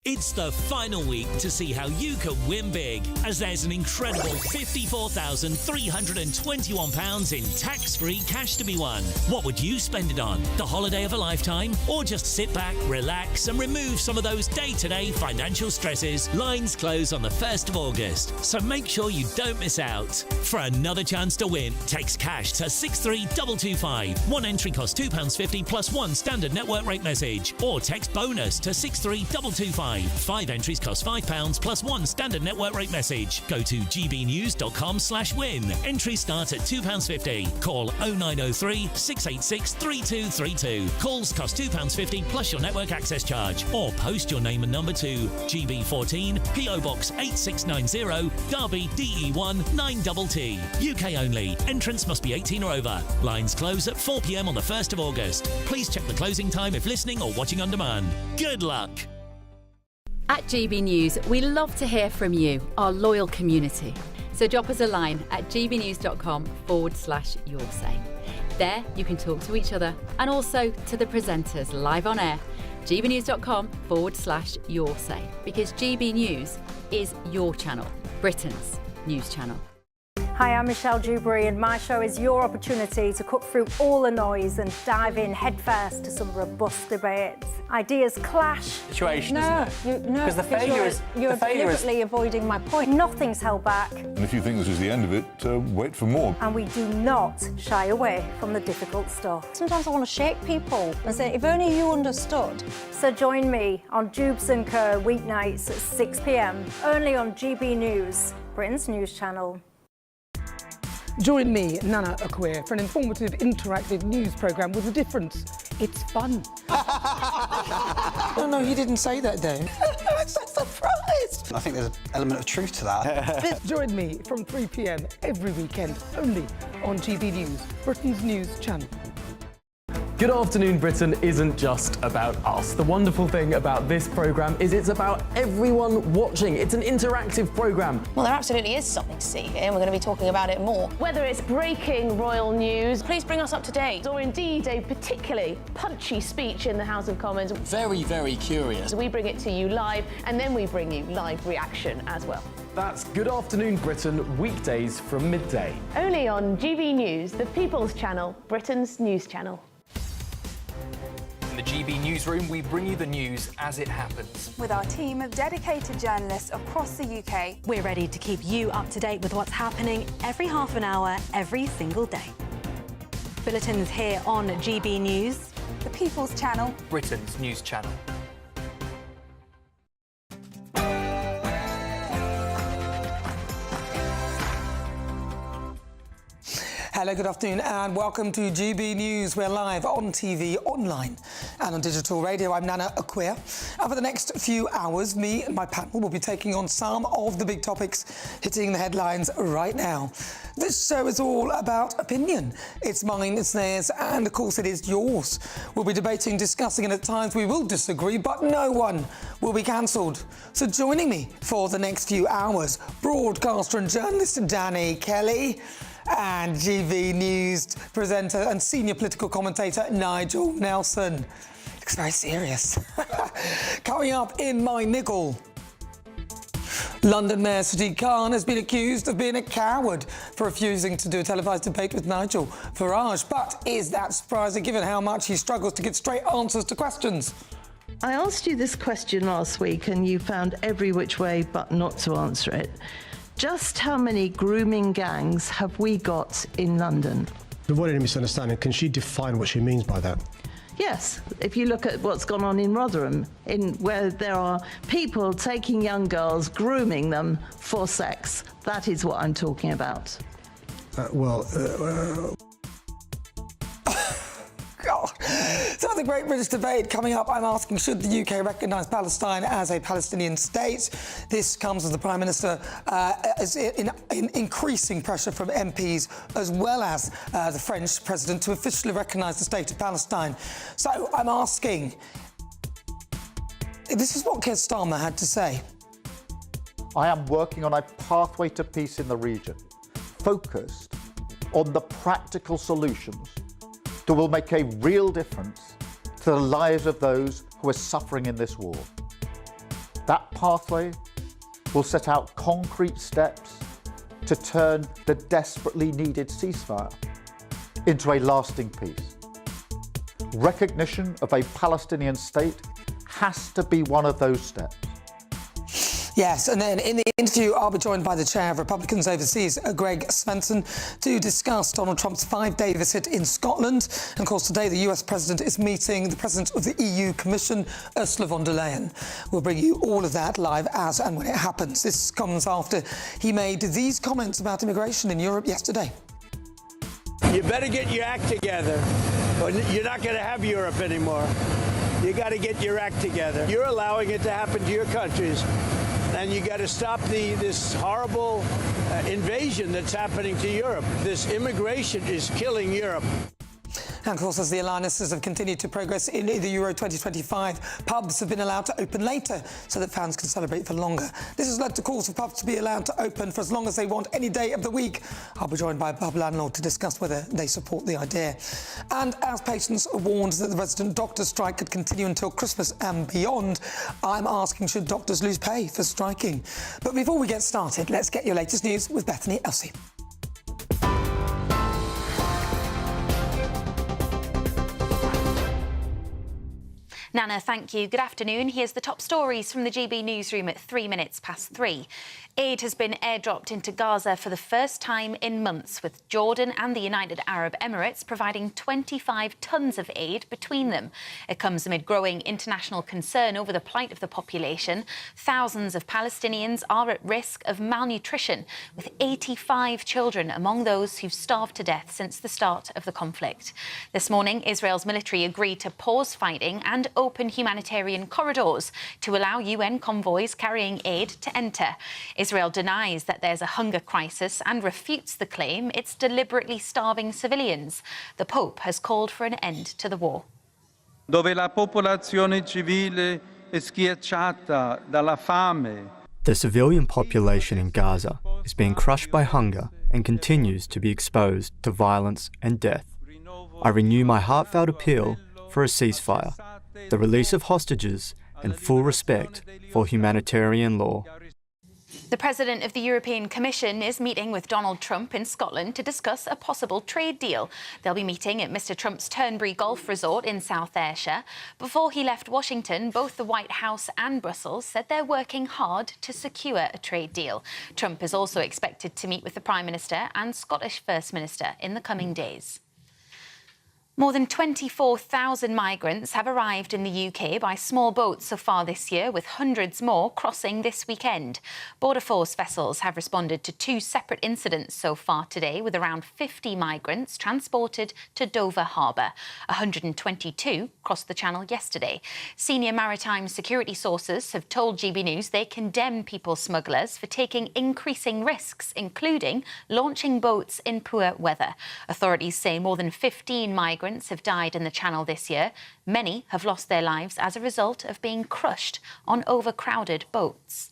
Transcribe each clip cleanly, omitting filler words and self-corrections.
It's the final week to see how you can win big, as there's an incredible £54,321 in tax-free cash to be won. What would you spend it on? The holiday of a lifetime? Or just sit back, relax and remove some of those day-to-day financial stresses? Lines close on the 1st of August, so make sure you don't miss out. For another chance to win, text cash to 63225. One entry costs £2.50 plus one standard network rate message, or text bonus to 63225. 5 entries cost £5 plus one standard network rate message. Go to gbnews.com/win. Entries start at £2.50. Call 0903 686 3232. Calls cost £2.50 plus your network access charge. Or post your name and number to GB14 PO Box 8690 Derby DE1 9TT. UK only. Entrance must be 18 or over. Lines close at 4 p.m. on the 1st of August. Please check the closing time if listening or watching on demand. Good luck. At GB News, we love to hear from you, our loyal community. So drop us a line at gbnews.com/your say. There you can talk to each other and also to the presenters live on air. gbnews.com/your say, because GB News is your channel, Britain's news channel. Hi, I'm Michelle Dewberry, and my show is your opportunity to cut through all the noise and dive in headfirst to some robust debates. Ideas clash. Situation, No, because the failure is you're deliberately avoiding my point. Nothing's held back. And if you think this is the end of it, wait for more. And we do not shy away from the difficult stuff. Sometimes I want to shake people and say, if only you understood. So join me on Jubes & Kerr weeknights at 6 p.m, only on GB News, Britain's news channel. Join me, Nana Akua, for an informative, interactive news programme with a difference. It's fun. No, he didn't say that, Dan. I'm so surprised. I think there's an element of truth to that. Join me from 3 p.m. every weekend, only on GB News, Britain's news channel. Good Afternoon Britain isn't just about us. The wonderful thing about this programme is it's about everyone watching. It's an interactive programme. Well, there absolutely is something to see here, and we're going to be talking about it more. Whether it's breaking royal news, please bring us up to date, or indeed a particularly punchy speech in the House of Commons. Very, very curious. We bring it to you live, and then we bring you live reaction as well. That's Good Afternoon Britain, weekdays from midday. Only on GB News, the People's Channel, Britain's news channel. In the GB Newsroom, we bring you the news as it happens. With our team of dedicated journalists across the UK, we're ready to keep you up to date with what's happening every half an hour, every single day. Bulletins here on GB News, the People's Channel, Britain's news channel. Hello, good afternoon and welcome to GB News. We're live on TV, online and on digital radio. I'm Nana Akua. And for the next few hours, me and my panel will be taking on some of the big topics hitting the headlines right now. This show is all about opinion. It's mine, it's theirs, and of course it is yours. We'll be debating, discussing, and at times we will disagree, but no one will be cancelled. So joining me for the next few hours, broadcaster and journalist Danny Kelly, and GB News presenter and senior political commentator Nigel Nelson. Looks very serious. Coming up in my niggle, London Mayor Sadiq Khan has been accused of being a coward for refusing to do a televised debate with Nigel Farage. But is that surprising given how much he struggles to get straight answers to questions? I asked you this question last week and you found every which way but not to answer it. Just how many grooming gangs have we got in London? Avoiding a misunderstanding, can she define what she means by that? Yes, if you look at what's gone on in Rotherham, where there are people taking young girls, grooming them for sex, that is what I'm talking about. God. So the Great British Debate coming up, I'm asking, should the UK recognise Palestine as a Palestinian state? This comes as the Prime Minister is in increasing pressure from MPs as well as the French President to officially recognise the state of Palestine. So I'm asking, this is what Keir Starmer had to say. I am working on a pathway to peace in the region, focused on the practical solutions that will make a real difference to the lives of those who are suffering in this war. That pathway will set out concrete steps to turn the desperately needed ceasefire into a lasting peace. Recognition of a Palestinian state has to be one of those steps. Yes, and then in the interview, I'll be joined by the chair of Republicans Overseas, Greg Svensson, to discuss Donald Trump's 5-day visit in Scotland. And of course, today the US President is meeting the President of the EU Commission, Ursula von der Leyen. We'll bring you all of that live as and when it happens. This comes after he made these comments about immigration in Europe yesterday. You better get your act together, or you're not going to have Europe anymore. You got to get your act together. You're allowing it to happen to your countries. And you got to stop this horrible invasion that's happening to Europe. This immigration is killing Europe. And of course, as the alliances have continued to progress in the Euro 2025, pubs have been allowed to open later so that fans can celebrate for longer. This has led to calls for pubs to be allowed to open for as long as they want any day of the week. I'll be joined by a pub landlord to discuss whether they support the idea. And as patients are warned that the resident doctor strike could continue until Christmas and beyond, I'm asking, should doctors lose pay for striking? But before we get started, let's get your latest news with Bethany Elsey. Nana, thank you. Good afternoon. Here's the top stories from the GB newsroom at 3:03. Aid has been airdropped into Gaza for the first time in months, with Jordan and the United Arab Emirates providing 25 tons of aid between them. It comes amid growing international concern over the plight of the population. Thousands of Palestinians are at risk of malnutrition, with 85 children among those who've starved to death since the start of the conflict. This morning, Israel's military agreed to pause fighting and open humanitarian corridors to allow UN convoys carrying aid to enter. Israel denies that there's a hunger crisis and refutes the claim it's deliberately starving civilians. The Pope has called for an end to the war. Dove la popolazione civile è schiacciata dalla fame. The civilian population in Gaza is being crushed by hunger and continues to be exposed to violence and death. I renew my heartfelt appeal for a ceasefire, the release of hostages, and full respect for humanitarian law. The President of the European Commission is meeting with Donald Trump in Scotland to discuss a possible trade deal. They'll be meeting at Mr Trump's Turnberry Golf Resort in South Ayrshire. Before he left Washington, both the White House and Brussels said they're working hard to secure a trade deal. Trump is also expected to meet with the Prime Minister and Scottish First Minister in the coming days. More than 24,000 migrants have arrived in the UK by small boats so far this year, with hundreds more crossing this weekend. Border Force vessels have responded to 2 separate incidents so far today, with around 50 migrants transported to Dover Harbour. 122 crossed the Channel yesterday. Senior maritime security sources have told GB News they condemn people smugglers for taking increasing risks, including launching boats in poor weather. Authorities say more than 15 migrants have died in the Channel this year. Many have lost their lives as a result of being crushed on overcrowded boats.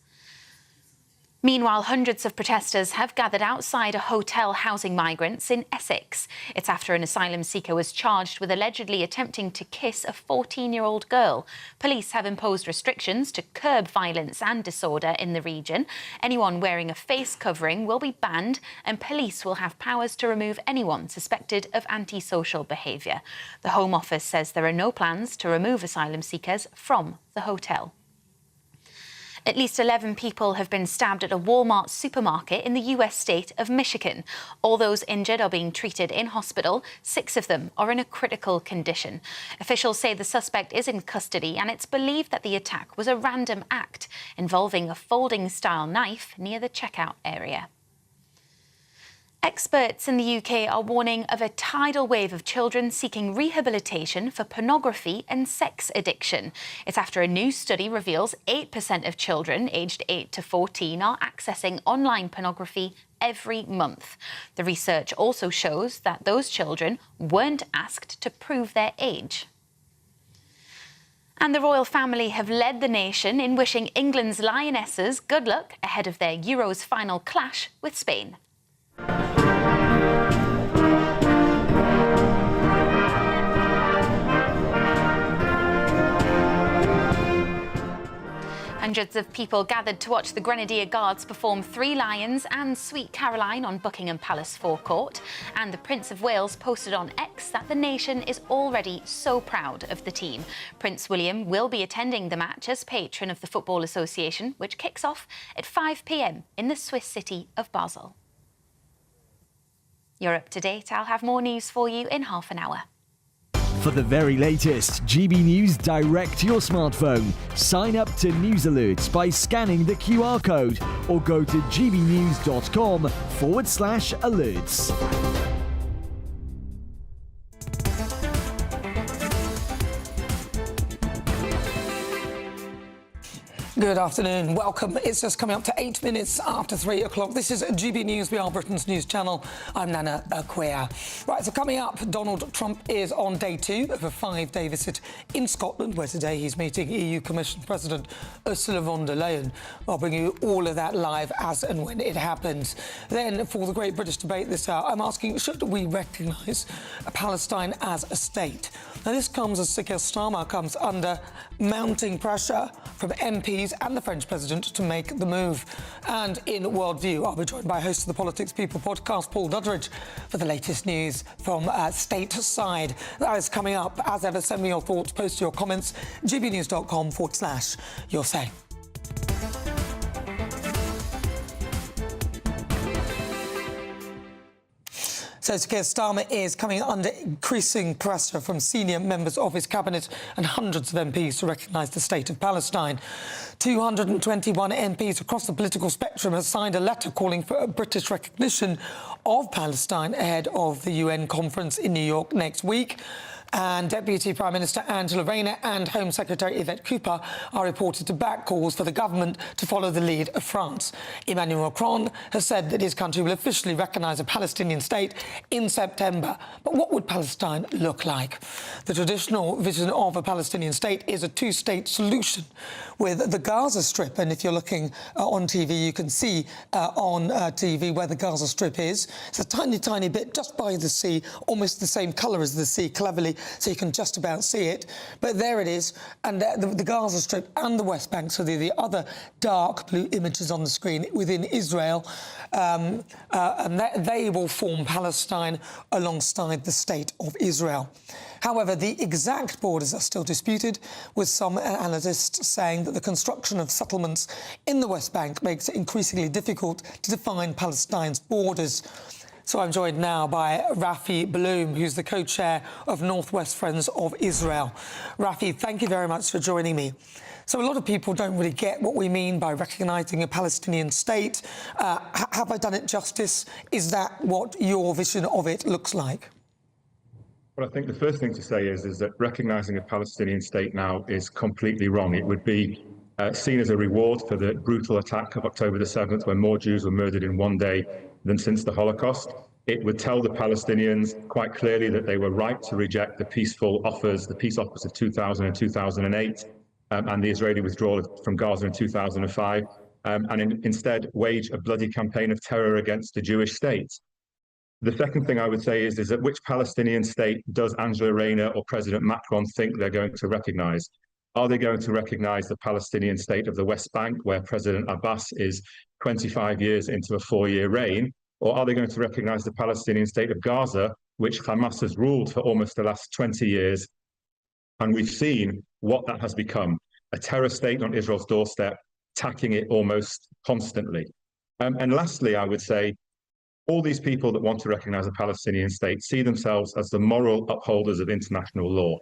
Meanwhile, hundreds of protesters have gathered outside a hotel housing migrants in Essex. It's after an asylum seeker was charged with allegedly attempting to kiss a 14-year-old girl. Police have imposed restrictions to curb violence and disorder in the region. Anyone wearing a face covering will be banned, and police will have powers to remove anyone suspected of antisocial behaviour. The Home Office says there are no plans to remove asylum seekers from the hotel. At least 11 people have been stabbed at a Walmart supermarket in the US state of Michigan. All those injured are being treated in hospital. 6 of them are in a critical condition. Officials say the suspect is in custody, and it's believed that the attack was a random act involving a folding-style knife near the checkout area. Experts in the UK are warning of a tidal wave of children seeking rehabilitation for pornography and sex addiction. It's after a new study reveals 8% of children aged 8 to 14 are accessing online pornography every month. The research also shows that those children weren't asked to prove their age. And the royal family have led the nation in wishing England's Lionesses good luck ahead of their Euros final clash with Spain. Hundreds of people gathered to watch the Grenadier Guards perform Three Lions and Sweet Caroline on Buckingham Palace forecourt. And the Prince of Wales posted on X that the nation is already so proud of the team. Prince William will be attending the match as patron of the Football Association, which kicks off at 5 p.m. in the Swiss city of Basel. You're up to date. I'll have more news for you in half an hour. For the very latest GB News direct to your smartphone, sign up to News Alerts by scanning the QR code or go to gbnews.com/alerts. Good afternoon, welcome. It's just coming up to 8 minutes after 3 o'clock. This is GB News, we are Britain's news channel. I'm Nana Akua. Right, so coming up, Donald Trump is on day 2 of a 5-day visit in Scotland, where today he's meeting EU Commission President Ursula von der Leyen. I'll bring you all of that live as and when it happens. Then, for the Great British Debate this hour, I'm asking, should we recognise Palestine as a state? Now, this comes as Sir Keir Starmer comes under mounting pressure from MPs and the French president to make the move. And in Worldview, I'll be joined by host of the Politics People podcast, Paul Dudridge, for the latest news from stateside. That is coming up. As ever, send me your thoughts, post your comments, gbnews.com/your say. So Sir Keir Starmer is coming under increasing pressure from senior members of his cabinet and hundreds of MPs to recognise the state of Palestine. 221 MPs across the political spectrum have signed a letter calling for a British recognition of Palestine ahead of the UN conference in New York next week. And Deputy Prime Minister Angela Rayner and Home Secretary Yvette Cooper are reported to back calls for the government to follow the lead of France. Emmanuel Macron has said that his country will officially recognise a Palestinian state in September. But what would Palestine look like? The traditional vision of a Palestinian state is a two-state solution with the Gaza Strip. And if you're looking on TV, you can see on TV where the Gaza Strip is. It's a tiny, tiny bit just by the sea, almost the same colour as the sea, cleverly, so you can just about see it. But there it is, and the Gaza Strip and the West Bank, so the other dark blue images on the screen within Israel, and they will form Palestine alongside the State of Israel. However, the exact borders are still disputed, with some analysts saying that the construction of settlements in the West Bank makes it increasingly difficult to define Palestine's borders. So I'm joined now by Rafi Bloom, who's the co-chair of Northwest Friends of Israel. Rafi, thank you very much for joining me. So a lot of people don't really get what we mean by recognising a Palestinian state. Have I done it justice? Is that what your vision of it looks like? Well, I think the first thing to say is that recognising a Palestinian state now is completely wrong. It would be seen as a reward for the brutal attack of October the 7th, when more Jews were murdered in one day than since the Holocaust. It would tell the Palestinians quite clearly that they were right to reject the peaceful offers, the peace offers of 2000 and 2008, and the Israeli withdrawal from Gaza in 2005, and instead wage a bloody campaign of terror against the Jewish state. The second thing I would say is that which Palestinian state does Angela Rayner or President Macron think they're going to recognise? Are they going to recognise the Palestinian state of the West Bank, where President Abbas is 25 years into a 4-year reign? Or are they going to recognise the Palestinian state of Gaza, which Hamas has ruled for almost the last 20 years? And we've seen what that has become, a terror state on Israel's doorstep, attacking it almost constantly. And lastly, I would say, all these people that want to recognise a Palestinian state see themselves as the moral upholders of international law.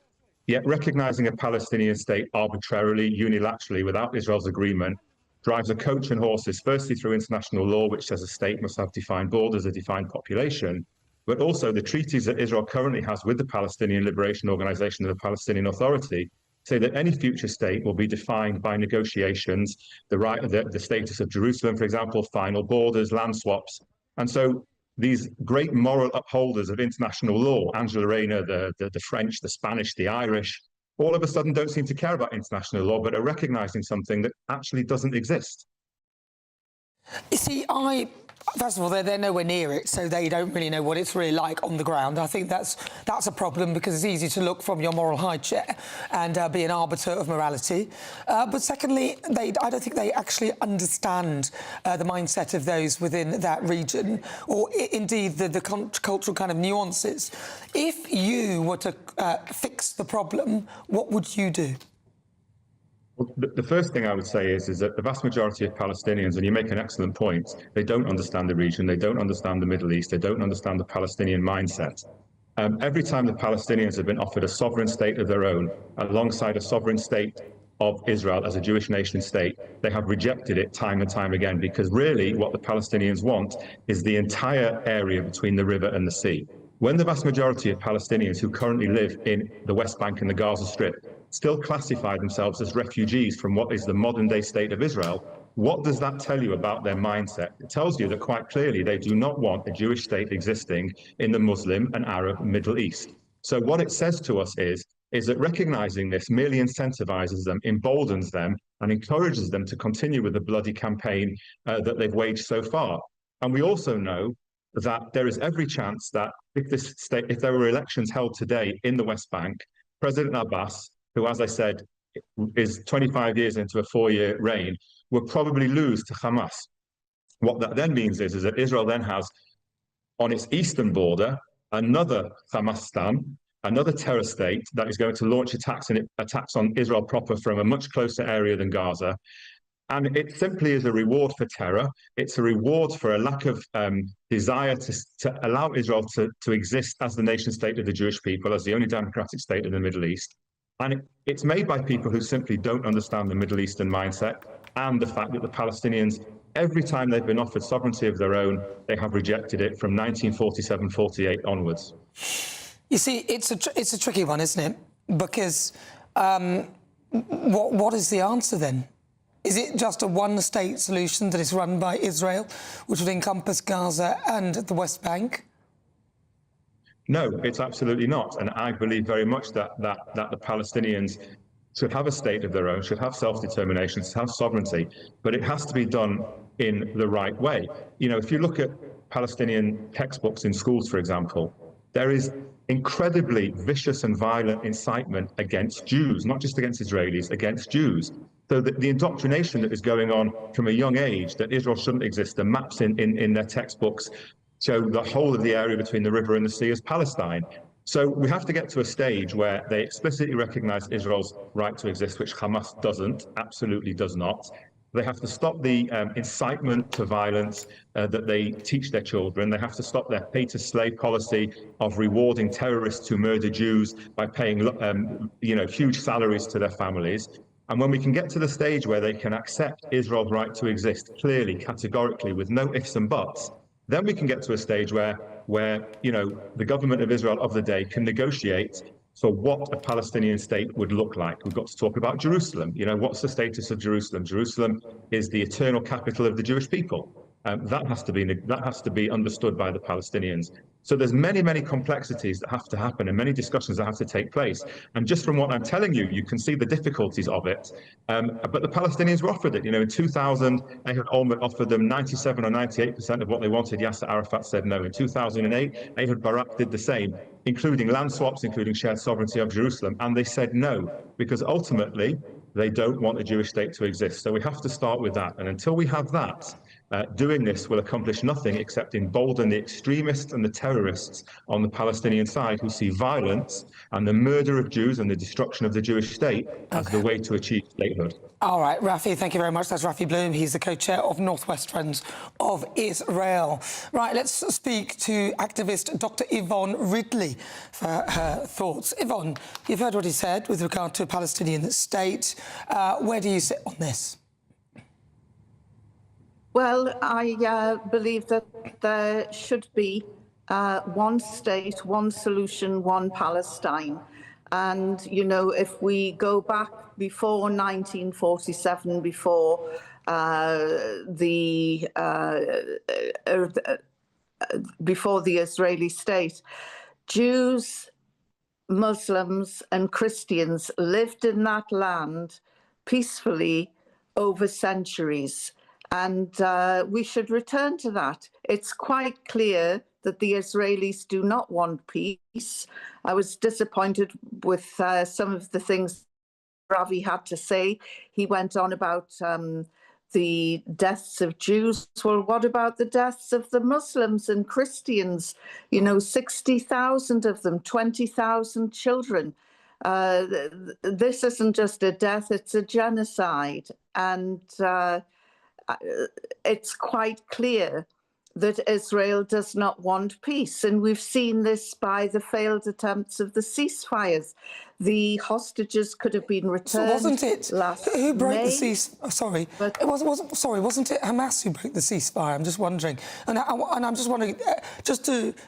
Yet recognising a Palestinian state arbitrarily, unilaterally, without Israel's agreement, drives a coach and horses, firstly through international law, which says a state must have defined borders, a defined population, but also the treaties that Israel currently has with the Palestinian Liberation Organization and the Palestinian Authority say that any future state will be defined by negotiations, the status of Jerusalem, for example, final borders, land swaps. And so these great moral upholders of international law, Angela Rayner, the French, the Spanish, the Irish, all of a sudden don't seem to care about international law, but are recognising something that actually doesn't exist. You see, I First of all, they're nowhere near it, so they don't really know what it's really like on the ground. I think that's a problem because it's easy to look from your moral high chair and be an arbiter of morality. But secondly, I don't think they actually understand the mindset of those within that region, or indeed the cultural kind of nuances. If you were to fix the problem, what would you do? Well, the first thing I would say is that the vast majority of Palestinians, and you make an excellent point, they don't understand the region, they don't understand the Middle East, they don't understand the Palestinian mindset. Every time the Palestinians have been offered a sovereign state of their own, alongside a sovereign state of Israel as a Jewish nation state, they have rejected it time and time again, because really what the Palestinians want is the entire area between the river and the sea. When the vast majority of Palestinians who currently live in the West Bank and the Gaza Strip still classify themselves as refugees from what is the modern-day state of Israel, what does that tell you about their mindset? It tells you that quite clearly they do not want a Jewish state existing in the Muslim and Arab Middle East. So what it says to us is that recognizing this merely incentivizes them, emboldens them, and encourages them to continue with the bloody campaign that they've waged so far. And we also know that there is every chance that if there were elections held today in the West Bank, President Abbas, who, as I said, is 25 years into a 4-year reign, will probably lose to Hamas. What that then means is that Israel then has on its eastern border another Hamas-Stan, another terror state that is going to launch attacks on Israel proper from a much closer area than Gaza. And it simply is a reward for terror. It's a reward for a lack of desire to allow Israel to exist as the nation state of the Jewish people, as the only democratic state in the Middle East. And it's made by people who simply don't understand the Middle Eastern mindset and the fact that the Palestinians, every time they've been offered sovereignty of their own, they have rejected it from 1947-48 onwards. You see, it's a tricky one, isn't it? Because what is the answer then? Is it just a one-state solution that is run by Israel, which would encompass Gaza and the West Bank? No, it's absolutely not. And I believe very much that the Palestinians should have a state of their own, should have self-determination, should have sovereignty, but it has to be done in the right way. You know, if you look at Palestinian textbooks in schools, for example, there is incredibly vicious and violent incitement against Jews, not just against Israelis, against Jews. So the indoctrination that is going on from a young age that Israel shouldn't exist, the maps in their textbooks show the whole of the area between the river and the sea as Palestine. So we have to get to a stage where they explicitly recognize Israel's right to exist, which Hamas doesn't, absolutely does not. They have to stop the incitement to violence that they teach their children. They have to stop their pay-to-slave policy of rewarding terrorists who murder Jews by paying huge salaries to their families. And when we can get to the stage where they can accept Israel's right to exist clearly, categorically, with no ifs and buts, then we can get to a stage where the government of Israel of the day can negotiate for what a Palestinian state would look like. We've got to talk about Jerusalem. You know, what's the status of Jerusalem? Jerusalem is the eternal capital of the Jewish people. That has to be understood by the Palestinians. So there's many, many complexities that have to happen and many discussions that have to take place. And just from what I'm telling you, you can see the difficulties of it. But the Palestinians were offered it. You know, in 2000, Ehud Olmert offered them 97 or 98% of what they wanted. Yasser Arafat said no. In 2008, Ehud Barak did the same, including land swaps, including shared sovereignty of Jerusalem. And they said no, because ultimately they don't want a Jewish state to exist. So we have to start with that. And until we have that, doing this will accomplish nothing except embolden the extremists and the terrorists on the Palestinian side who see violence and the murder of Jews and the destruction of the Jewish state as the way to achieve statehood. All right, Rafi, thank you very much. That's Rafi Bloom. He's the co-chair of Northwest Friends of Israel. Right, let's speak to activist Dr. Yvonne Ridley for her thoughts. Yvonne, you've heard what he said with regard to a Palestinian state. Where do you sit on this? Well, I believe that there should be one state, one solution, one Palestine. And, you know, if we go back before 1947, before the Israeli state, Jews, Muslims and Christians lived in that land peacefully over centuries. And we should return to that. It's quite clear that the Israelis do not want peace. I was disappointed with some of the things Ravi had to say. He went on about the deaths of Jews. Well, what about the deaths of the Muslims and Christians? 60,000 of them, 20,000 children. This isn't just a death, it's a genocide. And it's quite clear that Israel does not want peace. And we've seen this by the failed attempts of the ceasefires. The hostages could have been returned. So wasn't it who broke May? the ceasefire? Wasn't it Hamas who broke the ceasefire? I'm just wondering, and I'm just wondering,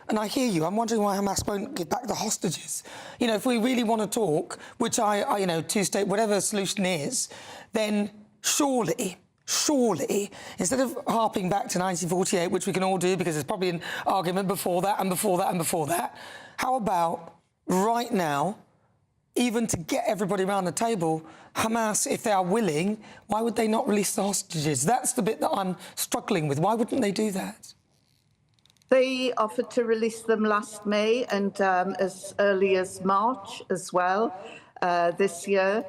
and I hear you. I'm wondering why Hamas won't give back the hostages. If we really want to talk, which two-state, whatever the solution is, then surely, instead of harping back to 1948, which we can all do because there's probably an argument before that and before that and before that, how about right now, even to get everybody around the table, Hamas, if they are willing, why would they not release the hostages? That's the bit that I'm struggling with. Why wouldn't they do that? They offered to release them last May and as early as March as well this year.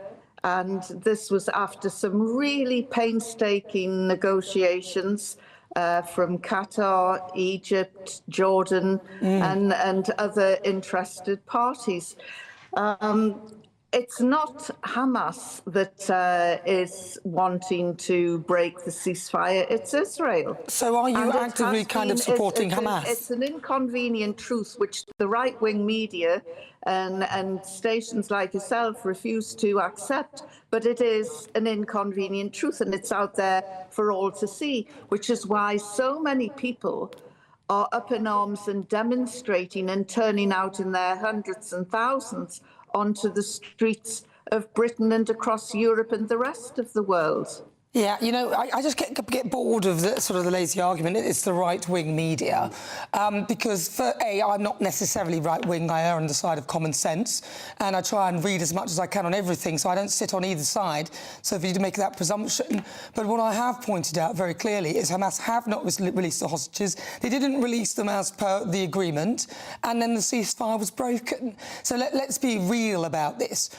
And this was after some really painstaking negotiations from Qatar, Egypt, Jordan, and other interested parties. It's not Hamas that is wanting to break the ceasefire, it's Israel. So are you actively kind of supporting Hamas? It's an inconvenient truth which the right-wing media and stations like yourself refuse to accept, but it is an inconvenient truth and it's out there for all to see, which is why so many people are up in arms and demonstrating and turning out in their hundreds and thousands onto the streets of Britain and across Europe and the rest of the world. Yeah, I just get bored of the lazy argument. It's the right-wing media, because I'm not necessarily right-wing. I err on the side of common sense, and I try and read as much as I can on everything, so I don't sit on either side. So for you to make that presumption, but what I have pointed out very clearly is Hamas have not released the hostages. They didn't release them as per the agreement, and then the ceasefire was broken. So let's be real about this.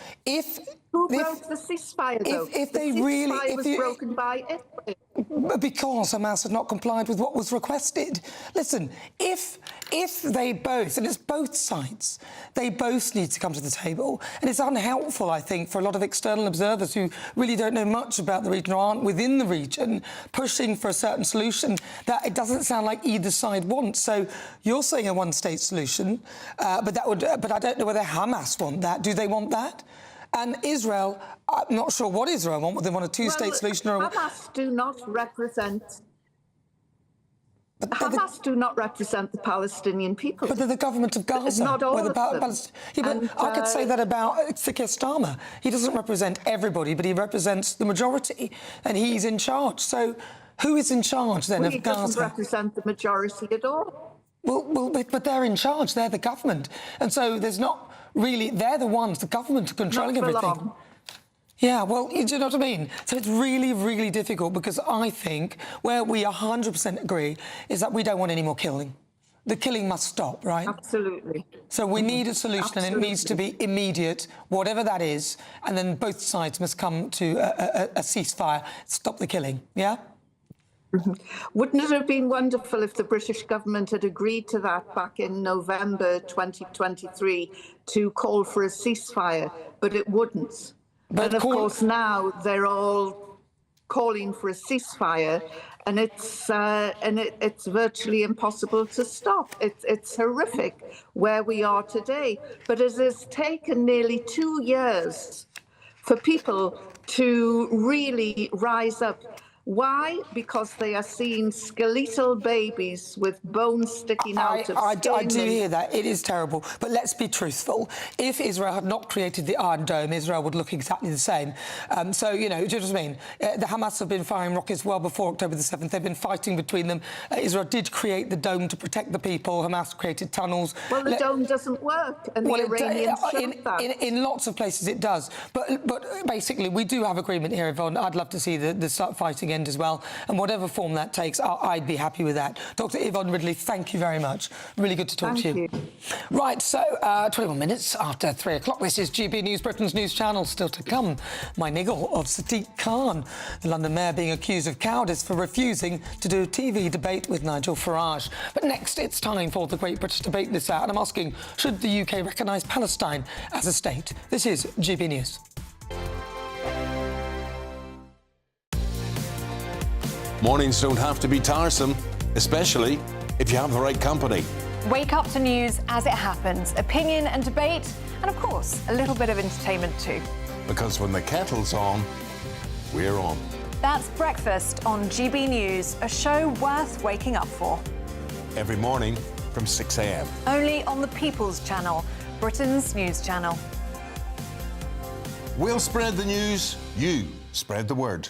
Who broke the ceasefire, though? If the they ceasefire was broken by Israel. Because Hamas had not complied with what was requested. Listen, if they both, and it's both sides, they both need to come to the table, and it's unhelpful, I think, for a lot of external observers who really don't know much about the region or aren't within the region, pushing for a certain solution that it doesn't sound like either side wants. So you're saying a one-state solution, but I don't know whether Hamas want that. Do they want that? And Israel, I'm not sure what Israel want. Whether they want a two-state solution or Hamas do not represent. Hamas do not represent the Palestinian people. But they're the government of Gaza. Not all of them. I could say that about Keir Starmer. He doesn't represent everybody, but he represents the majority, and he's in charge. So who is in charge then of Gaza? He doesn't represent the majority at all. Well, but they're in charge. They're the government, and so there's not really. They're the ones. The government are controlling everything. Long. Yeah, well, do you know what I mean? So it's really, really difficult because I think where we 100% agree is that we don't want any more killing. The killing must stop, right? Absolutely. So we need a solution, and it needs to be immediate, whatever that is, and then both sides must come to a ceasefire, stop the killing, yeah? Wouldn't it have been wonderful if the British government had agreed to that back in November 2023 to call for a ceasefire, but it wouldn't. But of course now they're all calling for a ceasefire, and it's virtually impossible to stop. It's horrific where we are today. But it has taken nearly 2 years for people to really rise up. Why? Because they are seeing skeletal babies with bones sticking out of skin. I do hear that. It is terrible. But let's be truthful. If Israel had not created the Iron Dome, Israel would look exactly the same. So, do you know what I mean? The Hamas have been firing rockets well before October the 7th. They've been fighting between them. Israel did create the dome to protect the people. Hamas created tunnels. Well, the dome doesn't work, and the Iranians showed that. In lots of places it does. But basically, we do have agreement here, Yvonne. I'd love to see the start fighting end as well. And whatever form that takes, I'd be happy with that. Dr. Yvonne Ridley, thank you very much. Really good to talk to you. Right, so 21 minutes after 3 o'clock. This is GB News, Britain's news channel. Still to come, my niggle of Sadiq Khan, the London mayor being accused of cowardice for refusing to do a TV debate with Nigel Farage. But next, it's time for the Great British Debate this hour, and I'm asking, should the UK recognise Palestine as a state? This is GB News. Mornings don't have to be tiresome, especially if you have the right company. Wake up to news as it happens, opinion and debate, and of course, a little bit of entertainment too. Because when the kettle's on, we're on. That's Breakfast on GB News, a show worth waking up for. Every morning from 6 a.m. Only on the People's Channel, Britain's news channel. We'll spread the news, you spread the word.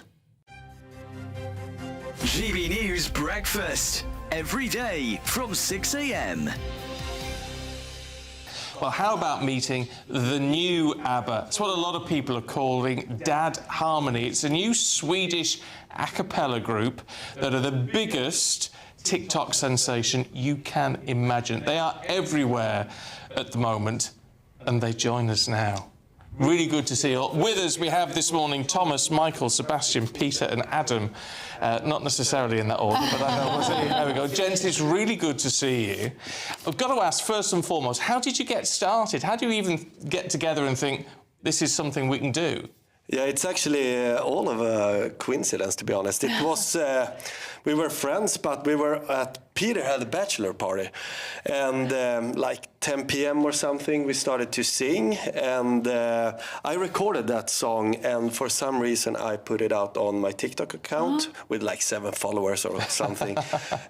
GB News Breakfast, every day from 6 a.m. Well, how about meeting the new ABBA? It's what a lot of people are calling Dad Harmony. It's a new Swedish a cappella group that are the biggest TikTok sensation you can imagine. They are everywhere at the moment, and they join us now. Really good to see you all. With us, we have this morning Thomas, Michael, Sebastian, Peter and Adam. Not necessarily in that order, but I know. There we go. Gents, it's really good to see you. I've got to ask, first and foremost, how did you get started? How do you even get together and think, this is something we can do? Yeah, it's actually all of a coincidence, to be honest. It was, we were friends, but we were Peter had a bachelor party. And like 10 p.m. or something, we started to sing. And I recorded that song. And for some reason, I put it out on my TikTok account with like 7 followers or something.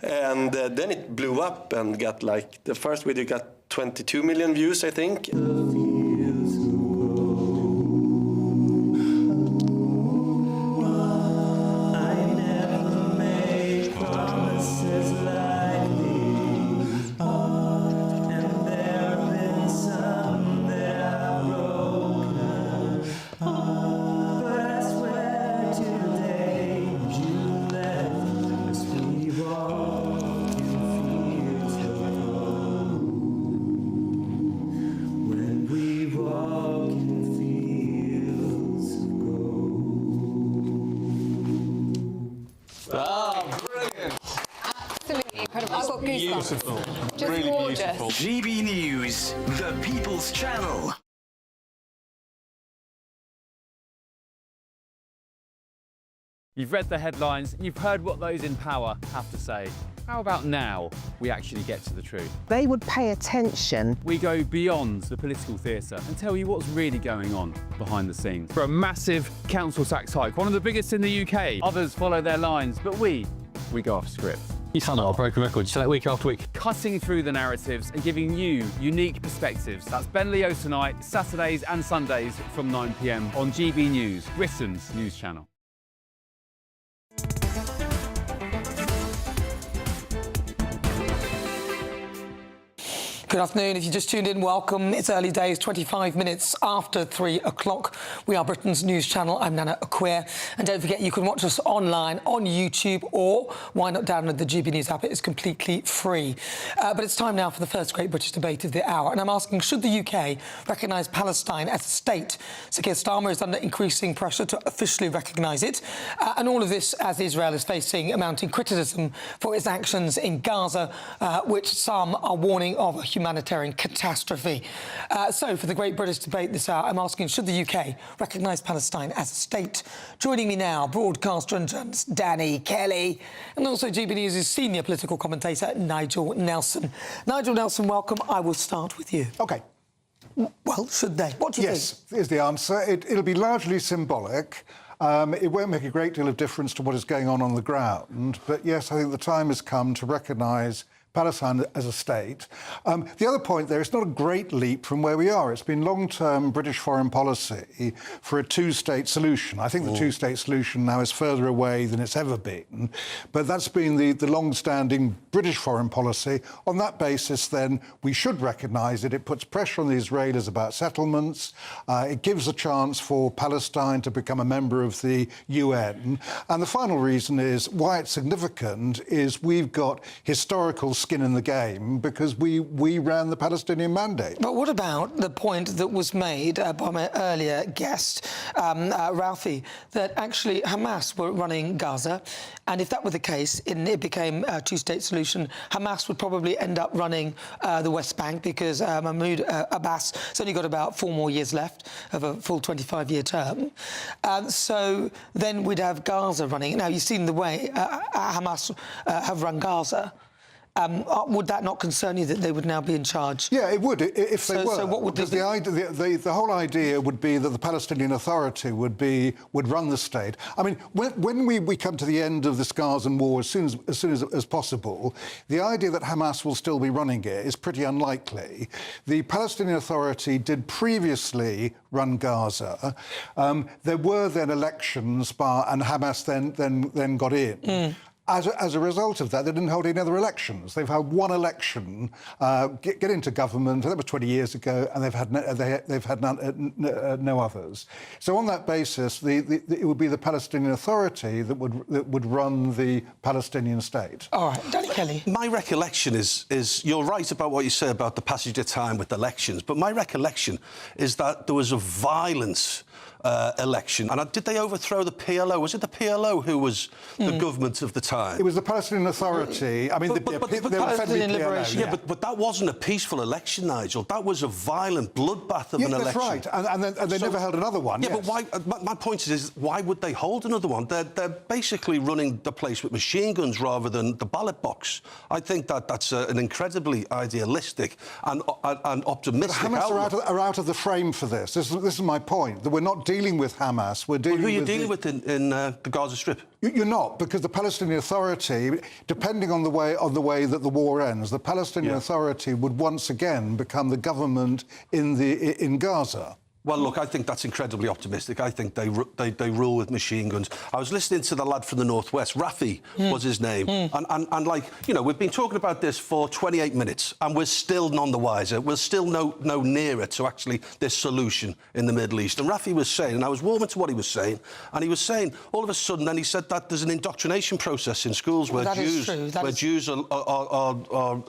And then it blew up and got like, the first video got 22 million views, I think. Beautiful. Just really gorgeous. beautiful. GB News, the People's Channel. You've read the headlines, you've heard what those in power have to say. How about now we actually get to the truth? They would pay attention. We go beyond the political theatre and tell you what's really going on behind the scenes. For a massive council tax hike, one of the biggest in the UK. Others follow their lines, but we go off script. You sound like a broken record. You say that week after week. Cutting through the narratives and giving you unique perspectives. That's Ben Leo tonight, Saturdays and Sundays from 9 p.m. on GB News, Britain's news channel. Good afternoon. If you just tuned in, welcome. It's early days, 25 minutes after 3 o'clock. We are Britain's news channel. I'm Nana Akua. And don't forget, you can watch us online on YouTube, or why not download the GB News app? It is completely free. But it's time now for the first Great British Debate of the hour. And I'm asking, should the UK recognise Palestine as a state? Sir Keir Starmer is under increasing pressure to officially recognise it. And all of this as Israel is facing mounting criticism for its actions in Gaza, which some are warning of a humanitarian catastrophe. So, for the Great British Debate this hour, I'm asking, should the UK recognise Palestine as a state? Joining me now, broadcaster and journalist Danny Kelly, and also GB News' senior political commentator, Nigel Nelson. Nigel Nelson, welcome. I will start with you. OK. Well, should they? What do you think? Yes, is the answer. It'll be largely symbolic. It won't make a great deal of difference to what is going on the ground. But yes, I think the time has come to recognise Palestine as a state. The other point there, it's not a great leap from where we are. It's been long-term British foreign policy for a two-state solution. I think the two-state solution now is further away than it's ever been, but that's been the long-standing British foreign policy. On that basis, then, we should recognise it. It puts pressure on the Israelis about settlements. It gives a chance for Palestine to become a member of the UN. And the final reason is why it's significant is we've got historical skin in the game because we ran the Palestinian mandate. But what about the point that was made by my earlier guest, Ralphie, that actually Hamas were running Gaza, and if that were the case, and it became a two-state solution, Hamas would probably end up running the West Bank because Mahmoud Abbas has only got about 4 more years left of a full 25-year term. So then we'd have Gaza running. Now, you've seen the way Hamas have run Gaza. Would that not concern you that they would now be in charge? Yeah, it would if they were. So what would because the whole idea would be that the Palestinian Authority would run the state. I mean, when we come to the end of this Gazan war as soon as possible, the idea that Hamas will still be running it is pretty unlikely. The Palestinian Authority did previously run Gaza. There were then elections, and Hamas then got in. As a result of that, they didn't hold any other elections. They've had one election, get into government. That was 20 years ago, and they've had no others. So on that basis, it would be the Palestinian Authority that would run the Palestinian state. All right, Danny Kelly. My recollection is you're right about what you say about the passage of time with elections, but my recollection is that there was a violent election. And did they overthrow the PLO? Was it the PLO who was the government of the time? It was the Palestinian Authority. I mean, they were Palestinian liberation. Yeah, but that wasn't a peaceful election, Nigel. That was a violent bloodbath of an election. That's right. And they never held another one. Yeah, yes. but why? My point is why would they hold another one? They're basically running the place with machine guns rather than the ballot box. I think that's an incredibly idealistic and optimistic But Hamas outlook. are out of the frame for this. This is my point. That we're not dealing with Hamas. We're dealing who are you with dealing with in the Gaza Strip? You're not, because the Palestinian Authority, depending on the way that the war ends, the Palestinian Authority would once again become the government in Gaza. Well, look, I think that's incredibly optimistic. I think they rule with machine guns. I was listening to the lad from the Northwest, Rafi was his name, and like, you know, we've been talking about this for 28 minutes and we're still none the wiser. We're still no nearer to actually this solution in the Middle East. And Rafi was saying, and I was warming to what he was saying, and he was saying, all of a sudden, then he said that there's an indoctrination process in schools where Jews are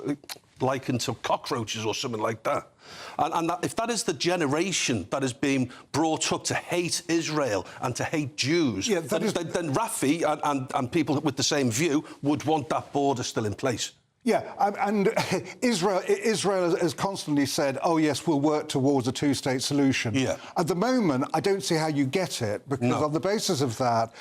likened to cockroaches or something like that. And that, if that is the generation that is being brought up to hate Israel and to hate Jews, then Rafi and people with the same view would want that border still in place. Yeah, and Israel has constantly said, oh, yes, we'll work towards a two-state solution. Yeah. At the moment, I don't see how you get it, because on the basis of that,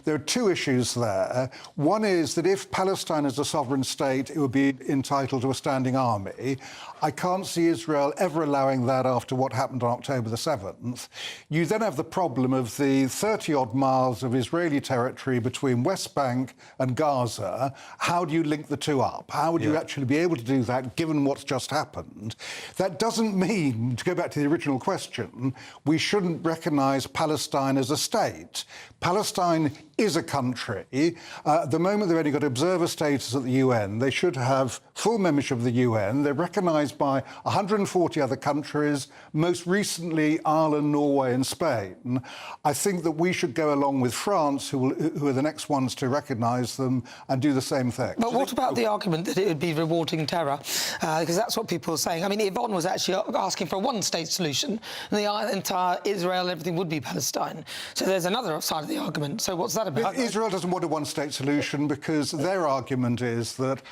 there are two issues there. One is that if Palestine is a sovereign state, it would be entitled to a standing army. I can't see Israel ever allowing that after what happened on October the 7th. You then have the problem of the 30-odd miles of Israeli territory between West Bank and Gaza. How do you link the two up? How would you actually be able to do that, given what's just happened? That doesn't mean, to go back to the original question, we shouldn't recognise Palestine as a state. Palestine is a country. At the moment, they've only got observer status at the UN. They should have full membership of the UN. They're recognised by 140 other countries, most recently Ireland, Norway and Spain. I think that we should go along with France, who are the next ones to recognise them, and do the same thing. But what about the argument that it would be rewarding terror? Because that's what people are saying. I mean, Yvonne was actually asking for a one-state solution, and the entire Israel and everything would be Palestine. So there's another side of the argument. So what's that about? Israel doesn't want a one-state solution because their argument is that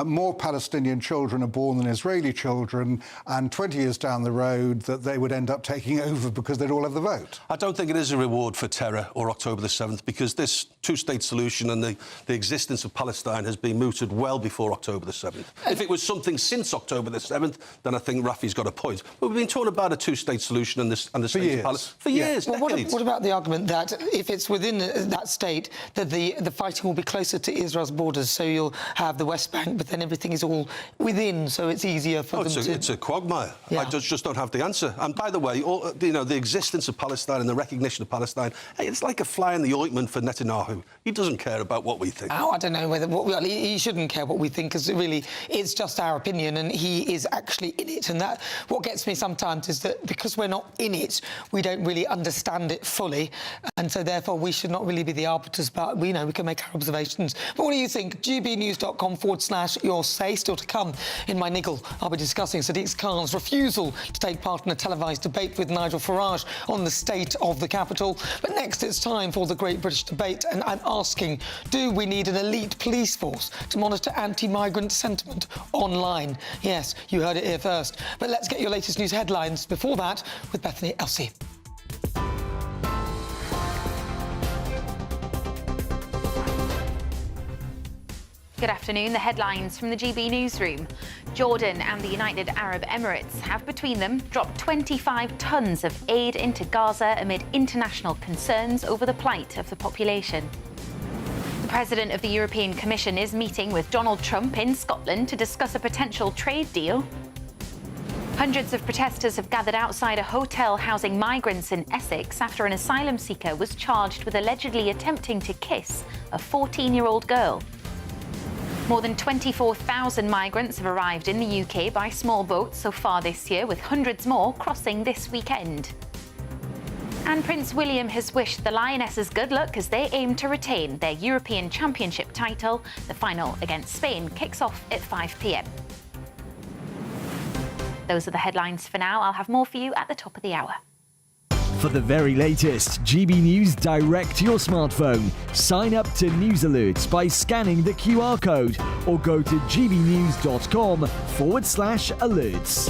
more Palestinian children are born than Israeli children, and 20 years down the road that they would end up taking over because they'd all have the vote. I don't think it is a reward for terror or October the 7th, because this two-state solution and the existence of Palestine has been mooted well before October the 7th. If it was something since October the 7th, then I think Rafi's got a point. But we've been talking about a two-state solution and the state of Palestine for years, Well, decades. what about the argument that if it's within that state, that the fighting will be closer to Israel's borders. So you'll have the West Bank, but then everything is all within, so it's easier for them to... It's a quagmire. Yeah. I just don't have the answer. And by the way, the existence of Palestine and the recognition of Palestine, hey, it's like a fly in the ointment for Netanyahu. He doesn't care about what we think. Oh, I don't know whether... he shouldn't care what we think, because really, it's just our opinion, and he is actually in it. And that what gets me sometimes is that because we're not in it, we don't really understand it fully, and so therefore we should not really be the arbiters, but we can make our observations. But what do you think? gbnews.com/your say. Still to come in my niggle, I'll be discussing Sadiq Khan's refusal to take part in a televised debate with Nigel Farage on the state of the capital. But next it's time for the Great British Debate, and I'm asking, do we need an elite police force to monitor anti-migrant sentiment online? Yes, you heard it here first. But let's get your latest news headlines before that with Bethany Elsey. Good afternoon. The headlines from the GB newsroom. Jordan and the United Arab Emirates have between them dropped 25 tons of aid into Gaza amid international concerns over the plight of the population. The President of the European Commission is meeting with Donald Trump in Scotland to discuss a potential trade deal. Hundreds of protesters have gathered outside a hotel housing migrants in Essex after an asylum seeker was charged with allegedly attempting to kiss a 14-year-old girl. More than 24,000 migrants have arrived in the UK by small boats so far this year, with hundreds more crossing this weekend. And Prince William has wished the Lionesses good luck as they aim to retain their European Championship title. The final against Spain kicks off at 5 p.m. Those are the headlines for now. I'll have more for you at the top of the hour. For the very latest GB News direct to your smartphone, sign up to News Alerts by scanning the QR code or go to gbnews.com/alerts.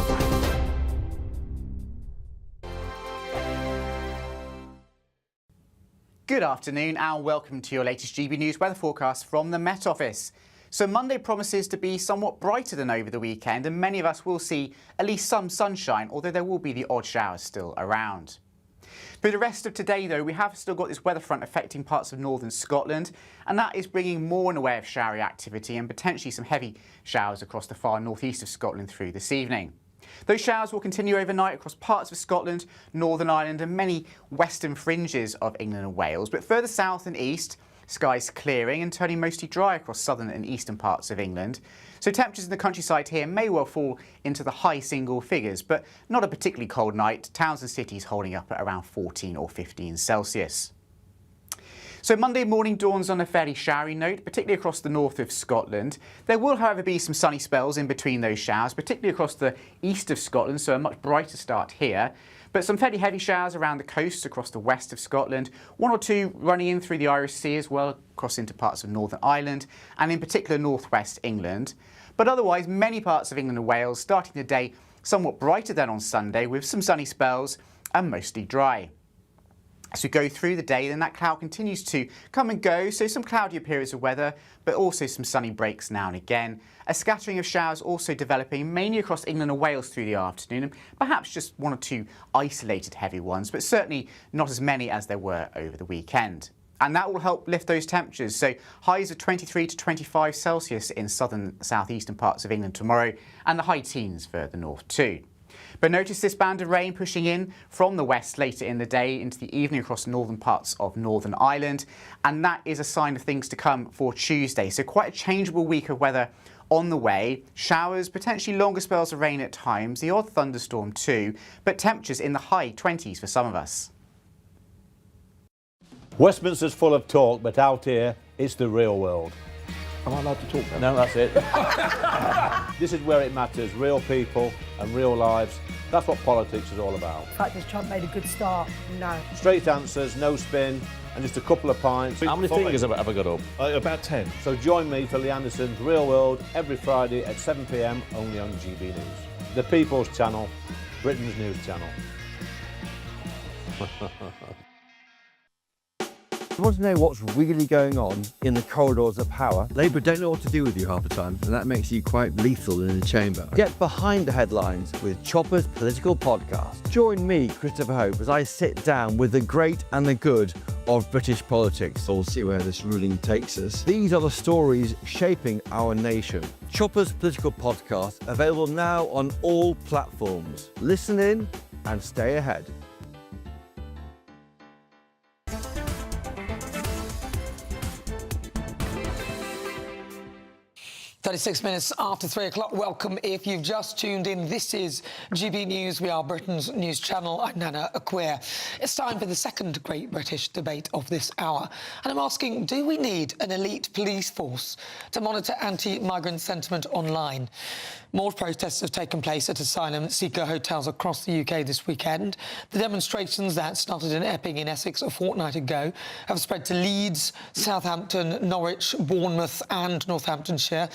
Good afternoon and welcome to your latest GB News weather forecast from the Met Office. So Monday promises to be somewhat brighter than over the weekend, and many of us will see at least some sunshine, although there will be the odd showers still around. For the rest of today, though, we have still got this weather front affecting parts of northern Scotland, and that is bringing more in the way of showery activity and potentially some heavy showers across the far northeast of Scotland through this evening. Those showers will continue overnight across parts of Scotland, Northern Ireland and many western fringes of England and Wales, but further south and east, skies clearing and turning mostly dry across southern and eastern parts of England. So temperatures in the countryside here may well fall into the high single figures, but not a particularly cold night. Towns and cities holding up at around 14 or 15 Celsius. So Monday morning dawns on a fairly showery note, particularly across the north of Scotland. There will, however, be some sunny spells in between those showers, particularly across the east of Scotland, so a much brighter start here. But some fairly heavy showers around the coast across the west of Scotland, one or two running in through the Irish Sea as well, across into parts of Northern Ireland and in particular northwest England. But otherwise, many parts of England and Wales starting the day somewhat brighter than on Sunday, with some sunny spells and mostly dry. As we go through the day, then that cloud continues to come and go, so some cloudier periods of weather, but also some sunny breaks now and again. A scattering of showers also developing, mainly across England and Wales through the afternoon, and perhaps just one or two isolated heavy ones, but certainly not as many as there were over the weekend. And that will help lift those temperatures, so highs of 23 to 25 Celsius in southern southeastern parts of England tomorrow, and the high teens further north too. But notice this band of rain pushing in from the west later in the day into the evening across northern parts of Northern Ireland, and that is a sign of things to come for Tuesday. So quite a changeable week of weather on the way. Showers, potentially longer spells of rain at times, the odd thunderstorm too, but temperatures in the high 20s for some of us. Westminster's full of talk, but out here, it's the real world. Am I allowed to talk now? No, that's it. This is where it matters, real people and real lives. That's what politics is all about. In fact, has Trump made a good start? No. Straight answers, no spin, and just a couple of pints. How many fingers have I got up? About 10. So join me for Lee Anderson's Real World every Friday at 7 p.m, only on GB News. The People's Channel, Britain's news channel. You want to know what's really going on in the corridors of power? Labour don't know what to do with you half the time, and that makes you quite lethal in the chamber. Get behind the headlines with Chopper's Political Podcast. Join me, Christopher Hope, as I sit down with the great and the good of British politics. We'll see where this ruling takes us. These are the stories shaping our nation. Chopper's Political Podcast, available now on all platforms. Listen in and stay ahead. 36 minutes after 3 o'clock. Welcome if you've just tuned in. This is GB News. We are Britain's news channel. I'm Nana Akua. It's time for the second Great British Debate of this hour. And I'm asking, do we need an elite police force to monitor anti-migrant sentiment online? More protests have taken place at asylum seeker hotels across the UK this weekend. The demonstrations that started in Epping in Essex a fortnight ago have spread to Leeds, Southampton, Norwich, Bournemouth and Northamptonshire.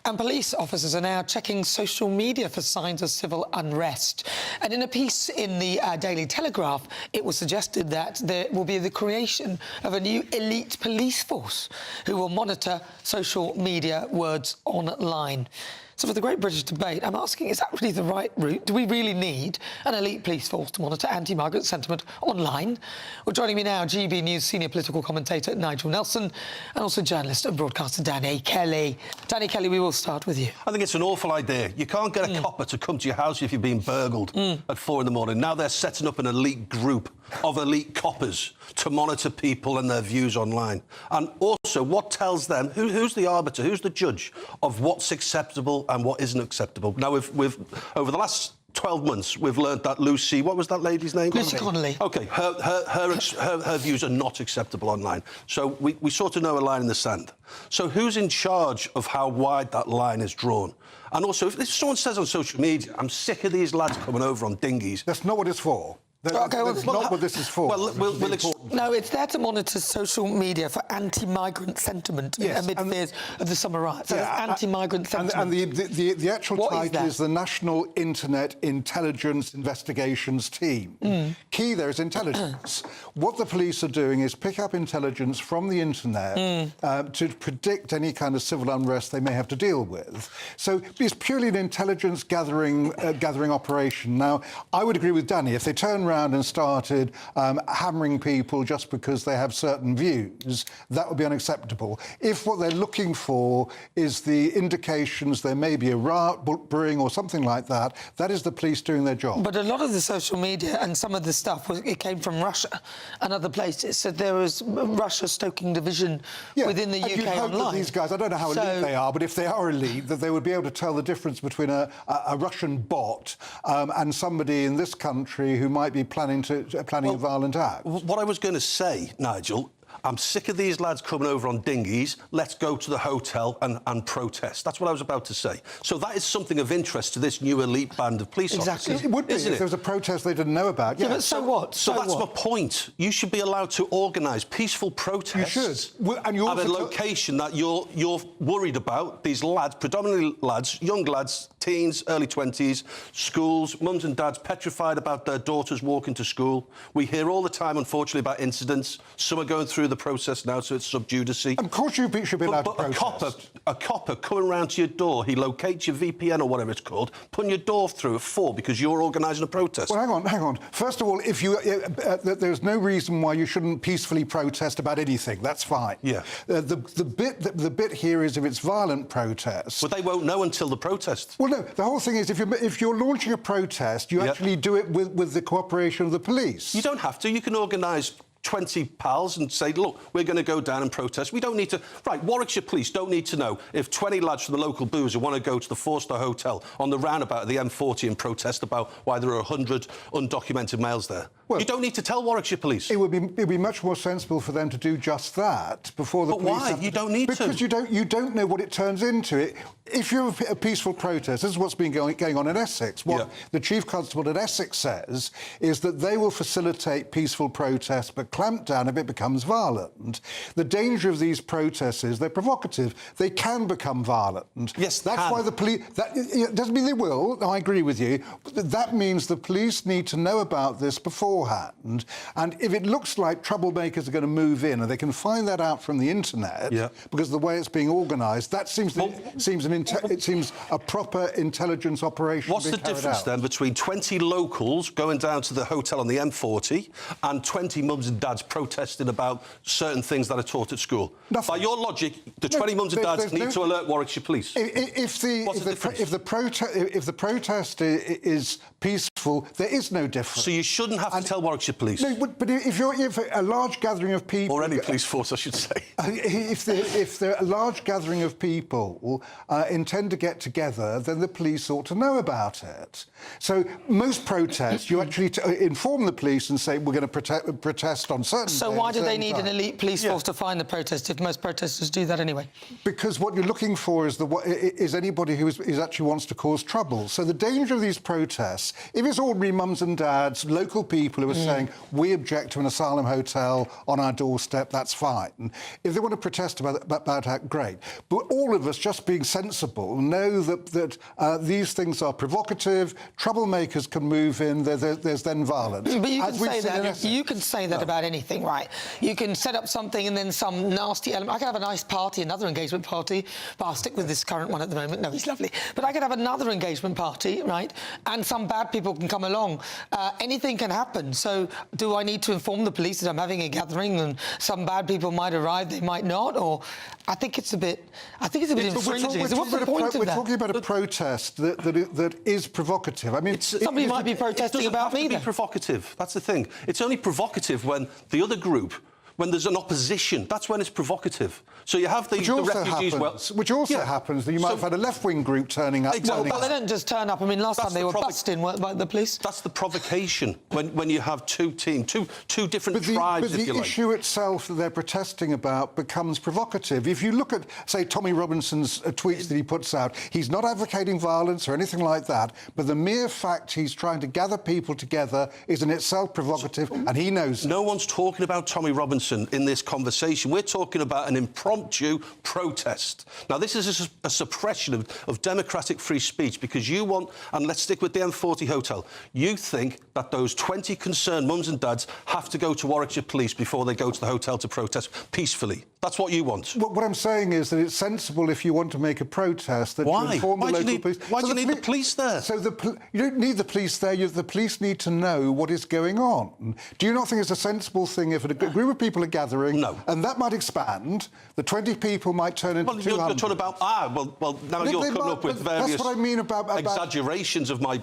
And police officers are now checking social media for signs of civil unrest. And in a piece in the Daily Telegraph, it was suggested that there will be the creation of a new elite police force who will monitor social media words online. So for the Great British Debate, I'm asking, is that really the right route? Do we really need an elite police force to monitor anti-migrant sentiment online? Well, joining me now, GB News senior political commentator Nigel Nelson and also journalist and broadcaster Danny Kelly. Danny Kelly, we will start with you. I think it's an awful idea. You can't get a copper to come to your house if you've been burgled at 4 in the morning. Now they're setting up an elite group of elite coppers to monitor people and their views online. And also, what tells them, who's the arbiter, who's the judge of what's acceptable and what isn't acceptable? Now, we've over the last 12 months, we've learned that Lucy, what was that lady's name? Lucy Connolly. OK, her views are not acceptable online. So we sort of know a line in the sand. So who's in charge of how wide that line is drawn? And also, if someone says on social media, I'm sick of these lads coming over on dinghies... That's not what it's for. That's not what this is for. No, it's there to monitor social media for anti-migrant sentiment amid fears of the summer riots. So anti-migrant sentiment. And the actual title is the National Internet Intelligence Investigations Team. Key there is intelligence. What the police are doing is pick up intelligence from the internet to predict any kind of civil unrest they may have to deal with. So it's purely an intelligence gathering operation. Now, I would agree with Danny. If they turn around and started hammering people just because they have certain views, that would be unacceptable. If what they're looking for is the indications there may be a riot brewing or something like that, that is the police doing their job. But a lot of the social media and some of the stuff, it came from Russia and other places. So there was Russia stoking division within the UK hope online. That these guys, I don't know how elite they are, but if they are elite, that they would be able to tell the difference between a Russian bot and somebody in this country who might be planning a violent act. What I was going to say, Nigel, I'm sick of these lads coming over on dinghies. Let's go to the hotel and protest. That's what I was about to say. So that is something of interest to this new elite band of police officers. It would be if there was a protest they didn't know about. Yeah, but so what? So that's my point. You should be allowed to organise peaceful protests. You should. And you at a location that you're worried about. These lads, predominantly lads, young lads, teens, early 20s, schools, mums and dads petrified about their daughters walking to school. We hear all the time, unfortunately, about incidents. Some are going through the process now, so it's sub judice. Of course you should be allowed to protest. A copper coming round to your door, he locates your VPN or whatever it's called, putting your door through at 4 because you're organising a protest. Well, hang on. First of all, if you there's no reason why you shouldn't peacefully protest about anything. That's fine. Yeah. The bit here is if it's violent protests. But they won't know until the protest. Well, no. The whole thing is if you're launching a protest, you actually do it with the cooperation of the police. You don't have to. You can organise 20 pals and say, look, we're going to go down and protest. We don't need to... Right, Warwickshire Police don't need to know if 20 lads from the local boozer want to go to the 4-star hotel on the roundabout of the M40 and protest about why there are 100 undocumented males there. Well, you don't need to tell Warwickshire Police. It would be much more sensible for them to do just that before the police... But why? You don't need to. Because you don't know what it turns into. If you're a peaceful protest, this is what's been going on in Essex. What the Chief Constable at Essex says is that they will facilitate peaceful protests but clamp down if it becomes violent. The danger of these protests is they're provocative. They can become violent. Yes, that's why the police... That doesn't mean they will. I agree with you. But that means the police need to know about this beforehand. beforehand. And if it looks like troublemakers are going to move in, and they can find that out from the internet, because the way it's being organised, that seems a proper intelligence operation. What's the difference then between 20 locals going down to the hotel on the M40 and 20 mums and dads protesting about certain things that are taught at school? Nothing. By your logic, the 20 mums and dads need to alert Warwickshire Police. If the protest is peaceful, there is no difference. So you shouldn't have to tell Warwickshire Police. No, but if a large gathering of people, or any police force, I should say, if a large gathering of people intend to get together, then the police ought to know about it. So most protests, you actually inform the police and say we're going to protest on certain. So why do they need an elite police force to find the protest if most protesters do that anyway? Because what you're looking for is anybody who actually wants to cause trouble. So the danger of these protests, if it's ordinary mums and dads, local people who are saying we object to an asylum hotel on our doorstep, that's fine. If they want to protest about that, great. But all of us, just being sensible, know that these things are provocative. Troublemakers can move in. There's then violence. But you can say that. You can say that about anything, right? You can set up something and then some nasty element. I could have a nice party, another engagement party, but I'll stick with this current one at the moment. No, he's lovely. But I could have another engagement party, right? And some bad people can come along. Anything can happen. So do I need to inform the police that I'm having a gathering and some bad people might arrive, they might not? Or I think it's a bit infringing. So what's the point of that? We're talking about a protest that is provocative. I mean, somebody might be protesting about me. It doesn't have to be provocative. That's the thing. It's only provocative when the other group, when there's an opposition, that's when it's provocative. So you have the refugees... Which also happens, that you might have had a left-wing group turning up. Exactly. Well, they don't just turn up. I mean, last time they were busting by the police. That's the provocation, when you have two teams, two different tribes, if you like. But the issue itself that they're protesting about becomes provocative. If you look at, say, Tommy Robinson's tweets that he puts out, he's not advocating violence or anything like that, but the mere fact he's trying to gather people together is in itself provocative, and he knows it. No one's talking about Tommy Robinson in this conversation. We're talking about an impromptu protest. Now, this is a suppression of democratic free speech because you want, and let's stick with the M40 hotel, you think that those 20 concerned mums and dads have to go to Warwickshire Police before they go to the hotel to protest peacefully. That's what you want. What I'm saying is that it's sensible if you want to make a protest that you inform the local police. Why do you need the police there? So you don't need the police there. The police need to know what is going on. Do you not think it's a sensible thing if a group of people are gathering? No. And that might expand. The 20 people might turn into 200. You're talking about now you're coming up with various that's what I mean about exaggerations of my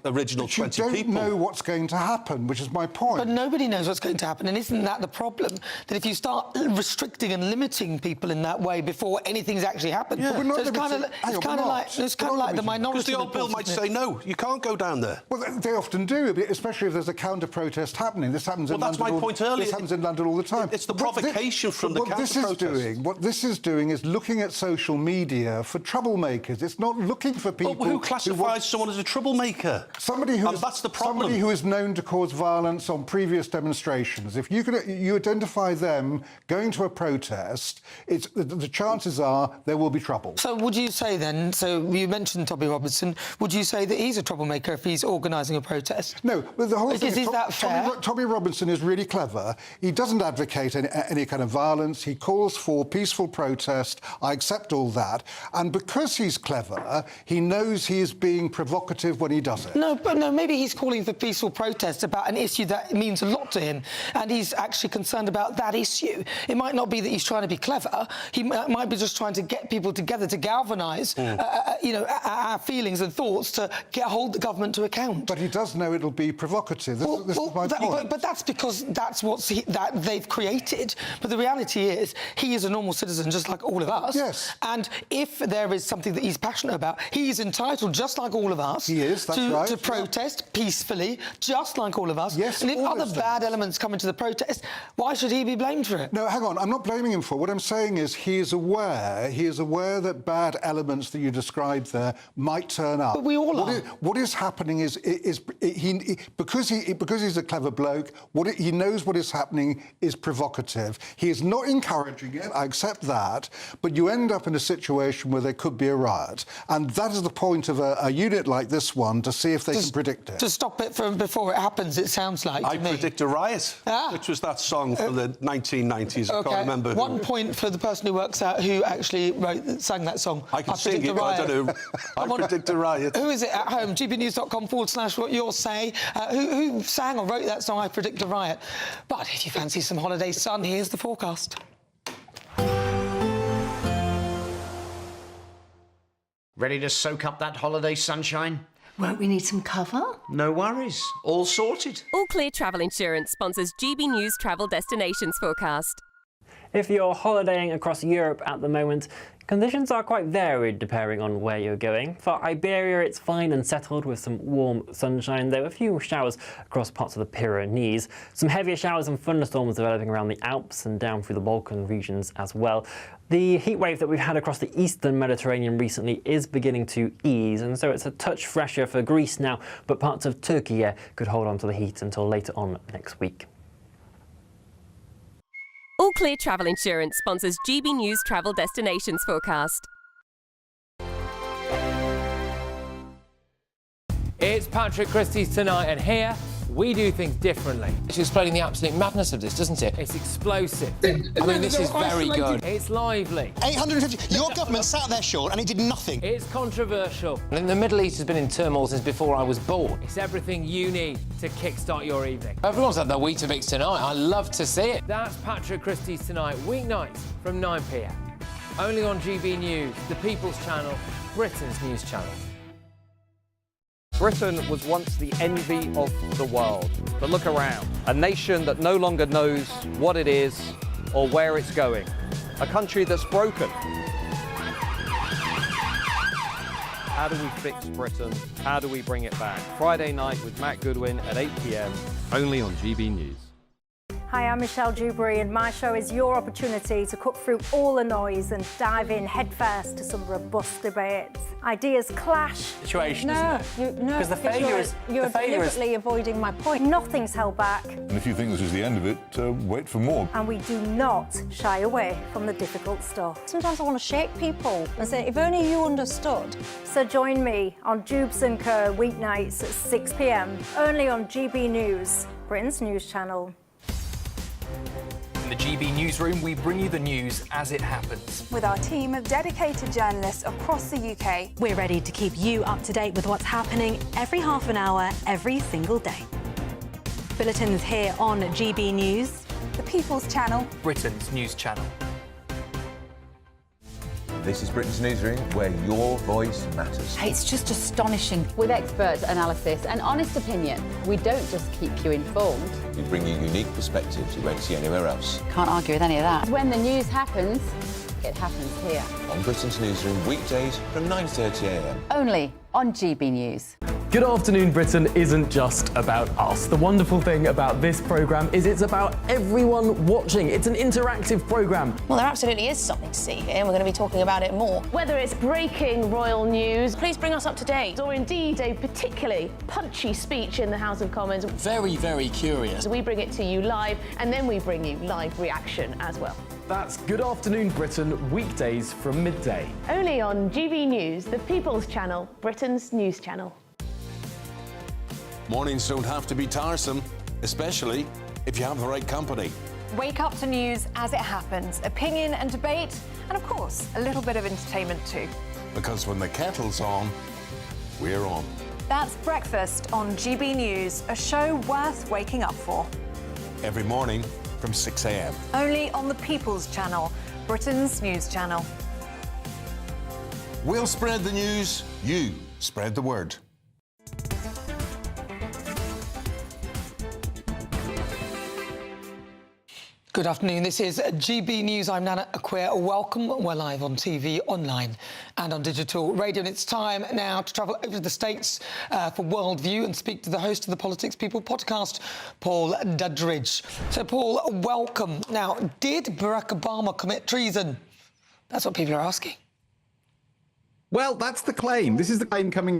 original 20 people. You don't know what's going to happen, which is my point. But nobody knows what's going to happen, and isn't that the problem? That if you start restricting and limiting people in that way before anything's actually happened, so it's kind of like the minority. Because the old bill might say no, you can't go down there. Well, they often do, especially if there's a counter-protest happening. This happens in London. That's my point earlier. This happens in London all the time. It's the provocation from the counter-protest. What this is doing is looking at social media for troublemakers. It's not looking for people. But who classifies someone as a troublemaker? That's the problem. Somebody who is known to cause violence on previous demonstrations. If you identify them going to a protest, the chances are there will be trouble. So would you say then? So you mentioned Tommy Robinson. Would you say that he's a troublemaker if he's organising a protest? No, but the whole thing is that fair? Tommy Robinson is really clever. He doesn't advocate any kind of violence. He calls for peaceful protest. I accept all that. And because he's clever, he knows he is being provocative when he does it. No, maybe he's calling for peaceful protest about an issue that means a lot to him, and he's actually concerned about that issue. It might not be that he's trying to be clever. He might be just trying to get people together to galvanise, our feelings and thoughts to hold the government to account. But he does know it'll be provocative. This is my point. But that's because that's that they've created. But the reality is, he is a normal citizen, just like all of us. Yes. And if there is something that he's passionate about, he is entitled, just like all of us, to protest peacefully, just like all of us. Yes. And if other bad elements come into the protest, why should he be blamed for it? No, hang on. I'm not blaming him for it. What I'm saying is he is aware that bad elements that you described there might turn up. But we all are. What is happening is because he's a clever bloke, he knows what is happening is provocative. He is not encouraging it, I accept that, but you end up in a situation where there could be a riot. And that is the point of a unit like this one, to see if they can predict it. To stop it from before it happens, it sounds like I predict a riot, which was that song from the 1990s. I can't remember who. 1 point for the person who works out who actually sang that song. I can sing it, but I don't know. I predict a riot. Who is it at home? gbnews.com/what you'll say. Who sang or wrote that song, I Predict a Riot? But if you fancy some holiday sun, here's the forecast. Ready to soak up that holiday sunshine? Won't we need some cover? No worries. All sorted. All Clear Travel Insurance sponsors GB News Travel Destinations Forecast. If you're holidaying across Europe at the moment, conditions are quite varied depending on where you're going. For Iberia, it's fine and settled with some warm sunshine. There were a few showers across parts of the Pyrenees. Some heavier showers and thunderstorms developing around the Alps and down through the Balkan regions as well. The heat wave that we've had across the eastern Mediterranean recently is beginning to ease, and so it's a touch fresher for Greece now, but parts of Turkey could hold on to the heat until later on next week. All Clear Travel Insurance sponsors GB News Travel Destinations Forecast. It's Patrick Christie's Tonight, and here we do things differently. It's explaining the absolute madness of this, doesn't it? It's explosive. I mean, this is very good. It's lively. 850. Your government sat there, Sean, and it did nothing. It's controversial. And the Middle East has been in turmoil since before I was born. It's everything you need to kickstart your evening. Everyone's had their Weetabix tonight. I love to see it. That's Patrick Christie's Tonight, weeknights from 9 p.m. Only on GB News, the People's Channel, Britain's news channel. Britain was once the envy of the world. But look around. A nation that no longer knows what it is or where it's going. A country that's broken. How do we fix Britain? How do we bring it back? Friday night with Matt Goodwin at 8 p.m. only on GB News. Hi, I'm Michelle Dewberry, and my show is your opportunity to cut through all the noise and dive in headfirst to some robust debates. Ideas clash. Situation, no, isn't it? No, Because the failure is... You're deliberately avoiding my point. Nothing's held back. And if you think this is the end of it, wait for more. And we do not shy away from the difficult stuff. Sometimes I want to shake people and say, if only you understood. So join me on Jubes & Co. weeknights at 6 p.m. only on GB News, Britain's news channel. In the GB Newsroom, we bring you the news as it happens. With our team of dedicated journalists across the UK, we're ready to keep you up to date with what's happening every half an hour, every single day. Bulletins here on GB News, the People's Channel, Britain's news channel. This is Britain's Newsroom, where your voice matters. It's just astonishing. With expert analysis and honest opinion, we don't just keep you informed. We bring you unique perspectives you won't see anywhere else. Can't argue with any of that. When the news happens, it happens here. On Britain's Newsroom, weekdays from 9:30 a.m. Only on GB News. Good Afternoon Britain isn't just about us. The wonderful thing about this programme is it's about everyone watching. It's an interactive programme. Well, there absolutely is something to see here, and we're going to be talking about it more. Whether it's breaking royal news, please bring us up to date, or indeed a particularly punchy speech in the House of Commons. Very, very curious. We bring it to you live, and then we bring you live reaction as well. That's Good Afternoon Britain, weekdays from midday. Only on GB News, the People's Channel, Britain's news channel. Mornings don't have to be tiresome, especially if you have the right company. Wake up to news as it happens, opinion and debate, and of course, a little bit of entertainment too. Because when the kettle's on, we're on. That's Breakfast on GB News, a show worth waking up for. Every morning from 6 a.m. Only on the People's Channel, Britain's news channel. We'll spread the news, you spread the word. Good afternoon, this is GB News. I'm Nana Akua. Welcome. We're live on TV, online and on digital radio. And it's time now to travel over to the States for Worldview and speak to the host of the Politics People podcast, Paul Duddridge. So, Paul, welcome. Now, did Barack Obama commit treason? That's what people are asking. Well, that's the claim. This is the claim coming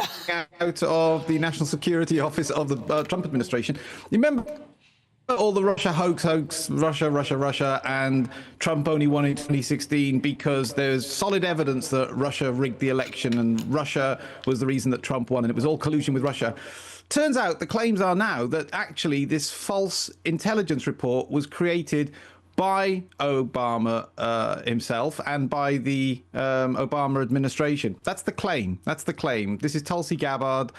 out of the National Security Office of the Trump administration. You remember all the Russia hoax, Russia, and Trump only won in 2016 because there's solid evidence that Russia rigged the election and Russia was the reason that Trump won, and it was all collusion with Russia. Turns out the claims are now that actually this false intelligence report was created by Obama himself and by the Obama administration. That's the claim. That's the claim. This is Tulsi Gabbard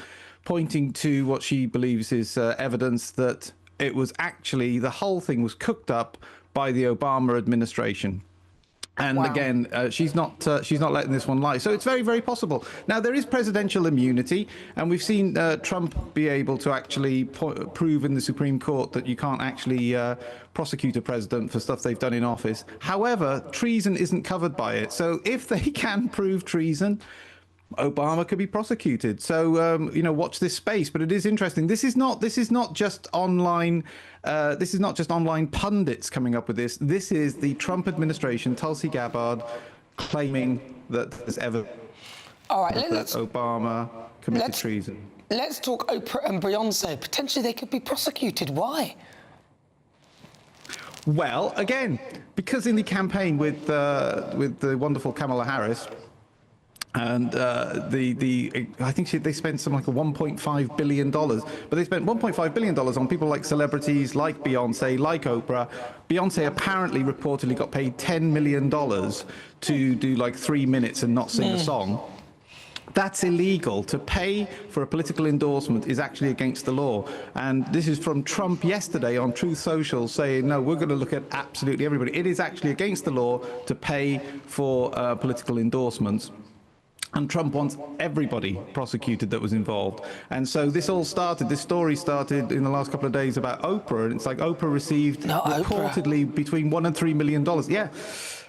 pointing to what she believes is evidence that it was actually, the whole thing was cooked up by the Obama administration. And again, she's not letting this one lie. So it's very, very possible. Now, there is presidential immunity, and we've seen Trump be able to actually prove in the Supreme Court that you can't actually prosecute a president for stuff they've done in office. However, treason isn't covered by it. So if they can prove treason, Obama could be prosecuted. So you know, watch this space. But it is interesting. This is not just online. This is not just online pundits coming up with this. This is the Trump administration, Tulsi Gabbard, claiming that there's ever that Obama committed treason. Let's talk Oprah and Beyonce. Potentially, they could be prosecuted. Why? Well, again, because in the campaign with the wonderful Kamala Harris. And I think they spent something like $1.5 billion, but they spent $1.5 billion on people like celebrities, like Beyonce, like Oprah. Beyonce apparently reportedly got paid $10 million to do like 3 minutes and not sing a song. That's illegal. To pay for a political endorsement is actually against the law. And this is from Trump yesterday on Truth Social saying, no, we're going to look at absolutely everybody. It is actually against the law to pay for political endorsements. And Trump wants everybody prosecuted that was involved. And so this story started in the last couple of days about Oprah. And it's like Oprah received reportedly between $1 and $3 million. Yeah.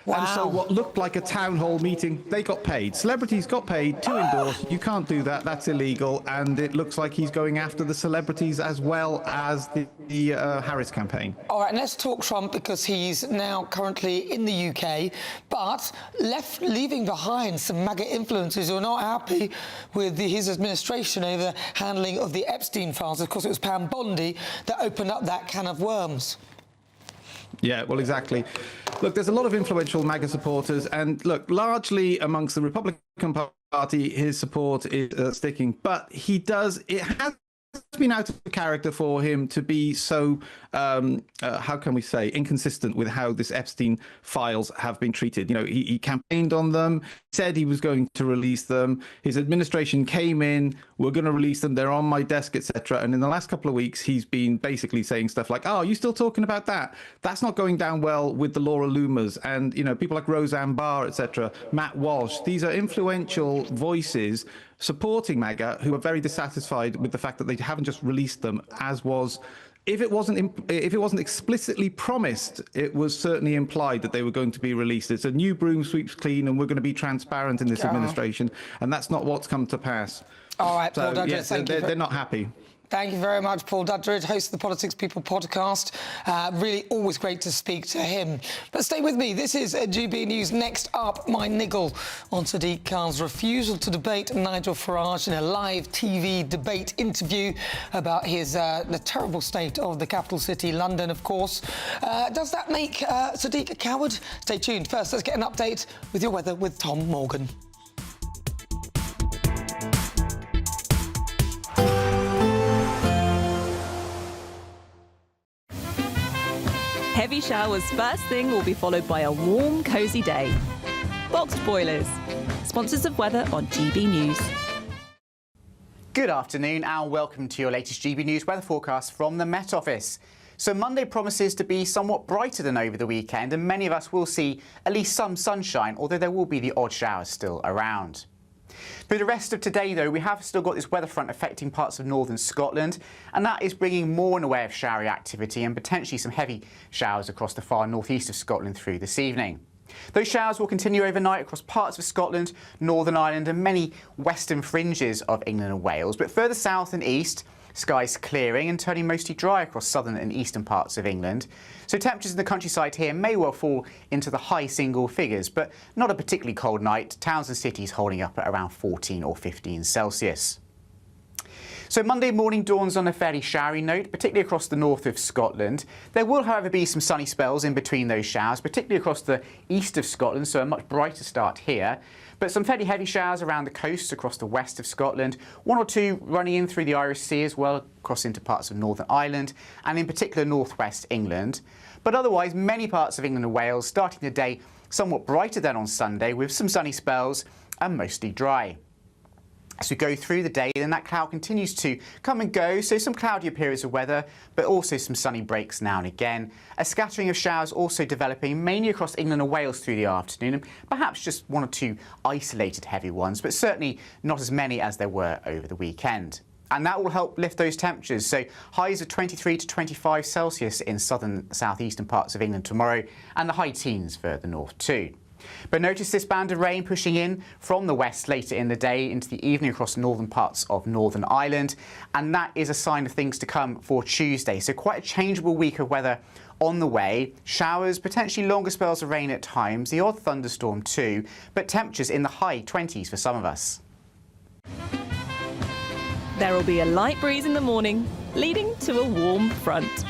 Wow. And so what looked like a town hall meeting, they got paid. Celebrities got paid to endorse. You can't do that. That's illegal. And it looks like he's going after the celebrities as well as the Harris campaign. All right, and let's talk Trump because he's now currently in the UK, but leaving behind some MAGA influencers who are not happy with his administration over the handling of the Epstein files. Of course, it was Pam Bondi that opened up that can of worms. Yeah, well, exactly. Look, there's a lot of influential MAGA supporters, and look, largely amongst the Republican Party, his support is sticking. But it has been out of character for him to be so, how can we say, inconsistent with how this Epstein files have been treated. You know, he campaigned on them, said he was going to release them. His administration came in, we're going to release them, they're on my desk, etc. And in the last couple of weeks, he's been basically saying stuff like, oh, are you still talking about that? That's not going down well with the Laura Loomers and, you know, people like Roseanne Barr, etc., Matt Walsh. These are influential voices supporting MAGA who are very dissatisfied with the fact that they haven't just released them, as was, if it wasn't explicitly promised, it was certainly implied that they were going to be released. It's a new broom sweeps clean, and we're going to be transparent in this administration, and that's not what's come to pass. All right, so, Paul Dudridge, they're not happy. Thank you very much, Paul Dudridge, host of the Politics People podcast. Really always great to speak to him. But stay with me. This is GB News. Next up, my niggle on Sadiq Khan's refusal to debate Nigel Farage in a live TV debate interview about the terrible state of the capital city, London, of course. Does that make Sadiq a coward? Stay tuned. First, let's get an update with your weather with Tom Morgan. Heavy showers first thing will be followed by a warm, cosy day. Boxed boilers, sponsors of weather on GB News. Good afternoon and welcome to your latest GB News weather forecast from the Met Office. So Monday promises to be somewhat brighter than over the weekend, and many of us will see at least some sunshine, although there will be the odd showers still around. For the rest of today, though, we have still got this weather front affecting parts of northern Scotland, and that is bringing more in the way of showery activity and potentially some heavy showers across the far northeast of Scotland through this evening. Those showers will continue overnight across parts of Scotland, Northern Ireland and many western fringes of England and Wales, but further south and east, skies clearing and turning mostly dry across southern and eastern parts of England. So temperatures in the countryside here may well fall into the high single figures, but not a particularly cold night. Towns and cities holding up at around 14 or 15 Celsius. So Monday morning dawns on a fairly showery note, particularly across the north of Scotland. There will, however, be some sunny spells in between those showers, particularly across the east of Scotland, so a much brighter start here. But some fairly heavy showers around the coasts across the west of Scotland, one or two running in through the Irish Sea as well, across into parts of Northern Ireland, and in particular northwest England. But otherwise, many parts of England and Wales starting the day somewhat brighter than on Sunday, with some sunny spells and mostly dry. As we go through the day, then that cloud continues to come and go, so some cloudier periods of weather, but also some sunny breaks now and again. A scattering of showers also developing, mainly across England and Wales through the afternoon, and perhaps just one or two isolated heavy ones, but certainly not as many as there were over the weekend. And that will help lift those temperatures, so highs of 23 to 25 Celsius in southern southeastern parts of England tomorrow, and the high teens further north too. But notice this band of rain pushing in from the west later in the day into the evening across northern parts of Northern Ireland, and that is a sign of things to come for Tuesday. So quite a changeable week of weather on the way. Showers, potentially longer spells of rain at times, the odd thunderstorm too, but temperatures in the high 20s for some of us. There will be a light breeze in the morning, leading to a warm front.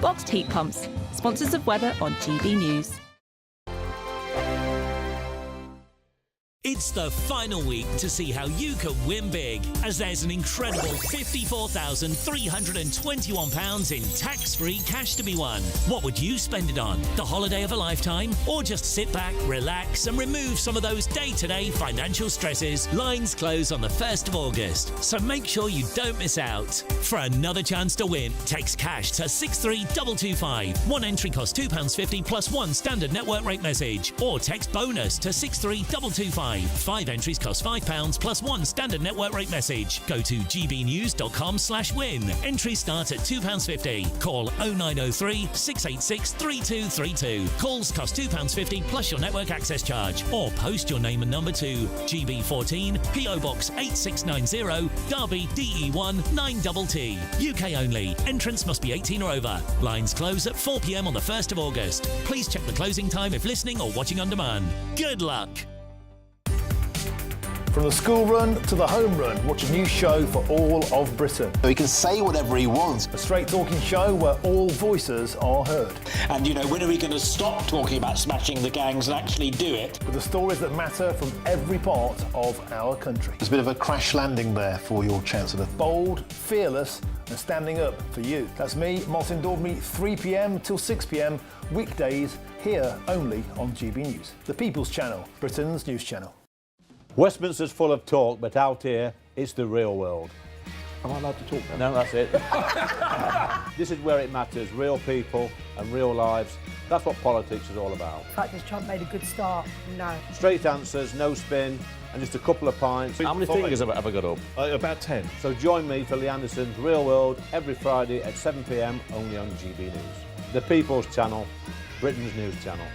Boxed heat pumps, sponsors of weather on GB News. It's the final week to see how you can win big, as there's an incredible £54,321 in tax-free cash to be won. What would you spend it on? The holiday of a lifetime? Or just sit back, relax and remove some of those day-to-day financial stresses? Lines close on the 1st of August, so make sure you don't miss out. For another chance to win, text cash to 63225. One entry costs £2.50 plus one standard network rate message, or text bonus to 63225. 5 entries cost £5 plus one standard network rate message. Go to gbnews.com/win. Entries start at £2.50. Call 0903 686 3232. Calls cost £2.50 plus your network access charge. Or post your name and number to GB14 PO Box 8690 Derby DE1 9TT. UK only. Entrance must be 18 or over. Lines close at 4 p.m. on the 1st of August. Please check the closing time if listening or watching on demand. Good luck. From the school run to the home run, watch a new show for all of Britain. So he can say whatever he wants. A straight talking show where all voices are heard. And, you know, when are we going to stop talking about smashing the gangs and actually do it? With the stories that matter from every part of our country. There's a bit of a crash landing there for your Chancellor. Bold, fearless and standing up for you. That's me, Martin Daubney, 3 p.m. till 6 p.m, weekdays, here only on GB News. The People's Channel, Britain's news channel. Westminster's full of talk, but out here, it's the real world. Am I allowed to talk No, now? that's it. This is where it matters, real people and real lives. That's what politics is all about. In fact, has Trump made a good start? No. Straight answers, no spin, and just a couple of pints. How many fingers have I got up? About 10. So join me for Lee Anderson's Real World every Friday at 7 p.m, only on GB News. The People's Channel, Britain's news channel.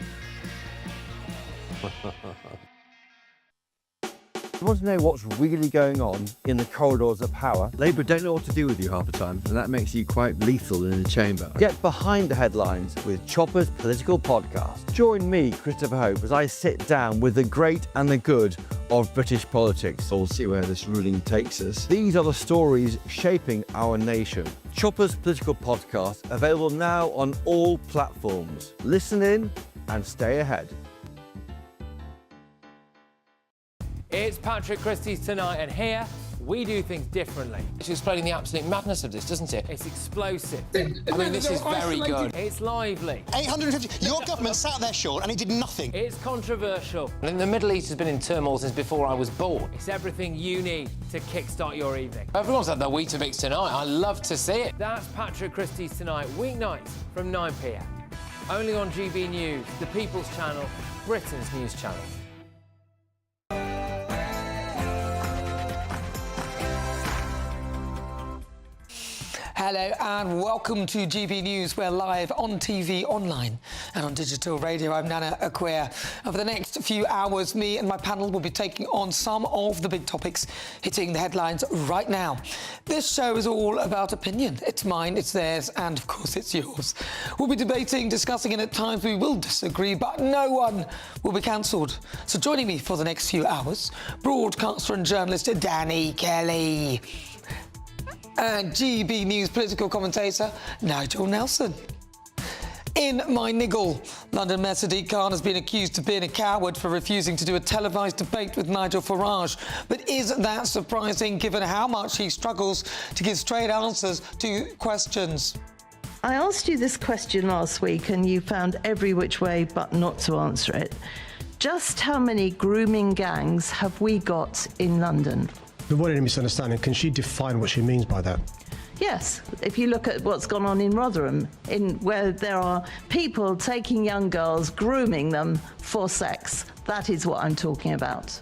You want to know what's really going on in the corridors of power? Labour don't know what to do with you half the time, and that makes you quite lethal in the chamber. Get behind the headlines with Chopper's Political Podcast. Join me, Christopher Hope, as I sit down with the great and the good of British politics. We'll see where this ruling takes us. These are the stories shaping our nation. Chopper's Political Podcast, available now on all platforms. Listen in and stay ahead. It's Patrick Christie's Tonight, and here we do things differently. It's explaining the absolute madness of this, doesn't it? It's explosive. I mean, this is very good. It's lively. 850. Your government sat there, Sean, and it did nothing. It's controversial. And the Middle East has been in turmoil since before I was born. It's everything you need to kickstart your evening. Everyone's had their Weetabix tonight. I love to see it. That's Patrick Christie's Tonight, weeknights from 9 p.m. Only on GB News, the People's Channel, Britain's news channel. Hello and welcome to GB News. We're live on TV, online and on digital radio. I'm Nana Akua. And for the next few hours, me and my panel will be taking on some of the big topics hitting the headlines right now. This show is all about opinion. It's mine, it's theirs, and of course it's yours. We'll be debating, discussing, and at times we will disagree, but no one will be cancelled. So joining me for the next few hours, broadcaster and journalist Danny Kelly. and GB News political commentator Nigel Nelson. In my niggle, London Mayor Sadiq Khan has been accused of being a coward for refusing to do a televised debate with Nigel Farage. But is that surprising given how much he struggles to give straight answers to questions? I asked you this question last week and you found every which way but not to answer it. Just how many grooming gangs have we got in London? The one misunderstanding, can she define what she means by that? Yes, if you look at what's gone on in Rotherham, where there are people taking young girls, grooming them for sex, that is what I'm talking about.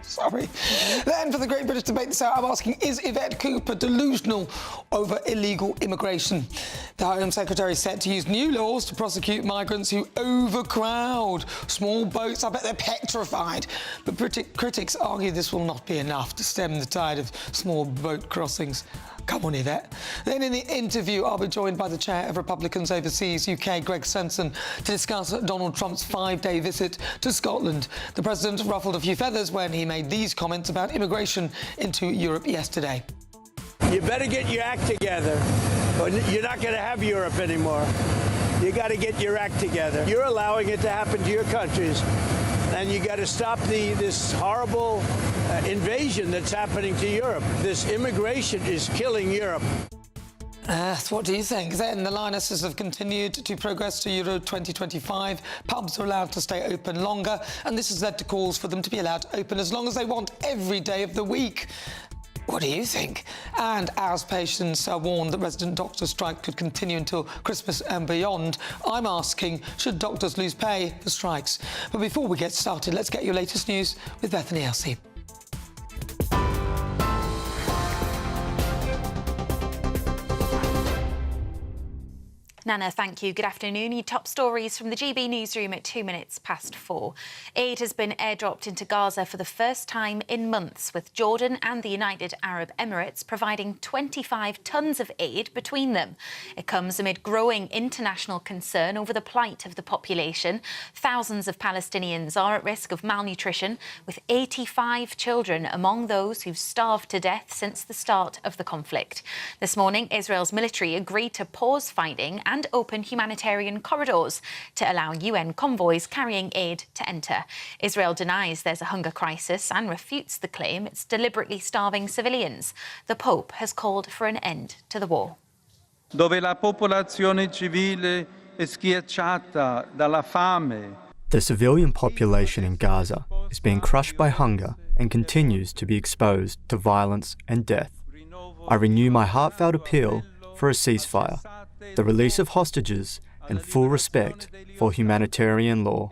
Sorry. Then for the Great British Debate this hour, I'm asking, is Yvette Cooper delusional over illegal immigration? The Home Secretary is set to use new laws to prosecute migrants who overcrowd small boats. I bet they're petrified. But critics argue this will not be enough to stem the tide of small boat crossings. Come on, Yvette. Then in the interview, I'll be joined by the chair of Republicans Overseas UK, Greg Sensen, to discuss Donald Trump's 5-day visit to Scotland. The president ruffled a few feathers when he made these comments about immigration into Europe yesterday. You better get your act together, or you're not going to have Europe anymore. You got to get your act together. You're allowing it to happen to your countries, and you got to stop this horrible invasion that's happening to Europe. This immigration is killing Europe. What do you think? Then the Lionesses have continued to progress to Euro 2025. Pubs are allowed to stay open longer, and this has led to calls for them to be allowed to open as long as they want every day of the week. What do you think? And as patients are warned that resident doctor strike could continue until Christmas and beyond, I'm asking, should doctors lose pay for strikes? But before we get started, let's get your latest news with Bethany Elsey. Nana, thank you. Good afternoon. Your top stories from the GB newsroom at 4:02. Aid has been airdropped into Gaza for the first time in months, with Jordan and the United Arab Emirates providing 25 tons of aid between them. It comes amid growing international concern over the plight of the population. Thousands of Palestinians are at risk of malnutrition, with 85 children among those who've starved to death since the start of the conflict. This morning, Israel's military agreed to pause fighting and open humanitarian corridors to allow UN convoys carrying aid to enter. Israel denies there's a hunger crisis and refutes the claim it's deliberately starving civilians. The Pope has called for an end to the war. Dove la popolazione civile è schiacciata dalla fame. The civilian population in Gaza is being crushed by hunger and continues to be exposed to violence and death. I renew my heartfelt appeal for a ceasefire, the release of hostages, and full respect for humanitarian law.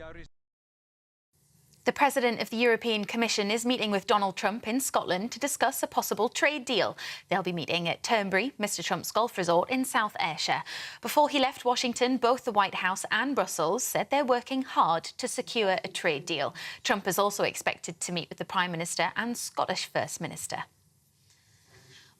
The President of the European Commission is meeting with Donald Trump in Scotland to discuss a possible trade deal. They'll be meeting at Turnberry, Mr Trump's golf resort in South Ayrshire. Before he left Washington, both the White House and Brussels said they're working hard to secure a trade deal. Trump is also expected to meet with the Prime Minister and Scottish First Minister.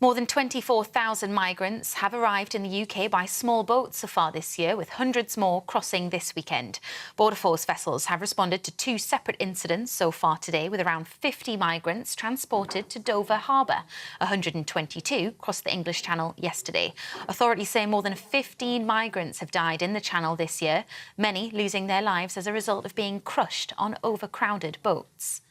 More than 24,000 migrants have arrived in the UK by small boats so far this year, with hundreds more crossing this weekend. Border Force vessels have responded to 2 separate incidents so far today, with around 50 migrants transported to Dover Harbour. 122 crossed the English Channel yesterday. Authorities say more than 15 migrants have died in the Channel this year, many losing their lives as a result of being crushed on overcrowded boats.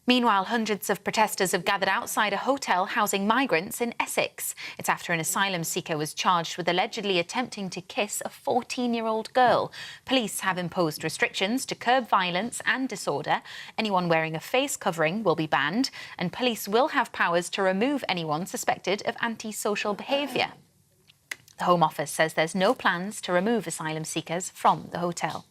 Meanwhile, hundreds of protesters have gathered outside a hotel housing migrants in Essex. It's after an asylum seeker was charged with allegedly attempting to kiss a 14-year-old girl. Police have imposed restrictions to curb violence and disorder. Anyone wearing a face covering will be banned, and police will have powers to remove anyone suspected of antisocial behaviour. The Home Office says there's no plans to remove asylum seekers from the hotel.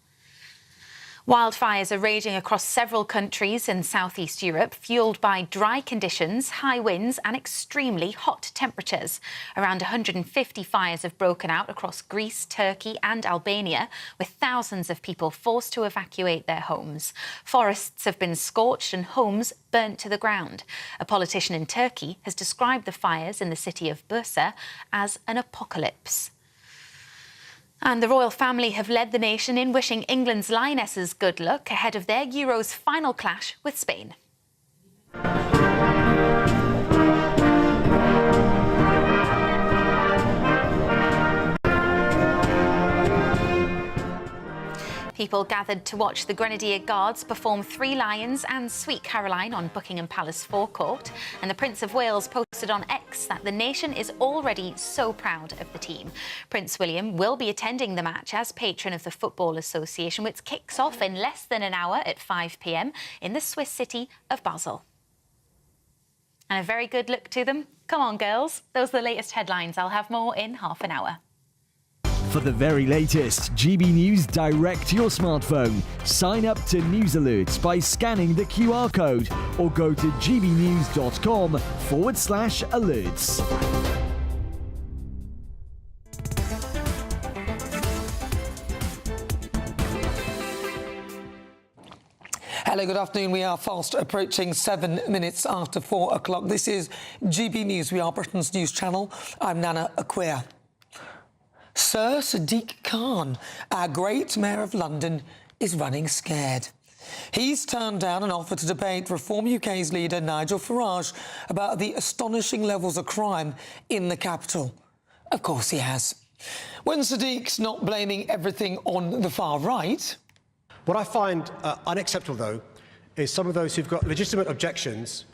Wildfires are raging across several countries in southeast Europe, fuelled by dry conditions, high winds and extremely hot temperatures. Around 150 fires have broken out across Greece, Turkey and Albania, with thousands of people forced to evacuate their homes. Forests have been scorched and homes burnt to the ground. A politician in Turkey has described the fires in the city of Bursa as an apocalypse. And the royal family have led the nation in wishing England's Lionesses good luck ahead of their Euros final clash with Spain. People gathered to watch the Grenadier Guards perform Three Lions and Sweet Caroline on Buckingham Palace forecourt. And the Prince of Wales posted on X that the nation is already so proud of the team. Prince William will be attending the match as patron of the Football Association, which kicks off in less than an hour at 5 p.m. in the Swiss city of Basel. And a very good look to them. Come on, girls. Those are the latest headlines. I'll have more in half an hour. For the very latest GB News direct to your smartphone, sign up to News Alerts by scanning the QR code or go to gbnews.com/alerts. Hello, good afternoon. We are fast approaching 7 minutes after 4 o'clock. This is GB News. We are Britain's news channel. I'm Nana Akua. Sir Sadiq Khan, our great Mayor of London, is running scared. He's turned down an offer to debate Reform UK's leader Nigel Farage about the astonishing levels of crime in the capital. Of course he has. When Sadiq's not blaming everything on the far right. What I find unacceptable, though, is some of those who've got legitimate objections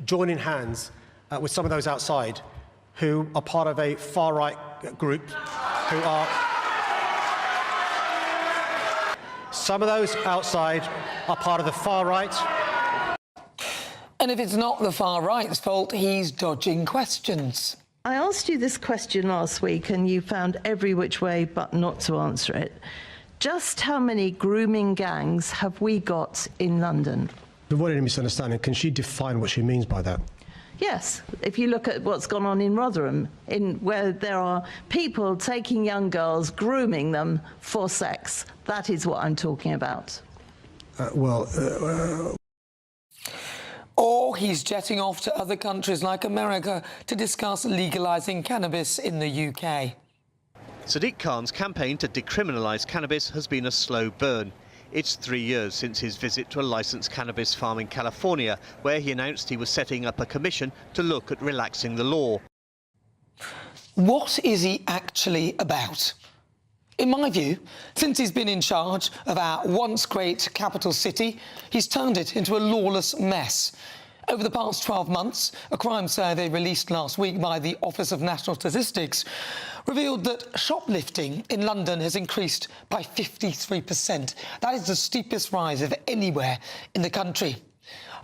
joining hands with some of those outside who are part of a far-right group who are... Some of those outside are part of the far-right. And if it's not the far-right's fault, he's dodging questions. I asked you this question last week and you found every which way but not to answer it. Just how many grooming gangs have we got in London? To avoid any misunderstanding, can she define what she means by that? Yes, if you look at what's gone on in Rotherham, where there are people taking young girls, grooming them for sex, that is what I'm talking about. Or he's jetting off to other countries like America to discuss legalising cannabis in the UK. Sadiq Khan's campaign to decriminalise cannabis has been a slow burn. It's 3 years since his visit to a licensed cannabis farm in California, where he announced he was setting up a commission to look at relaxing the law. What is he actually about? In my view, since he's been in charge of our once great capital city, he's turned it into a lawless mess. Over the past 12 months, a crime survey released last week by the Office of National Statistics revealed that shoplifting in London has increased by 53%. That is the steepest rise of anywhere in the country.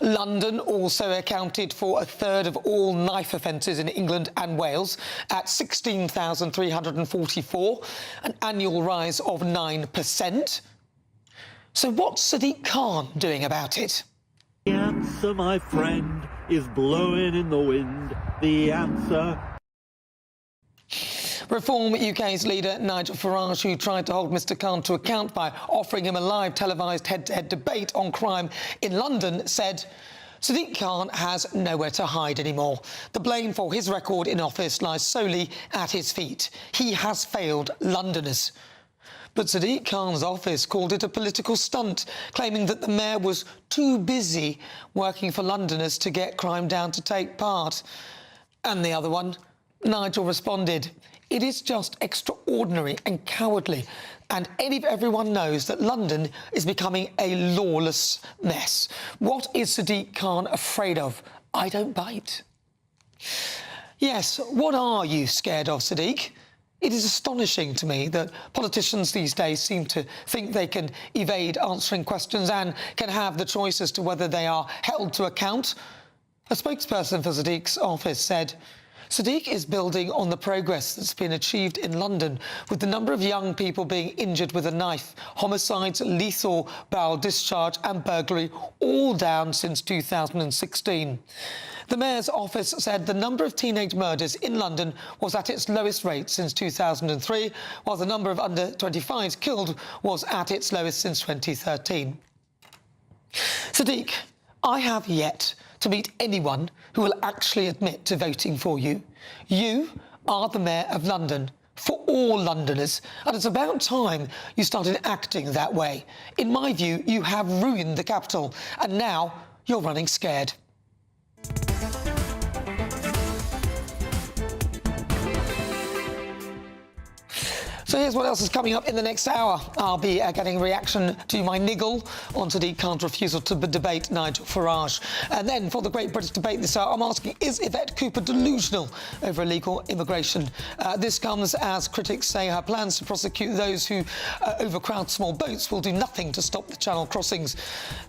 London also accounted for a third of all knife offences in England and Wales at 16,344, an annual rise of 9%. So what's Sadiq Khan doing about it? The answer, my friend, is blowing in the wind. The answer. Reform UK's leader Nigel Farage, who tried to hold Mr Khan to account by offering him a live televised head-to-head debate on crime in London, said Sadiq Khan has nowhere to hide anymore. The blame for his record in office lies solely at his feet. He has failed Londoners. But Sadiq Khan's office called it a political stunt, claiming that the mayor was too busy working for Londoners to get crime down to take part. And the other one, Nigel responded, "It is just extraordinary and cowardly, and everyone knows that London is becoming a lawless mess. What is Sadiq Khan afraid of? I don't bite." Yes, what are you scared of, Sadiq? It is astonishing to me that politicians these days seem to think they can evade answering questions and can have the choice as to whether they are held to account. A spokesperson for Sadiq's office said, Sadiq is building on the progress that's been achieved in London, with the number of young people being injured with a knife, homicides, lethal bowel discharge and burglary all down since 2016. The Mayor's office said the number of teenage murders in London was at its lowest rate since 2003, while the number of under-25s killed was at its lowest since 2013. Sadiq, I have yet to meet anyone who will actually admit to voting for you. You are the Mayor of London, for all Londoners, and it's about time you started acting that way. In my view, you have ruined the capital, and now you're running scared. So here's what else is coming up in the next hour. I'll be getting a reaction to my niggle on Sadiq Khan's refusal to debate Nigel Farage. And then for the Great British Debate this hour, I'm asking, is Yvette Cooper delusional over illegal immigration? This comes as critics say her plans to prosecute those who overcrowd small boats will do nothing to stop the Channel crossings.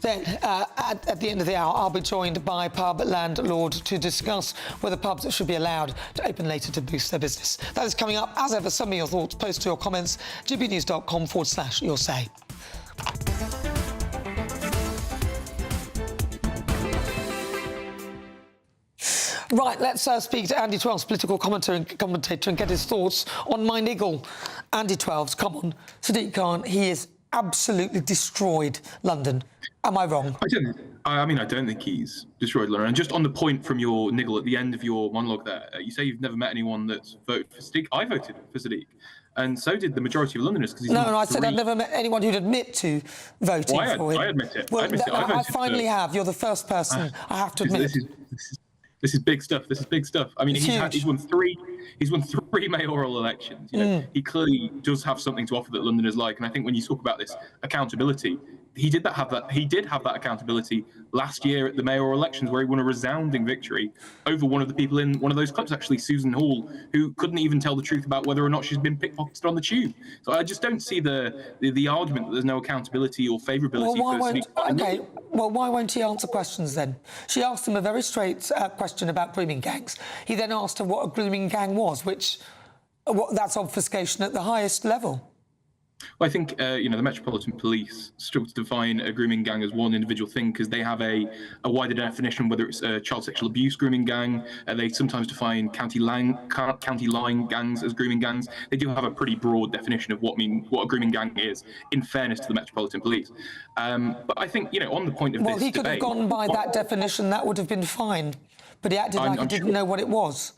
Then at the end of the hour, I'll be joined by pub landlord to discuss whether pubs should be allowed to open later to boost their business. That is coming up. As ever, send me your thoughts, post your comments, gbnews.com/your say. Right, let's speak to Andy Twelves, political commentator, and get his thoughts on my niggle. Andy Twelves, come on. Sadiq Khan, he has absolutely destroyed London. Am I wrong? I don't think he's destroyed London. And just on the point from your niggle at the end of your monologue there, you say you've never met anyone that's voted for Sadiq. I voted for Sadiq. And so did the majority of Londoners. Because No, I said I've never met anyone who'd admit to voting for him. I admit it. Well, I finally have. You're the first person, I have to admit. This is big stuff. This is big stuff. I mean, he's won three mayoral elections. You know, he clearly does have something to offer that Londoners like. And I think when you talk about this accountability, he did have that accountability last year at the mayoral elections, where he won a resounding victory over one of the people in one of those clubs, actually, Susan Hall, who couldn't even tell the truth about whether or not she's been pickpocketed on the tube. So I just don't see the argument that there's no accountability or favourability. Well, why won't he answer questions then? She asked him a very straight question about grooming gangs. He then asked her what a grooming gang was, that's obfuscation at the highest level. Well, I think, the Metropolitan Police struggle to define a grooming gang as one individual thing because they have a wider definition, whether it's a child sexual abuse grooming gang. They sometimes define county line gangs as grooming gangs. They do have a pretty broad definition of what a grooming gang is, in fairness to the Metropolitan Police. But I think, on the point of this debate... Well, he could have gone by that definition, that would have been fine. But he acted like he didn't know what it was.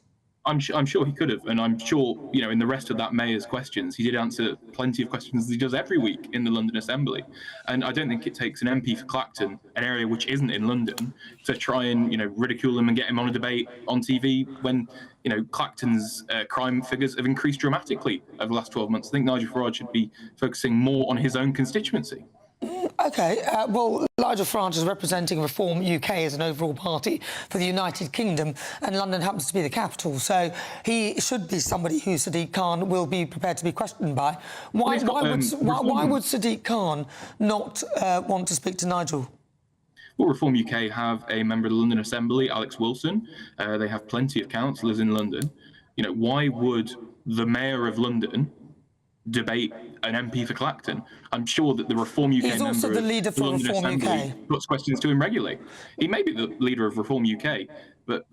I'm sure he could have, and I'm sure, in the rest of that mayor's questions, he did answer plenty of questions as he does every week in the London Assembly. And I don't think it takes an MP for Clacton, an area which isn't in London, to try and, ridicule him and get him on a debate on TV when, Clacton's crime figures have increased dramatically over the last 12 months. I think Nigel Farage should be focusing more on his own constituency. OK, well, Nigel Farage is representing Reform UK as an overall party for the United Kingdom, and London happens to be the capital, so he should be somebody who Sadiq Khan will be prepared to be questioned by. Why would Sadiq Khan not want to speak to Nigel? Well, Reform UK have a member of the London Assembly, Alex Wilson. They have plenty of councillors in London. Why would the mayor of London debate an MP for Clacton? I'm sure that the Reform UK He's also the leader for Reform UK. Puts questions to him regularly. He may be the leader of Reform UK, but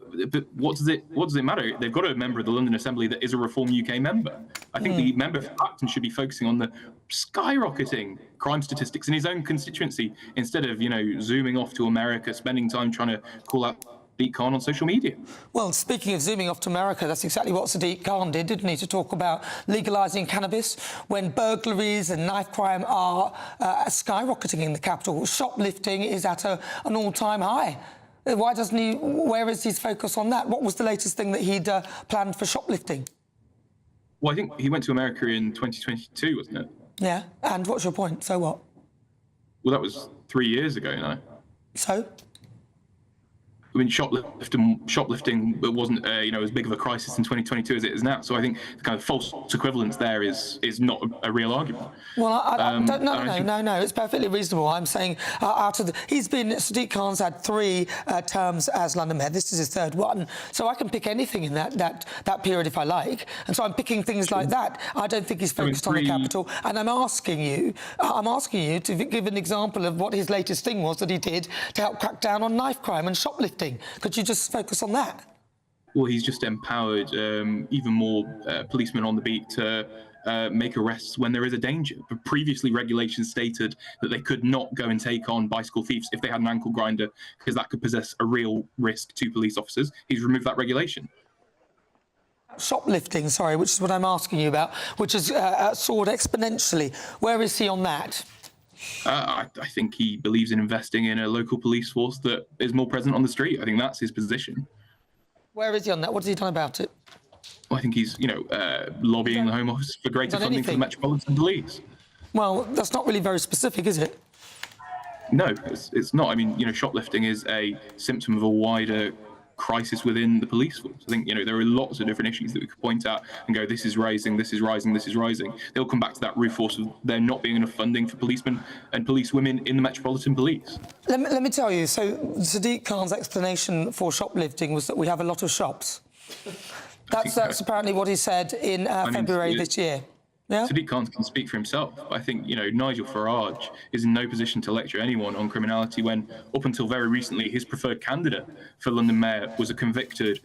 what does it matter? They've got a member of the London Assembly that is a Reform UK member. I think the member for Clacton should be focusing on the skyrocketing crime statistics in his own constituency instead of, zooming off to America, spending time trying to call out Sadiq Khan on social media. Well, speaking of zooming off to America, that's exactly what Sadiq Khan did, didn't he, to talk about legalising cannabis when burglaries and knife crime are skyrocketing in the capital. Shoplifting is at an all-time high. Why doesn't he... Where is his focus on that? What was the latest thing that he'd planned for shoplifting? Well, I think he went to America in 2022, wasn't it? Yeah, and what's your point? So what? Well, that was 3 years ago, So? I mean, shoplifting wasn't, as big of a crisis in 2022 as it is now. So I think the kind of false equivalence there is not a real argument. Well, no, it's perfectly reasonable. I'm saying Sadiq Khan's had 3 terms as London Mayor. This is his 3rd one. So I can pick anything in that period if I like. And so I'm picking things like that. I don't think he's focused on the capital. And I'm asking you to give an example of what his latest thing was that he did to help crack down on knife crime and shoplifting. Could you just focus on that? Well, he's just empowered even more policemen on the beat to make arrests when there is a danger. But previously, regulations stated that they could not go and take on bicycle thieves if they had an ankle grinder, because that could possess a real risk to police officers. He's removed that regulation. Shoplifting, sorry, which is what I'm asking you about, which has soared exponentially. Where is he on that? I think he believes in investing in a local police force that is more present on the street. I think that's his position. Where is he on that? What has he done about it? Well, I think he's, lobbying the Home Office for greater funding for the Metropolitan Police. Well, that's not really very specific, is it? No, it's not. I mean, shoplifting is a symptom of a wider crisis within the police force. I think, there are lots of different issues that we could point out and go, this is rising, this is rising, this is rising. They'll come back to that root force of there not being enough funding for policemen and policewomen in the Metropolitan Police. Let me tell you, so Sadiq Khan's explanation for shoplifting was that we have a lot of shops. That's apparently what he said in February this year. Yeah? Sadiq Khan can speak for himself. I think, Nigel Farage is in no position to lecture anyone on criminality when, up until very recently, his preferred candidate for London Mayor was a convicted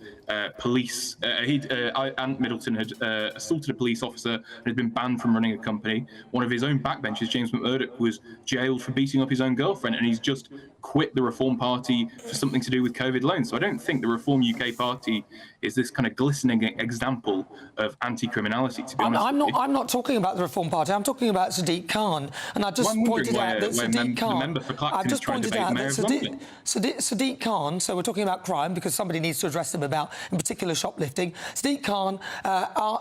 police... Ant Middleton had assaulted a police officer and had been banned from running a company. One of his own backbenchers, James McMurdoch, was jailed for beating up his own girlfriend, and he's just quit the Reform Party for something to do with COVID loans. So I don't think the Reform UK Party is this kind of glistening example of anti-criminality, to be honest. I'm not talking about the Reform Party. I'm talking about Sadiq Khan, and I just pointed out that Sadiq Khan. I've just pointed out that Sadiq Khan. So we're talking about crime because somebody needs to address them about, in particular, shoplifting. Sadiq Khan,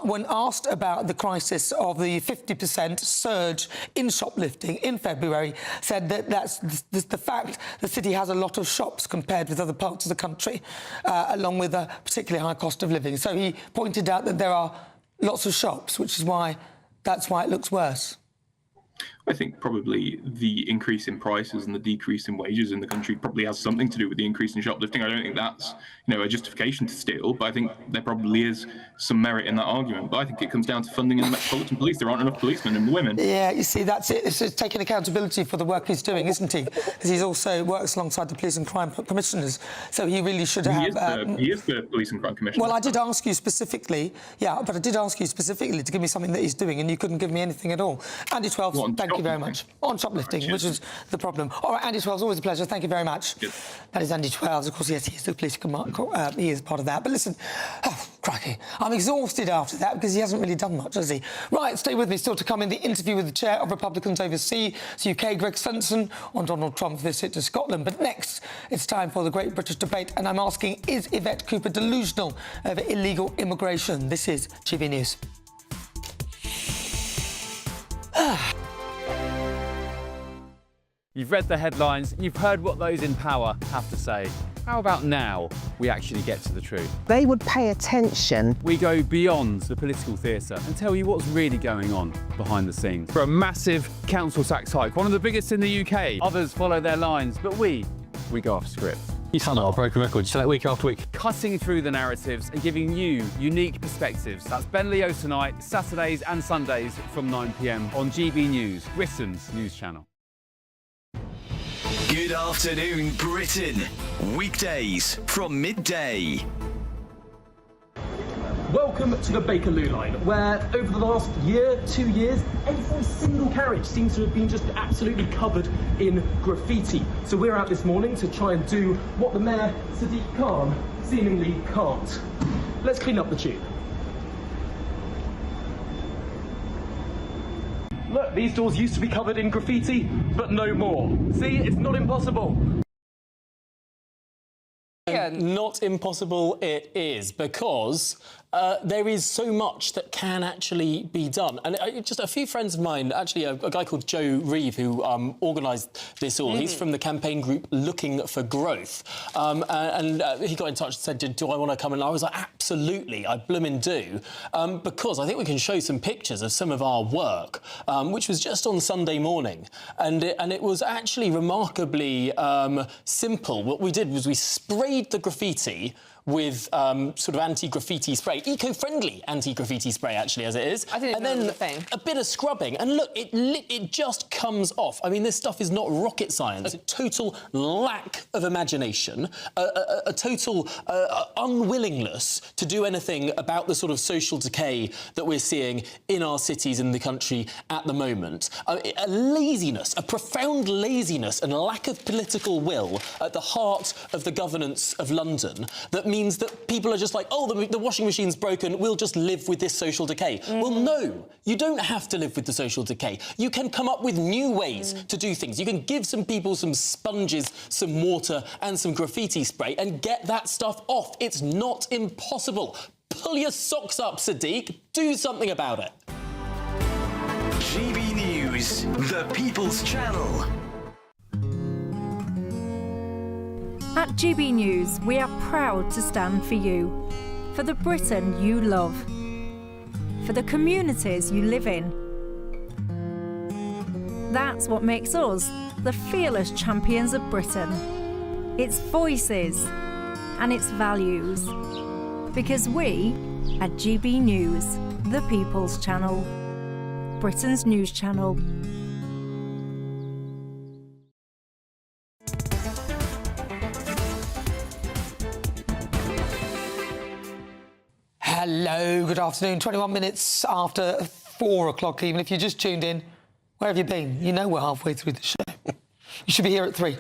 when asked about the crisis of the 50% surge in shoplifting in February, said that that's the fact the city has a lot of shops compared with other parts of the country, along with a particularly high cost of living. So he pointed out that there are lots of shops, which is why it looks worse. I think probably the increase in prices and the decrease in wages in the country probably has something to do with the increase in shoplifting. I don't think that's, a justification to steal, but I think there probably is some merit in that argument. But I think it comes down to funding in the Metropolitan Police. There aren't enough policemen and women. Yeah, you see, that's it. It's taking accountability for the work he's doing, isn't he? Because he also works alongside the police and crime commissioners, so he really should have... He is the police and crime commissioner. Well, I did ask you specifically, to give me something that he's doing, and you couldn't give me anything at all. Andy Twelve, thank you very much. On shoplifting, which is the problem. All right, Andy Twelves, always a pleasure. Thank you very much. Good. That is Andy Twelves. Of course, yes, he is the police command. He is part of that. But listen, crikey, I'm exhausted after that because he hasn't really done much, has he? Right, stay with me. Still to come in the interview with the chair of Republicans Overseas, UK, Greg Simpson, on Donald Trump's visit to Scotland. But next, it's time for the Great British Debate, and I'm asking, is Yvette Cooper delusional over illegal immigration? This is GB News. You've read the headlines, you've heard what those in power have to say. How about now we actually get to the truth? They would pay attention. We go beyond the political theatre and tell you what's really going on behind the scenes. For a massive council tax hike, one of the biggest in the UK. Others follow their lines, but we go off script. You sound like a broken record. You say that week after week. Cutting through the narratives and giving you unique perspectives. That's Ben Leo tonight, Saturdays and Sundays from 9 p.m. on GB News, Britain's news channel. Good afternoon, Britain. Weekdays from midday. Welcome to the Bakerloo line, where over the last year, 2 years, every single carriage seems to have been just absolutely covered in graffiti. So we're out this morning to try and do what the Mayor, Sadiq Khan, seemingly can't. Let's clean up the tube. Look, these doors used to be covered in graffiti, but no more. See, it's not impossible. Not impossible it is, because there is so much that can actually be done. And just a few friends of mine, actually a guy called Joe Reeve, who organised this all, he's from the campaign group Looking for Growth. And he got in touch and said, do I want to come? And I was like, absolutely, I bloomin' do. Because I think we can show some pictures of some of our work, which was just on Sunday morning. And it was actually remarkably simple. What we did was we sprayed the graffiti with sort of anti-graffiti spray, eco-friendly anti-graffiti spray, actually, as it is. I didn't know the thing. A bit of scrubbing, and look, it just comes off. I mean, this stuff is not rocket science. A total lack of imagination, a total unwillingness to do anything about the sort of social decay that we're seeing in our cities in the country at the moment. A laziness, a profound laziness and lack of political will at the heart of the governance of London that means that people are just like, oh, the washing machine's broken, we'll just live with this social decay. Well, no, you don't have to live with the social decay. You can come up with new ways to do things. You can give some people some sponges, some water and some graffiti spray and get that stuff off. It's not impossible. Pull your socks up, Sadiq. Do something about it. GB News, the People's Channel. At GB News, we are proud to stand for you, for the Britain you love, for the communities you live in. That's what makes us the fearless champions of Britain. Its voices and its values. Because we, at GB News, the People's Channel, Britain's news channel. Hello, good afternoon. 21 minutes after 4 o'clock, even if you just tuned in. Where have you been? You know we're halfway through the show. You should be here at 3.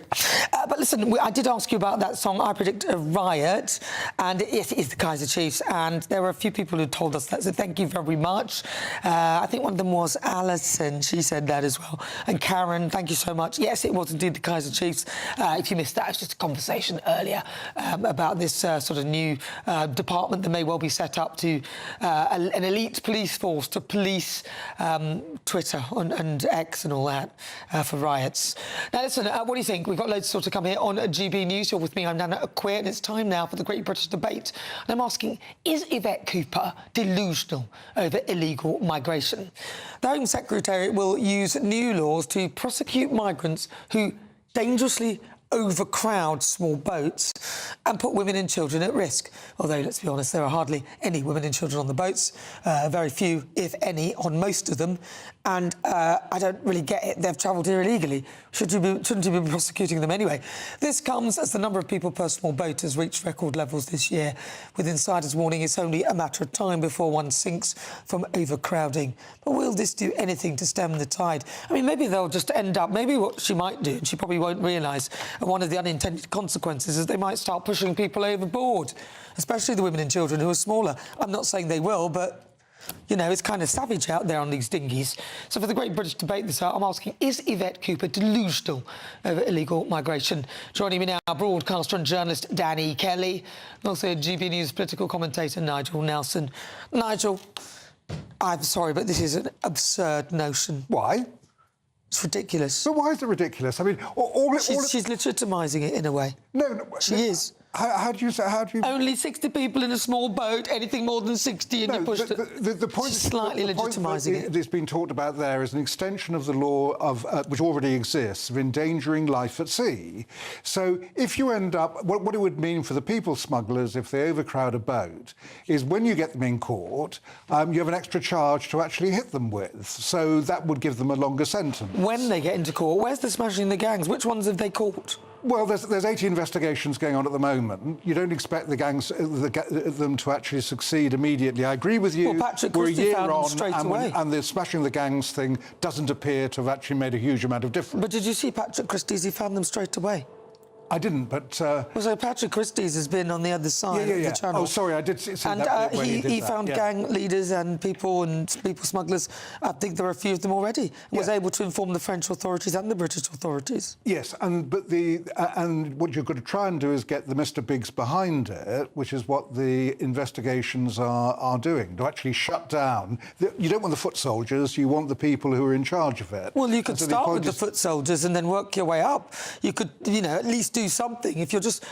But listen, I did ask you about that song, I Predict a Riot, and it is the Kaiser Chiefs, and there were a few people who told us that, so thank you very much. I think one of them was Alison, she said that as well. And Karen, thank you so much. Yes, it was indeed the Kaiser Chiefs. If you missed that, it's just a conversation earlier about this sort of new department that may well be set up to an elite police force to police Twitter and X and all that for riots. Now, listen, what do you think? We've got loads still to come here on GB News. You're with me, I'm Nana Akua, and it's time now for the Great British Debate. And I'm asking, is Yvette Cooper delusional over illegal migration? The Home Secretary will use new laws to prosecute migrants who dangerously overcrowd small boats and put women and children at risk. Although, let's be honest, there are hardly any women and children on the boats, very few, if any, on most of them. And I don't really get it. They've travelled here illegally. Shouldn't you be prosecuting them anyway? This comes as the number of people per small boat has reached record levels this year, with insiders warning it's only a matter of time before one sinks from overcrowding. But will this do anything to stem the tide? I mean, maybe they'll just end up, maybe what she might do, and she probably won't realise, one of the unintended consequences is they might start pushing people overboard, especially the women and children who are smaller. I'm not saying they will, but you know, it's kind of savage out there on these dinghies. So for the Great British Debate this hour, I'm asking, is Yvette Cooper delusional over illegal migration? Joining me now, broadcaster and journalist Danny Kelly, and also GB News political commentator Nigel Nelson. Nigel, I'm sorry, but this is an absurd notion. Why? It's ridiculous. But why is it ridiculous? I mean, she's legitimising it in a way. No, she is. How do you... Only 60 people in a small boat, anything more than 60 and you pushed it. The point she's slightly legitimising it. It's been talked about there is an extension of the law of which already exists of endangering life at sea. So if you end up... What it would mean for the people smugglers if they overcrowd a boat is when you get them in court, you have an extra charge to actually hit them with. So that would give them a longer sentence. When they get into court, where's the smashing the gangs? Which ones have they caught? Well, there's 80 investigations going on at the moment. You don't expect the gangs, them to actually succeed immediately. I agree with you. Well, Patrick we're Christie a year found them on, straight away. And the smashing the gangs thing doesn't appear to have actually made a huge amount of difference. But did you see Patrick Christie's? He found them straight away. I didn't, but... Well, so Patrick Christie's has been on the other side of the channel. Oh, sorry, I did see and, that when he did he that. found gang leaders and people smugglers. I think there are a few of them already. And was able to inform the French authorities and the British authorities. Yes, and what you've got to try and do is get the Mr. Biggs behind it, which is what the investigations are doing, to actually shut down. You don't want the foot soldiers, you want the people who are in charge of it. Well, you could start with the foot soldiers and then work your way up. You could, at least do something. If you're just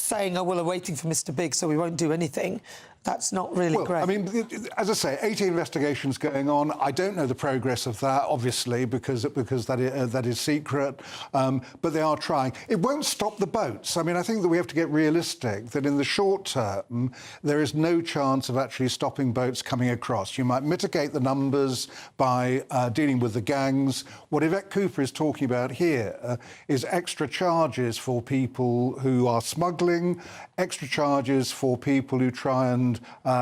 saying, oh, well, we're waiting for Mr. Big, so we won't do anything, that's not really great. I mean, as I say, 80 investigations going on. I don't know the progress of that, obviously, because that is secret. But they are trying. It won't stop the boats. I mean, I think that we have to get realistic, that in the short term, there is no chance of actually stopping boats coming across. You might mitigate the numbers by dealing with the gangs. What Yvette Cooper is talking about here is extra charges for people who are smuggling, extra charges for people who try and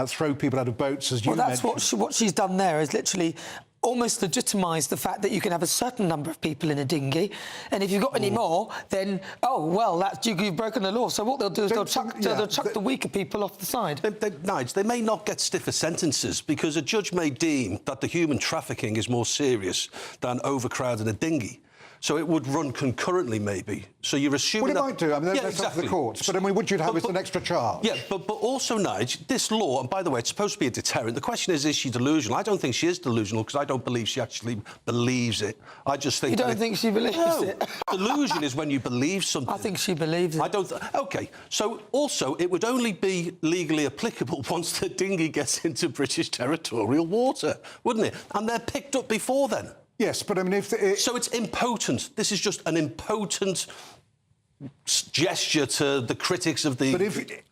throw people out of boats, as you mentioned. Well, that's what she's done there, is literally almost legitimise the fact that you can have a certain number of people in a dinghy, and if you've got any more, then, oh, well, you've broken the law. So what they'll do is they'll chuck the weaker people off the side. Nigel, they may not get stiffer sentences because a judge may deem that the human trafficking is more serious than overcrowding a dinghy. So it would run concurrently, maybe. So you're assuming Well, it might do. I mean, that's up to the courts. But I mean, what you'd have is an extra charge. Yeah, but also, Nige, this law, and by the way, it's supposed to be a deterrent. The question is she delusional? I don't think she is delusional because I don't believe she actually believes it. I just think... You don't think she believes it? Delusion is when you believe something. I think she believes it. I don't... OK, so also, it would only be legally applicable once the dinghy gets into British territorial water, wouldn't it? And they're picked up before then. Yes, but I mean, So it's impotent. This is just an impotent gesture to the critics of the... But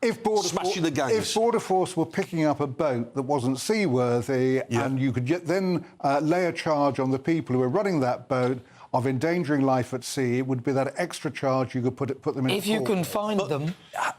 if Border Force were picking up a boat that wasn't seaworthy, and you could then lay a charge on the people who were running that boat of endangering life at sea, it would be that extra charge you could put them in. If you can find them.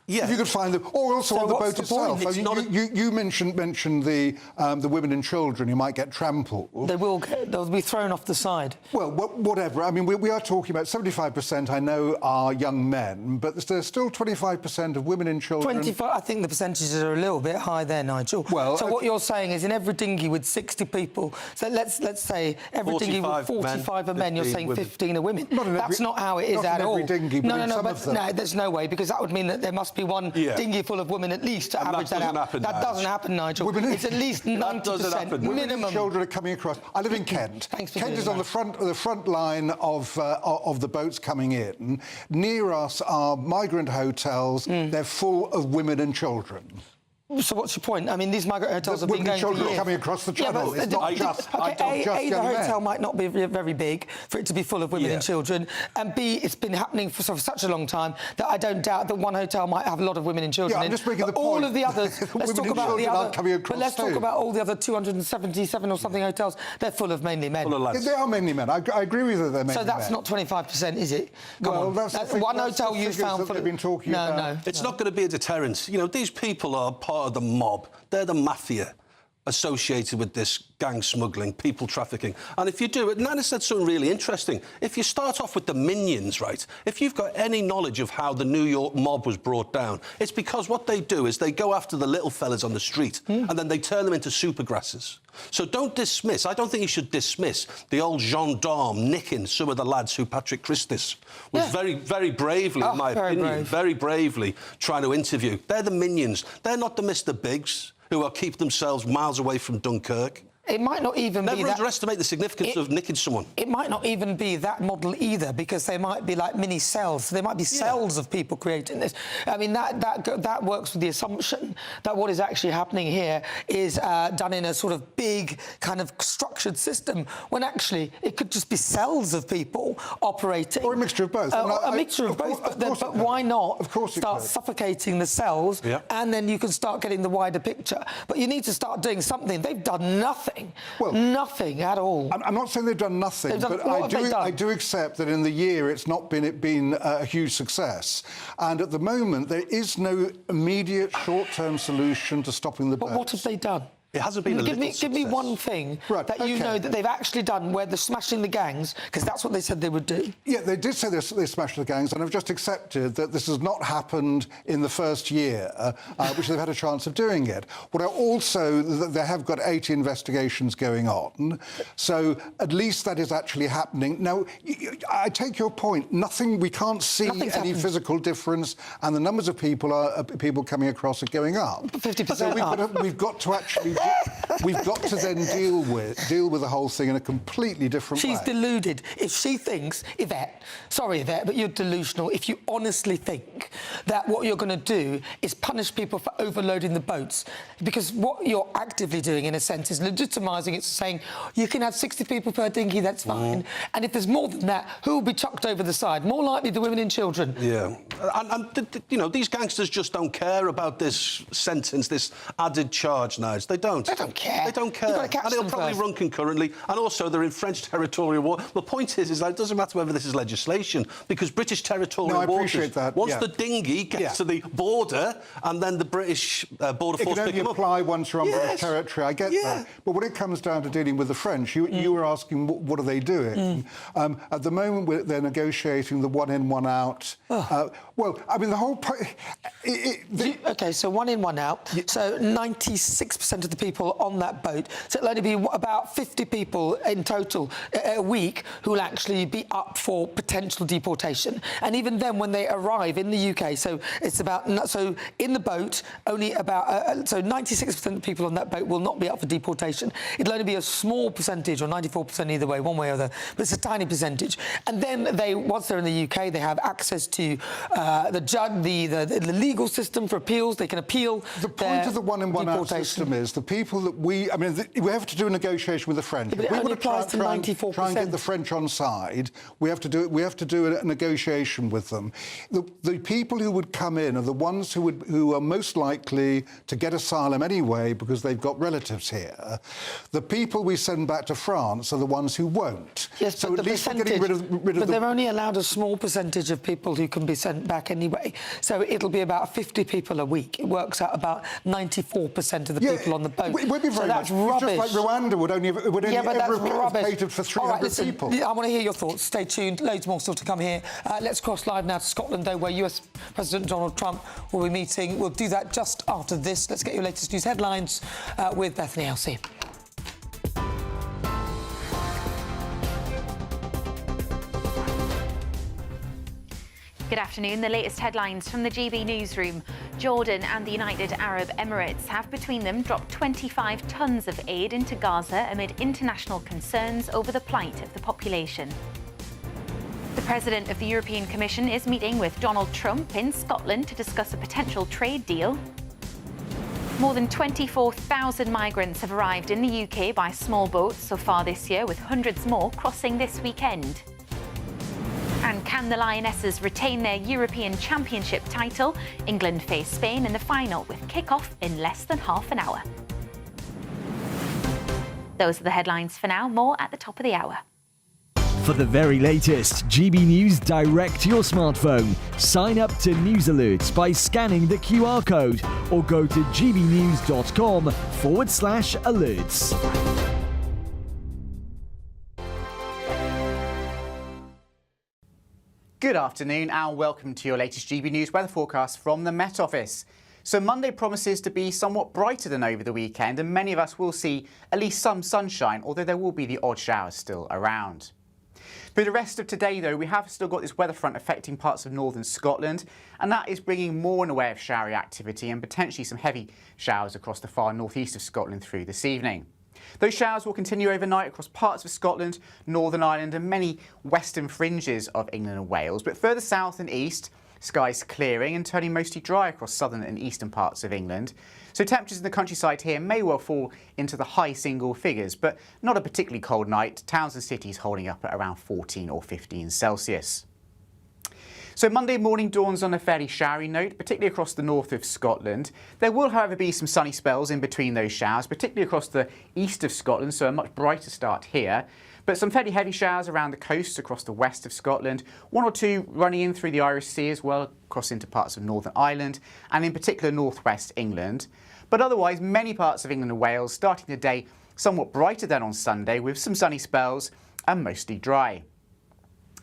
Yeah. If you could find them, or also So on the what's boat the point? itself. You mentioned the women and children who might get trampled. They'll be thrown off the side. Well, whatever. I mean, we are talking about 75%, I know, are young men, but there's still 25% of women and children. 25. I think the percentages are a little bit high there, Nigel. Well, so what you're saying is in every dinghy with 60 people, so let's say every dinghy with 45 men, you're saying 15 are women. That's not how it is at all. Dinghy, no, there's no way, because that would mean that there must be one dinghy full of women at least to average that out. That doesn't happen, Nigel. It's at least 90% minimum. Women and children are coming across. I live in Kent. Kent is on the front line of the boats coming in. Near us are migrant hotels. They're full of women and children. So what's your point? I mean, these migrant hotels have been going for years. Children are coming across the channel. Yeah, it's not just the hotel might not be very big for it to be full of women and children, and B, it's been happening for such a long time that I don't doubt that one hotel might have a lot of women and children. Yeah, I'm just making the point. All of the others. Let's talk about the other. But let's talk about all the other 277 or something hotels. They're full of mainly men. They are mainly men. I agree with you. They're mainly men. So that's not 25%, is it? Well, that's one hotel you found. They've been talking about. No. It's not going to be a deterrent. You know, these people are part of the mob. They're the mafia associated with this gang smuggling, people trafficking. And if you do it, Nana said something really interesting. If you start off with the minions, right, if you've got any knowledge of how the New York mob was brought down, it's because what they do is they go after the little fellas on the street and then they turn them into supergrasses. So don't dismiss, I don't think you should dismiss the old gendarme nicking some of the lads who Patrick Christis was very, very bravely, in my opinion, very bravely trying to interview. They're the minions. They're not the Mr. Biggs who are keep themselves miles away from Dunkirk. It might not even be that... Never underestimate the significance of nicking someone. It might not even be that model either, because they might be like mini cells. There might be cells of people creating this. I mean, that works with the assumption that what is actually happening here is done in a sort of big, kind of structured system, when actually it could just be cells of people operating. Or a mixture of both. A mixture of both. But why not start suffocating the cells, and then you can start getting the wider picture. But you need to start doing something. They've done nothing. Well, nothing at all. I'm not saying they've done nothing, but I do accept that in the year it's not been a huge success. And at the moment, there is no immediate short-term solution to stopping the boats. But what have they done? It hasn't been Give me one thing that you know that they've actually done where they're smashing the gangs, because that's what they said they would do. Yeah, they did say they smashed the gangs, and I've just accepted that this has not happened in the first year, which they've had a chance of doing it. What I also, they have got 80 investigations going on, so at least that is actually happening. Now, I take your point. We can't see any physical difference, and the numbers of people coming across are going up. 50% up. We've got to actually... We've got to then deal with the whole thing in a completely different way. She's deluded. If she thinks, Yvette, sorry, Yvette, but you're delusional if you honestly think that what you're going to do is punish people for overloading the boats, because what you're actively doing, in a sense, is legitimising it, saying you can have 60 people per dinghy, that's fine. And if there's more than that, who will be chucked over the side? More likely the women and children. Yeah. And you know, these gangsters just don't care about this sentence, this added charge now. They don't. They don't care. They don't care. And it'll probably run concurrently. And also, they're in French territorial water. The point is that it doesn't matter whether this is legislation, because British territorial waters... No, I appreciate that. Once the dinghy gets to the border, and then the British border force pick them up... It can only apply once you're on British territory, I get that. But when it comes down to dealing with the French, you were asking, what are they doing? At the moment, they're negotiating the one in, one out. Well, I mean, the whole... OK, so one in, one out. So 96% of the people on that boat. So it'll only be about 50 people in total a week who will actually be up for potential deportation. And even then, when they arrive in the UK, so it's about, so in the boat, only about, so 96% of people on that boat will not be up for deportation. It'll only be a small percentage, or 94% either way, one way or the other, but it's a tiny percentage. And then they, once they're in the UK, they have access to the judge, the legal system for appeals. They can appeal. The point of the one-in-one-out system is the people that we have to do a negotiation with the French. Yeah, but it only applies to 94%. Try and get the French on side. We have to do a negotiation with them. The people who would come in are the ones who are most likely to get asylum anyway because they've got relatives here. The people we send back to France are the ones who won't. Yes, so but at least we're getting rid of they're only allowed a small percentage of people who can be sent back anyway. So it'll be about 50 people a week. It works out about 94% of the people on the boat. It would be very that's much. rubbish. It's just like Rwanda would only ever have catered for 300 right, listen, people. I want to hear your thoughts. Stay tuned. Loads more still to come here. Let's cross live now to Scotland, though, where US President Donald Trump will be meeting. We'll do that just after this. Let's get your latest news headlines with Bethany Elsey. Good afternoon. The latest headlines from the GB newsroom. Jordan and the United Arab Emirates have between them dropped 25 tonnes of aid into Gaza amid international concerns over the plight of the population. The President of the European Commission is meeting with Donald Trump in Scotland to discuss a potential trade deal. More than 24,000 migrants have arrived in the UK by small boats so far this year, with hundreds more crossing this weekend. And can the Lionesses retain their European Championship title? England face Spain in the final with kick-off in less than half an hour. Those are the headlines for now. More at the top of the hour. For the very latest GB News direct to your smartphone, sign up to News Alerts by scanning the QR code or go to gbnews.com/alerts. Good afternoon and welcome to your latest GB News weather forecast from the Met Office. So Monday promises to be somewhat brighter than over the weekend, and many of us will see at least some sunshine, although there will be the odd showers still around. Through the rest of today, though, we have still got this weather front affecting parts of northern Scotland, and that is bringing more in the way of showery activity and potentially some heavy showers across the far northeast of Scotland through this evening. Those showers will continue overnight across parts of Scotland, Northern Ireland and many western fringes of England and Wales. But further south and east, skies clearing and turning mostly dry across southern and eastern parts of England. So temperatures in the countryside here may well fall into the high single figures, but not a particularly cold night. Towns and cities holding up at around 14 or 15 Celsius. So Monday morning dawns on a fairly showery note, particularly across the north of Scotland. There will, however, be some sunny spells in between those showers, particularly across the east of Scotland, so a much brighter start here. But some fairly heavy showers around the coasts across the west of Scotland, one or two running in through the Irish Sea as well, across into parts of Northern Ireland, and in particular northwest England. But otherwise, many parts of England and Wales starting the day somewhat brighter than on Sunday, with some sunny spells and mostly dry.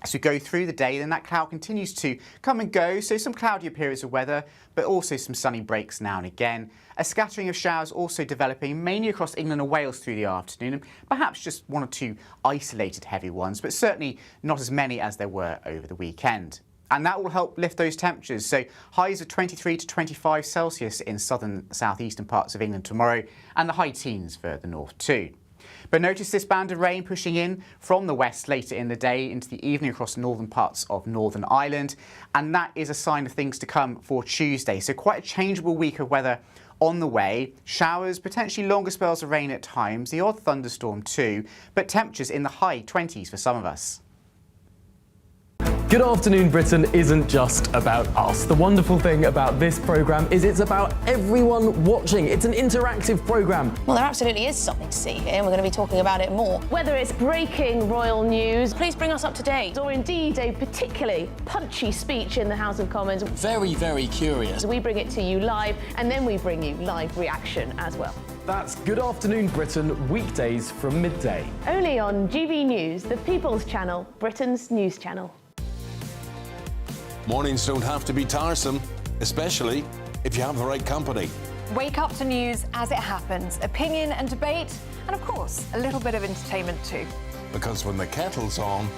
As we go through the day, then that cloud continues to come and go, so some cloudier periods of weather, but also some sunny breaks now and again. A scattering of showers also developing, mainly across England and Wales through the afternoon, and perhaps just one or two isolated heavy ones, but certainly not as many as there were over the weekend. And that will help lift those temperatures, so highs of 23 to 25 Celsius in southern southeastern parts of England tomorrow, and the high teens further north too. But notice this band of rain pushing in from the west later in the day into the evening across northern parts of Northern Ireland, and that is a sign of things to come for Tuesday. So quite a changeable week of weather on the way. Showers, potentially longer spells of rain at times, the odd thunderstorm too, but temperatures in the high 20s for some of us. Good Afternoon Britain isn't just about us. The wonderful thing about this programme is it's about everyone watching. It's an interactive programme. Well, there absolutely is something to see here, and we're going to be talking about it more. Whether it's breaking royal news, please bring us up to date. Or indeed a particularly punchy speech in the House of Commons. Very, very curious. We bring it to you live, and then we bring you live reaction as well. That's Good Afternoon Britain, weekdays from midday. Only on GB News, the People's Channel, Britain's news channel. Mornings don't have to be tiresome, especially if you have the right company. Wake up to news as it happens, opinion and debate, and of course, a little bit of entertainment too. Because when the kettle's on,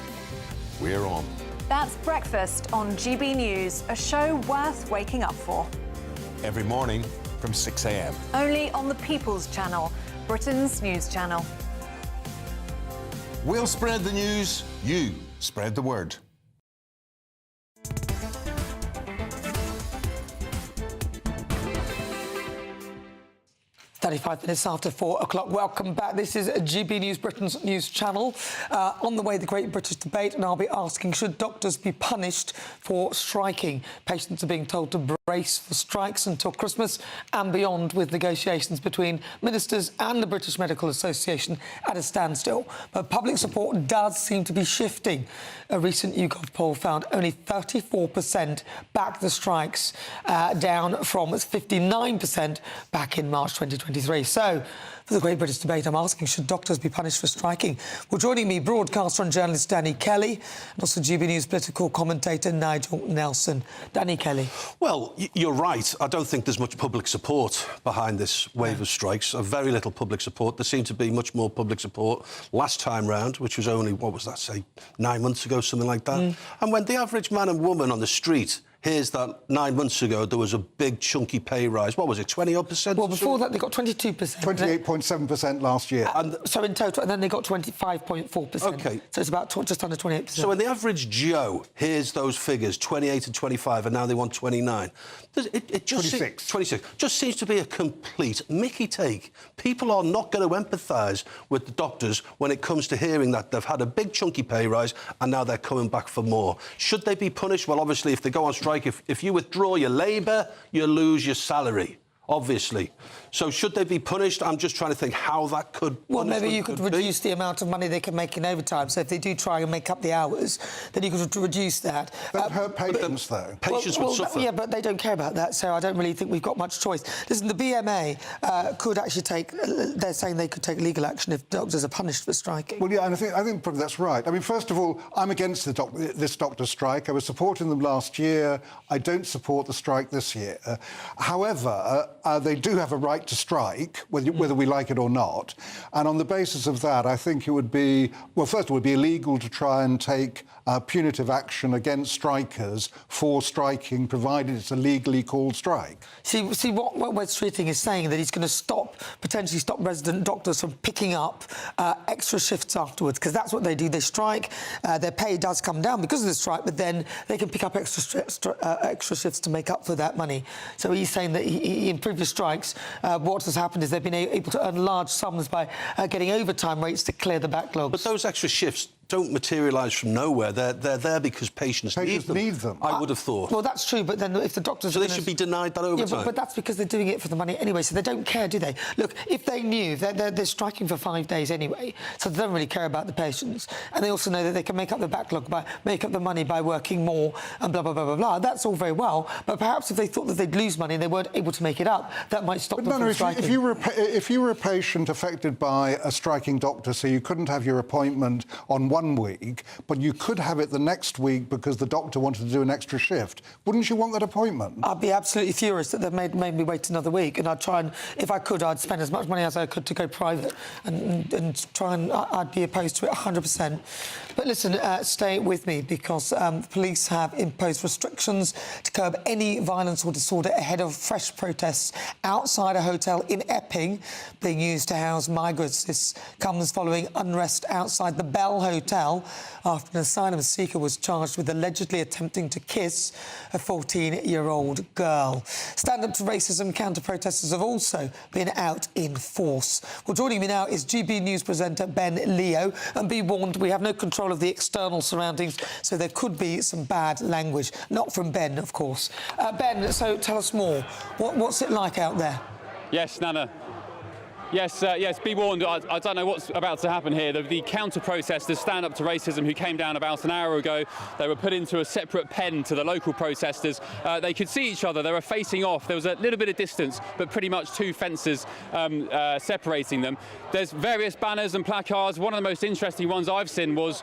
we're on. That's Breakfast on GB News, a show worth waking up for. Every morning from 6 a.m. Only on the People's Channel, Britain's news channel. We'll spread the news, you spread the word. 35 minutes after 4 o'clock. Welcome back. This is GB News, Britain's news channel. On the way, the Great British Debate, and I'll be asking, should doctors be punished for striking? Patients are being told to brace for strikes until Christmas and beyond, with negotiations between ministers and the British Medical Association at a standstill. But public support does seem to be shifting. A recent YouGov poll found only 34% backed the strikes, down from 59% back in March 2023. So, for the Great British Debate, I'm asking, should doctors be punished for striking? Well, joining me, broadcaster and journalist Danny Kelly, and also GB News political commentator Nigel Nelson. Danny Kelly. Well, you're right. I don't think there's much public support behind this wave of strikes. Very little public support. There seemed to be much more public support last time round, which was only, what was that, say, 9 months ago, something like that. And when the average man and woman on the street hears that 9 months ago there was a big chunky pay rise. What was it, 20-odd%? Well, before that they got 22%. 28.7% last year. So in total, and then they got 25.4%. OK. So it's about just under 28%. So when the average Joe hears those figures, 28 and 25, and now they want 29, it just 26. Just seems to be a complete Mickey take. People are not going to empathise with the doctors when it comes to hearing that they've had a big chunky pay rise and now they're coming back for more. Should they be punished? Well, obviously, if they go on strike, if you withdraw your labour, you lose your salary, obviously. So should they be punished? I'm just trying to think how that could... Well, maybe you could reduce the amount of money they can make in overtime. So if they do try and make up the hours, then you could reduce that. That hurt patients, though. Patients would suffer. Yeah, but they don't care about that, so I don't really think we've got much choice. Listen, the BMA could actually take... they're saying they could take legal action if doctors are punished for striking. Well, yeah, and I think probably that's right. I mean, first of all, I'm against this doctor's strike. I was supporting them last year. I don't support the strike this year. However, they do have a right to strike, whether we like it or not. And on the basis of that, I think it would be... Well, first, it would be illegal to try and take punitive action against strikers for striking, provided it's a legally called strike. See what Wes Streeting is saying, that he's going to potentially stop resident doctors from picking up extra shifts afterwards, because that's what they do. They strike, their pay does come down because of the strike, but then they can pick up extra shifts to make up for that money. So he's saying that in previous strikes, what has happened is they've been able to earn large sums by getting overtime rates to clear the backlogs. But those extra shifts don't materialise from nowhere. They're there because patients need them. I would have thought. Well, that's true, but then if the doctors... So they should be denied that overtime? Yeah, but that's because they're doing it for the money anyway, so they don't care, do they? Look, if they knew, they're striking for 5 days anyway, so they don't really care about the patients. And they also know that they can make up the backlog, make up the money by working more and blah, blah, blah, blah, blah. That's all very well, but perhaps if they thought that they'd lose money and they weren't able to make it up, that might stop them from striking. If you were a patient affected by a striking doctor, so you couldn't have your appointment on 1 week, but you could have it the next week because the doctor wanted to do an extra shift, wouldn't you want that appointment? I'd be absolutely furious that they've made me wait another week, and I'd try and, if I could, I'd spend as much money as I could to go private and try and... I'd be opposed to it 100%. But listen, stay with me, because police have imposed restrictions to curb any violence or disorder ahead of fresh protests outside a hotel in Epping being used to house migrants. This comes following unrest outside the Bell Hotel after an asylum seeker was charged with allegedly attempting to kiss a 14-year-old girl. Stand Up to Racism counter-protesters have also been out in force. Well, joining me now is GB News presenter Ben Leo, and be warned, we have no control of the external surroundings, so there could be some bad language. Not from Ben, of course. Ben, so tell us more. What's it like out there? Yes, Nana. Yes, yes, be warned, I don't know what's about to happen here. The counter-protesters, Stand Up to Racism, who came down about an hour ago, they were put into a separate pen to the local protesters. They could see each other, they were facing off. There was a little bit of distance, but pretty much 2 fences separating them. There's various banners and placards. One of the most interesting ones I've seen was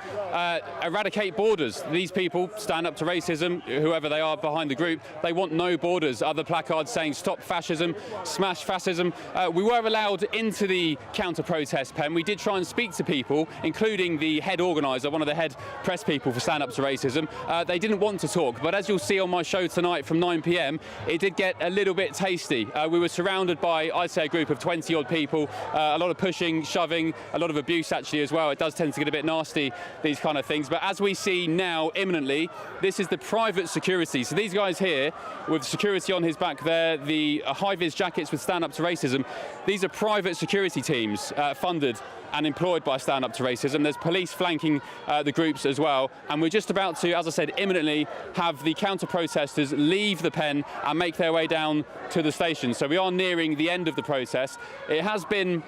eradicate borders. These people, Stand Up to Racism, whoever they are behind the group, they want no borders. Other placards saying stop fascism, smash fascism. We were allowed into the counter-protest pen. We did try and speak to people, including the head organiser, one of the head press people for Stand Up to Racism. They didn't want to talk, but as you'll see on my show tonight from 9 p.m, it did get a little bit tasty. We were surrounded by, I'd say, a group of 20-odd people, a lot of pushing, shoving, a lot of abuse actually as well. It does tend to get a bit nasty, these kind of things. But as we see now, imminently, this is the private security. So these guys here, with security on his back there, the high-vis jackets with Stand Up to Racism, these are private security teams funded and employed by Stand Up to Racism. There's police flanking the groups as well. And we're just about to, as I said, imminently have the counter-protesters leave the pen and make their way down to the station. So we are nearing the end of the protest. It has been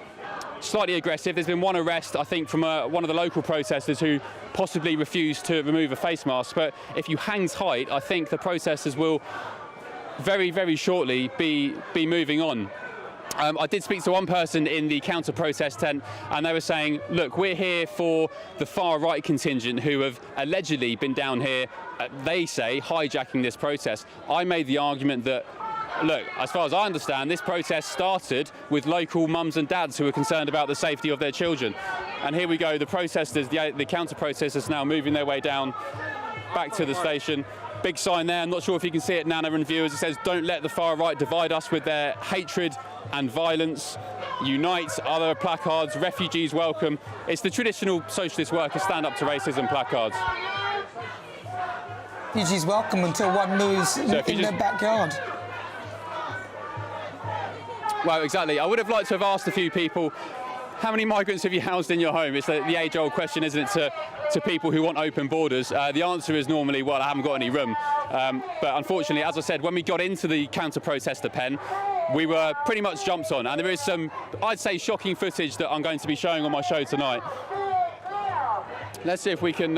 slightly aggressive. There's been one arrest, I think, from one of the local protesters who possibly refused to remove a face mask. But if you hang tight, I think the protesters will very, very shortly be moving on. I did speak to one person in the counter-protest tent, and they were saying, look, we're here for the far-right contingent who have allegedly been down here, they say, hijacking this protest. I made the argument that, look, as far as I understand, this protest started with local mums and dads who were concerned about the safety of their children. And here we go, the protesters, the counter-protesters now moving their way down back to the station. Big sign there, I'm not sure if you can see it, Nana and viewers. It says, don't let the far right divide us with their hatred and violence. Unite, other placards, refugees welcome. It's the traditional socialist workers Stand Up to Racism placards. Refugees welcome until one moves in their backyard. Well, exactly. I would have liked to have asked a few people, how many migrants have you housed in your home? It's the age-old question, isn't it, to people who want open borders? The answer is normally, well, I haven't got any room. But unfortunately, as I said, when we got into the counter-protester pen, we were pretty much jumped on. And there is some, I'd say, shocking footage that I'm going to be showing on my show tonight. Let's see if we can...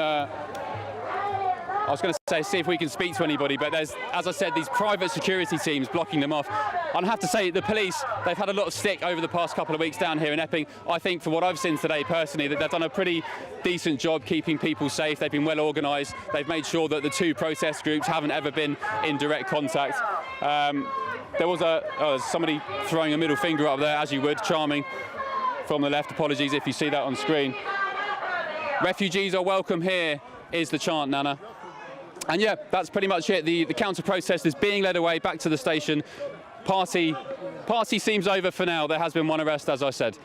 I was going to say, see if we can speak to anybody, but there's, as I said, these private security teams blocking them off. And I have to say, the police, they've had a lot of stick over the past couple of weeks down here in Epping. I think, for what I've seen today personally, that they've done a pretty decent job keeping people safe. They've been well organised. They've made sure that the 2 protest groups haven't ever been in direct contact. There was somebody throwing a middle finger up there, as you would, charming, from the left. Apologies if you see that on screen. Refugees are welcome here, is the chant, Nana. And yeah, that's pretty much it. The counter-protesters being led away back to the station. Party seems over for now. There has been one arrest, as I said.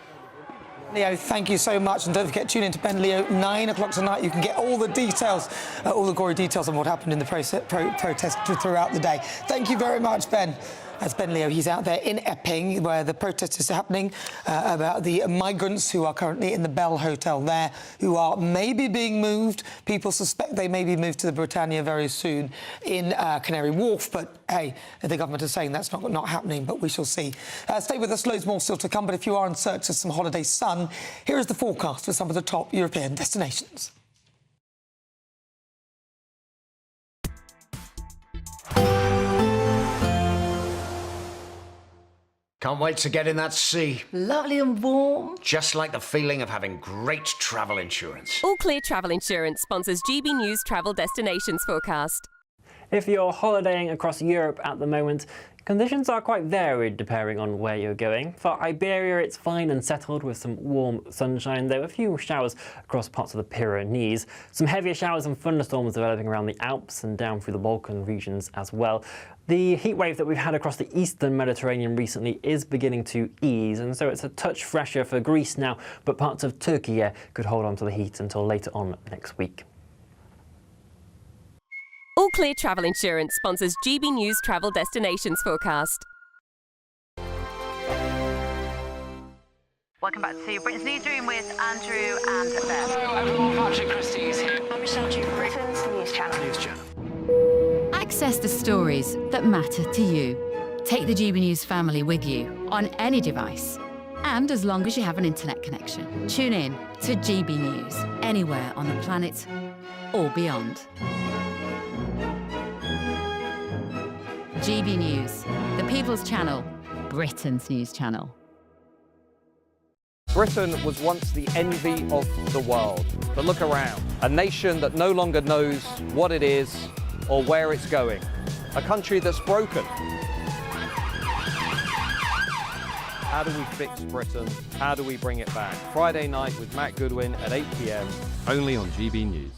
Leo, thank you so much. And don't forget, tune in to Ben Leo, 9 o'clock tonight. You can get all the details, all the gory details on what happened in the protest throughout the day. Thank you very much, Ben. That's Ben Leo. He's out there in Epping, where the protest is happening about the migrants who are currently in the Bell Hotel there, who are maybe being moved. People suspect they may be moved to the Britannia very soon in Canary Wharf. But, hey, the government is saying that's not happening, but we shall see. Stay with us. Loads more still to come. But if you are in search of some holiday sun, here is the forecast for some of the top European destinations. Can't wait to get in that sea. Lovely and warm. Just like the feeling of having great travel insurance. All Clear Travel Insurance sponsors GB News Travel Destinations Forecast. If you're holidaying across Europe at the moment, conditions are quite varied depending on where you're going. For Iberia, it's fine and settled with some warm sunshine. There were a few showers across parts of the Pyrenees. Some heavier showers and thunderstorms developing around the Alps and down through the Balkan regions as well. The heat wave that we've had across the eastern Mediterranean recently is beginning to ease, and so it's a touch fresher for Greece now, but parts of Turkey could hold on to the heat until later on next week. All Clear Travel Insurance sponsors GB News Travel Destinations Forecast. Welcome back to Britain's Newsroom with Andrew and Beth. Hello everyone, Patrick Christie's here. I'm Michelle Duke, Britain's News Channel. Access the stories that matter to you. Take the GB News family with you on any device. and as long as you have an internet connection. Tune in to GB News, anywhere on the planet or beyond. GB News, the People's Channel, Britain's news channel. Britain was once the envy of the world. But look around. A nation that no longer knows what it is or where it's going. A country that's broken. How do we fix Britain? How do we bring it back? Friday night with Matt Goodwin at 8 p.m, only on GB News.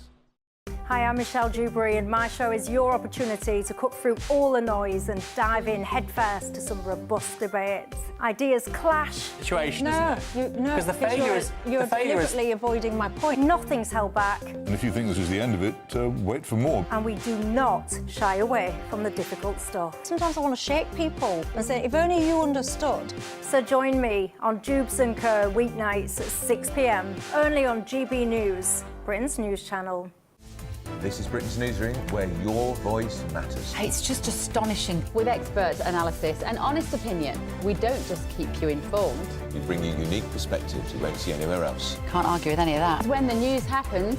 Hi, I'm Michelle Dewberry, and my show is your opportunity to cut through all the noise and dive in headfirst to some robust debates. Ideas clash. Situation, no, isn't it? Because the failure is... You're deliberately avoiding my point. Nothing's held back. And if you think this is the end of it, wait for more. And we do not shy away from the difficult stuff. Sometimes I want to shake people and say, if only you understood. So join me on Jubes & Co. weeknights at 6 p.m, only on GB News, Britain's news channel. This is Britain's Newsroom, where your voice matters. It's just astonishing. With expert analysis and honest opinion, we don't just keep you informed. We bring you unique perspectives you won't see anywhere else. Can't argue with any of that. When the news happens,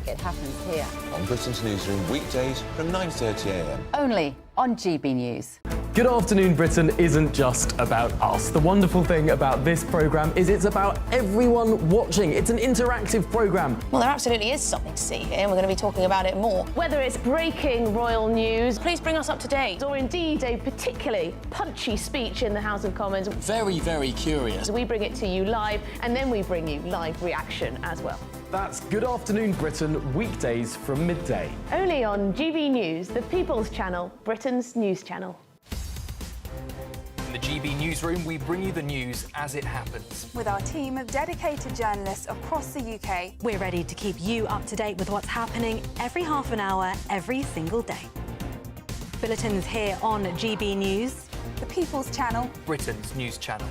it happens here. On Britain's Newsroom, weekdays from 9:30 a.m. Only on GB News. Good Afternoon Britain isn't just about us. The wonderful thing about this programme is it's about everyone watching. It's an interactive programme. Well, there absolutely is something to see here, and we're going to be talking about it more. Whether it's breaking royal news, please bring us up to date, or indeed a particularly punchy speech in the House of Commons. Very, very curious. We bring it to you live, and then we bring you live reaction as well. That's Good Afternoon Britain, weekdays from midday. Only on GB News, the People's Channel, Britain's news channel. In the GB Newsroom, we bring you the news as it happens. With our team of dedicated journalists across the UK, we're ready to keep you up to date with what's happening every half an hour, every single day. Bulletins here on GB News, the People's Channel, Britain's news channel.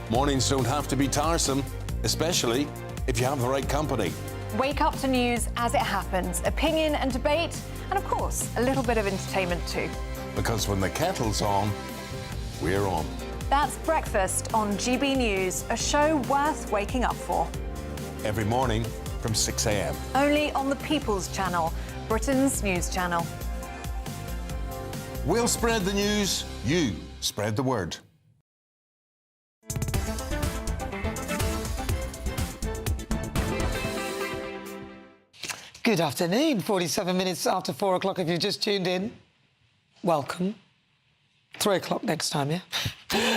Mornings don't have to be tiresome, especially if you have the right company. Wake up to news as it happens, opinion and debate, and of course, a little bit of entertainment too. Because when the kettle's on, we're on. That's Breakfast on GB News, a show worth waking up for. Every morning from 6 a.m. Only on the People's Channel, Britain's news channel. We'll spread the news, you spread the word. Good afternoon, 47 minutes after 4 o'clock. If you've just tuned in, welcome. 3 o'clock next time, yeah?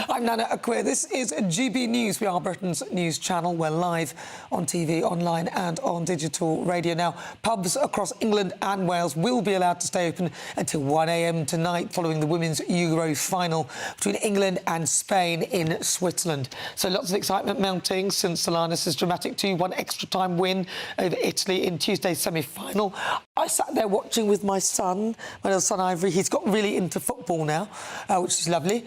I'm Nana Akua. This is GB News. We are Britain's news channel. We're live on TV, online and on digital radio. Now, pubs across England and Wales will be allowed to stay open until 1 a.m. tonight following the Women's Euro final between England and Spain in Switzerland. So lots of excitement mounting since Solanus' dramatic 2-1 extra-time win over Italy in Tuesday's semi-final. I sat there watching with my son, my little son Ivory. He's got really into football now, which is lovely.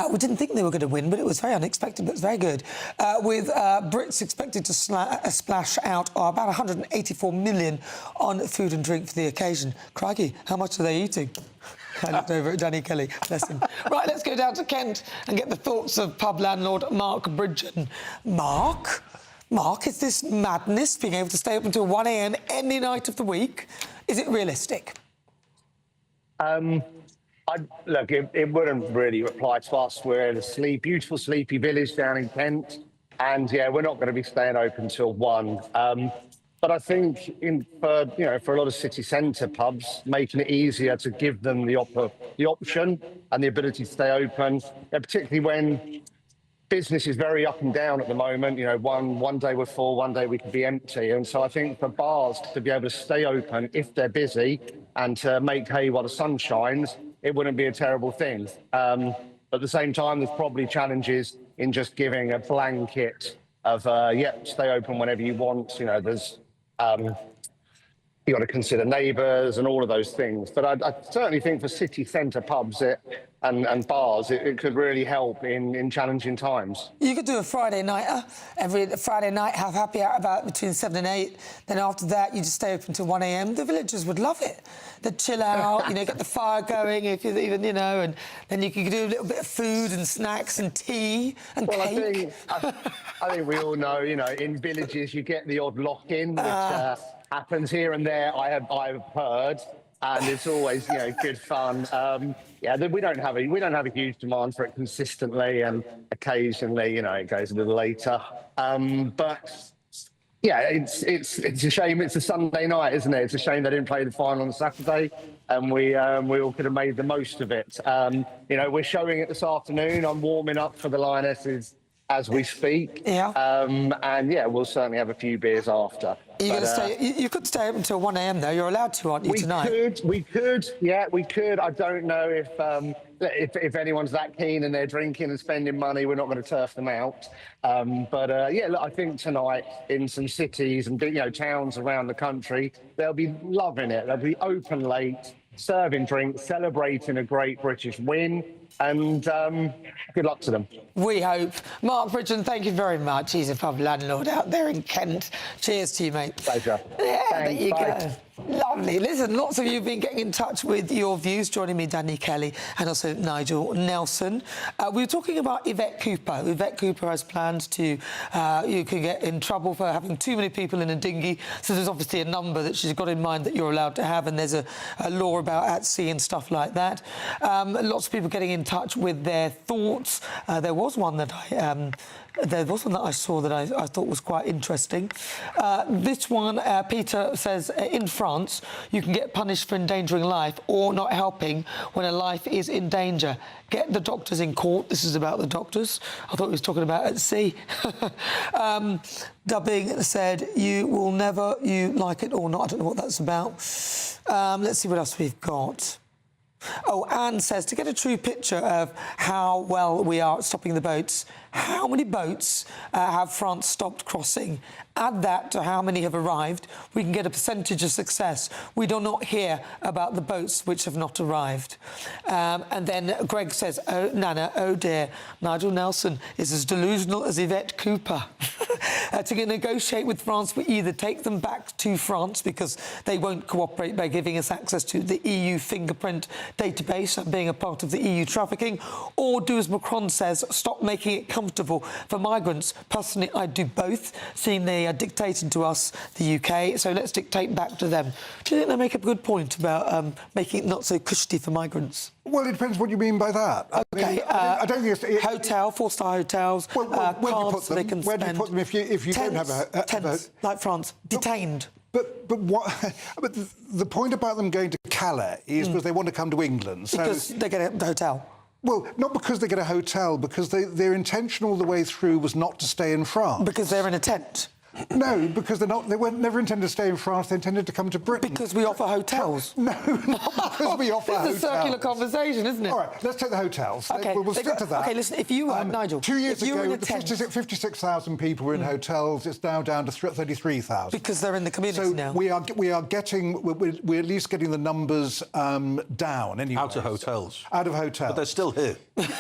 We didn't think they were going to win, but it was very unexpected, but it's very good. With Brits expected to splash out about 184 million on food and drink for the occasion. Crikey, how much are they eating? I looked over at Danny Kelly, bless him. Right, let's go down to Kent and get the thoughts of pub landlord Mark Bridgen. Mark, is this madness, being able to stay up until 1 a.m. any night of the week? Is it realistic? Look, it wouldn't really apply to us. We're in a beautiful sleepy village down in Kent, and yeah, we're not going to be staying open till 1. But I think for a lot of city centre pubs, making it easier to give them the option and the ability to stay open, particularly when business is very up and down at the moment. One day we're full, one day we could be empty. And so I think for bars to be able to stay open if they're busy and to make hay while the sun shines, it wouldn't be a terrible thing. At the same time, there's probably challenges in just giving a blanket of, stay open whenever you want. There's you got to consider neighbours and all of those things. But I certainly think for city centre pubs, and bars, it could really help in challenging times. You could do a Friday nighter. Every Friday night, have happy hour about between 7 and 8. Then after that, you just stay open till 1 a.m. The villagers would love it. They'd chill out, get the fire going, if you even, and then you could do a little bit of food and snacks and tea and cake. I think we all know, in villages you get the odd lock-in, which happens here and there. I've heard. And it's always, good fun. We don't have a huge demand for it consistently, and occasionally, it goes a little later. But yeah, it's a shame. It's a Sunday night, isn't it? It's a shame they didn't play the final on Saturday, and we all could have made the most of it. We're showing it this afternoon. I'm warming up for the Lionesses as we speak. Yeah. And we'll certainly have a few beers after. You could stay up until 1 a.m. though. You're allowed to, aren't you, tonight? We could. Yeah, we could. I don't know if anyone's that keen and they're drinking and spending money. We're not going to turf them out. Look, I think tonight in some cities and towns around the country, they'll be loving it. They'll be open late, serving drinks, celebrating a great British win. And good luck to them. We hope. Mark Bridgen, thank you very much. He's a pub landlord out there in Kent. Cheers to you, mate. Pleasure. Yeah, thanks, there you go. Lovely. Listen, lots of you have been getting in touch with your views. Joining me, Danny Kelly and also Nigel Nelson. We were talking about Yvette Cooper. Yvette Cooper has plans to... you can get in trouble for having too many people in a dinghy. So there's obviously a number that she's got in mind that you're allowed to have, and there's a law about at sea and stuff like that. Lots of people getting in touch with their thoughts. There was one that I saw that I thought was quite interesting. This one, Peter says, in France, you can get punished for endangering life or not helping when a life is in danger. Get the doctors in court. This is about the doctors. I thought he was talking about at sea. Dubbing said, you like it or not. I don't know what that's about. Let's see what else we've got. Oh, Anne says, to get a true picture of how well we are at stopping the boats, how many boats have France stopped crossing? Add that to how many have arrived. We can get a percentage of success. We do not hear about the boats which have not arrived. And then Greg says, oh, Nana, oh dear, Nigel Nelson is as delusional as Yvette Cooper. To negotiate with France, we either take them back to France because they won't cooperate by giving us access to the EU fingerprint database and being a part of the EU trafficking, or do as Macron says, stop making it comfortable for migrants. Personally, I'd do both, seeing they are dictating to us, the UK, so let's dictate back to them. Do you think they make a good point about making it not so cushy for migrants? Well, it depends what you mean by that. Okay, I don't think it's... Hotel, four-star hotels, where do you put them? they can where do you put them if you don't have a... Tents, like France, detained. But the point about them going to Calais is because they want to come to England. So because they get a hotel. Well, not because they get a hotel, because their intention all the way through was not to stay in France. Because they're in a tent. No, because they weren't never intended to stay in France. They intended to come to Britain. Because we offer hotels. No, not because we offer hotels. It's a circular conversation, isn't it? All right, let's take the hotels. Okay, we'll stick to that. Okay, listen, if you Nigel, 2 years ago, 56,000 people were in hotels. It's now down to 33,000. Because they're in the community now. We are getting. We're at least getting the numbers down anyway. Out of hotels. Out of hotels. But they're still here.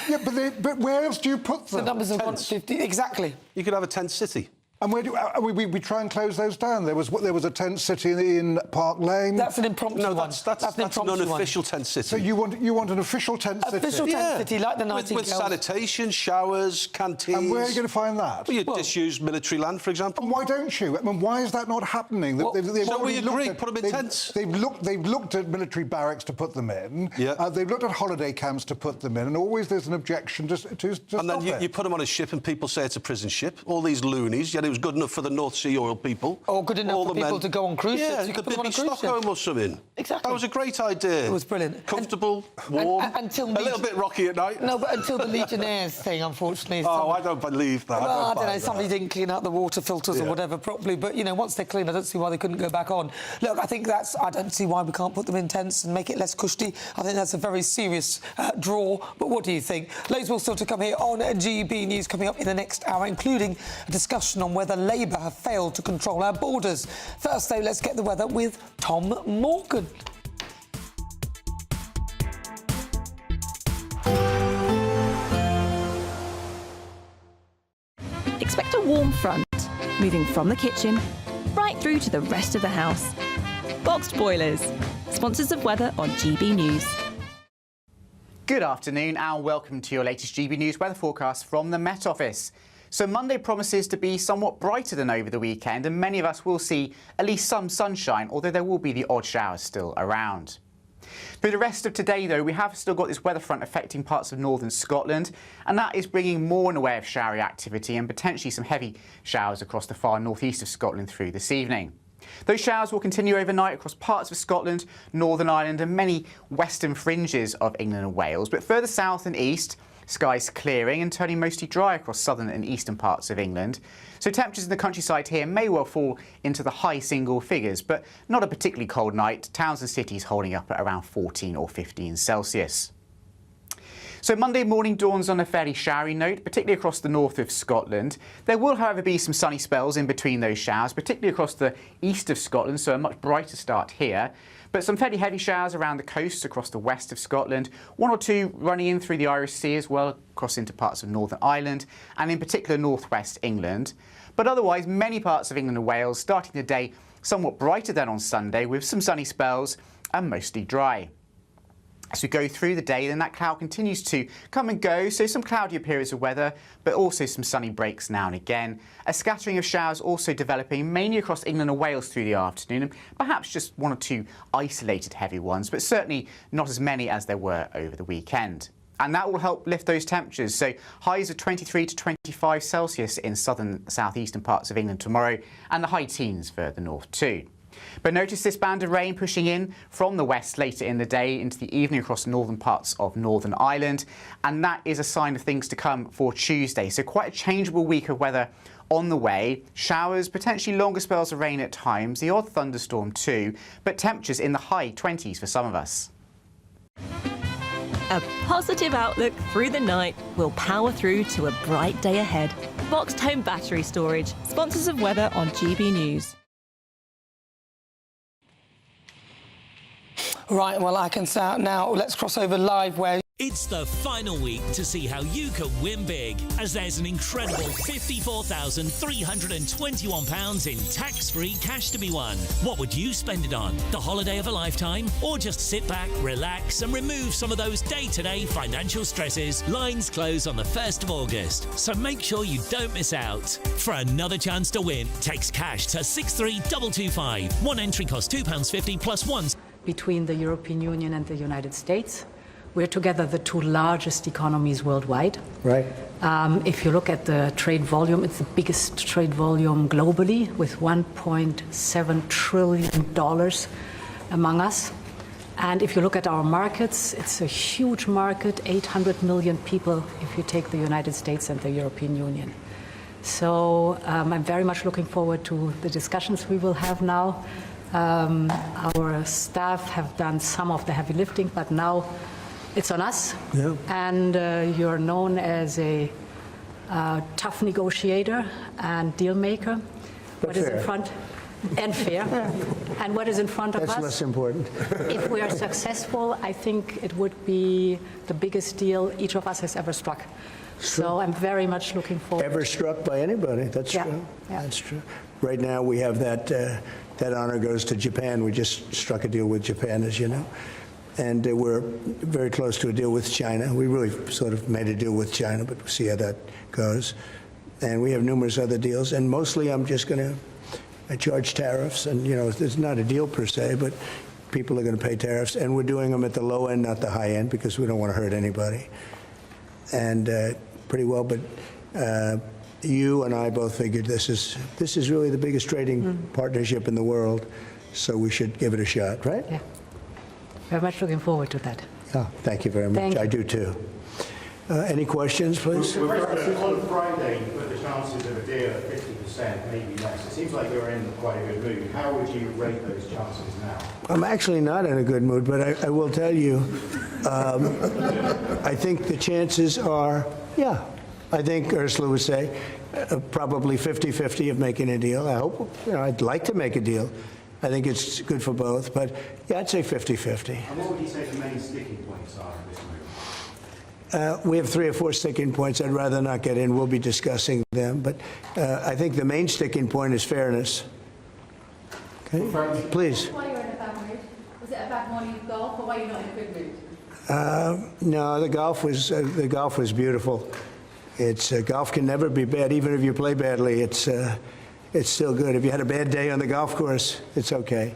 Yeah, but where else do you put them? The numbers of 150. Exactly. You could have a tent city. And where do we try and close those down? There was a tent city in Park Lane. That's an impromptu one. That's an unofficial tent city. So you want an official tent city? Official tent city, like the Nightingale. With sanitation, showers, canteens. And where are you going to find that? Well, you disused military land, for example. And why don't you? I mean, why is that not happening? So we agree, put them in tents. They've looked at military barracks to put them in. Yeah. They've looked at holiday camps to put them in, and always there's an objection to and then you put them on a ship, and people say it's a prison ship. All these loonies. Yet it was good enough for the North Sea oil people. Or good enough for people to go on cruise ships. Yeah, you could put them on a cruise Stockholm ship. or something. Exactly. That was a great idea. It was brilliant. Comfortable, warm, a little bit rocky at night. No, but until the Legionnaires thing, unfortunately. Oh, I don't believe that. Well, I don't know, somebody didn't clean out the water filters or whatever properly, but, once they're clean, I don't see why they couldn't go back on. Look, I don't see why we can't put them in tents and make it less cushy. I think that's a very serious draw, but what do you think? Loads more still to come here on GB News coming up in the next hour, including a discussion on whether Labour have failed to control our borders. First, though, let's get the weather with Tom Morgan. moving from the kitchen right through to the rest of the house. Boxed Boilers, sponsors of weather on GB News. Good afternoon and welcome to your latest GB News weather forecast from the Met Office. So Monday promises to be somewhat brighter than over the weekend, and many of us will see at least some sunshine, although there will be the odd showers still around. For the rest of today, though, we have still got this weather front affecting parts of northern Scotland, and that is bringing more in the way of showery activity and potentially some heavy showers across the far northeast of Scotland through this evening. Those showers will continue overnight across parts of Scotland, Northern Ireland and many western fringes of England and Wales, but further south and east, skies clearing and turning mostly dry across southern and eastern parts of England. So temperatures in the countryside here may well fall into the high single figures, but not a particularly cold night. Towns and cities holding up at around 14 or 15 Celsius. So Monday morning dawns on a fairly showery note, particularly across the north of Scotland. There will, however, be some sunny spells in between those showers, particularly across the east of Scotland, so a much brighter start here. But some fairly heavy showers around the coasts across the west of Scotland, one or two running in through the Irish Sea as well, across into parts of Northern Ireland, and in particular northwest England. But otherwise, many parts of England and Wales starting the day somewhat brighter than on Sunday, with some sunny spells and mostly dry. As we go through the day, then that cloud continues to come and go, so some cloudier periods of weather, but also some sunny breaks now and again. A scattering of showers also developing, mainly across England and Wales through the afternoon, and perhaps just one or two isolated heavy ones, but certainly not as many as there were over the weekend. And that will help lift those temperatures, so highs of 23 to 25 Celsius in southern southeastern parts of England tomorrow, and the high teens further north too. But notice this band of rain pushing in from the west later in the day into the evening across northern parts of Northern Ireland, and that is a sign of things to come for Tuesday. So quite a changeable week of weather on the way. Showers, potentially longer spells of rain at times, the odd thunderstorm too, but temperatures in the high 20s for some of us. A positive outlook through the night will power through to a bright day ahead. Boxed Home Battery Storage, sponsors of weather on GB News. Right, well, I can start now. Let's cross over live where... It's the final week to see how you can win big, as there's an incredible £54,321 in tax-free cash to be won. What would you spend it on? The holiday of a lifetime? Or just sit back, relax and remove some of those day-to-day financial stresses? Lines close on the 1st of August, so make sure you don't miss out. For another chance to win, text cash to 63225. One entry costs £2.50 plus one. Between the European Union and the United States, we're together the two largest economies worldwide. Right. If you look at the trade volume, it's the biggest trade volume globally, with $1.7 trillion among us. And if you look at our markets, it's a huge market, 800 million people if you take the United States and the European Union. So I'm very much looking forward to the discussions we will have now. Our staff have done some of the heavy lifting, but now it's on us. Yeah. And you're known as a tough negotiator and deal maker. But what is fair. in front and fair. And what is in front of us? That's less important. If we are successful, I think it would be the biggest deal each of us has ever struck. So I'm very much looking forward. Ever struck by anybody? That's Yeah. true. Yeah. That's true. Right now we have that honor goes to Japan. We just struck a deal with Japan, as you know. And we're very close to a deal with China. We really sort of made a deal with China, but we'll see how that goes. And we have numerous other deals. And mostly I'm just going to charge tariffs. And, you know, it's not a deal per se, but people are going to pay tariffs. And we're doing them at the low end, not the high end, because we don't want to hurt anybody. And pretty well, but you and I both figured this is really the biggest trading partnership in the world, so we should give it a shot, right? Yeah. Very much looking forward to that. Yeah, thank you very much. Thank you. I do too. Any questions, please? On Friday, you put the chances of a deal at 50%, maybe less. It seems like you're in quite a good mood. How would you rate those chances now? I'm actually not in a good mood, but I will tell you, I think the chances are, yeah, I think Ursula would say, probably 50-50 of making a deal. I hope, you know, I'd like to make a deal. I think it's good for both, but yeah, I'd say 50-50. And what would you say the main sticking points are in this We have 3 or 4 sticking points. I'd rather not get in. We'll be discussing them. But I think the main sticking point is fairness. Okay? Please. Why you're in a bad mood? Was it a bad morning of golf, or why you're not in a good mood? No, the golf was beautiful. Golf can never be bad, even if you play badly. It's still good. If you had a bad day on the golf course, it's okay.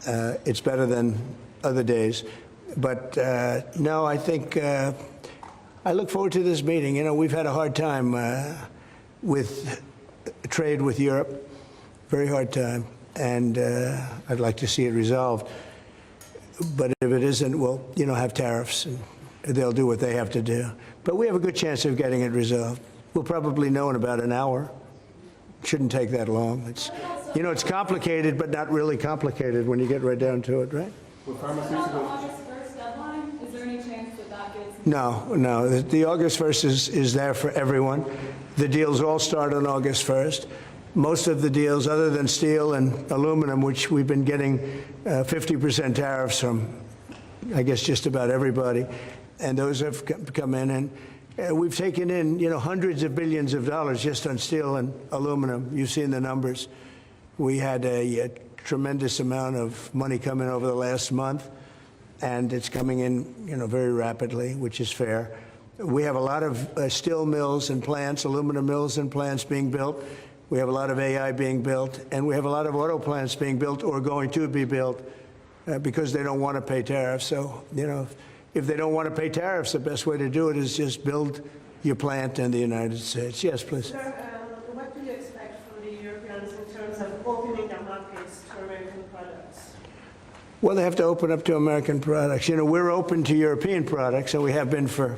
It's better than other days. But no, I think I look forward to this meeting. You know, we've had a hard time with trade with Europe, very hard time, and I'd like to see it resolved. But if it isn't, we'll, have tariffs, and they'll do what they have to do. But we have a good chance of getting it resolved. We'll probably know in about an hour. Shouldn't take that long. It's complicated, but not really complicated when you get right down to it, right? No. The August 1st is there for everyone. The deals all start on August 1st. Most of the deals, other than steel and aluminum, which we've been getting 50% tariffs from, I guess, just about everybody, and those have come in, and we've taken in, hundreds of billions of dollars just on steel and aluminum. You've seen the numbers. We had a tremendous amount of money come in over the last month, and it's coming in, very rapidly, which is fair. We have a lot of steel mills and plants, aluminum mills and plants being built. We have a lot of AI being built, and we have a lot of auto plants being built or going to be built because they don't want to pay tariffs. So, if they don't want to pay tariffs, the best way to do it is just build your plant in the United States. Yes, please. Sir, what do you expect from the Europeans in terms of opening their markets to American products? Well, they have to open up to American products. We're open to European products, and we have been for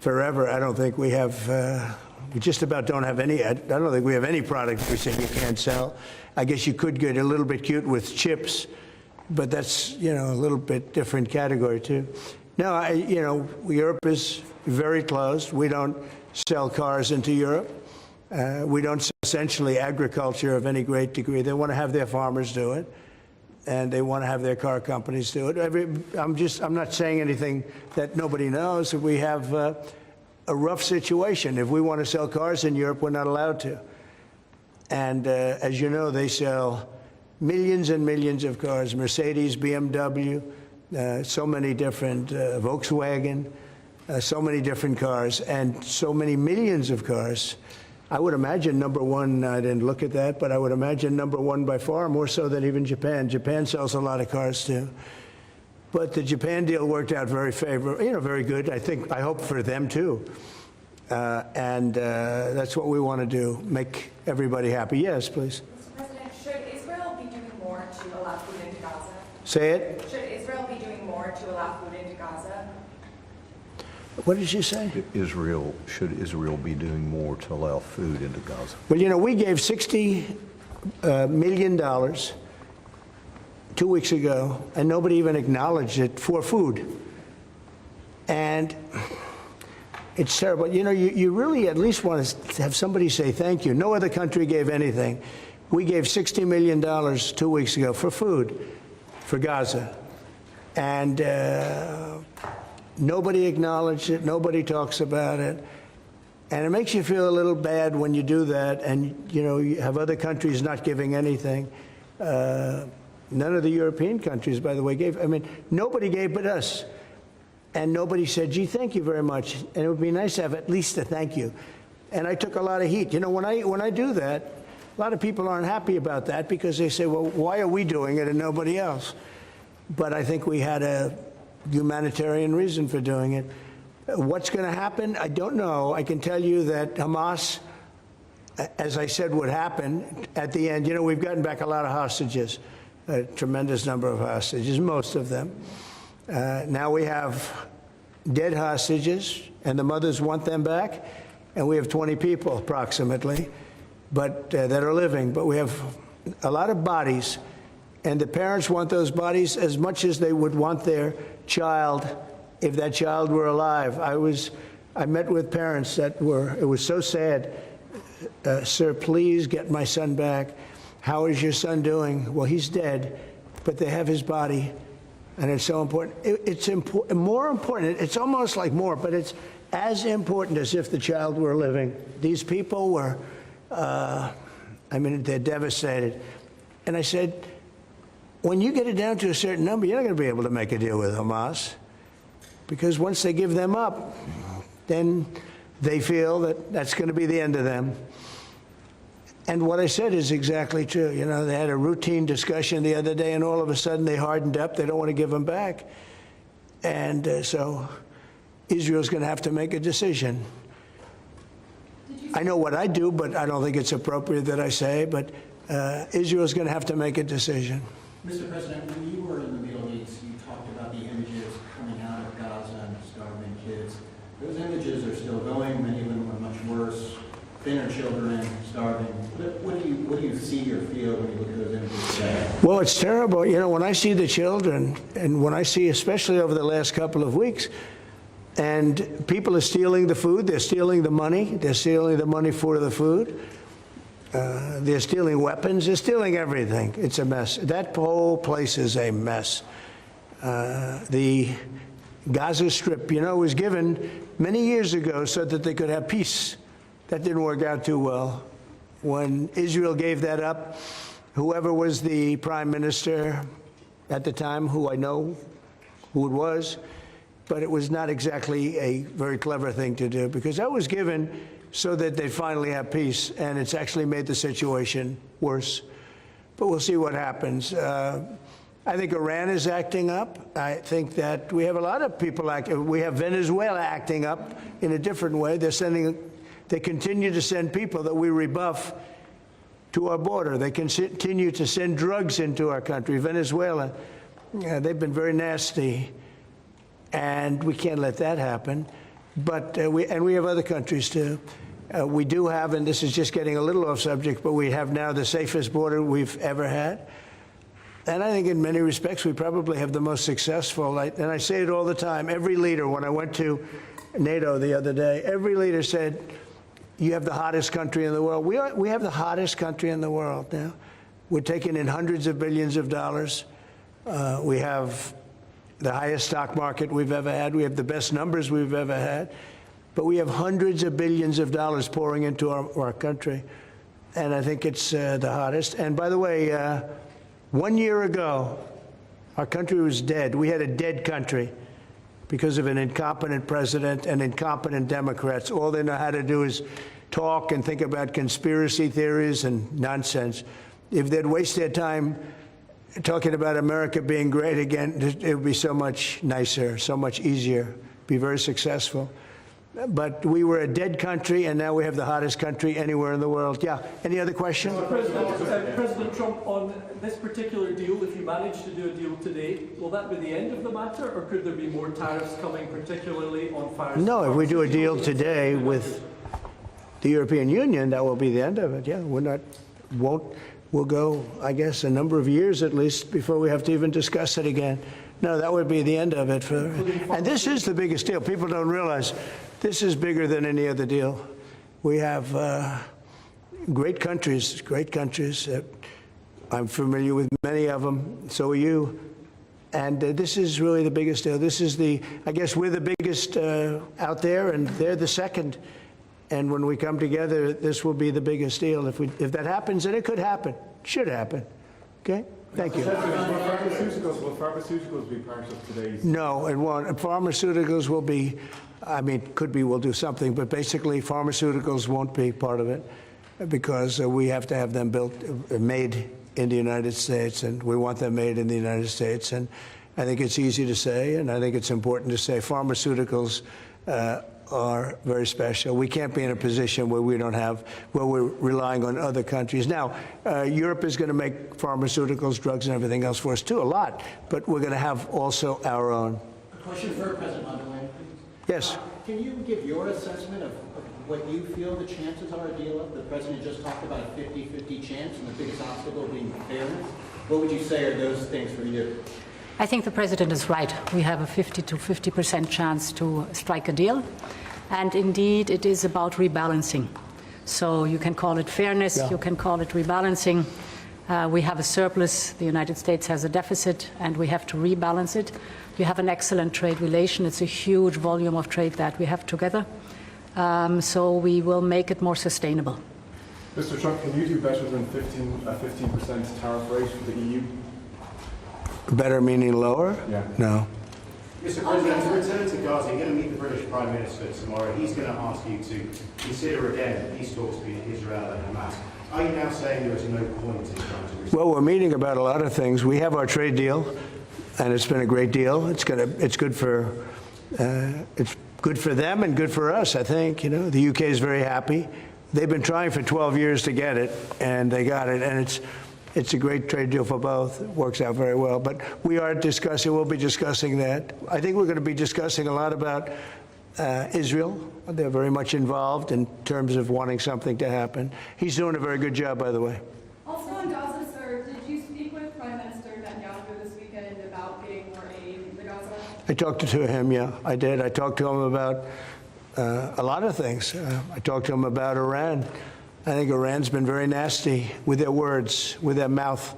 forever. I don't think we have. We just about don't have any. I don't think we have any product we say you can't sell. I guess you could get a little bit cute with chips, but that's a little bit different category too. No, Europe is very closed. We don't sell cars into Europe. We don't sell essentially agriculture of any great degree. They want to have their farmers do it, and they want to have their car companies do it. I'm not saying anything that nobody knows. We have a rough situation. If we want to sell cars in Europe, we're not allowed to. And as you know, they sell millions and millions of cars, Mercedes, BMW, so many different, Volkswagen, so many different cars, and so many millions of cars. I would imagine number one, I didn't look at that, but I would imagine number one by far, more so than even Japan. Japan sells a lot of cars too. But the Japan deal worked out very favorable, very good. I hope for them too. And that's what we want to do, make everybody happy. Yes, please. Mr. President, should Israel be doing more to allow food into Gaza? Say it. Should Israel be doing more to allow food into Gaza? What did you say? Should Israel be doing more to allow food into Gaza? Well, we gave $60 million 2 weeks ago, and nobody even acknowledged it for food. And it's terrible. You really at least want to have somebody say thank you. No other country gave anything. We gave $60 million 2 weeks ago for food for Gaza. And nobody acknowledged it. Nobody talks about it. And it makes you feel a little bad when you do that, and you have other countries not giving anything. None of the European countries, by the way, gave. I mean, nobody gave but us. And nobody said, gee, thank you very much. And it would be nice to have at least a thank you. And I took a lot of heat. When I do that, a lot of people aren't happy about that because they say, well, why are we doing it and nobody else? But I think we had a humanitarian reason for doing it. What's going to happen? I don't know. I can tell you that Hamas, as I said would happen, at the end, we've gotten back a lot of hostages, a tremendous number of hostages, most of them. Now we have dead hostages, and the mothers want them back, and we have 20 people approximately, but that are living. But we have a lot of bodies, and the parents want those bodies as much as they would want their child if that child were alive. I met with parents that it was so sad. Sir, please get my son back. How is your son doing? Well, he's dead, but they have his body. and it's so important. It's more important. It's almost like more, but it's as important as if the child were living. These people were, they're devastated. And I said, when you get it down to a certain number, you're not going to be able to make a deal with Hamas, because once they give them up, then they feel that that's going to be the end of them. And what I said is exactly true. You know, they had a routine discussion the other day, and all of a sudden they hardened up. They don't want to give them back. And so Israel's going to have to make a decision. I know what I do, but I don't think it's appropriate that I say, but Israel's going to have to make a decision. Mr. President, when you were in the Middle East, you talked about the images coming out of Gaza and starving kids. Those images are still going. Many of them are much worse. Thinner children, starving. What do you see or feel when you look at those images today? Well, it's terrible. You know, when I see the children, and when I see, especially over the last couple of weeks, and people are stealing the food, they're stealing the money, they're stealing the money for the food, they're stealing weapons, they're stealing everything. It's a mess. That whole place is a mess. The Gaza Strip, you know, was given many years ago so that they could have peace. That didn't work out too well. When Israel gave that up, whoever was the prime minister at the time, who I know who it was, but it was not exactly a very clever thing to do, because that was given so that they finally have peace, and it's actually made the situation worse. But we'll see what happens. I think Iran is acting up. I think that we have a lot of people acting. We have Venezuela acting up in a different way. They continue to send people that we rebuff to our border. They continue to send drugs into our country. Venezuela, they've been very nasty, and we can't let that happen. But we have other countries too. We do have, and this is just getting a little off subject, but we have now the safest border we've ever had. And I think in many respects we probably have the most successful. And I say it all the time. Every leader, when I went to NATO the other day, every leader said, you have the hottest country in the world. We have the hottest country in the world now. We're taking in hundreds of billions of dollars. We have the highest stock market we've ever had. We have the best numbers we've ever had. But we have hundreds of billions of dollars pouring into our country. And I think it's the hottest. And by the way, 1 year ago, our country was dead. We had a dead country because of an incompetent president and incompetent Democrats. All they know how to do is talk and think about conspiracy theories and nonsense. If they'd waste their time talking about America being great again, it would be so much nicer, so much easier, be very successful. But we were a dead country, and now we have the hottest country anywhere in the world. Yeah, any other questions? President Trump, on this particular deal, if you manage to do a deal today, will that be the end of the matter, or could there be more tariffs coming, particularly on fire? No, if we do a deal today with the European Union, that will be the end of it. Yeah, we'll go, I guess, a number of years at least before we have to even discuss it again. No, that would be the end of it. And this is the biggest deal. People don't realize this is bigger than any other deal. We have great countries. I'm familiar with many of them. So are you. And this is really the biggest deal. This is I guess we're the biggest out there, and they're the second. And when we come together, this will be the biggest deal. If that happens, and it could happen, should happen. Okay? Thank you. Will pharmaceuticals be part of today's? No, it won't. Pharmaceuticals will be, could be, we'll do something, but basically pharmaceuticals won't be part of it because we have to have them made in the United States, and we want them made in the United States. And I think it's easy to say, and I think it's important to say pharmaceuticals are very special. We can't be in a position where we're relying on other countries. Now, Europe is going to make pharmaceuticals, drugs, and everything else for us too, a lot, but we're going to have also our own. A question for President von der Leyen, please. Yes. Can you give your assessment of what you feel the chances are a deal of? The President just talked about a 50-50 chance, and the biggest obstacle being fairness. What would you say are those things for you? I think the President is right. We have a 50 to 50% chance to strike a deal. And indeed, it is about rebalancing. So you can call it fairness, you can call it rebalancing. We have a surplus, the United States has a deficit, and we have to rebalance it. You have an excellent trade relation. It's a huge volume of trade that we have together. So we will make it more sustainable. Mr. Trump, can you do better than 15% tariff rate for the EU? Better meaning lower? Yeah. No. Mr. President, to return to Gaza, you're going to meet the British Prime Minister tomorrow. He's going to ask you to consider again peace talks between Israel and Hamas. Are you now saying there is no point in trying to resolve? Well, we're meeting about a lot of things. We have our trade deal, and it's been a great deal. It's good for them and good for us, I think. You know, the UK is very happy. They've been trying for 12 years to get it, and they got it. And it's a great trade deal for both. It works out very well. But we'll be discussing that. I think we're going to be discussing a lot about Israel. They're very much involved in terms of wanting something to happen. He's doing a very good job, by the way. Also in Gaza, sir, did you speak with Prime Minister Netanyahu this weekend about getting more aid into Gaza? I talked to him, yeah, I did. I talked to him about a lot of things. I talked to him about Iran. I think Iran's been very nasty with their words, with their mouth.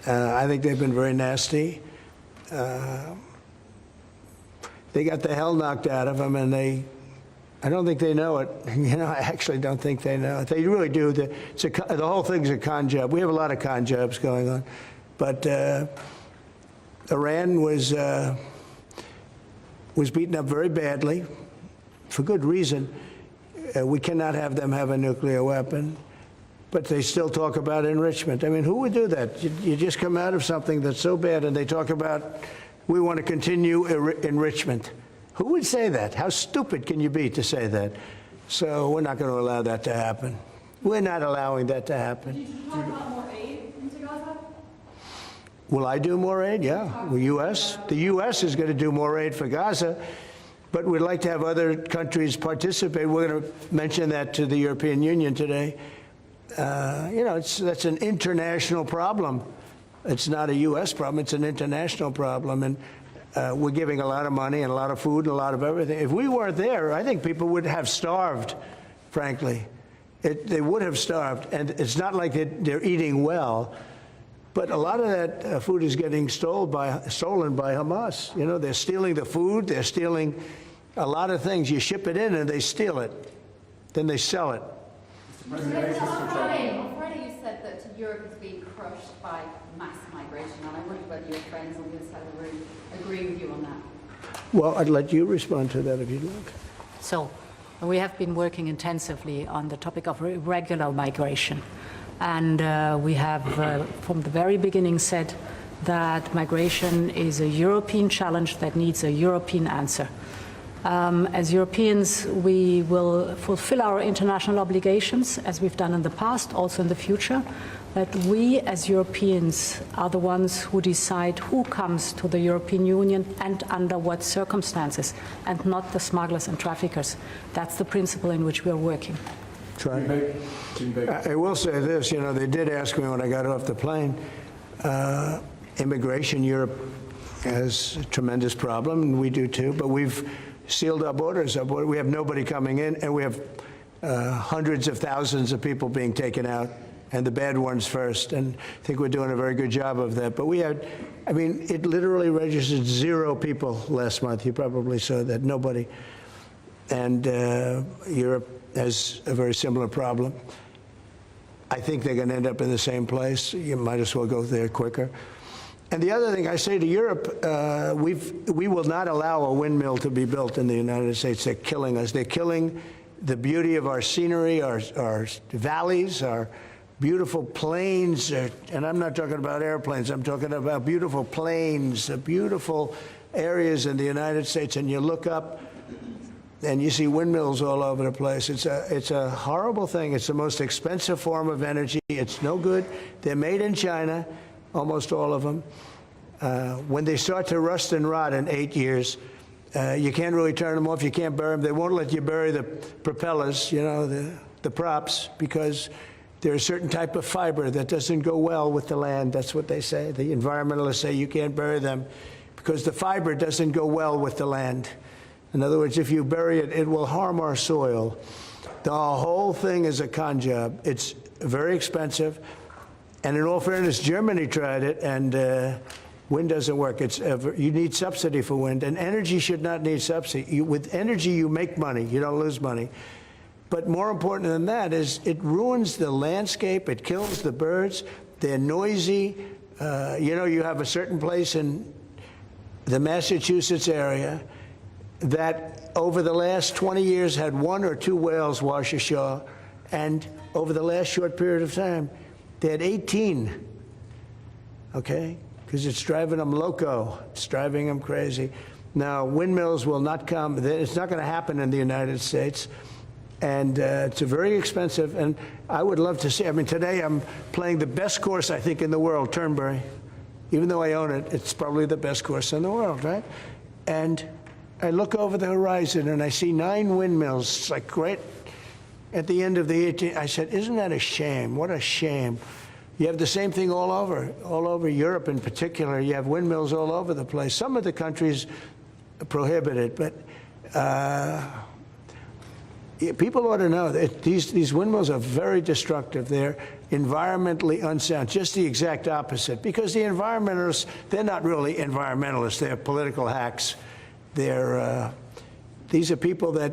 I think they've been very nasty. They got the hell knocked out of them, and I don't think they know it. You know, I actually don't think they know it. They really do. The whole thing's a con job. We have a lot of con jobs going on. But Iran was beaten up very badly, for good reason. We cannot have them have a nuclear weapon, but they still talk about enrichment. I mean, who would do that? You just come out of something that's so bad, and they talk about, we want to continue enrichment. Who would say that? How stupid can you be to say that? So we're not going to allow that to happen. We're not allowing that to happen. Did you talk about more aid into Gaza? Will I do more aid? Yeah. The U.S. is going to do more aid for Gaza, but we'd like to have other countries participate. We're going to mention that to the European Union today. You know, that's an international problem. It's not a U.S. problem. It's an international problem. And we're giving a lot of money and a lot of food and a lot of everything. If we weren't there, I think people would have starved, frankly. They would have starved. And it's not like they're eating well. But a lot of that food is getting stolen by Hamas. You know, they're stealing the food. They're stealing a lot of things. You ship it in and they steal it. Then they sell it. On Friday you said that Europe is being crushed by mass migration, and I wonder whether your friends on this side of the room agree with you on that. Well, I'd let you respond to that if you'd like. So we have been working intensively on the topic of irregular migration. And we have, from the very beginning, said that migration is a European challenge that needs a European answer. As Europeans, we will fulfill our international obligations, as we've done in the past, also in the future. But we, as Europeans, are the ones who decide who comes to the European Union and under what circumstances, and not the smugglers and traffickers. That's the principle in which we are working. I will say this, you know, they did ask me when I got off the plane, immigration, Europe has a tremendous problem, and we do too, but we've sealed our borders. We have nobody coming in, and we have hundreds of thousands of people being taken out, and the bad ones first, and I think we're doing a very good job of that. But we had, I mean, it literally registered 0 people last month. You probably saw that, nobody. And Europe has a very similar problem. I think they're going to end up in the same place. You might as well go there quicker. And the other thing I say to Europe, we will not allow a windmill to be built in the United States. They're killing us. They're killing the beauty of our scenery, our valleys, our beautiful plains. And I'm not talking about airplanes. I'm talking about beautiful plains, beautiful areas in the United States. And you look up, and you see windmills all over the place. It's a horrible thing. It's the most expensive form of energy. It's no good. They're made in China, almost all of them. When they start to rust and rot in 8 years, you can't really turn them off. You can't bury them. They won't let you bury the propellers, you know, the props, because there's a certain type of fiber that doesn't go well with the land. That's what they say. The environmentalists say you can't bury them because the fiber doesn't go well with the land. In other words, if you bury it, it will harm our soil. The whole thing is a con job. It's very expensive. And in all fairness, Germany tried it, and wind doesn't work. You need subsidy for wind, and energy should not need subsidy. With energy, you make money. You don't lose money. But more important than that is it ruins the landscape. It kills the birds. They're noisy. You have a certain place in the Massachusetts area that over the last 20 years had 1 or 2 whales wash ashore, and over the last short period of time, they had 18, okay? Because it's driving them loco. It's driving them crazy. Now, windmills will not come. It's not going to happen in the United States. And it's very expensive. And I would love to see. I mean, today I'm playing the best course, I think, in the world, Turnberry. Even though I own it, it's probably the best course in the world, right? And I look over the horizon and I see 9 windmills. It's like great. At the end of the 18th, I said, isn't that a shame? What a shame. You have the same thing all over Europe in particular. You have windmills all over the place. Some of the countries prohibit it, but people ought to know that these windmills are very destructive. They're environmentally unsound, just the exact opposite. Because the environmentalists, they're not really environmentalists. They're political hacks. These are people that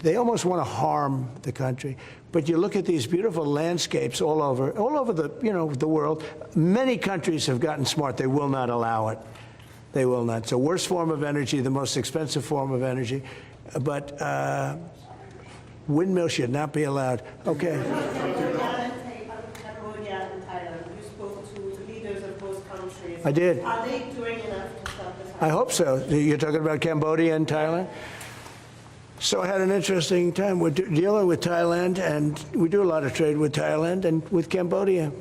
they almost want to harm the country. But you look at these beautiful landscapes all over the world. Many countries have gotten smart. They will not allow it. They will not. It's the worst form of energy, the most expensive form of energy. But windmills should not be allowed. Okay. You spoke to the leaders of both countries. I did. Are they doing enough to stop this? I hope so. You're talking about Cambodia and Thailand? So I had an interesting time. We're dealing with Thailand, and we do a lot of trade with Thailand and with Cambodia.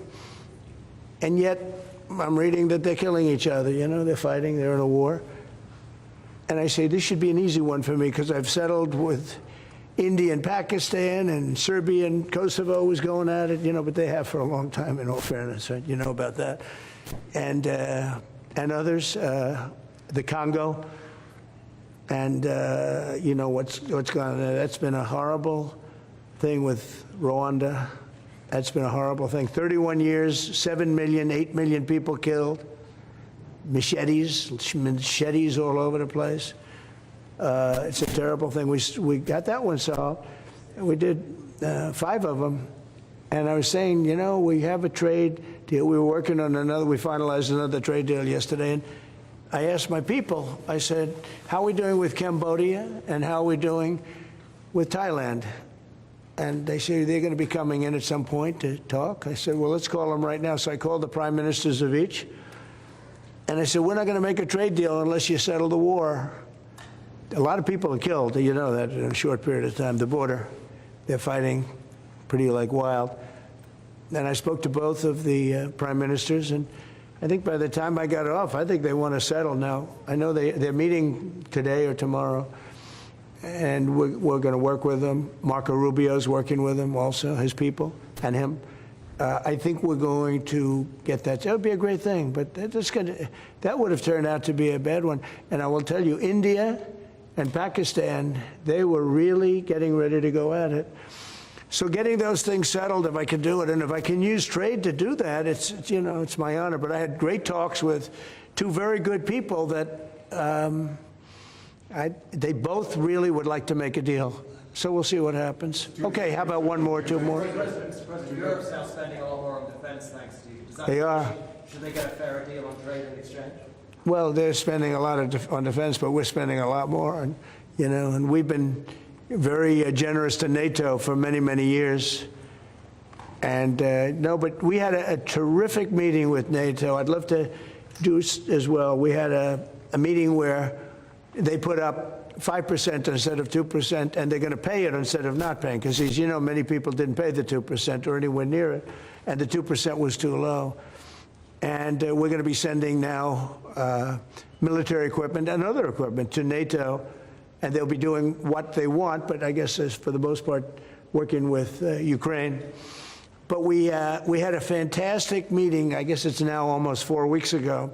And yet, I'm reading that they're killing each other. They're fighting. They're in a war. And I say, this should be an easy one for me because I've settled with India and Pakistan, and Serbia and Kosovo was going at it, but they have for a long time, in all fairness, right? You know about that. And others, the Congo. And what's gone on there. That's been a horrible thing with Rwanda. That's been a horrible thing. 31 years, 7 million, 8 million people killed. Machetes all over the place. It's a terrible thing. We got that one solved. We did 5 of them. And I was saying, we have a trade deal. We were working on another. We finalized another trade deal yesterday. And I asked my people, I said, how are we doing with Cambodia and how are we doing with Thailand? And they say they're going to be coming in at some point to talk. I said, well, let's call them right now. So I called the prime ministers of each. And I said, we're not going to make a trade deal unless you settle the war. A lot of people are killed, that in a short period of time. The border, they're fighting pretty like wild. And I spoke to both of the prime ministers, and I think by the time I got off, I think they want to settle now. I know they're meeting today or tomorrow, and we're going to work with them. Marco Rubio's working with them also, his people, and him. I think we're going to get that. That would be a great thing, but that would have turned out to be a bad one. And I will tell you, India and Pakistan, they were really getting ready to go at it. So getting those things settled, if I can do it, and if I can use trade to do that, it's my honor. But I had great talks with 2 very good people that they both really would like to make a deal. So we'll see what happens. Okay, how about 1 more, 2 more? President, Europe's now spending a lot more on defense, thanks to you. They are. Should they get a fairer deal on trade and exchange? Well, they're spending a lot on defense, but we're spending a lot more, and we've been very generous to NATO for many, many years. And but we had a terrific meeting with NATO. I'd love to do as well. We had a meeting where they put up 5% instead of 2%, and they're going to pay it instead of not paying, because as you know, many people didn't pay the 2% or anywhere near it, and the 2% was too low. And we're going to be sending now military equipment and other equipment to NATO, and they'll be doing what they want, but I guess for the most part, working with Ukraine. But we had a fantastic meeting. I guess it's now almost 4 weeks ago.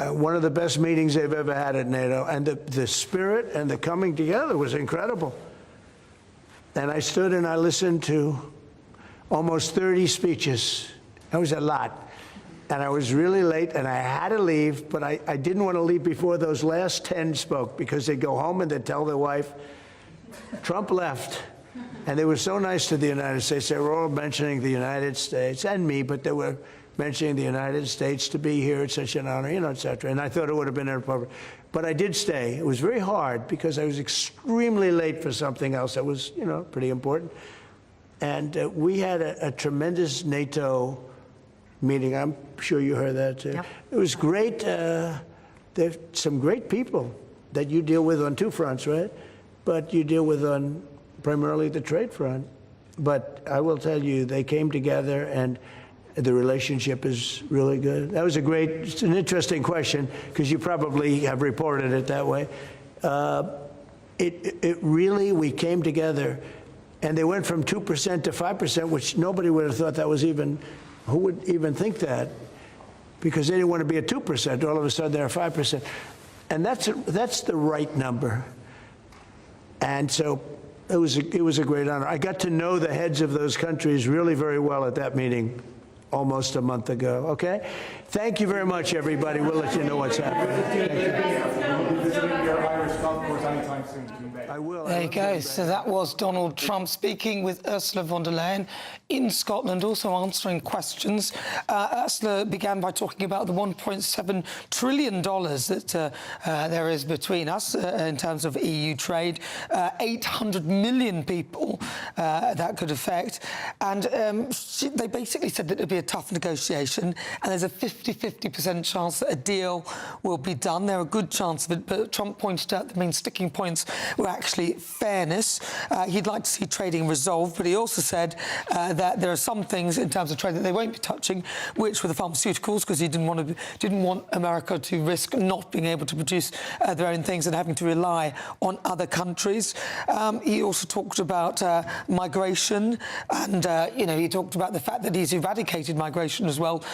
One of the best meetings they've ever had at NATO, and the spirit and the coming together was incredible. And I stood and I listened to almost 30 speeches That was a lot. And I was really late, and I had to leave, but I didn't want to leave before those last 10 spoke, because they'd go home and they'd tell their wife, Trump left. And they were so nice to the United States. They were all mentioning the United States, and me, but they were mentioning the United States to be here. It's such an honor, you know, et cetera. And I thought it would have been inappropriate. But I did stay. It was very hard because I was extremely late for something else that was, you know, pretty important. And we had a tremendous NATO meeting. I'm sure you heard that too. Yep. It was great. There's some great people that you deal with on two fronts, right? But you deal with on primarily the trade front. But I will tell you, they came together, and the relationship is really good. That was it's an interesting question, because you probably have reported it that way. It really, we came together, and they went from 2% to 5%, which nobody would have thought that was even, who would even think that? Because they didn't want to be at 2%. All of a sudden, they're 5%. And that's the right number. And so it was a great honor. I got to know the heads of those countries really very well at that meeting almost a month ago, okay? Thank you very much, everybody. We'll let you know what's happening. I will. There you go. So that was Donald Trump speaking with Ursula von der Leyen in Scotland, also answering questions. Ursula began by talking about the $1.7 trillion that there is between us in terms of EU trade, 800 million people that could affect. And they basically said that it would be a tough negotiation, and there's a 50-50% chance that a deal will be done. There are a good chance of it, but Trump pointed out the main sticking points were actually fairness. He'd like to see trading resolved, but he also said that there are some things in terms of trade that they won't be touching, which were the pharmaceuticals, because he didn't want America to risk not being able to produce their own things and having to rely on other countries. He also talked about migration, and he talked about the fact that he's eradicated migration as well,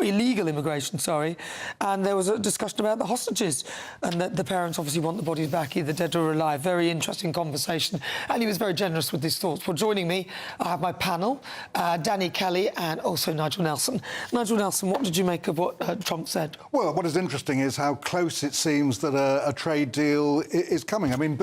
illegal immigration, sorry. And there was a discussion about the hostages, and that the parents obviously want the bodies back, either dead or alive. Very interesting conversation, and he was very generous with his thoughts. Well, joining me, I have my panel, Danny Kelly and also Nigel Nelson. Nigel Nelson, what did you make of what Trump said? Well, what is interesting is how close it seems that a trade deal is coming. I mean,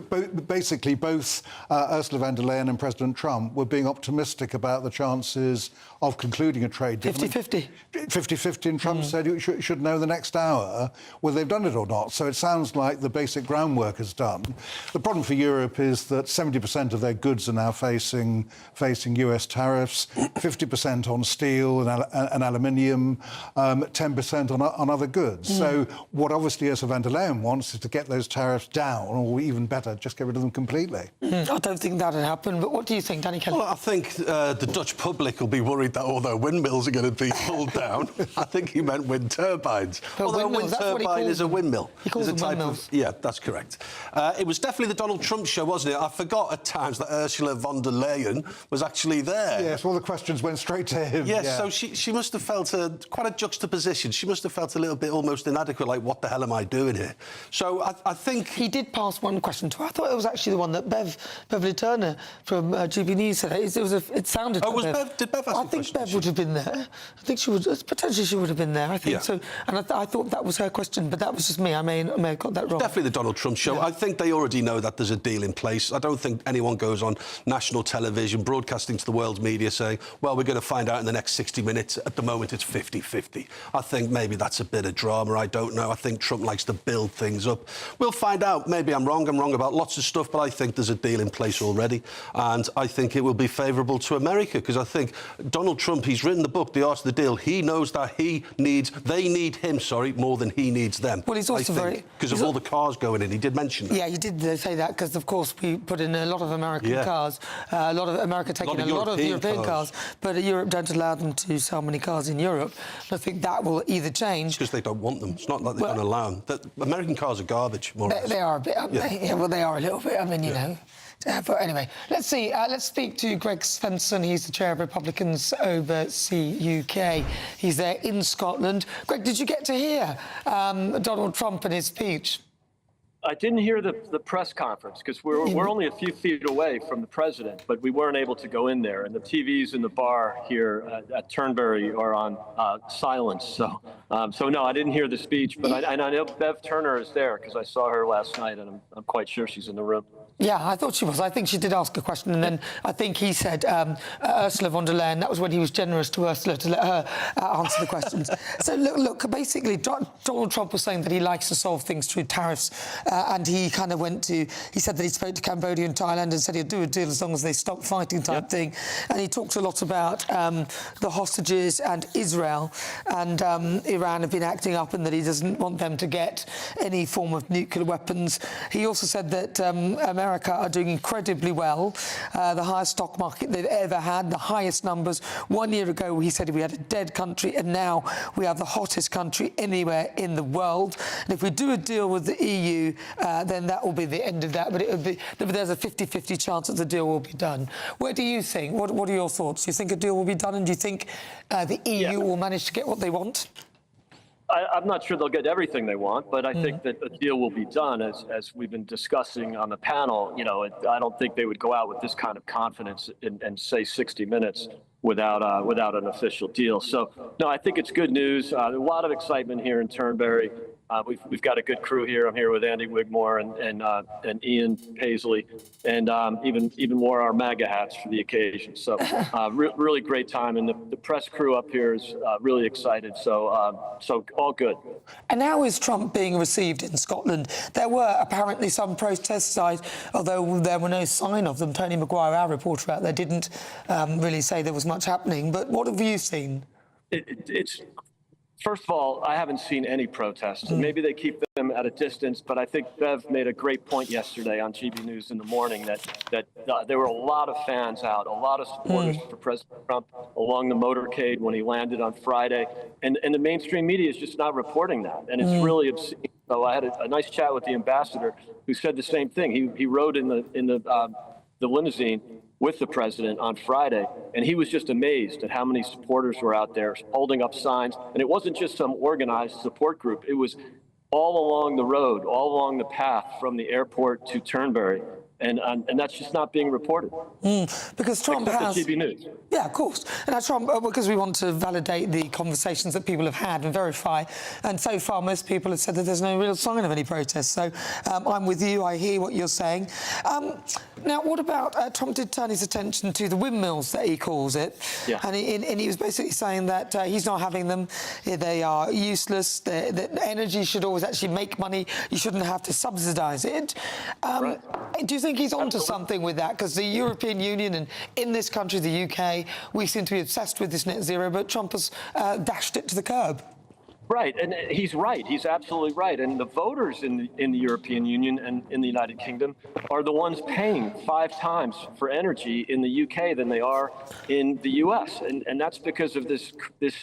basically, both Ursula von der Leyen and President Trump were being optimistic about the chances of concluding a trade deal. 50-50. 50-50, and Trump said you should know the next hour whether they've done it or not. So it sounds like the basic groundwork is done. The problem for Europe is that 70% of their goods are now facing US tariffs, 50% on steel and aluminium, 10% on other goods. So what obviously Ursula von der Leyen wants is to get those tariffs down, or even better, just get rid of them completely. I don't think that'll happen, but what do you think, Danny Kelly? Well, I think the Dutch public will be worried that all their windmills are going to be pulled down. I think he meant wind turbines. But although a wind turbine is a windmill. He calls them windmills. Yeah, that's correct. It was definitely the Donald Trump show, wasn't it? I forgot at times that Ursula von der Leyen was actually there. Yes, all the questions went straight to him. Yes, yeah. So she must have felt quite a juxtaposition. She must have felt a little bit almost inadequate, like, what the hell am I doing here? So I think... He did pass one question to her. I thought it was actually the one that Beverly Turner from GBNews said. It sounded... Oh, was Bev? Did Bev ask I think Bev would have been there. I think she would... Potentially she would have been there, I think so. And I thought that was her question, but that was just me. I may have got that wrong. Definitely the Donald Trump show. Yeah. I think they already know that there's a deal in place. I don't think anyone goes on national television broadcasting to the world's media saying, well, we're going to find out in the next 60 minutes. At the moment, it's 50-50. I think maybe that's a bit of drama. I don't know. I think Trump likes to build things up. We'll find out. Maybe I'm wrong. I'm wrong about lots of stuff, but I think there's a deal in place already. And I think it will be favourable to America, because I think Donald Trump, he's written the book, The Art of the Deal. He knows that they need him, more than he needs them. Well, he's also because of all the cars going in. He did mention that. Yeah, he did say that, because, of course, we put in a lot of American cars. A lot of America taking a lot of European cars, but Europe don't allow them to sell many cars in Europe. And I think that will either change... because they don't want them. It's not like they don't allow them. American cars are garbage, more or less. They are a bit, well, they are a little bit. I mean, you know... but anyway, let's see. Let's speak to Greg Svensson. He's the chair of Republicans Oversee UK. He's there in Scotland. Greg, did you get to hear Donald Trump and his speech? I didn't hear the press conference because we're only a few feet away from the president, but we weren't able to go in there. And the TVs in the bar here at Turnberry are on silence. So no, I didn't hear the speech, but I know Bev Turner is there because I saw her last night, and I'm quite sure she's in the room. Yeah, I thought she was. I think she did ask a question, and then I think he said Ursula von der Leyen. That was when he was generous to Ursula to let her answer the questions. So look, basically, Donald Trump was saying that he likes to solve things through tariffs, and he kind of he said that he spoke to Cambodia and Thailand and said he'd do a deal as long as they stop fighting type thing. And he talked a lot about the hostages and Israel, and Iran have been acting up and that he doesn't want them to get any form of nuclear weapons. He also said that America are doing incredibly well, the highest stock market they've ever had, the highest numbers. 1 year ago, he said we had a dead country, and now we have the hottest country anywhere in the world. And if we do a deal with the EU, then that will be the end of that. But there's a 50-50 chance that the deal will be done. What do you think? What are your thoughts? Do you think a deal will be done, and do you think the EU will manage to get what they want? I'm not sure they'll get everything they want, but I think that a deal will be done, as we've been discussing on the panel. You know, I don't think they would go out with this kind of confidence and say 60 minutes without an official deal. So, no, I think it's good news. A lot of excitement here in Turnberry. We've got a good crew here. I'm here with Andy Wigmore and Ian Paisley, and even wore our MAGA hats for the occasion. So really great time, and the press crew up here is really excited. So all good. And how is Trump being received in Scotland? There were apparently some protests, although there were no sign of them. Tony Maguire, our reporter out there, didn't really say there was much happening. But what have you seen? First of all, I haven't seen any protests. Maybe they keep them at a distance, but I think Bev made a great point yesterday on GB News in the morning that there were a lot of fans out, a lot of supporters for President Trump along the motorcade when he landed on Friday, and the mainstream media is just not reporting that, and it's really obscene. So I had a nice chat with the ambassador who said the same thing. He rode in the limousine with the president on Friday, and he was just amazed at how many supporters were out there holding up signs. And it wasn't just some organized support group. It was all along the road, all along the path from the airport to Turnberry. And that's just not being reported. Because Trump has... GB News. Yeah, of course. And Trump, because we want to validate the conversations that people have had and verify. And so far, most people have said that there's no real sign of any protests. So I'm with you. I hear what you're saying. Now, what about Trump did turn his attention to the windmills, that he calls it. Yeah. And he was basically saying that he's not having them. They are useless. That energy should always actually make money. You shouldn't have to subsidise it. Right. Do you think he's onto something with that? Because the European Union and in this country, the UK, we seem to be obsessed with this net zero, but Trump has dashed it to the curb. Right, and he's right. He's absolutely right. And the voters in the European Union and in the United Kingdom are the ones paying 5 times for energy in the UK than they are in the US. And that's because of this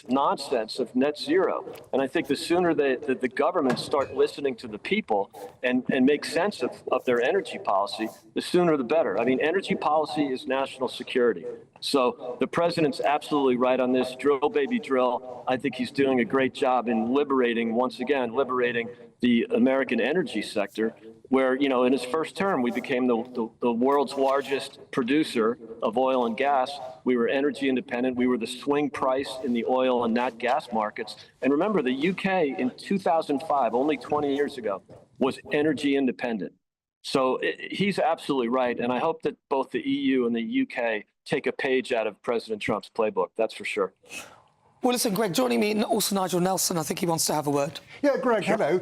nonsense of net zero. And I think the sooner that the governments start listening to the people and make sense of their energy policy, the sooner the better. I mean, energy policy is national security. So the president's absolutely right on this. Drill, baby, drill. I think he's doing a great job in liberating the American energy sector, where, you know, in his first term, we became the world's largest producer of oil and gas. We were energy independent. We were the swing price in the oil and nat gas markets. And remember, the UK in 2005, only 20 years ago, was energy independent. So he's absolutely right. And I hope that both the EU and the UK take a page out of President Trump's playbook. That's for sure. Well, listen, Greg, joining me, and also Nigel Nelson, I think he wants to have a word. Yeah, Greg, hello.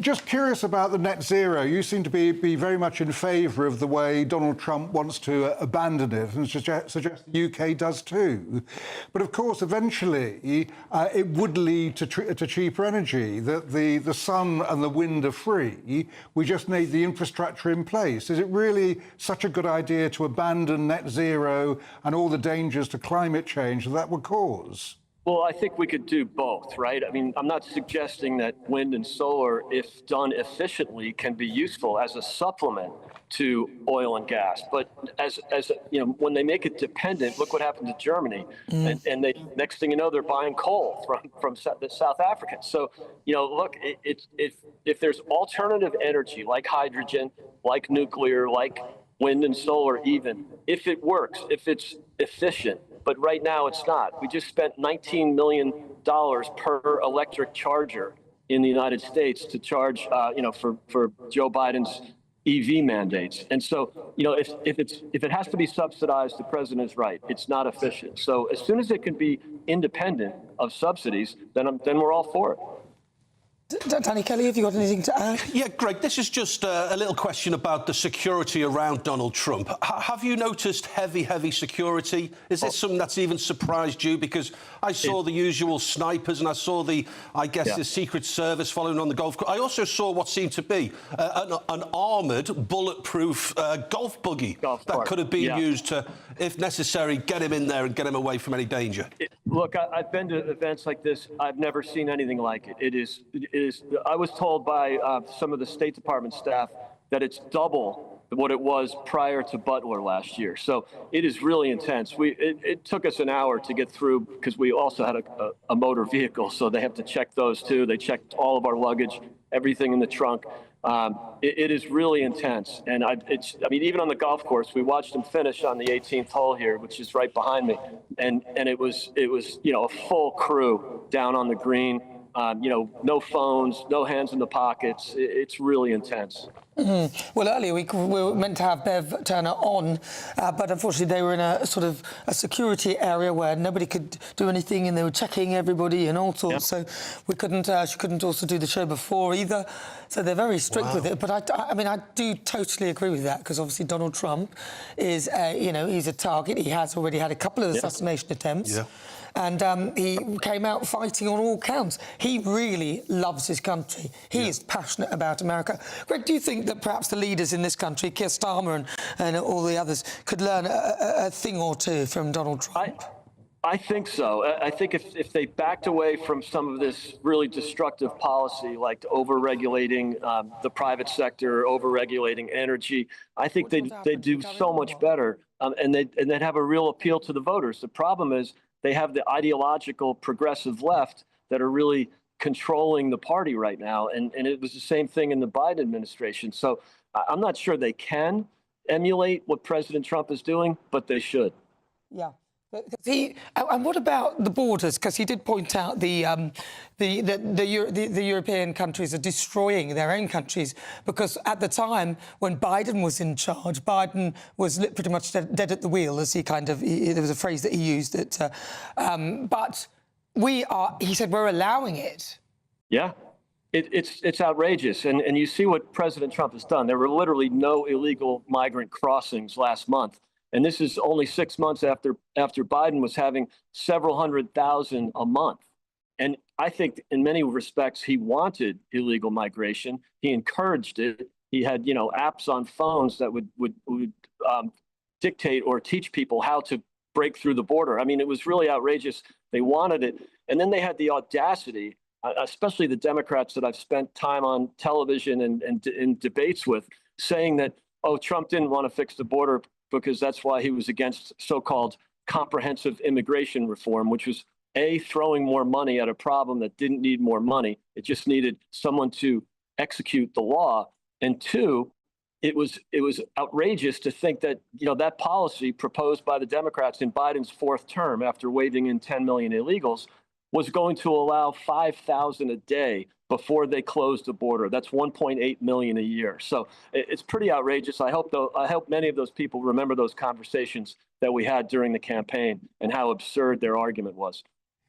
Just curious about the net zero. You seem to be very much in favour of the way Donald Trump wants to abandon it, and suggest the UK does too. But of course, eventually, it would lead to cheaper energy, that the sun and the wind are free. We just need the infrastructure in place. Is it really such a good idea to abandon net zero and all the dangers to climate change that would cause? Well, I think we could do both, right? I mean, I'm not suggesting that wind and solar, if done efficiently, can be useful as a supplement to oil and gas. But as you know, when they make it dependent, look what happened to Germany, and they next thing you know, they're buying coal from the South Africans. So you know, look, if there's alternative energy like hydrogen, like nuclear, like wind and solar, even if it works, if it's efficient. But right now it's not. We just spent $19 million per electric charger in the United States to charge, you know, for Joe Biden's EV mandates. And so, you know, if it has to be subsidized, the president is right. It's not efficient. So as soon as it can be independent of subsidies, then we're all for it. Danny Kelly, have you got anything to add? Yeah, Greg, this is just a little question about the security around Donald Trump. Have you noticed heavy security? Is this something that's even surprised you? Because I saw the usual snipers and I saw the Secret Service following on the golf course. I also saw what seemed to be an armoured, bulletproof golf buggy that could have been used to, if necessary, get him in there and get him away from any danger. Look, I've been to events like this. I've never seen anything like it. It is. I was told by some of the State Department staff that it's double what it was prior to Butler last year. So it is really intense. It took us an hour to get through because we also had a motor vehicle, so they have to check those too. They checked all of our luggage, everything in the trunk. It is really intense, and I mean, even on the golf course, we watched him finish on the 18th hole here, which is right behind me, and it was you know, a full crew down on the green. You know, no phones, no hands in the pockets. It's really intense. Well, earlier we were meant to have Bev Turner on, but unfortunately they were in a sort of a security area where nobody could do anything, and they were checking everybody and all sorts. So we couldn't. She couldn't also do the show before either. So they're very strict with it. But I mean, I do totally agree with that, because obviously Donald Trump is, you know, he's a target. He has already had a couple of assassination attempts. Yeah. And he came out fighting on all counts. He really loves his country. He is passionate about America. Greg, do you think that perhaps the leaders in this country, Keir Starmer and all the others, could learn a thing or two from Donald Trump? I think so. I think if they backed away from some of this really destructive policy, like over-regulating the private sector, over-regulating energy, I think they'd do so much better, and they'd have a real appeal to the voters. The problem is, they have the ideological progressive left that are really controlling the party right now. And it was the same thing in the Biden administration. So I'm not sure they can emulate what President Trump is doing, but they should. Yeah. And what about the borders? Because he did point out the European countries are destroying their own countries, because at the time when Biden was in charge, Biden was pretty much dead at the wheel, as he kind of, there was a phrase that he used that, but he said, we're allowing it. Yeah. It's outrageous. And you see what President Trump has done. There were literally no illegal migrant crossings last month. And this is only 6 months after Biden was having several 100,000 a month. And I think in many respects, he wanted illegal migration. He encouraged it. He had, you know, apps on phones that would dictate or teach people how to break through the border. I mean, it was really outrageous. They wanted it. And then they had the audacity, especially the Democrats that I've spent time on television and in debates with, saying that, oh, Trump didn't want to fix the border because that's why he was against so-called comprehensive immigration reform, which was A, throwing more money at a problem that didn't need more money. It just needed someone to execute the law. And two, it was outrageous to think that, you know, that policy proposed by the Democrats in Biden's fourth term, after waving in 10 million illegals, was going to allow 5,000 a day before they closed the border. That's 1.8 million a year. So it's pretty outrageous. I hope many of those people remember those conversations that we had during the campaign and how absurd their argument was.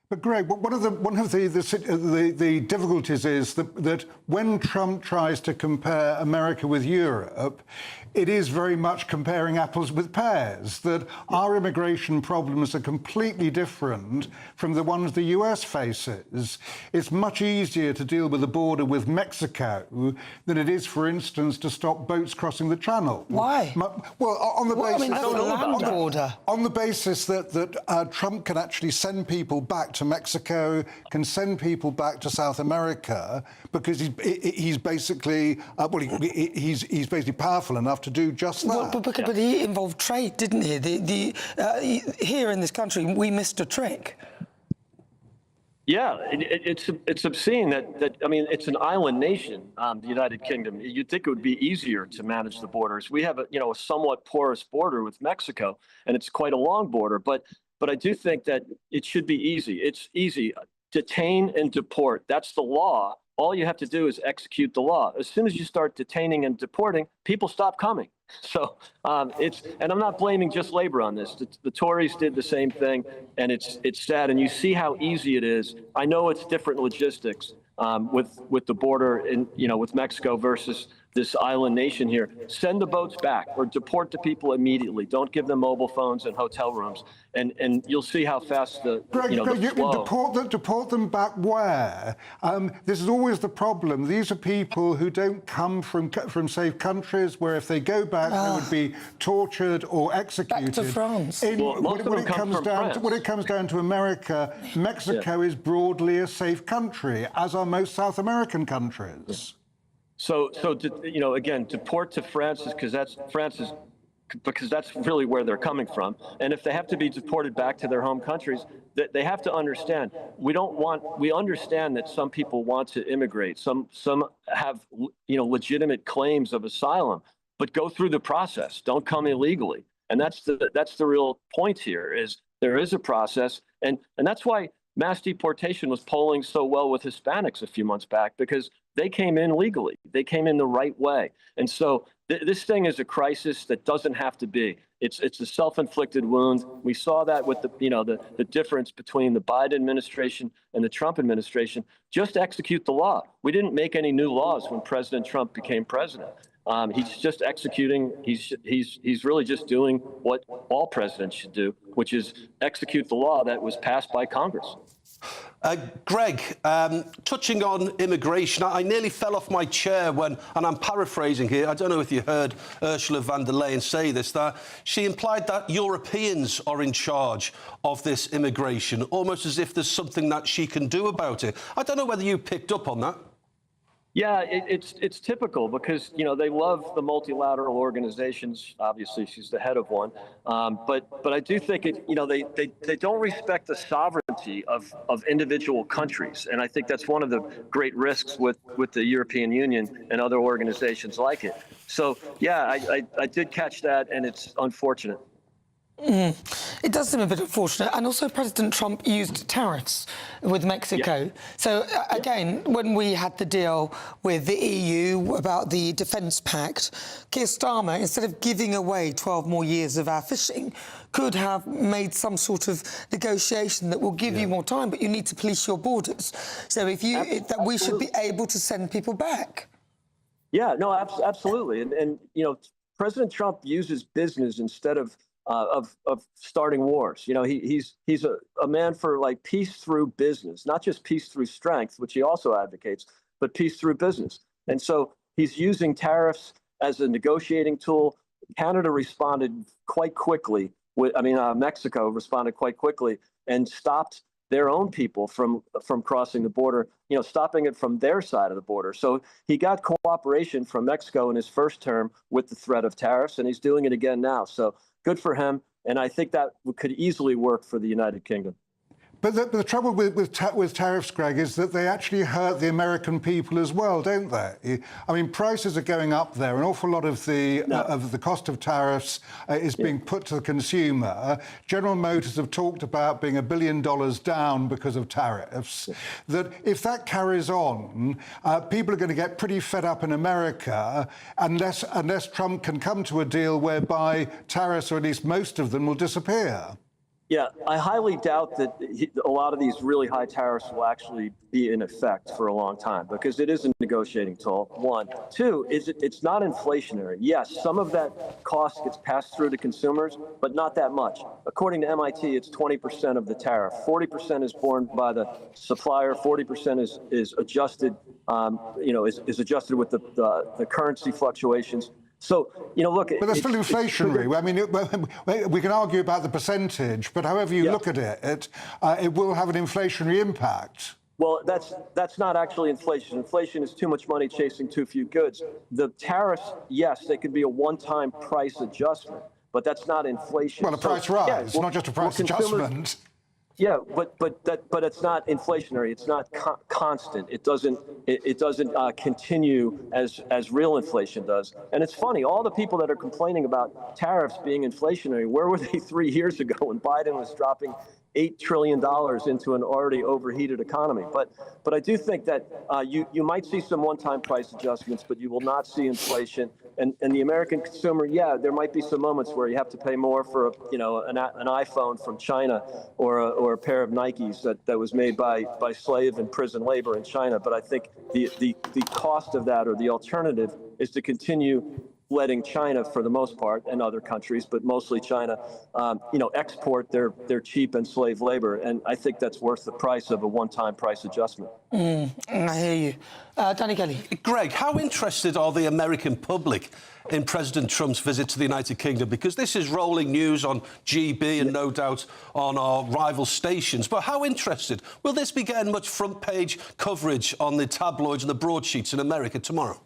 But Greg, one of the difficulties is that when Trump tries to compare America with Europe, it is very much comparing apples with pears, that our immigration problems are completely different from the ones the US faces. It's much easier to deal with the border with Mexico than it is, for instance, to stop boats crossing the Channel. Why? Well, on the basis, land border. On the basis that Trump can actually send people back to Mexico, can send people back to South America because he's basically he's basically powerful enough to do just that. But he involved trade, didn't he? Here in this country, we missed a trick. Yeah, it's obscene that I mean, it's an island nation, the United Kingdom. You'd think it would be easier to manage the borders. We have a somewhat porous border with Mexico, and it's quite a long border. But I do think that it should be easy. It's easy. Detain and deport. That's the law. All you have to do is execute the law. As soon as you start detaining and deporting, people stop coming. So and I'm not blaming just Labour on this. The Tories did the same thing, and it's sad. And you see how easy it is. I know it's different logistics with the border with Mexico versus this island nation here. Send the boats back or deport the people immediately. Don't give them mobile phones and hotel rooms, and you'll see how fast the flow. Deport them back where? This is always the problem. These are people who don't come from safe countries where if they go back they would be tortured or executed. Back to France. When it comes down to America, Mexico is broadly a safe country, as are most South American countries. So again, deport to France because that's really where they're coming from. And if they have to be deported back to their home countries, they have to understand. We understand that some people want to immigrate. Some have legitimate claims of asylum, but go through the process. Don't come illegally. And that's the real point here. Is there is a process, and that's why mass deportation was polling so well with Hispanics a few months back, because they came in legally. They came in the right way. And so this thing is a crisis that doesn't have to be. It's a self-inflicted wound. We saw that with the difference between the Biden administration and the Trump administration. Just execute the law. We didn't make any new laws when President Trump became president. He's just executing. He's really just doing what all presidents should do, which is execute the law that was passed by Congress. Greg, touching on immigration, I nearly fell off my chair when, and I'm paraphrasing here, I don't know if you heard Ursula von der Leyen say this, that she implied that Europeans are in charge of this immigration, almost as if there's something that she can do about it. I don't know whether you picked up on that. Yeah, it's typical because, they love the multilateral organizations. Obviously, she's the head of one. But I do think they don't respect the sovereignty of individual countries. And I think that's one of the great risks with the European Union and other organizations like it. So, yeah, I did catch that, and it's unfortunate. It does seem a bit unfortunate. And also President Trump used tariffs with Mexico. Yeah. So, again, when we had the deal with the EU about the Defence Pact, Keir Starmer, instead of giving away 12 more years of our fishing, could have made some sort of negotiation that will give you more time, but you need to police your borders. So we should be able to send people back. Yeah, no, absolutely. And President Trump uses business instead of starting wars. He's a man for peace through business, not just peace through strength, which he also advocates, but peace through business. And so he's using tariffs as a negotiating tool. Canada responded quite quickly. Mexico responded quite quickly and stopped their own people from crossing the border, stopping it from their side of the border. So he got cooperation from Mexico in his first term with the threat of tariffs, and he's doing it again now. So good for him, and I think that could easily work for the United Kingdom. But the trouble with tariffs, Greg, is that they actually hurt the American people as well, don't they? I mean, prices are going up there. An awful lot of the cost of tariffs is being put to the consumer. General Motors have talked about being $1 billion down because of tariffs. That if that carries on, people are going to get pretty fed up in America unless Trump can come to a deal whereby tariffs, or at least most of them, will disappear. Yeah, I highly doubt that a lot of these really high tariffs will actually be in effect for a long time, because it is a negotiating tool, one. Two, it's not inflationary. Yes, some of that cost gets passed through to consumers, but not that much. According to MIT, it's 20% of the tariff. 40% is borne by the supplier. 40% is adjusted, is adjusted with the currency fluctuations. So, look... But they're still inflationary. I mean, we can argue about the percentage, but however you look at it, it will have an inflationary impact. Well, that's not actually inflation. Inflation is too much money chasing too few goods. The tariffs, yes, they could be a one-time price adjustment, but that's not inflation. Well, a price rise, not just a price adjustment. Yeah, but it's not inflationary. It's not constant. It doesn't continue as real inflation does. And it's funny, all the people that are complaining about tariffs being inflationary, where were they 3 years ago when Biden was dropping $8 trillion into an already overheated economy? But I do think that you might see some one-time price adjustments, but you will not see inflation. And the American consumer, yeah, there might be some moments where you have to pay more for an iPhone from China or a pair of Nikes that was made by slave and prison labor in China. But I think the cost of that, or the alternative, is to continue letting China, for the most part, and other countries, but mostly China, export their cheap enslaved labor. And I think that's worth the price of a one-time price adjustment. I hear you. Danny Kelly. Greg, how interested are the American public in President Trump's visit to the United Kingdom? Because this is rolling news on GB and no doubt on our rival stations. But how interested? Will this be getting much front-page coverage on the tabloids and the broadsheets in America tomorrow?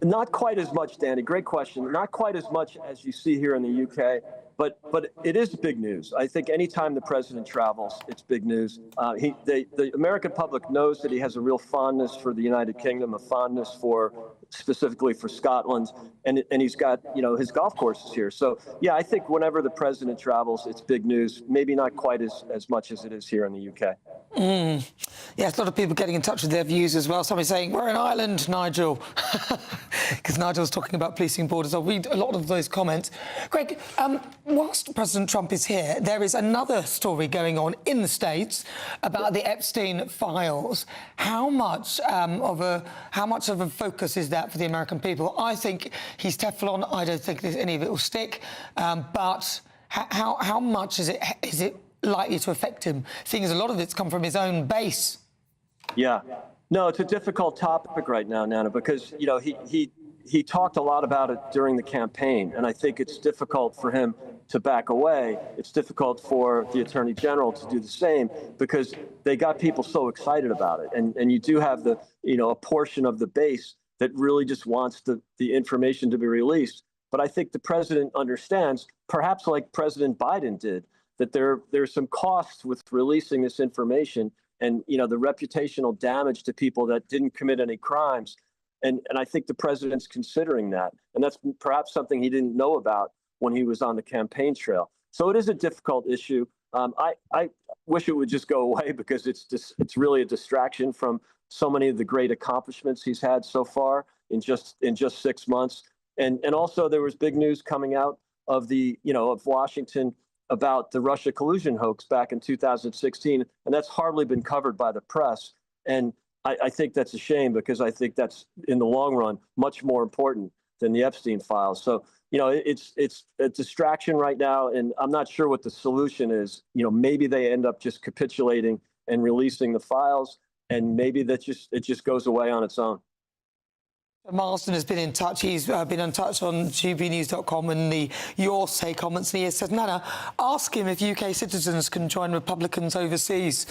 Not quite as much, Danny. Great question. Not quite as much as you see here in the UK, but it is big news. I think anytime the president travels, it's big news. The American public knows that he has a real fondness for the United Kingdom, a fondness specifically for Scotland, and he's got his golf courses here. So yeah, I think whenever the president travels, it's big news. Maybe not quite as much as it is here in the UK. Yes, a lot of people getting in touch with their views as well. Somebody saying, we're in Ireland, Nigel. Because Nigel's talking about policing borders. I'll read a lot of those comments. Greg, whilst President Trump is here, there is another story going on in the States about the Epstein files. How much of a focus is that for the American people? I think he's Teflon. I don't think any of it will stick. But how much is it likely to affect him, seeing as a lot of it's come from his own base? Yeah. No, it's a difficult topic right now, Nana, because, he talked a lot about it during the campaign, and I think it's difficult for him to back away. It's difficult for the Attorney General to do the same, because they got people so excited about it. And you do have a portion of the base that really just wants the information to be released. But I think the president understands, perhaps like President Biden did, that there's some costs with releasing this information, and the reputational damage to people that didn't commit any crimes. And I think the president's considering that. And that's perhaps something he didn't know about when he was on the campaign trail. So it is a difficult issue. I wish it would just go away, because it's really a distraction from so many of the great accomplishments he's had so far in just 6 months. And also there was big news coming out of of Washington about the Russia collusion hoax back in 2016, and that's hardly been covered by the press. And I think that's a shame, because I think that's, in the long run, much more important than the Epstein files. So, it's a distraction right now, and I'm not sure what the solution is. Maybe they end up just capitulating and releasing the files, and maybe it just goes away on its own. Marsden has been in touch. He's been in touch on GBNews.com and the Your Say comments. And he says, Nana, ask him if UK citizens can join Republicans overseas.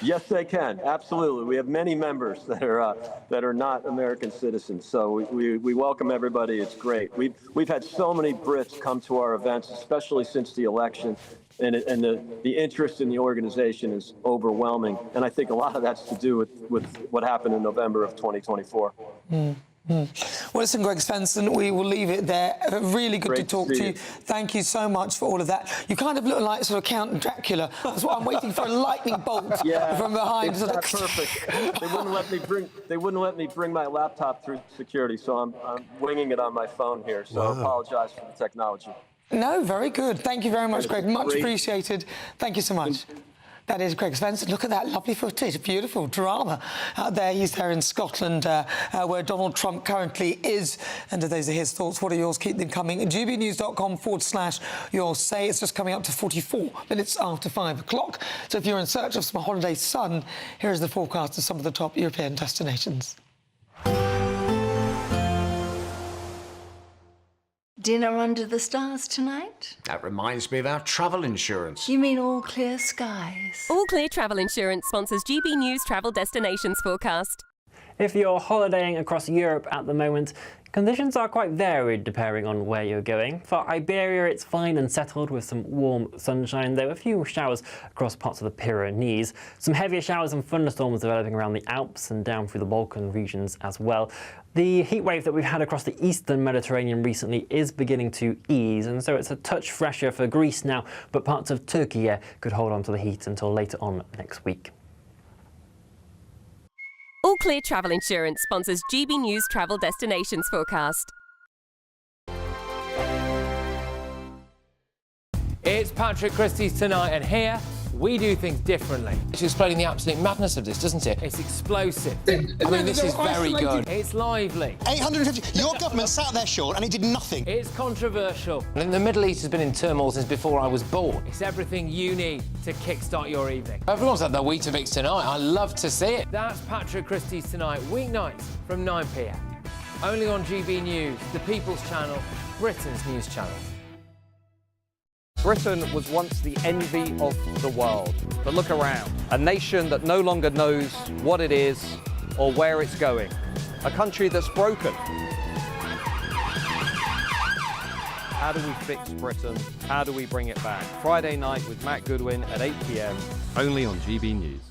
Yes, they can. Absolutely. We have many members that are not American citizens. So we welcome everybody. It's great. We've had so many Brits come to our events, especially since the election. And the interest in the organization is overwhelming. And I think a lot of that's to do with what happened in November of 2024. Well, listen, Greg Svensson, we will leave it there. Really good to talk to you. Thank you so much for all of that. You kind of look like sort of Count Dracula. That's why I'm waiting for a lightning bolt from behind. That's perfect. They wouldn't let me bring my laptop through security, so I'm winging it on my phone here. So I apologize for the technology. No, very good. Thank you very much, Greg. Much appreciated. Thank you so much. That is Greg Svensson. Look at that lovely footage. Beautiful drama out there. He's there in Scotland, where Donald Trump currently is. And those are his thoughts. What are yours? Keep them coming. GBNews.com/your say. It's just coming up to 44 minutes after 5 o'clock. So if you're in search of some holiday sun, here is the forecast of some of the top European destinations. Dinner under the stars tonight? That reminds me of our travel insurance. You mean all clear skies? All Clear Travel Insurance sponsors GB News Travel Destinations Forecast. If you're holidaying across Europe at the moment, conditions are quite varied depending on where you're going. For Iberia, it's fine and settled with some warm sunshine. There were a few showers across parts of the Pyrenees. Some heavier showers and thunderstorms developing around the Alps and down through the Balkan regions as well. The heat wave that we've had across the eastern Mediterranean recently is beginning to ease, and so it's a touch fresher for Greece now, but parts of Turkey could hold on to the heat until later on next week. All Clear Travel Insurance sponsors GB News Travel Destinations Forecast. It's Patrick Christie's Tonight, and here we do things differently. It's explaining the absolute madness of this, doesn't it? It's explosive. I mean, this is very good. It's lively. 850. Your government sat there short and it did nothing. It's controversial. And the Middle East has been in turmoil since before I was born. It's everything you need to kickstart your evening. Everyone's had their Weetabix tonight. I love to see it. That's Patrick Christie's Tonight, weeknights from 9 p.m. Only on GB News, the People's Channel, Britain's news channel. Britain was once the envy of the world. But look around. A nation that no longer knows what it is or where it's going. A country that's broken. How do we fix Britain? How do we bring it back? Friday night with Matt Goodwin at 8 p.m. only on GB News.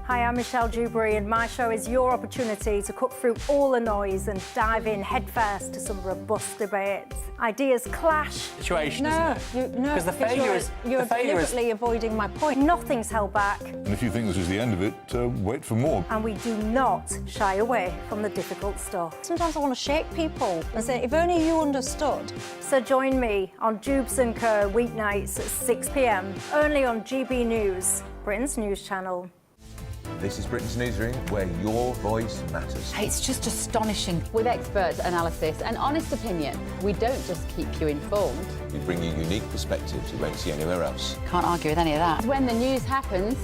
Hi, I'm Michelle Dewberry, and my show is your opportunity to cut through all the noise and dive in headfirst to some robust debates. Ideas clash. Situation, isn't it? No, because the failure is you're deliberately avoiding my point. Nothing's held back. And if you think this is the end of it, wait for more. And we do not shy away from the difficult stuff. Sometimes I want to shake people and say, if only you understood. So join me on Jubes & Co. weeknights at 6 p.m. only on GB News, Britain's news channel. This is Britain's Newsroom, where your voice matters. It's just astonishing. With expert analysis and honest opinion, we don't just keep you informed. We bring you unique perspectives you won't see anywhere else. Can't argue with any of that. When the news happens,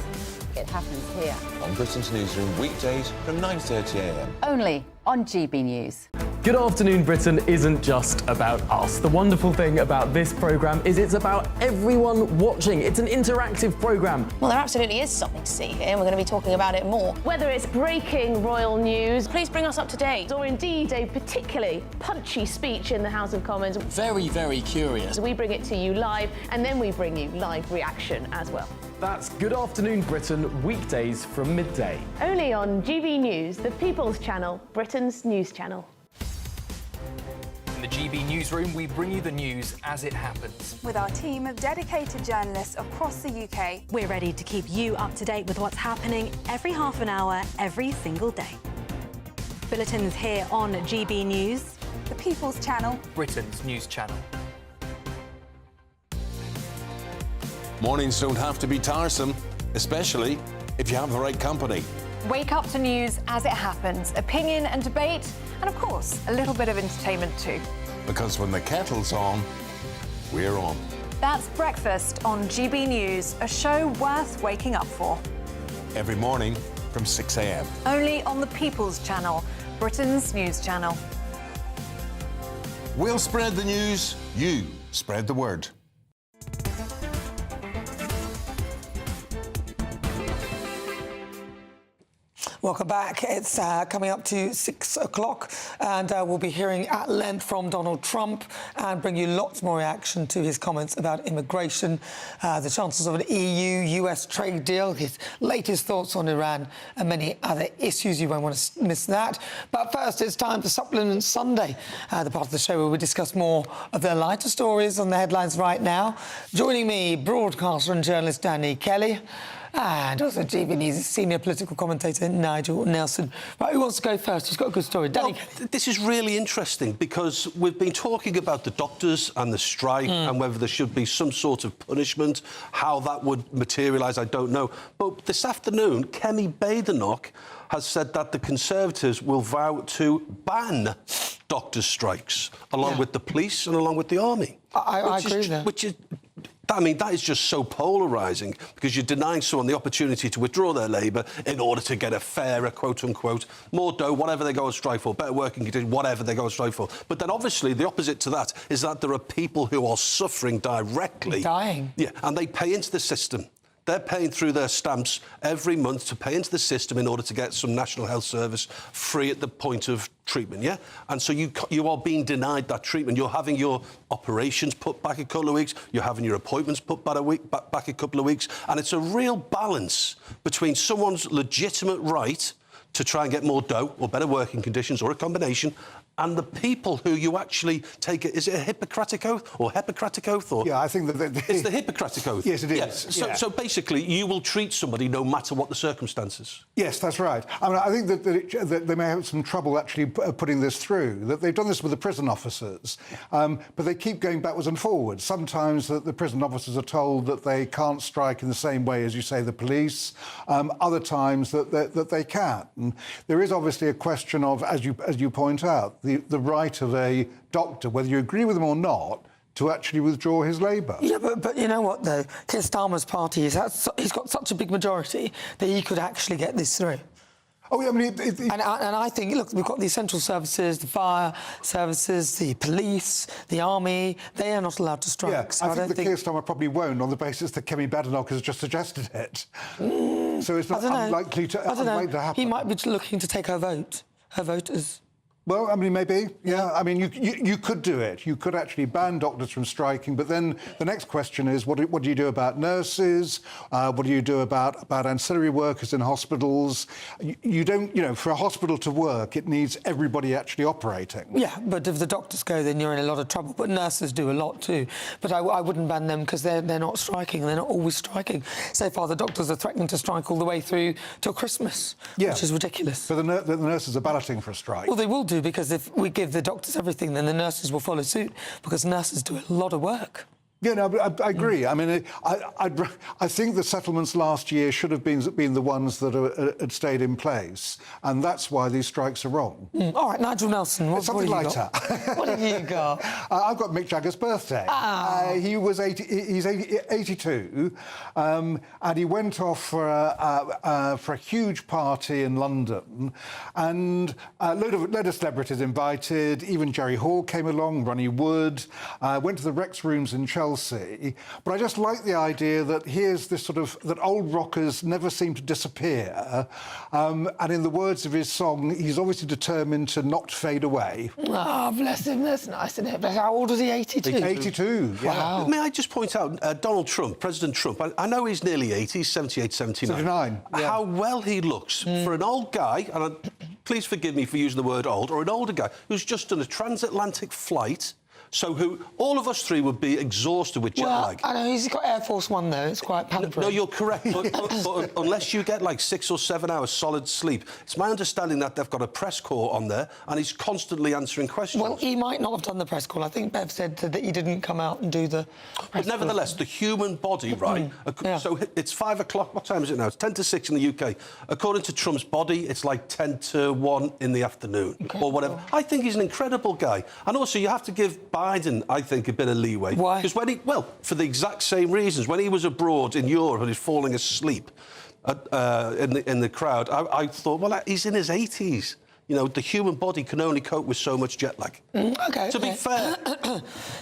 it happens here. On Britain's Newsroom, weekdays from 9:30 a.m. Only on GB News. Good Afternoon Britain isn't just about us. The wonderful thing about this programme is it's about everyone watching. It's an interactive programme. Well, there absolutely is something to see here, and we're going to be talking about it more. Whether it's breaking royal news, please bring us up to date, or indeed a particularly punchy speech in the House of Commons. Very, very curious. We bring it to you live, and then we bring you live reaction as well. That's Good Afternoon Britain, weekdays from midday. Only on GB News, the People's Channel, Britain's news channel. In the GB Newsroom, we bring you the news as it happens. With our team of dedicated journalists across the UK, we're ready to keep you up to date with what's happening every half an hour, every single day. Bulletins here on GB News, the People's Channel, Britain's news channel. Mornings don't have to be tiresome, especially if you have the right company. Wake up to news as it happens, opinion and debate, and of course, a little bit of entertainment too. Because when the kettle's on, we're on. That's Breakfast on GB News, a show worth waking up for. Every morning from 6 a.m. Only on the People's Channel, Britain's news channel. We'll spread the news, you spread the word. Welcome back. It's coming up to 6 o'clock, and we'll be hearing at length from Donald Trump and bring you lots more reaction to his comments about immigration, the chances of an EU-US trade deal, his latest thoughts on Iran, and many other issues. You won't want to miss that. But first, it's time for Supplement Sunday, the part of the show where we discuss more of the lighter stories on the headlines right now. Joining me, broadcaster and journalist Danny Kelly, and also GB News' senior political commentator, Nigel Nelson. Right, who wants to go first? He's got a good story. Danny. Well, this is really interesting because we've been talking about the doctors and the strike and whether there should be some sort of punishment. How that would materialise, I don't know. But this afternoon, Kemi Badenoch has said that the Conservatives will vow to ban doctors' strikes, along with the police and along with the army. I agree there. I mean, that is just so polarising because you're denying someone the opportunity to withdraw their labour in order to get a fairer, quote-unquote, more dough, whatever they go on strike for, better working conditions, whatever they go on strike for. But then, obviously, the opposite to that is that there are people who are suffering directly. Dying. Yeah, and they pay into the system. They're paying through their stamps every month to pay into the system in order to get some National Health Service free at the point of treatment, yeah? And so you are being denied that treatment. You're having your operations put back a couple of weeks. You're having your appointments put back a couple of weeks. And it's a real balance between someone's legitimate right to try and get more dough or better working conditions or a combination, and the people who you actually take it... Is it a Hippocratic Oath or Hippocratic Oath? Or yeah, I think that... It's the Hippocratic Oath. Yes, it is. Yeah. So basically, you will treat somebody no matter what the circumstances. Yes, that's right. I mean, I think that they may have some trouble actually putting this through. That they've done this with the prison officers, but they keep going backwards and forwards. Sometimes the prison officers are told that they can't strike in the same way as, you say, the police. Other times that they can. And there is obviously a question of, as you point out, the right of a doctor, whether you agree with him or not, to actually withdraw his labour. Yeah, but you know what, though? Keir Starmer's party, he's got such a big majority that he could actually get this through. Oh, yeah, I mean... And I think, look, we've got the essential services, the fire services, the police, the army. They are not allowed to strike. Yeah, so I think Keir Starmer probably won't, on the basis that Kemi Badenoch has just suggested it. So it's not unlikely to happen. He might be looking to take her vote. Her voters. Well, I mean, maybe, yeah. I mean, you could do it. You could actually ban doctors from striking, but then the next question is, what do you do about nurses? What do you do about ancillary workers in hospitals? You don't, you know, for a hospital to work, it needs everybody actually operating. Yeah, but if the doctors go, then you're in a lot of trouble. But nurses do a lot too. But I wouldn't ban them because they're not striking, and they're not always striking. So far, the doctors are threatening to strike all the way through till Christmas, which is ridiculous. So the nurses are balloting for a strike. Well, they will do, because if we give the doctors everything, then the nurses will follow suit, because nurses do a lot of work. Yeah, no, I agree. I mean, I think the settlements last year should have been the ones that had stayed in place, and that's why these strikes are wrong. All right, Nigel Nelson, what have you lighter. got? What have you got? I've got Mick Jagger's birthday. He's 82, and he went off for a huge party in London, and a load of celebrities invited. Even Jerry Hall came along, Ronnie Wood, went to the Rex Rooms in Chelsea. But I just like the idea that here's this sort of... that old rockers never seem to disappear. And in the words of his song, he's obviously determined to not fade away. Oh, bless him, that's nice, isn't it? But how old is he, 82? 82, yeah. Wow. May I just point out, Donald Trump, President Trump, I know he's nearly 80, he's 78, 79. 79, yeah. How well he looks for an old guy, and please forgive me for using the word old, or an older guy who's just done a transatlantic flight. So all of us three would be exhausted with jet lag. I know, he's got Air Force One, though. It's quite pampering. No, you're correct. But unless you get, like, 6 or 7 hours solid sleep, it's my understanding that they've got a press corps on there, and he's constantly answering questions. Well, he might not have done the press call. I think Bev said that he didn't come out and do the press But nevertheless, the human body, right? So it's 5 o'clock. What time is it now? It's 10 to 6 in the UK. According to Trump's body, it's like 10 to 1 in the afternoon or whatever. I think he's an incredible guy. And also, you have to give Biden, I think, a bit of leeway. Why? Because for the exact same reasons. When he was abroad in Europe and he's falling asleep in the crowd, I thought, well, he's in his 80s. You know, the human body can only cope with so much jet lag. OK. To be fair.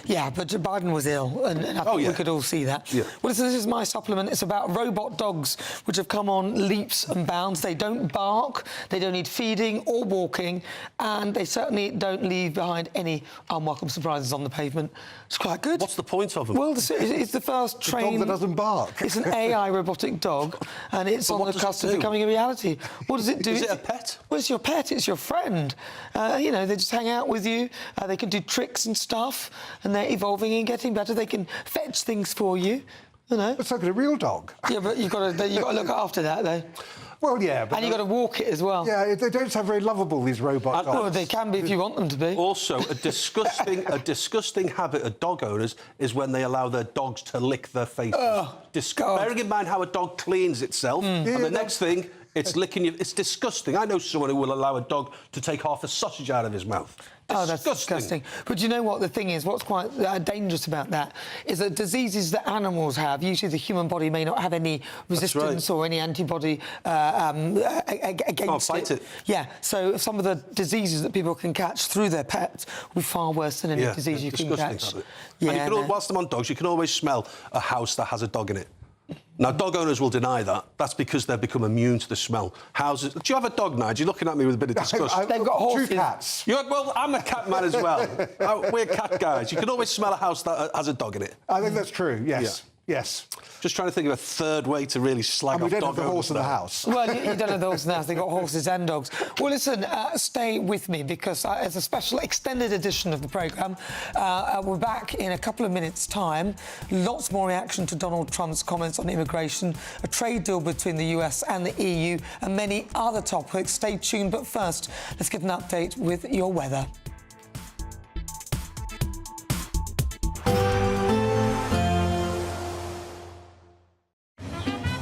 Yeah, but Biden was ill, and I think we could all see that. Yeah. Well, this is my supplement. It's about robot dogs, which have come on leaps and bounds. They don't bark, they don't need feeding or walking, and they certainly don't leave behind any unwelcome surprises on the pavement. It's quite good. What's the point of them? Well, it's the first trained... dog that doesn't bark. It's an AI robotic dog, and it's on the cusp of becoming a reality. What does it do? Is it a pet? Well, it's your pet. It's your friend. You know, they just hang out with you. They can do tricks and stuff, and they're evolving and getting better. They can fetch things for you. You know. It's like a real dog. Yeah, but you've got to look after that, though. Well, yeah, but... And you've got to walk it as well. Yeah, they don't sound very lovable, these robot dogs. Well, they can be if you want them to be. Also, a disgusting habit of dog owners is when they allow their dogs to lick their faces. Bearing in mind how a dog cleans itself, and the next thing It's licking you. It's disgusting. I know someone who will allow a dog to take half a sausage out of his mouth. Oh, that's disgusting. But you know what the thing is? What's quite dangerous about that is that diseases that animals have, usually the human body may not have any resistance or any antibody against fight it. Yeah, so some of the diseases that people can catch through their pets will be far worse than any disease you can catch. Yeah, and you can, whilst I'm on dogs, you can always smell a house that has a dog in it. Now, dog owners will deny that. That's because they've become immune to the smell. Houses... Do you have a dog, Nigel? You're looking at me with a bit of disgust. They've got horses. 2 cats. Well, I'm a cat man as well. We're cat guys. You can always smell a house that has a dog in it. I think that's true, yes. Yeah. Yes. Just trying to think of a third way to really slag off dog owners. We don't have the horse in the house. Well, you don't have the horse in the house. They've got horses and dogs. Well, listen, stay with me because as a special extended edition of the programme, we're back in a couple of minutes' time. Lots more reaction to Donald Trump's comments on immigration, a trade deal between the US and the EU, and many other topics. Stay tuned. But first, let's get an update with your weather.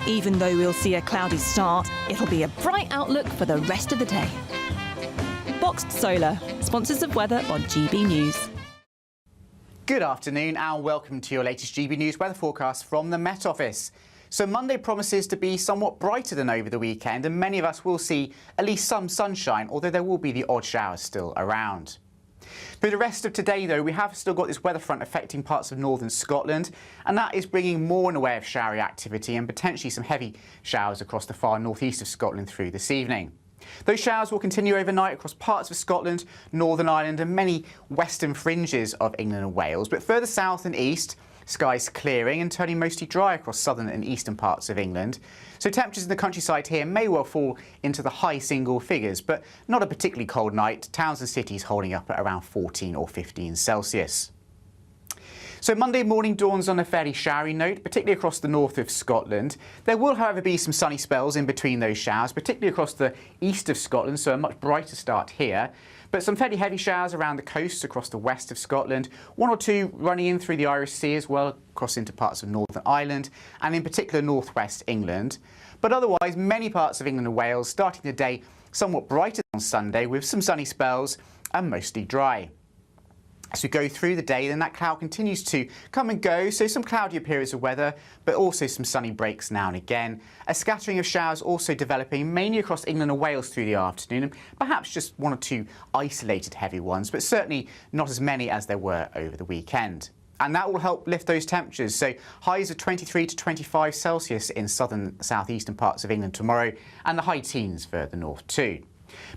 Even though we'll see a cloudy start, it'll be a bright outlook for the rest of the day. Boxed Solar, sponsors of weather on GB News. Good afternoon and welcome to your latest GB News weather forecast from the Met Office. So Monday promises to be somewhat brighter than over the weekend, and many of us will see at least some sunshine, although there will be the odd showers still around. For the rest of today, though, we have still got this weather front affecting parts of northern Scotland, and that is bringing more in the way of showery activity and potentially some heavy showers across the far northeast of Scotland through this evening. Those showers will continue overnight across parts of Scotland, Northern Ireland and many western fringes of England and Wales, but further south and east, skies clearing and turning mostly dry across southern and eastern parts of England. So temperatures in the countryside here may well fall into the high single figures, but not a particularly cold night. Towns and cities holding up at around 14 or 15 Celsius. So Monday morning dawns on a fairly showery note, particularly across the north of Scotland. There will, however, be some sunny spells in between those showers, particularly across the east of Scotland, so a much brighter start here. But some fairly heavy showers around the coast across the west of Scotland, 1 or 2 running in through the Irish Sea as well, across into parts of Northern Ireland and in particular northwest England. But otherwise, many parts of England and Wales starting the day somewhat brighter on Sunday with some sunny spells and mostly dry. As we go through the day, then that cloud continues to come and go, so some cloudier periods of weather, but also some sunny breaks now and again. A scattering of showers also developing, mainly across England and Wales through the afternoon, and perhaps just 1 or 2 isolated heavy ones, but certainly not as many as there were over the weekend. And that will help lift those temperatures, so highs of 23 to 25 Celsius in southern southeastern parts of England tomorrow, and the high teens further north too.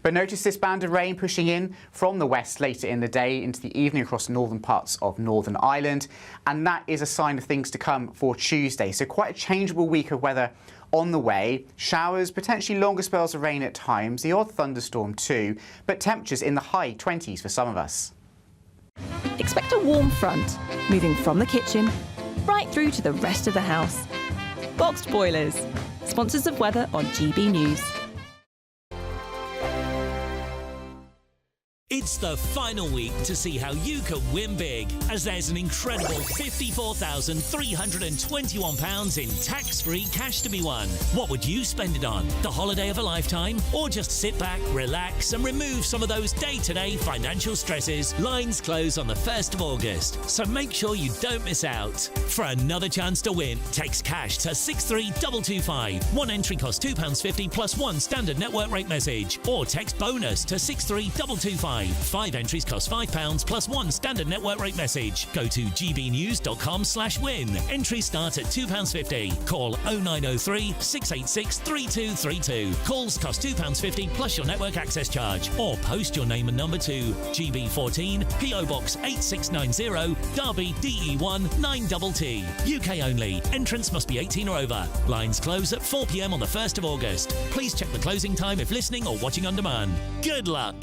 But notice this band of rain pushing in from the west later in the day into the evening across northern parts of Northern Ireland, and that is a sign of things to come for Tuesday. So quite a changeable week of weather on the way. Showers, potentially longer spells of rain at times, the odd thunderstorm too, but temperatures in the high 20s for some of us. Expect a warm front, moving from the kitchen right through to the rest of the house. Boxed Boilers, sponsors of weather on GB News. It's the final week to see how you can win big, as there's an incredible £54,321 in tax-free cash to be won. What would you spend it on? The holiday of a lifetime? Or just sit back, relax and remove some of those day-to-day financial stresses? Lines close on the 1st of August, so make sure you don't miss out. For another chance to win, text cash to 63225. One entry costs £2.50 plus 1 standard network rate message, or text bonus to 63225. 5 entries cost £5 plus 1 standard network rate message. Go to gbnews.com/win. Entries start at £2.50. Call 0903 686 3232. Calls cost £2.50 plus your network access charge. Or post your name and number to GB14 PO Box 8690 Derby DE1 9TT. UK only. Entrance must be 18 or over. Lines close at 4 p.m. on the 1st of August. Please check the closing time if listening or watching on demand. Good luck.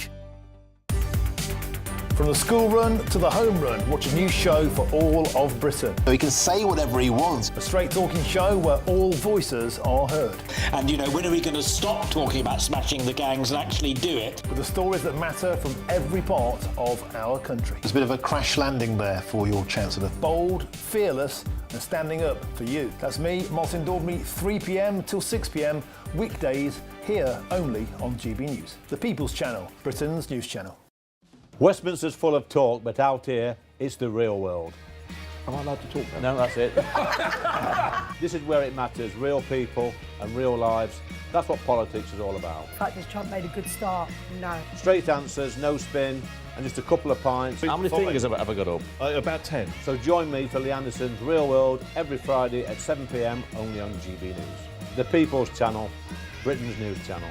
From the school run to the home run, watch a new show for all of Britain. So he can say whatever he wants. A straight talking show where all voices are heard. And, you know, when are we going to stop talking about smashing the gangs and actually do it? With the stories that matter from every part of our country. There's a bit of a crash landing there for your Chancellor. Bold, fearless, and standing up for you. That's me, Martin Daubney, 3 p.m. till 6 p.m, weekdays, here only on GB News, the People's Channel, Britain's news channel. Westminster's full of talk, but out here, it's the real world. Am I allowed to talk now? No, that's it. This is where it matters, real people and real lives. That's what politics is all about. In fact, has Trump made a good start? No. Straight answers, no spin, and just a couple of pints. How many fingers have I got up? About 10. So join me for Lee Anderson's Real World every Friday at 7 p.m, only on GB News. The People's Channel, Britain's news channel.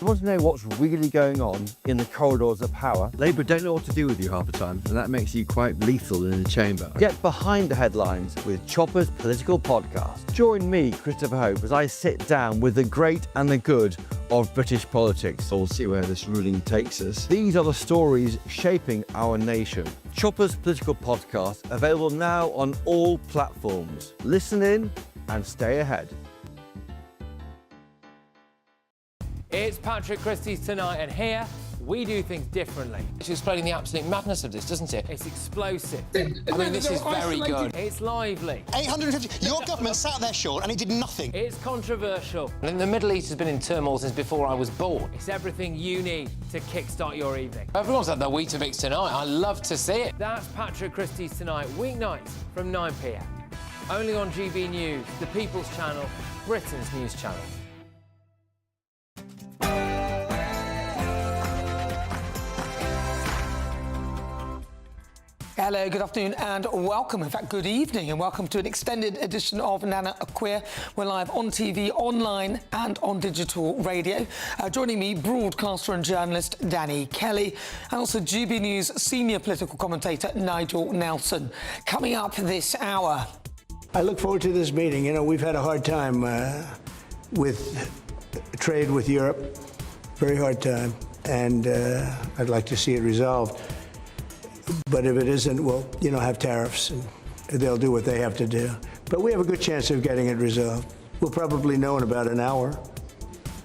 You want to know what's really going on in the corridors of power? Labour don't know what to do with you half the time, and that makes you quite lethal in the chamber. Get behind the headlines with Chopper's Political Podcast. Join me, Christopher Hope, as I sit down with the great and the good of British politics. We'll see where this ruling takes us. These are the stories shaping our nation. Chopper's Political Podcast, available now on all platforms. Listen in and stay ahead. It's Patrick Christie's Tonight, and here we do things differently. It's explaining the absolute madness of this, doesn't it? It's explosive. I mean, this is very good. It's lively. 850. Your government sat there short and it did nothing. It's controversial. And the Middle East has been in turmoil since before I was born. It's everything you need to kickstart your evening. Everyone's had their Weetabix tonight. I love to see it. That's Patrick Christie's Tonight, weeknights from 9 p.m. Only on GB News, the People's Channel, Britain's news channel. Hello, good afternoon and welcome, in fact good evening, and welcome to an extended edition of Nana Akua. We're live on TV, online and on digital radio. Joining me, broadcaster and journalist Danny Kelly, and also GB News senior political commentator Nigel Nelson. Coming up this hour. I look forward to this meeting. You know, we've had a hard time with trade with Europe, very hard time, and I'd like to see it resolved. But if it isn't, we'll, have tariffs, and they'll do what they have to do. But we have a good chance of getting it resolved. We'll probably know in about an hour.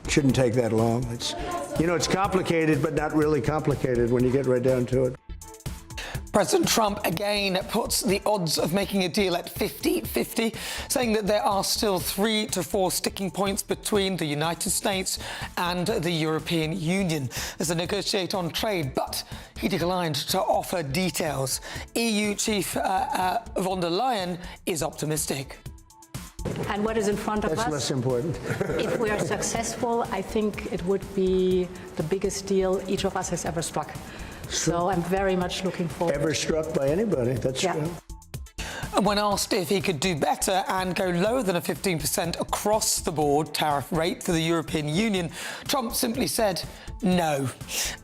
Shouldn't take that long. It's complicated, but not really complicated when you get right down to it. President Trump again puts the odds of making a deal at 50-50, saying that there are still 3 to 4 sticking points between the United States and the European Union as they negotiate on trade, but he declined to offer details. EU Chief von der Leyen is optimistic. And what is in front of us? That's less important. If we are successful, I think it would be the biggest deal each of us has ever struck. So I'm very much looking forward. Ever struck by anybody, that's true. And when asked if he could do better and go lower than a 15% across-the-board tariff rate for the European Union, Trump simply said no.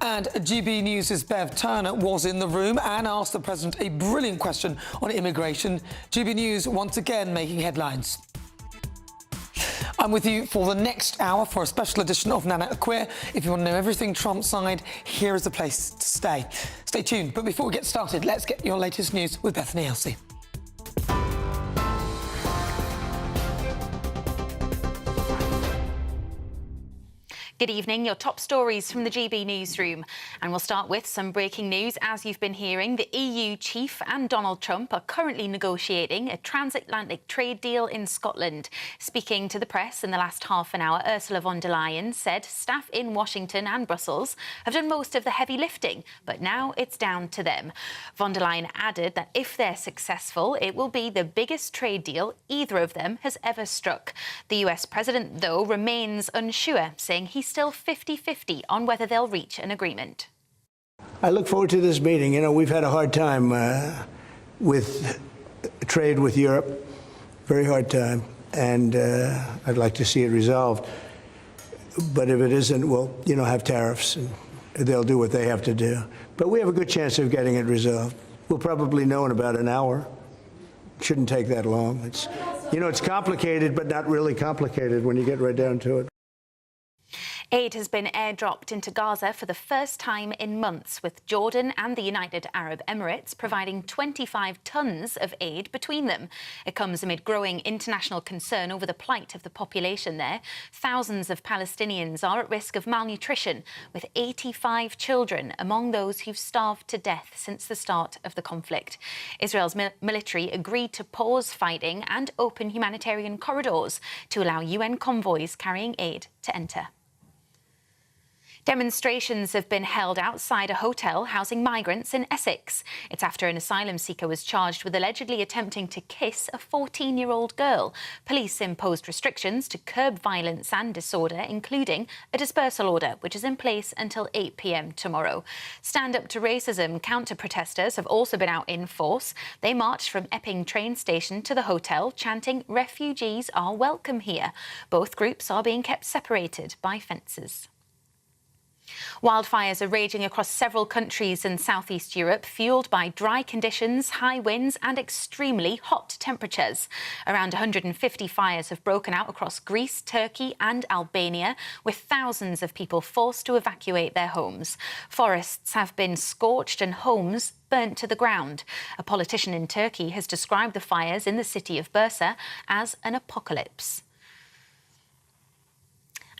And GB News' Bev Turner was in the room and asked the president a brilliant question on immigration. GB News once again making headlines. I'm with you for the next hour for a special edition of Nana Akua. If you want to know everything Trump's side, here is the place to stay. Stay tuned. But before we get started, let's get your latest news with Bethany Elsey. Good evening, your top stories from the GB newsroom. And we'll start with some breaking news. As you've been hearing, the EU chief and Donald Trump are currently negotiating a transatlantic trade deal in Scotland. Speaking to the press in the last half an hour, Ursula von der Leyen said staff in Washington and Brussels have done most of the heavy lifting, but now it's down to them. Von der Leyen added that if they're successful, it will be the biggest trade deal either of them has ever struck. The US president, though, remains unsure, saying he's still 50-50 on whether they'll reach an agreement. I look forward to this meeting. We've had a hard time with trade with Europe, very hard time, and I'd like to see it resolved. But if it isn't, we'll, have tariffs, and they'll do what they have to do. But we have a good chance of getting it resolved. We'll probably know in about an hour. Shouldn't take that long. It's complicated, but not really complicated when you get right down to it. Aid has been airdropped into Gaza for the first time in months, with Jordan and the United Arab Emirates providing 25 tonnes of aid between them. It comes amid growing international concern over the plight of the population there. Thousands of Palestinians are at risk of malnutrition, with 85 children among those who've starved to death since the start of the conflict. Israel's military agreed to pause fighting and open humanitarian corridors to allow UN convoys carrying aid to enter. Demonstrations have been held outside a hotel housing migrants in Essex. It's after an asylum seeker was charged with allegedly attempting to kiss a 14-year-old girl. Police imposed restrictions to curb violence and disorder, including a dispersal order, which is in place until 8 p.m. tomorrow. Stand Up to Racism counter-protesters have also been out in force. They marched from Epping train station to the hotel, chanting, "Refugees are welcome here." Both groups are being kept separated by fences. Wildfires are raging across several countries in southeast Europe, fuelled by dry conditions, high winds and extremely hot temperatures. Around 150 fires have broken out across Greece, Turkey and Albania, with thousands of people forced to evacuate their homes. Forests have been scorched and homes burnt to the ground. A politician in Turkey has described the fires in the city of Bursa as an apocalypse.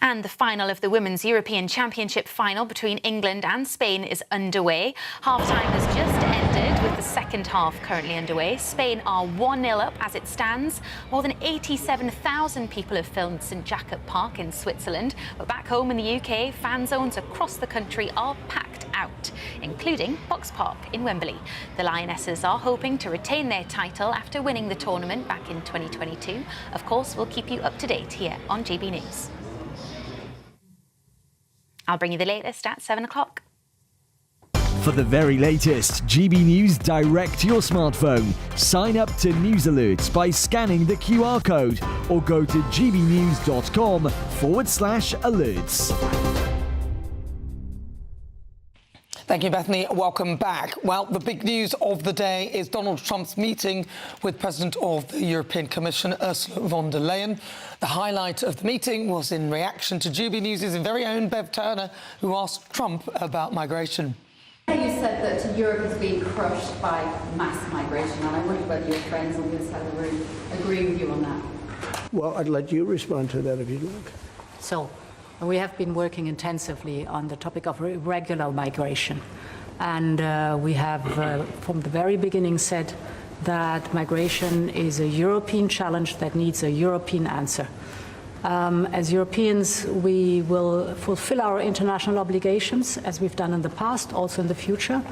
And the final of the Women's European Championship final between England and Spain is underway. Half-time has just ended, with the second half currently underway. Spain are 1-0 up as it stands. More than 87,000 people have filmed St Jacob Park in Switzerland. But back home in the UK, fan zones across the country are packed out, including Box Park in Wembley. The Lionesses are hoping to retain their title after winning the tournament back in 2022. Of course, we'll keep you up to date here on GB News. I'll bring you the latest at 7 o'clock. For the very latest GB News direct to your smartphone, sign up to News Alerts by scanning the QR code or go to gbnews.com/alerts. Thank you, Bethany. Welcome back. Well, the big news of the day is Donald Trump's meeting with President of the European Commission, Ursula von der Leyen. The highlight of the meeting was in reaction to GB News' very own Bev Turner, who asked Trump about migration. You said that Europe is being crushed by mass migration, and I wonder whether your friends on this side of the room agree with you on that. Well, I'd let you respond to that if you'd like. So, we have been working intensively on the topic of irregular migration. And we have, from the very beginning, said that migration is a European challenge that needs a European answer. As Europeans, we will fulfill our international obligations, as we've done in the past, also in the future.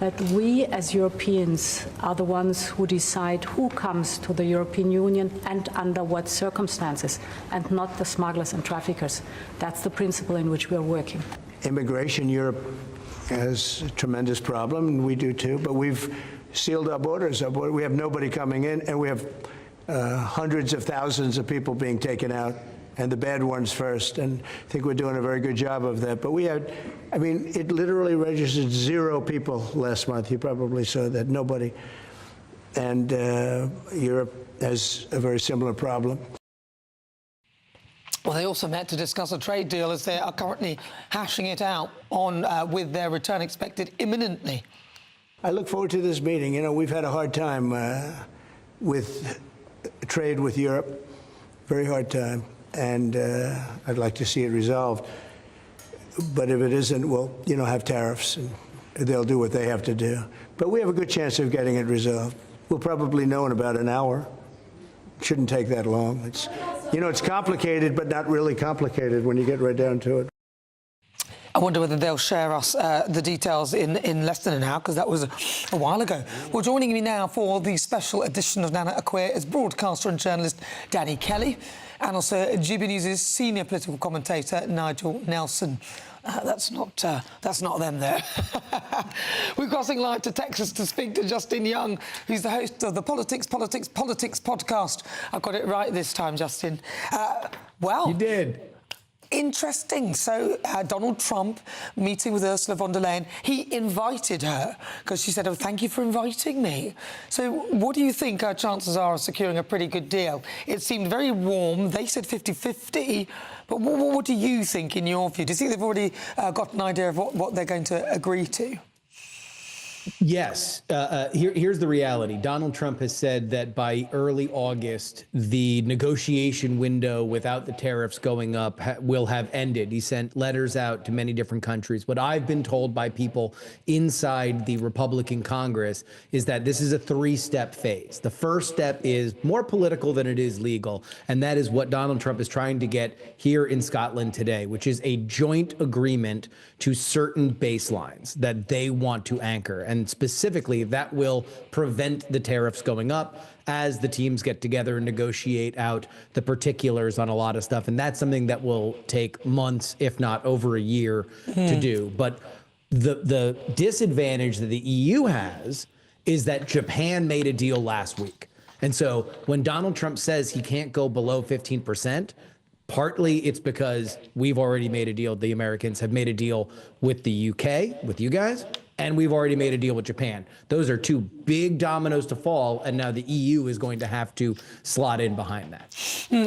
But we, as Europeans, are the ones who decide who comes to the European Union and under what circumstances, and not the smugglers and traffickers. That's the principle in which we are working. Immigration, Europe has a tremendous problem, and we do too, but we've sealed our borders. We have nobody coming in, and we have hundreds of thousands of people being taken out, and the bad ones first, and I think we're doing a very good job of that. But we had, I mean, it literally registered 0 people last month. You probably saw that, nobody. And Europe has a very similar problem. Well, they also met to discuss a trade deal, as they are currently hashing it out on with their return expected imminently. I look forward to this meeting. You know, we've had a hard time with trade with Europe, very hard time. And I'd like to see it resolved. But if it isn't, we'll, you know, have tariffs, and they'll do what they have to do. But we have a good chance of getting it resolved. We'll probably know in about an hour. It shouldn't take that long. It's, you know, it's complicated, but not really complicated when you get right down to it. I wonder whether they'll share us the details in less than an hour, because that was a while ago. Well, joining me now for the special edition of Nana Akua is broadcaster and journalist Danny Kelly, and also GB News' senior political commentator Nigel Nelson. That's not them there. We're crossing live to Texas to speak to Justin Young, who's the host of the Politics podcast. I got it right this time, Justin. Well, you did. Interesting. So Donald Trump meeting with Ursula von der Leyen, he invited her because she said, oh, thank you for inviting me. So what do you think our chances are of securing a pretty good deal? It seemed very warm. They said 50-50. But what do you think in your view? Do you think they've already got an idea of what they're going to agree to? Yes. Here's the reality. Donald Trump has said that by early August, the negotiation window without the tariffs going up will have ended. He sent letters out to many different countries. What I've been told by people inside the Republican Congress is that this is a three-step phase. The first step is more political than it is legal, and that is what Donald Trump is trying to get here in Scotland today, which is a joint agreement to certain baselines that they want to anchor. And specifically, that will prevent the tariffs going up as the teams get together and negotiate out the particulars on a lot of stuff. And that's something that will take months, if not over a year, to do. But the disadvantage that the EU has is that Japan made a deal last week. And so when Donald Trump says he can't go below 15%, partly it's because we've already made a deal. The Americans have made a deal with the UK, with you guys, and we've already made a deal with Japan. Those are two big dominoes to fall, and now the EU is going to have to slot in behind that.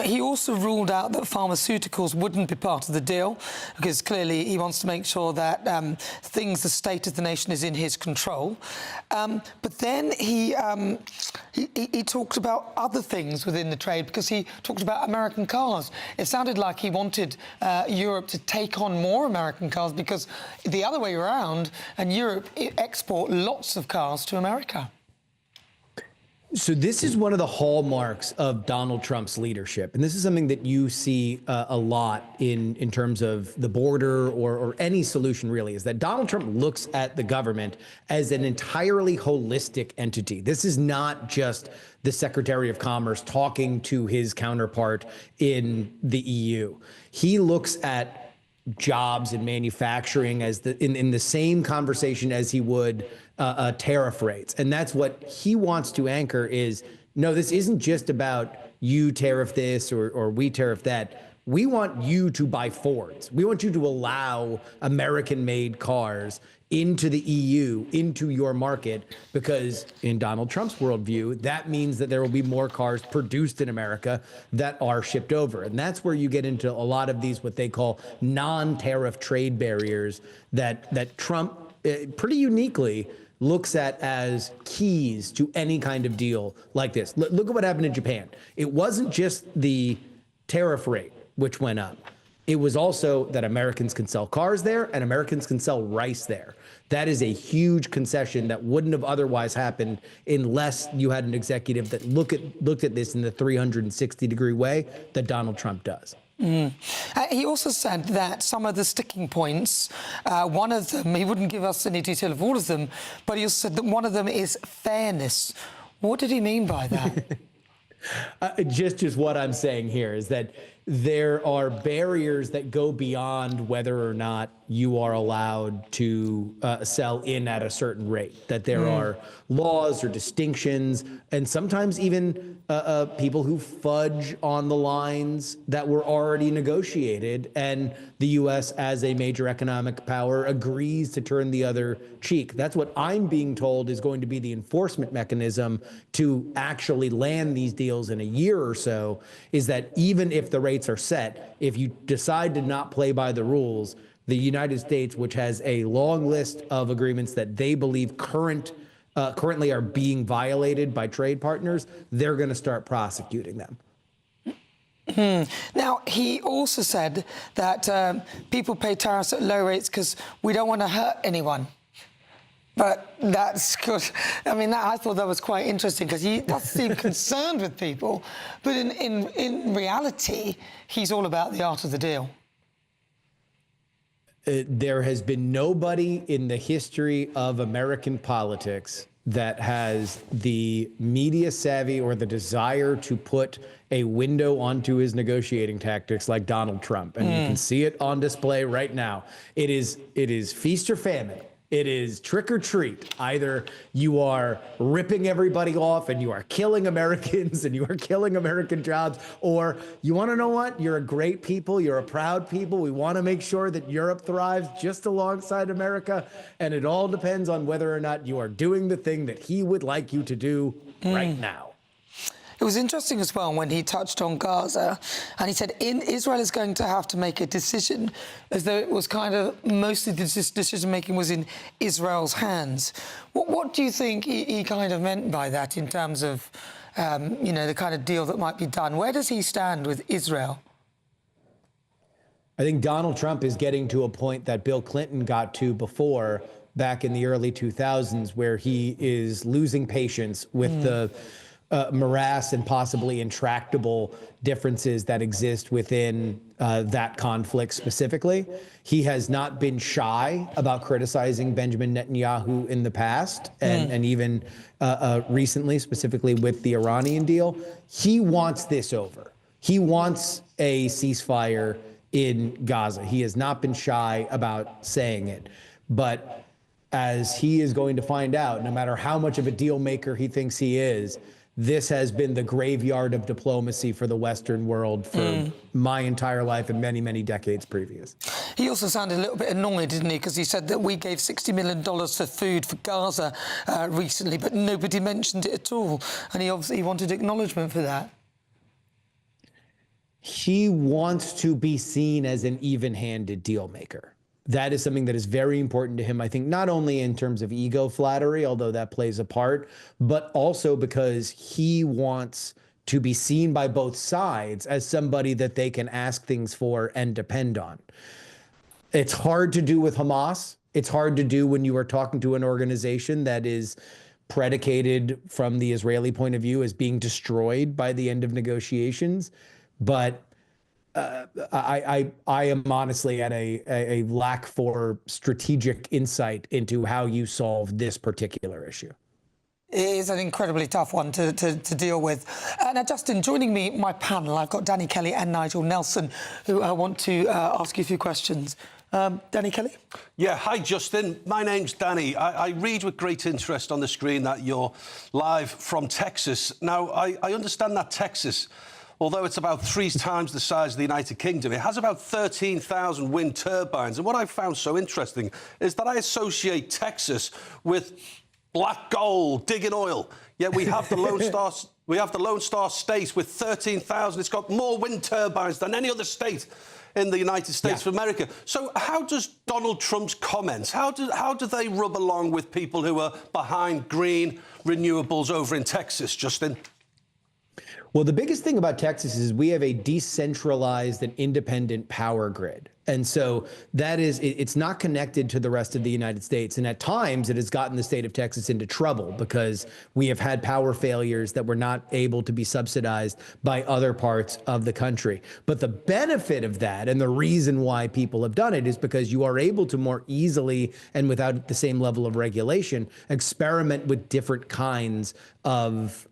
He also ruled out that pharmaceuticals wouldn't be part of the deal, because clearly he wants to make sure that the state of the nation is in his control. But then he talked about other things within the trade, because he talked about American cars. It sounded like he wanted Europe to take on more American cars, because the other way around, and Europe export lots of cars to America. So this is one of the hallmarks of Donald Trump's leadership. And this is something that you see a lot in terms of the border or any solution, really, is that Donald Trump looks at the government as an entirely holistic entity. This is not just the Secretary of Commerce talking to his counterpart in the EU. He looks at jobs and manufacturing as in the same conversation as he would tariff rates. And that's what he wants to anchor is, no, this isn't just about you tariff this or we tariff that. We want you to buy Fords. We want you to allow American-made cars into the EU, into your market, because in Donald Trump's worldview, that means that there will be more cars produced in America that are shipped over. And that's where you get into a lot of these, what they call non-tariff trade barriers that Trump pretty uniquely looks at as keys to any kind of deal like this. Look at what happened in Japan. It wasn't just the tariff rate which went up. It was also that Americans can sell cars there and Americans can sell rice there. That is a huge concession that wouldn't have otherwise happened unless you had an executive that looked at this in the 360-degree way that Donald Trump does. He also said that some of the sticking points, one of them, he wouldn't give us any detail of all of them, but he also said that one of them is fairness. What did he mean by that? Just what I'm saying here is that there are barriers that go beyond whether or not you are allowed to sell in at a certain rate, that there are laws or distinctions, and sometimes even people who fudge on the lines that were already negotiated, and the U.S. as a major economic power agrees to turn the other cheek. That's what I'm being told is going to be the enforcement mechanism to actually land these deals in a year or so, is that even if the rates are set, if you decide to not play by the rules, the United States, which has a long list of agreements that they believe currently are being violated by trade partners, they're going to start prosecuting them. Now, he also said that people pay tariffs at low rates because we don't want to hurt anyone. But that's good. I mean, I thought that was quite interesting because he does seem concerned with people. But in reality, he's all about the art of the deal. There has been nobody in the history of American politics that has the media savvy or the desire to put a window onto his negotiating tactics like Donald Trump. And you can see it on display right now. It is feast or famine. It is trick or treat. Either you are ripping everybody off and you are killing Americans and you are killing American jobs, or you want to know what? You're a great people. You're a proud people. We want to make sure that Europe thrives just alongside America. And it all depends on whether or not you are doing the thing that he would like you to do right now. It was interesting as well when he touched on Gaza, and he said Israel is going to have to make a decision, as though it was kind of mostly the decision-making was in Israel's hands. What do you think he kind of meant by that in terms of, the kind of deal that might be done? Where does he stand with Israel? I think Donald Trump is getting to a point that Bill Clinton got to before, back in the early 2000s, where he is losing patience with the morass and possibly intractable differences that exist within that conflict specifically. He has not been shy about criticizing Benjamin Netanyahu in the past and even recently, specifically with the Iranian deal. He wants this over. He wants a ceasefire in Gaza. He has not been shy about saying it. But as he is going to find out, no matter how much of a deal maker he thinks he is, this has been the graveyard of diplomacy for the Western world for my entire life and many, many decades previous. He also sounded a little bit annoyed, didn't he? Because he said that we gave $60 million for food for Gaza recently, but nobody mentioned it at all. And he obviously wanted acknowledgement for that. He wants to be seen as an even-handed deal maker. That is something that is very important to him, I think, not only in terms of ego flattery, although that plays a part, but also because he wants to be seen by both sides as somebody that they can ask things for and depend on. It's hard to do with Hamas. It's hard to do when you are talking to an organization that is predicated from the Israeli point of view as being destroyed by the end of negotiations. But I am honestly at a lack for strategic insight into how you solve this particular issue. It is an incredibly tough one to deal with. Now, Justin, joining me, my panel, I've got Danny Kelly and Nigel Nelson, who I want to ask you a few questions. Danny Kelly? Yeah, hi, Justin. My name's Danny. I read with great interest on the screen that you're live from Texas. Now, I understand that Texas, although it's about 3 times the size of the United Kingdom, it has about 13,000 wind turbines. And what I found so interesting is that I associate Texas with black gold, digging oil. Yet we have the Lone Star. We have the Lone Star State with 13,000. It's got more wind turbines than any other state in the United States of America. So how does Donald Trump's comments, how do they rub along with people who are behind green renewables over in Texas, Justin? Well, the biggest thing about Texas is we have a decentralized and independent power grid. And so that is, it's not connected to the rest of the United States. And at times it has gotten the state of Texas into trouble because we have had power failures that were not able to be subsidized by other parts of the country. But the benefit of that and the reason why people have done it is because you are able to more easily and without the same level of regulation experiment with different kinds of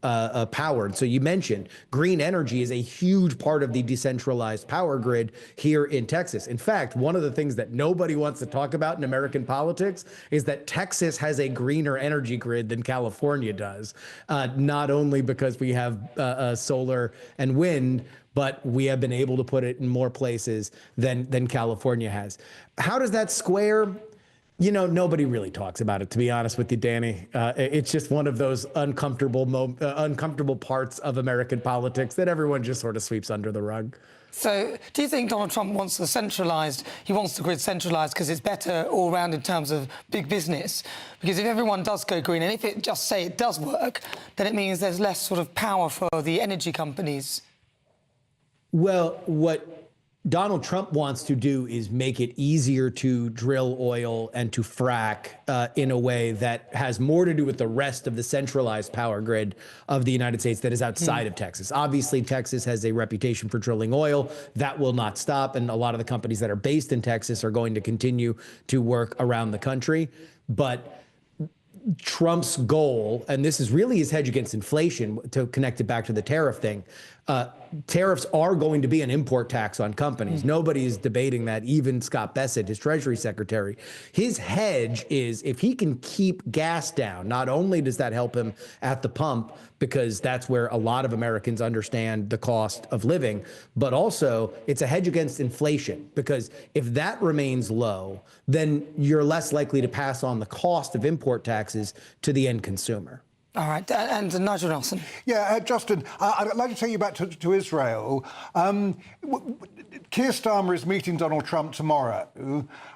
power. So you mentioned green energy is a huge part of the decentralized power grid here in Texas. In fact, one of the things that nobody wants to talk about in American politics is that Texas has a greener energy grid than California does, not only because we have solar and wind, but we have been able to put it in more places than California has. How does that square? You know, nobody really talks about it, to be honest with you, Danny. It's just one of those uncomfortable parts of American politics that everyone just sort of sweeps under the rug. So do you think Donald Trump wants he wants the grid centralised because it's better all round in terms of big business? Because if everyone does go green, and if it just say it does work, then it means there's less sort of power for the energy companies. Well, what Donald Trump wants to do is make it easier to drill oil and to frack in a way that has more to do with the rest of the centralized power grid of the United States that is outside of Texas. Obviously, Texas has a reputation for drilling oil. That will not stop. And a lot of the companies that are based in Texas are going to continue to work around the country. But Trump's goal, and this is really his hedge against inflation, to connect it back to the tariff thing, tariffs are going to be an import tax on companies. Nobody is debating that, even Scott Bessent, his Treasury Secretary. His hedge is if he can keep gas down, not only does that help him at the pump, because that's where a lot of Americans understand the cost of living, but also it's a hedge against inflation, because if that remains low, then you're less likely to pass on the cost of import taxes to the end consumer. All right, and Nigel Nelson. Yeah, Justin, I'd like to take you back to Israel. Keir Starmer is meeting Donald Trump tomorrow,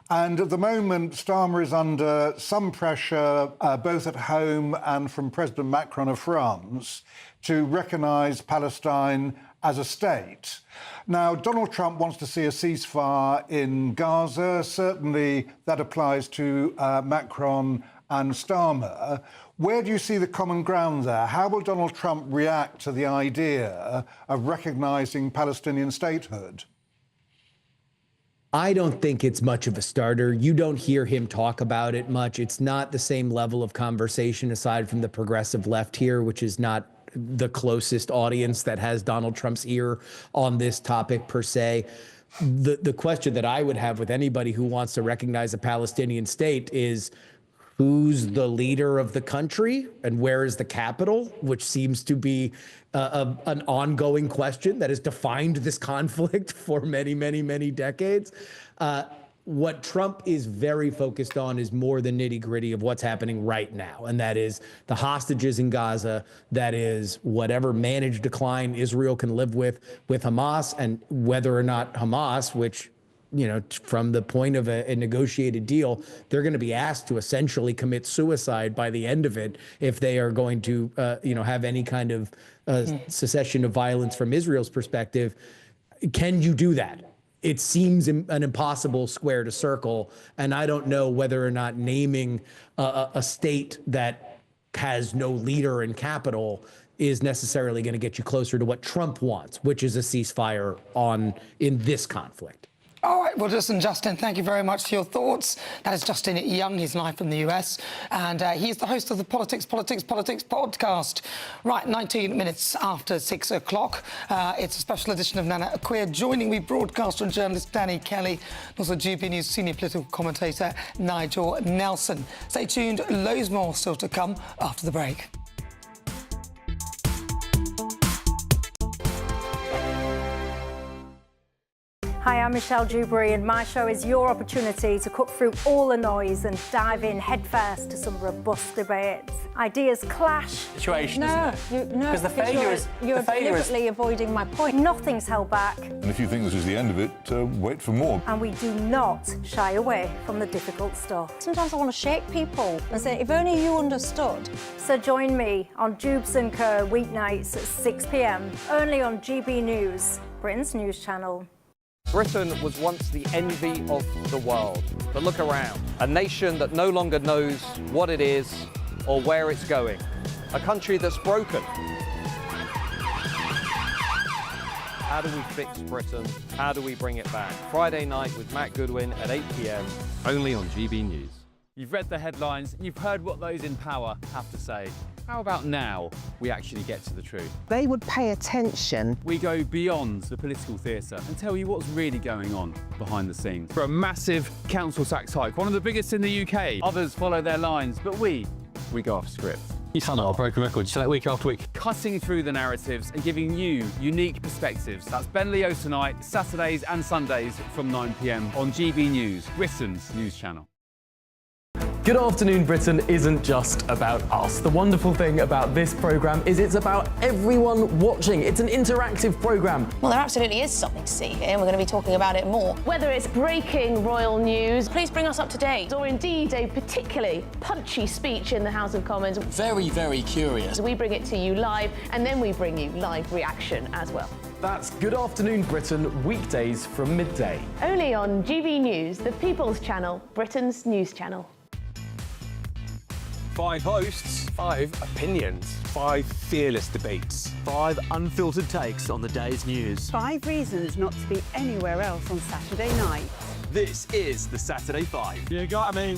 and at the moment Starmer is under some pressure, both at home and from President Macron of France, to recognise Palestine as a state. Now, Donald Trump wants to see a ceasefire in Gaza. Certainly that applies to Macron and Starmer. Where do you see the common ground there? How will Donald Trump react to the idea of recognising Palestinian statehood? I don't think it's much of a starter. You don't hear him talk about it much. It's not the same level of conversation, aside from the progressive left here, which is not the closest audience that has Donald Trump's ear on this topic per se. The question that I would have with anybody who wants to recognize a Palestinian state is, who's the leader of the country and where is the capital, which seems to be an ongoing question that has defined this conflict for many, many, many decades. What Trump is very focused on is more the nitty-gritty of what's happening right now, and that is the hostages in Gaza, that is whatever managed decline Israel can live with Hamas, and whether or not Hamas, which, you know, from the point of a negotiated deal, they're going to be asked to essentially commit suicide by the end of it if they are going to, have any kind of cessation of violence from Israel's perspective. Can you do that? It seems an impossible square to circle, and I don't know whether or not naming a state that has no leader and capital is necessarily going to get you closer to what Trump wants, which is a ceasefire in this conflict. All right, well, listen, Justin, thank you very much for your thoughts. That is Justin Young. He's live from the US, and he's the host of the Politics podcast. Right, 19 minutes after 6 o'clock. It's a special edition of Nana Akua. Joining me, broadcaster and journalist Danny Kelly, and also GB News senior political commentator Nigel Nelson. Stay tuned, loads more still to come after the break. Hi, I'm Michelle Dewberry, and my show is your opportunity to cut through all the noise and dive in headfirst to some robust debates. Ideas clash. Situation, isn't it? Because the failure is... You're deliberately avoiding my point. Nothing's held back. And if you think this is the end of it, wait for more. And we do not shy away from the difficult stuff. Sometimes I want to shake people and say, if only you understood. So join me on Jubes & Co. weeknights at 6 p.m, only on GB News, Britain's news channel. Britain was once the envy of the world, but look around. A nation that no longer knows what it is or where it's going. A country that's broken. How do we fix Britain? How do we bring it back? Friday night with Matt Goodwin at 8 p.m, only on GB News. You've read the headlines, you've heard what those in power have to say. How about now we actually get to the truth? They would pay attention. We go beyond the political theatre and tell you what's really going on behind the scenes. For a massive council tax hike, one of the biggest in the UK. Others follow their lines, but we go off script. You sound like a broken record, just like week after week. Cutting through the narratives and giving you unique perspectives. That's Ben Leo tonight, Saturdays and Sundays from 9 p.m. on GB News, Britain's news channel. Good Afternoon Britain isn't just about us. The wonderful thing about this programme is it's about everyone watching. It's an interactive programme. Well, there absolutely is something to see here, and we're going to be talking about it more. Whether it's breaking royal news, please bring us up to date, or indeed a particularly punchy speech in the House of Commons. Very, very curious. We bring it to you live, and then we bring you live reaction as well. That's Good Afternoon Britain, weekdays from midday. Only on GB News, the People's Channel, Britain's news channel. 5 hosts, 5 opinions, 5 fearless debates, 5 unfiltered takes on the day's news. 5 reasons not to be anywhere else on Saturday night. This is the Saturday Five. You got me.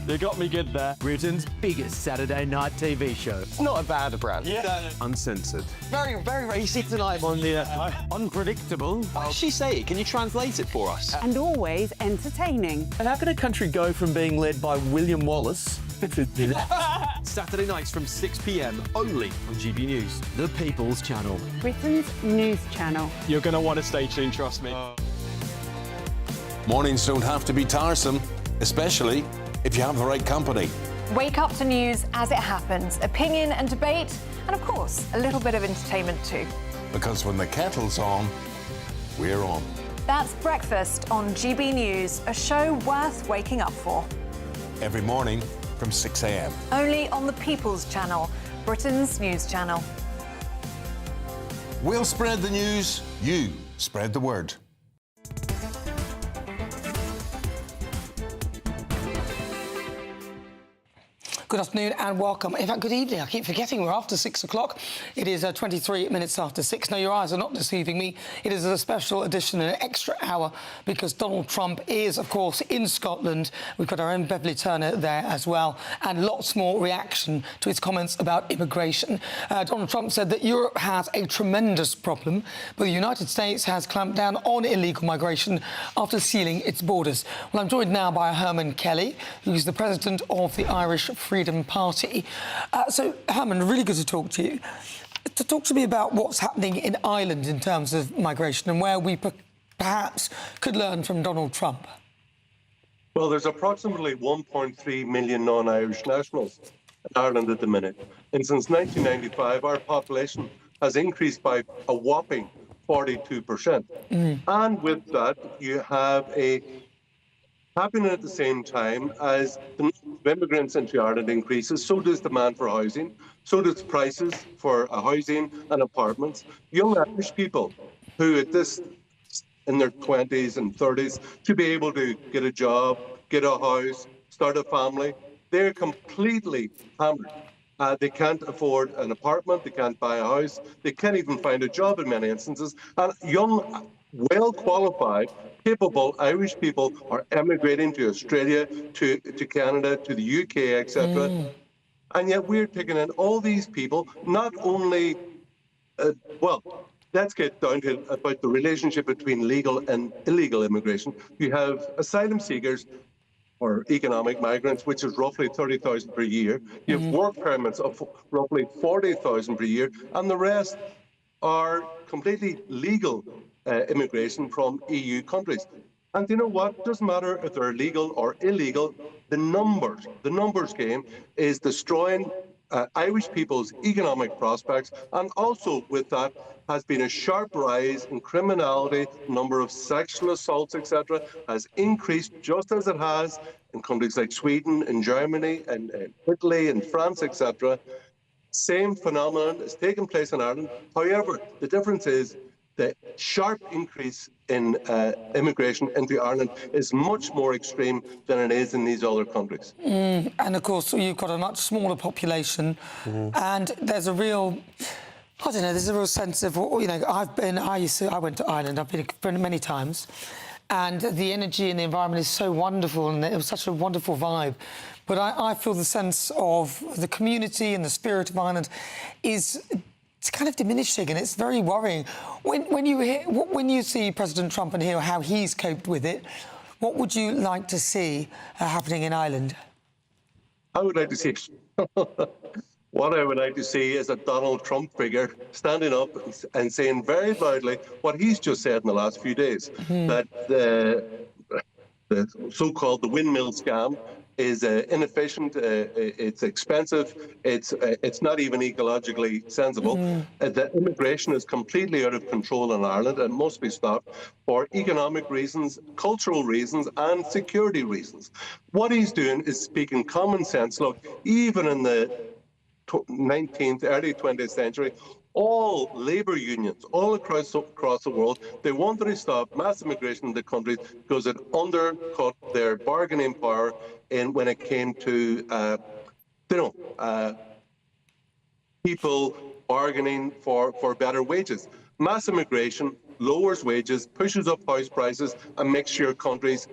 You got me good there. Britain's biggest Saturday night TV show. It's not a bad brand. Yeah. Uncensored. Very, very racy tonight on the unpredictable. What did she say? Can you translate it for us? And always entertaining. And how can a country go from being led by William Wallace Saturday nights from 6 p.m. only on GB News, the People's Channel. Britain's news channel. You're going to want to stay tuned, trust me. Mornings don't have to be tiresome, especially if you have the right company. Wake up to news as it happens, opinion and debate, and of course, a little bit of entertainment too. Because when the kettle's on, we're on. That's Breakfast on GB News, a show worth waking up for. Every morning from 6 a.m. Only on the People's Channel, Britain's news channel. We'll spread the news, you spread the word. Good afternoon and welcome. In fact, good evening. I keep forgetting we're after 6 o'clock. It is 23 minutes after 6. No, your eyes are not deceiving me. It is a special edition, an extra hour, because Donald Trump is, of course, in Scotland. We've got our own Beverly Turner there as well, and lots more reaction to his comments about immigration. Donald Trump said that Europe has a tremendous problem, but the United States has clamped down on illegal migration after sealing its borders. Well, I'm joined now by Herman Kelly, who's the president of the Irish Freedom Party. So, Herman, really good to talk to you. To talk to me about what's happening in Ireland in terms of migration and where we perhaps could learn from Donald Trump. Well, there's approximately 1.3 million non-Irish nationals in Ireland at the minute. And since 1995, our population has increased by a whopping 42%. And with that, you have a happening at the same time as the number of immigrants into Ireland increases, so does demand for housing, so does prices for housing and apartments. Young Irish people who at this, in their 20s and 30s, to be able to get a job, get a house, start a family, they're completely hammered. They can't afford an apartment, they can't buy a house, they can't even find a job in many instances. And young, well-qualified, capable Irish people are emigrating to Australia, to Canada, to the UK, etc. And yet we're taking in all these people, not only, well, let's get down to about the relationship between legal and illegal immigration. You have asylum seekers or economic migrants, which is roughly 30,000 per year. You have work permits of roughly 40,000 per year, and the rest are completely legal immigration from EU countries. And you know what? It doesn't matter if they're legal or illegal. The numbers game is destroying Irish people's economic prospects, and also with that has been a sharp rise in criminality. Number of sexual assaults, etc., has increased just as it has in countries like Sweden and Germany and Italy and France, etc. Same phenomenon is taking place in Ireland. However, the difference is the sharp increase in immigration into Ireland is much more extreme than it is in these other countries. And of course, you've got a much smaller population, and there's a real, I don't know, there's a real sense of, you know, I went to Ireland, I've been many times, and the energy and the environment is so wonderful, and it was such a wonderful vibe. But I feel the sense of the community and the spirit of Ireland is, it's kind of diminishing, and it's very worrying. When you see President Trump and hear how he's coped with it, what would you like to see happening in Ireland? I would like to see what I would like to see is a Donald Trump figure standing up and saying very loudly what he's just said in the last few days, that the so-called the windmill scam is inefficient, it's expensive, it's not even ecologically sensible. The immigration is completely out of control in Ireland and must be stopped for economic reasons, cultural reasons and security reasons. What he's doing is speaking common sense. Look, even in the 19th, early 20th century, all labour unions all across the world, they wanted to stop mass immigration in the country because it undercut their bargaining power when it came to, people bargaining for better wages. Mass immigration lowers wages, pushes up house prices, and makes sure countries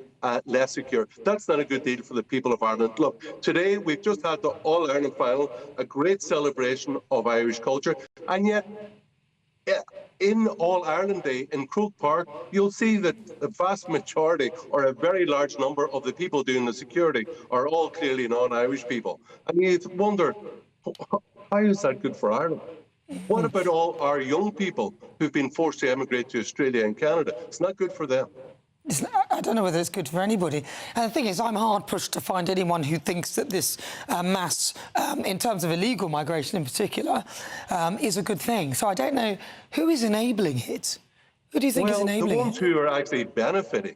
less secure. That's not a good deal for the people of Ireland. Look, today we've just had the All-Ireland final, a great celebration of Irish culture, and yet in All-Ireland Day in Croke Park, you'll see that the vast majority, or a very large number of the people doing the security, are all clearly non-Irish people. And you wonder, how is that good for Ireland? What about all our young people who've been forced to emigrate to Australia and Canada? It's not good for them. I don't know whether it's good for anybody. And the thing is, I'm hard-pushed to find anyone who thinks that this mass, in terms of illegal migration in particular, is a good thing. So I don't know who is enabling it. Who do you think is enabling it? The ones who are actually benefiting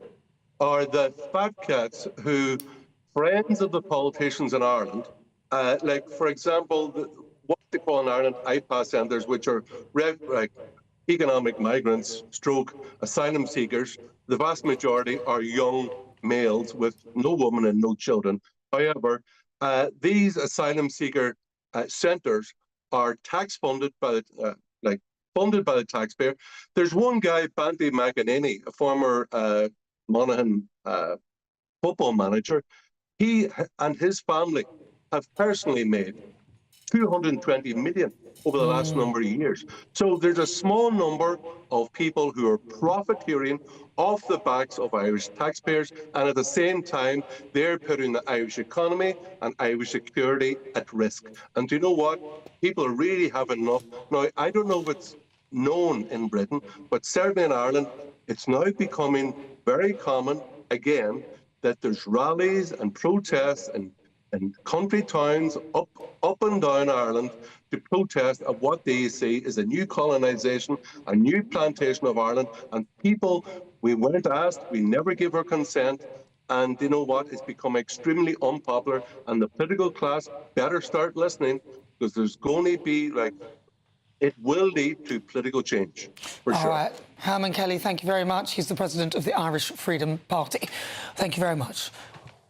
are the fat cats who, friends of the politicians in Ireland, like, for example, what they call in Ireland IPAS centres, which are like economic migrants, stroke asylum seekers. The vast majority are young males with no women and no children. However, these asylum seeker centres are tax funded by funded by the taxpayer. There's one guy, Bandy McEnany, a former Monaghan football manager. He and his family have personally made 220 million over the last number of years. So there's a small number of people who are profiteering off the backs of Irish taxpayers, and at the same time, they're putting the Irish economy and Irish security at risk. And do you know what? People really have enough. Now, I don't know if it's known in Britain, but certainly in Ireland, it's now becoming very common, again, that there's rallies and protests and country towns up and down Ireland to protest at what they see is a new colonisation, a new plantation of Ireland. And people, we weren't asked, we never give our consent. And you know what? It's become extremely unpopular. And the political class better start listening, because there's going to be, it will lead to political change, for sure. All right. Herman Kelly, thank you very much. He's the president of the Irish Freedom Party. Thank you very much.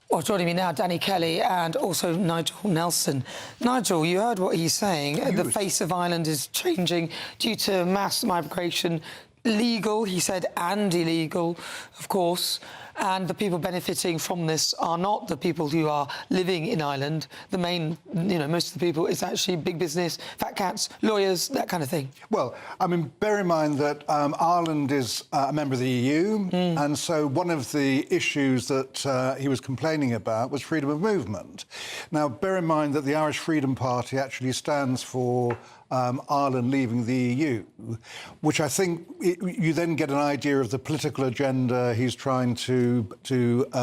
Well, joining me now, Danny Kelly and also Nigel Nelson. Nigel, you heard what he's saying. The face of Ireland is changing due to mass migration. Legal, he said, and illegal, of course. And the people benefiting from this are not the people who are living in Ireland. The main, most of the people, it's actually big business, fat cats, lawyers, that kind of thing. Well, I mean, bear in mind that Ireland is a member of the EU, and so one of the issues that he was complaining about was freedom of movement. Now, bear in mind that the Irish Freedom Party actually stands for Ireland leaving the EU, which I think you then get an idea of the political agenda he's trying to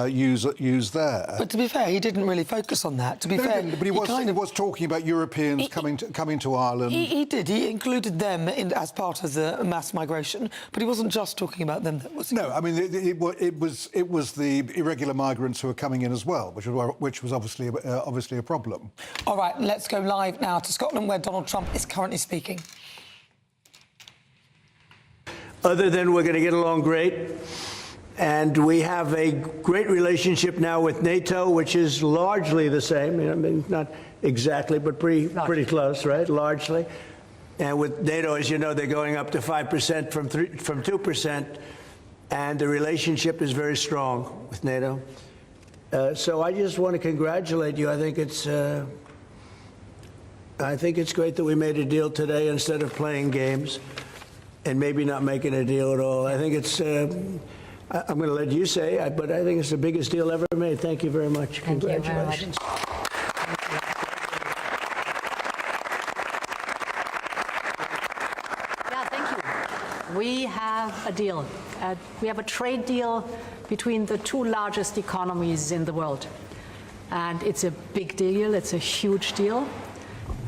use there. But to be fair, he didn't really focus on that. To be fair, but he was talking about Europeans coming to Ireland. He did. He included them as part of the mass migration, but he wasn't just talking about them. Was he? No, I mean it was the irregular migrants who were coming in as well, which was obviously a problem. All right, let's go live now to Scotland, where Donald Trump is currently speaking. Other than we're going to get along great, and we have a great relationship now with NATO, which is largely the same. I mean, not exactly, but pretty close, right? Largely. And with NATO, as you know, they're going up to 5% from 2%, and the relationship is very strong with NATO. So I just want to congratulate you. I think it's great that we made a deal today instead of playing games and maybe not making a deal at all. I think it's, I'm going to let you say, but I think it's the biggest deal ever made. Thank you very much. Congratulations. Yeah, thank you. We have a deal. We have a trade deal between the two largest economies in the world. And it's a big deal. It's a huge deal.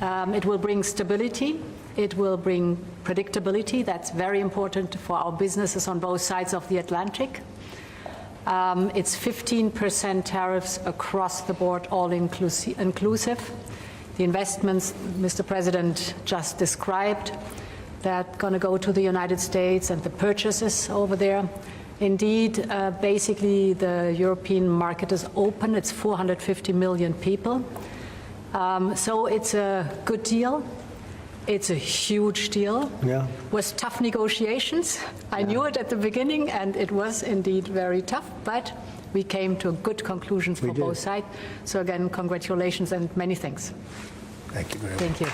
It will bring stability. It will bring predictability. That's very important for our businesses on both sides of the Atlantic. It's 15% tariffs across the board, all inclusive. The investments Mr. President just described that going to go to the United States and the purchases over there. Indeed, basically the European market is open. It's 450 million people. So it's a good deal. It's a huge deal. Yeah. It was tough negotiations. I knew it at the beginning, and it was indeed very tough, but we came to good conclusions for both sides. So again, congratulations and many thanks. Thank you very much. Thank you.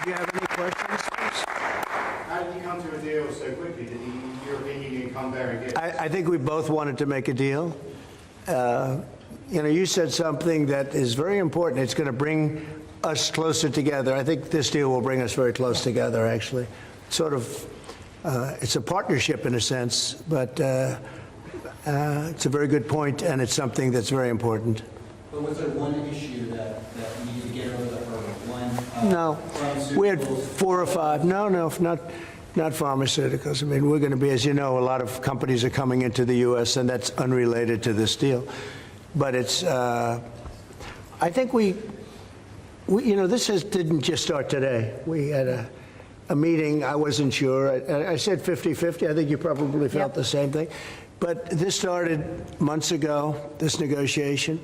Do you have any questions? How did you come to a deal so quickly? Did the European Union come there and get... I think we both wanted to make a deal. You said something that is very important. It's going to bring us closer together. I think this deal will bring us very close together, actually. Sort of, it's a partnership in a sense, but it's a very good point, and it's something that's very important. But was there one issue that needed to get over the hurdle? No, we had 4 or 5. No, not pharmaceuticals. I mean, we're going to be, as you know, a lot of companies are coming into the U.S., and that's unrelated to this deal. But it's, I think this didn't just start today. We had a meeting. I wasn't sure. I said 50-50. I think you probably felt the same thing. But this started months ago, this negotiation.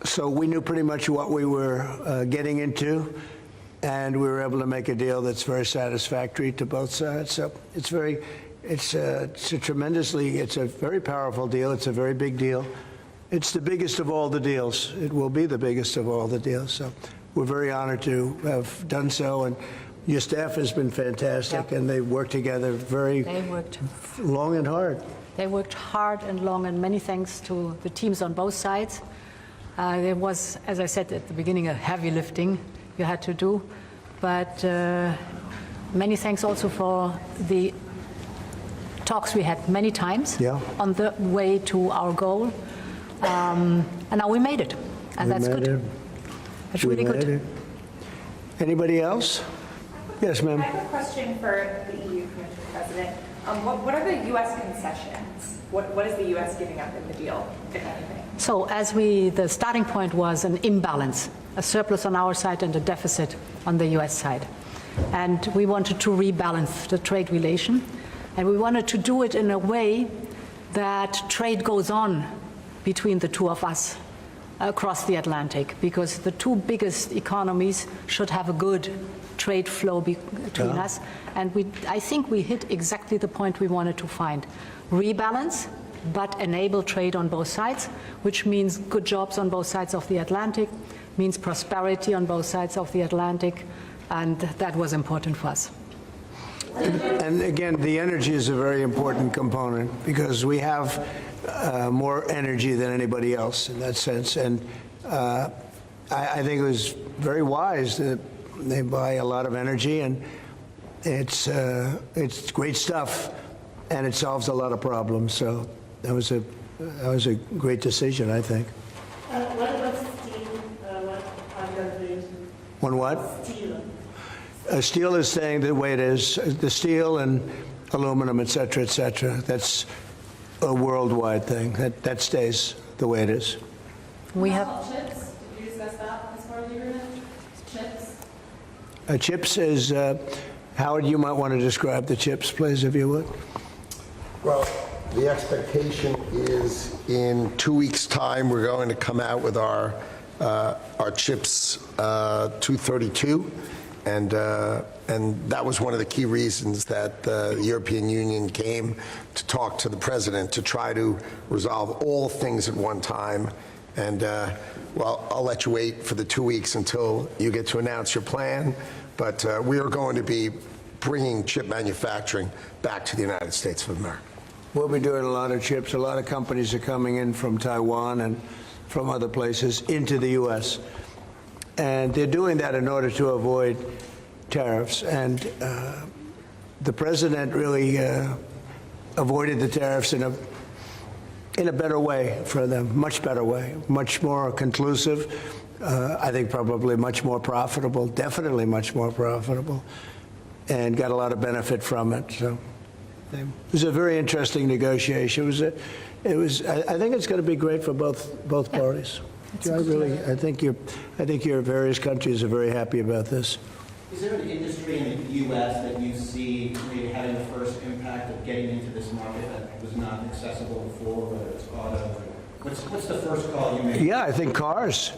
So we knew pretty much what we were getting into, and we were able to make a deal that's very satisfactory to both sides. So it's a very powerful deal. It's a very big deal. It's the biggest of all the deals. It will be the biggest of all the deals. So we're very honored to have done so. And your staff has been fantastic, and they worked together long and hard. They worked hard and long, and many thanks to the teams on both sides. There was, as I said at the beginning, a heavy lifting you had to do. But many thanks also for the talks we had many times on the way to our goal. And now we made it, and that's good. That's really good. Anybody else? Yes, ma'am. I have a question for the EU Commission President. What are the U.S. concessions? What is the U.S. giving up in the deal, if anything? So the starting point was an imbalance, a surplus on our side and a deficit on the U.S. side. And we wanted to rebalance the trade relation. And we wanted to do it in a way that trade goes on between the two of us across the Atlantic, because the two biggest economies should have a good trade flow between us. And I think we hit exactly the point we wanted to find. Rebalance, but enable trade on both sides, which means good jobs on both sides of the Atlantic, means prosperity on both sides of the Atlantic, and that was important for us. And again, the energy is a very important component, because we have more energy than anybody else in that sense. And I think it was very wise that they buy a lot of energy, and it's great stuff, and it solves a lot of problems. So that was a great decision, I think. What about steel? On what? Steel. Steel is staying the way it is. The steel and aluminum, et cetera, that's a worldwide thing. That stays the way it is. We have chips. Did you discuss that as part of the agreement? Chips. Chips is Howard. You might want to describe the chips, please, if you would. Well, the expectation is in 2 weeks' time we're going to come out with our chips 232. And that was one of the key reasons that the European Union came to talk to the president, to try to resolve all things at one time. And, well, I'll let you wait for the 2 weeks until you get to announce your plan. But we are going to be bringing chip manufacturing back to the United States of America. We'll be doing a lot of chips. A lot of companies are coming in from Taiwan and from other places into the U.S. And they're doing that in order to avoid tariffs. And the president really avoided the tariffs in a better way for them, much better way, much more conclusive. I think probably much more profitable, definitely much more profitable, and got a lot of benefit from it. So it was a very interesting negotiation. I think it's going to be great for both parties. I think your various countries are very happy about this. Is there an industry in the U.S. that you see maybe having the first impact of getting into this market that was not accessible before, whether it's auto? What's the first call you make? Yeah, I think cars.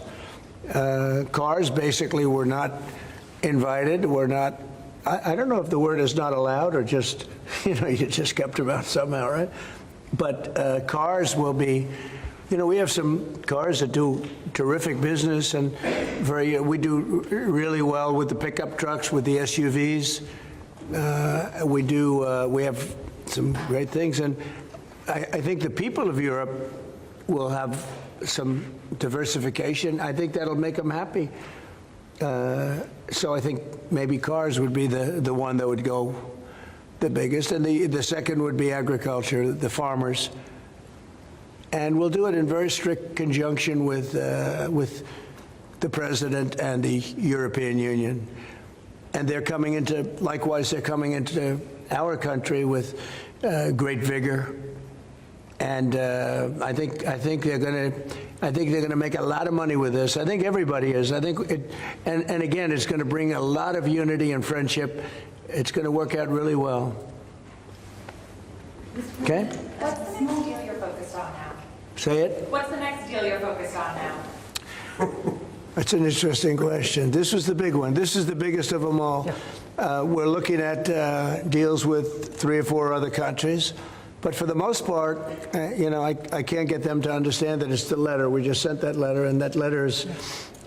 Cars basically were not invited, were not, I don't know if the word is not allowed or just, you just kept them out somehow, right? But cars will be, we have some cars that do terrific business and we do really well with the pickup trucks, with the SUVs. We have some great things. And I think the people of Europe will have some diversification. I think that'll make them happy. So I think maybe cars would be the one that would go the biggest. And the second would be agriculture, the farmers. And we'll do it in very strict conjunction with the president and the European Union. And they're coming into, likewise, they're coming into our country with great vigor. And I think they're going to make a lot of money with this. I think everybody is. I think and again, it's going to bring a lot of unity and friendship. It's going to work out really well. Okay? What's the next deal you're focused on now? Say it. What's the next deal you're focused on now? That's an interesting question. This was the big one. This is the biggest of them all. We're looking at deals with 3 or 4 other countries. But for the most part, I can't get them to understand that it's the letter. We just sent that letter, and that letter is,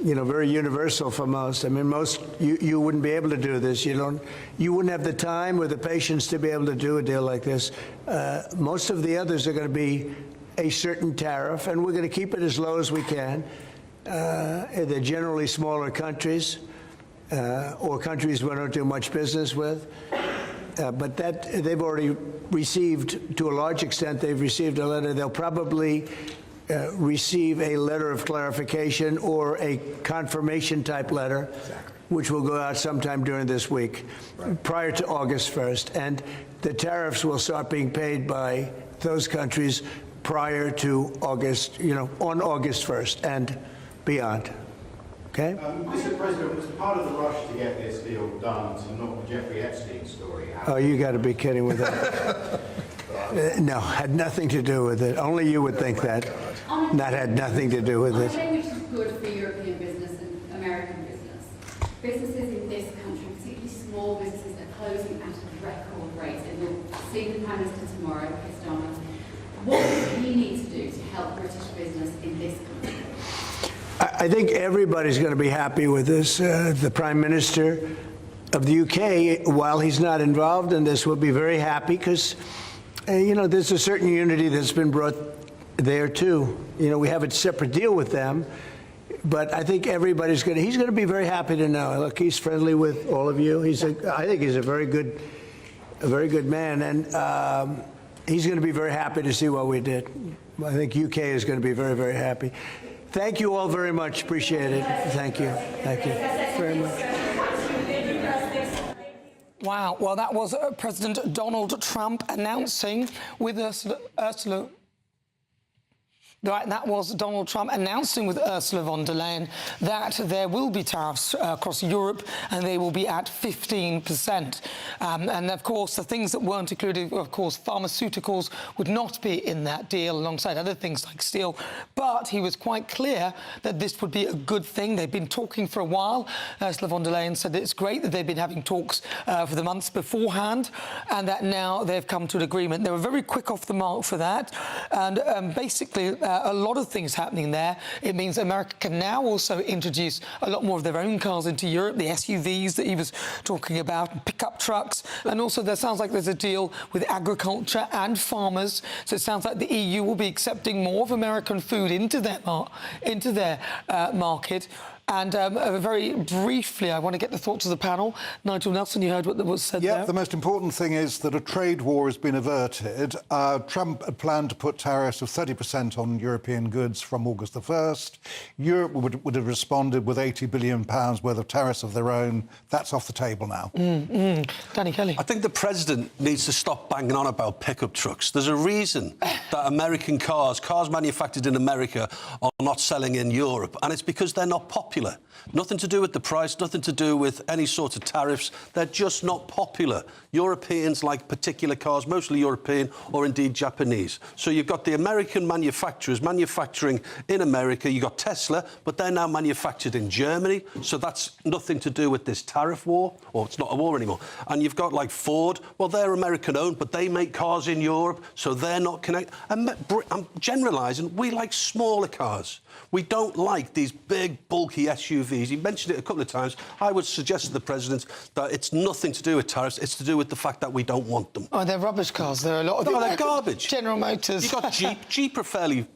very universal for most. I mean, you wouldn't be able to do this. You wouldn't have the time or the patience to be able to do a deal like this. Most of the others are going to be a certain tariff, and we're going to keep it as low as we can. They're generally smaller countries or countries we don't do much business with. But that they've already received, to a large extent, they've received a letter. They'll probably receive a letter of clarification or a confirmation type letter, which will go out sometime during this week, prior to August 1st. And the tariffs will start being paid by those countries prior to August, on August 1st and beyond. Okay? Mr. President, was part of the rush to get this deal done to knock the Jeffrey Epstein story out? Oh, you got to be kidding with that. No, had nothing to do with it. Only you would think that. That had nothing to do with it. I think which is good for European business and American business. Businesses in this country, particularly small businesses, are closing at a record rate. And you'll see the Prime Minister tomorrow, Keir Starmer. What does he need to do to help British business in this country? I think everybody's going to be happy with this. The Prime Minister of the UK, while he's not involved in this, will be very happy because, there's a certain unity that's been brought there too. We have a separate deal with them, but I think he's going to be very happy to know. Look, he's friendly with all of you. I think he's a very good man, and he's going to be very happy to see what we did. I think UK is going to be very, very happy. Thank you all very much. Appreciate it. Thank you. Thank you very much. Wow. Well, that was President Donald Trump announcing with Ursula. Right, that was Donald Trump announcing with Ursula von der Leyen that there will be tariffs across Europe and they will be at 15%. And of course, the things that weren't included, of course, pharmaceuticals would not be in that deal alongside other things like steel. But he was quite clear that this would be a good thing. They've been talking for a while. Ursula von der Leyen said that it's great that they've been having talks for the months beforehand and that now they've come to an agreement. They were very quick off the mark for that. And basically, a lot of things happening there. It means America can now also introduce a lot more of their own cars into Europe, the SUVs that he was talking about, and pickup trucks. And also there sounds like there's a deal with agriculture and farmers. So it sounds like the EU will be accepting more of American food into their market. And very briefly, I want to get the thoughts of the panel. Nigel Nelson, you heard what was said there? Yeah, the most important thing is that a trade war has been averted. Trump had planned to put tariffs of 30% on European goods from August the 1st. Europe would have responded with £80 billion worth of tariffs of their own. That's off the table now. Danny Kelly. I think the president needs to stop banging on about pickup trucks. There's a reason that American cars manufactured in America, are not selling in Europe, and it's because they're not popular. popular. Nothing to do with the price, nothing to do with any sort of tariffs. They're just not popular. Europeans like particular cars, mostly European or indeed Japanese. So you've got the American manufacturers manufacturing in America. You've got Tesla, but they're now manufactured in Germany. So that's nothing to do with this tariff war, or it's not a war anymore. And you've got like Ford. Well, they're American-owned, but they make cars in Europe, so they're not connected. And I'm generalising, we like smaller cars. We don't like these big, bulky SUVs. He mentioned it a couple of times. I would suggest to the President that it's nothing to do with tariffs. It's to do with the fact that we don't want them. Oh, they're rubbish cars. There are a lot of them. No, they're garbage. General Motors. You've got Jeep. Jeep are fairly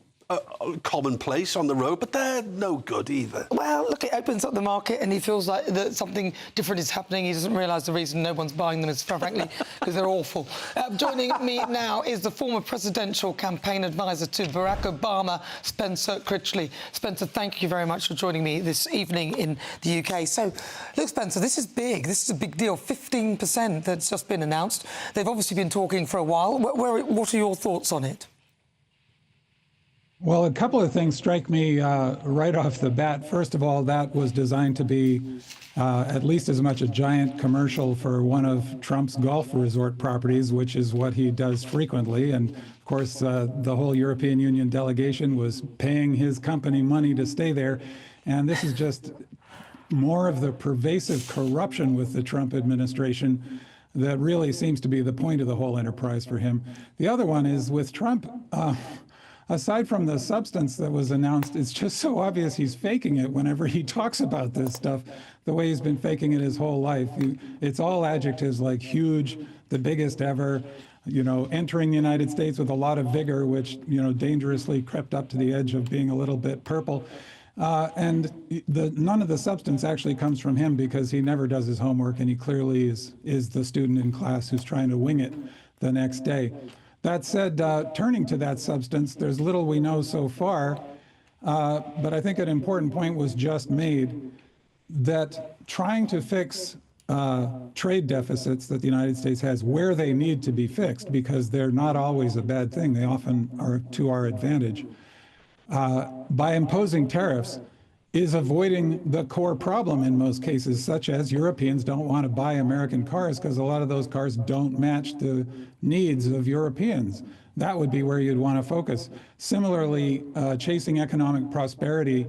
commonplace on the road, but they're no good either. Well, look, it opens up the market and he feels like that something different is happening. He doesn't realise the reason no one's buying them is, frankly, because they're awful. Joining me now is the former presidential campaign advisor to Barack Obama, Spencer Critchley. Spencer, thank you very much for joining me this evening in the UK. So, look, Spencer, this is big. This is a big deal. 15% that's just been announced. They've obviously been talking for a while. What are your thoughts on it? Well, a couple of things strike me right off the bat. First of all, that was designed to be at least as much a giant commercial for one of Trump's golf resort properties, which is what he does frequently. And, of course, the whole European Union delegation was paying his company money to stay there. And this is just more of the pervasive corruption with the Trump administration that really seems to be the point of the whole enterprise for him. The other one is with Trump. Aside from the substance that was announced, it's just so obvious he's faking it whenever he talks about this stuff, the way he's been faking it his whole life. It's all adjectives like huge, the biggest ever, you know, entering the United States with a lot of vigor, which, you know, dangerously crept up to the edge of being a little bit purple. And none of the substance actually comes from him because he never does his homework, and he clearly is the student in class who's trying to wing it the next day. That said, turning to that substance, there's little we know so far, but I think an important point was just made that trying to fix trade deficits that the United States has where they need to be fixed, because they're not always a bad thing, they often are to our advantage, by imposing tariffs is avoiding the core problem in most cases, such as Europeans don't want to buy American cars because a lot of those cars don't match the needs of Europeans. That would be where you'd want to focus. Similarly, chasing economic prosperity,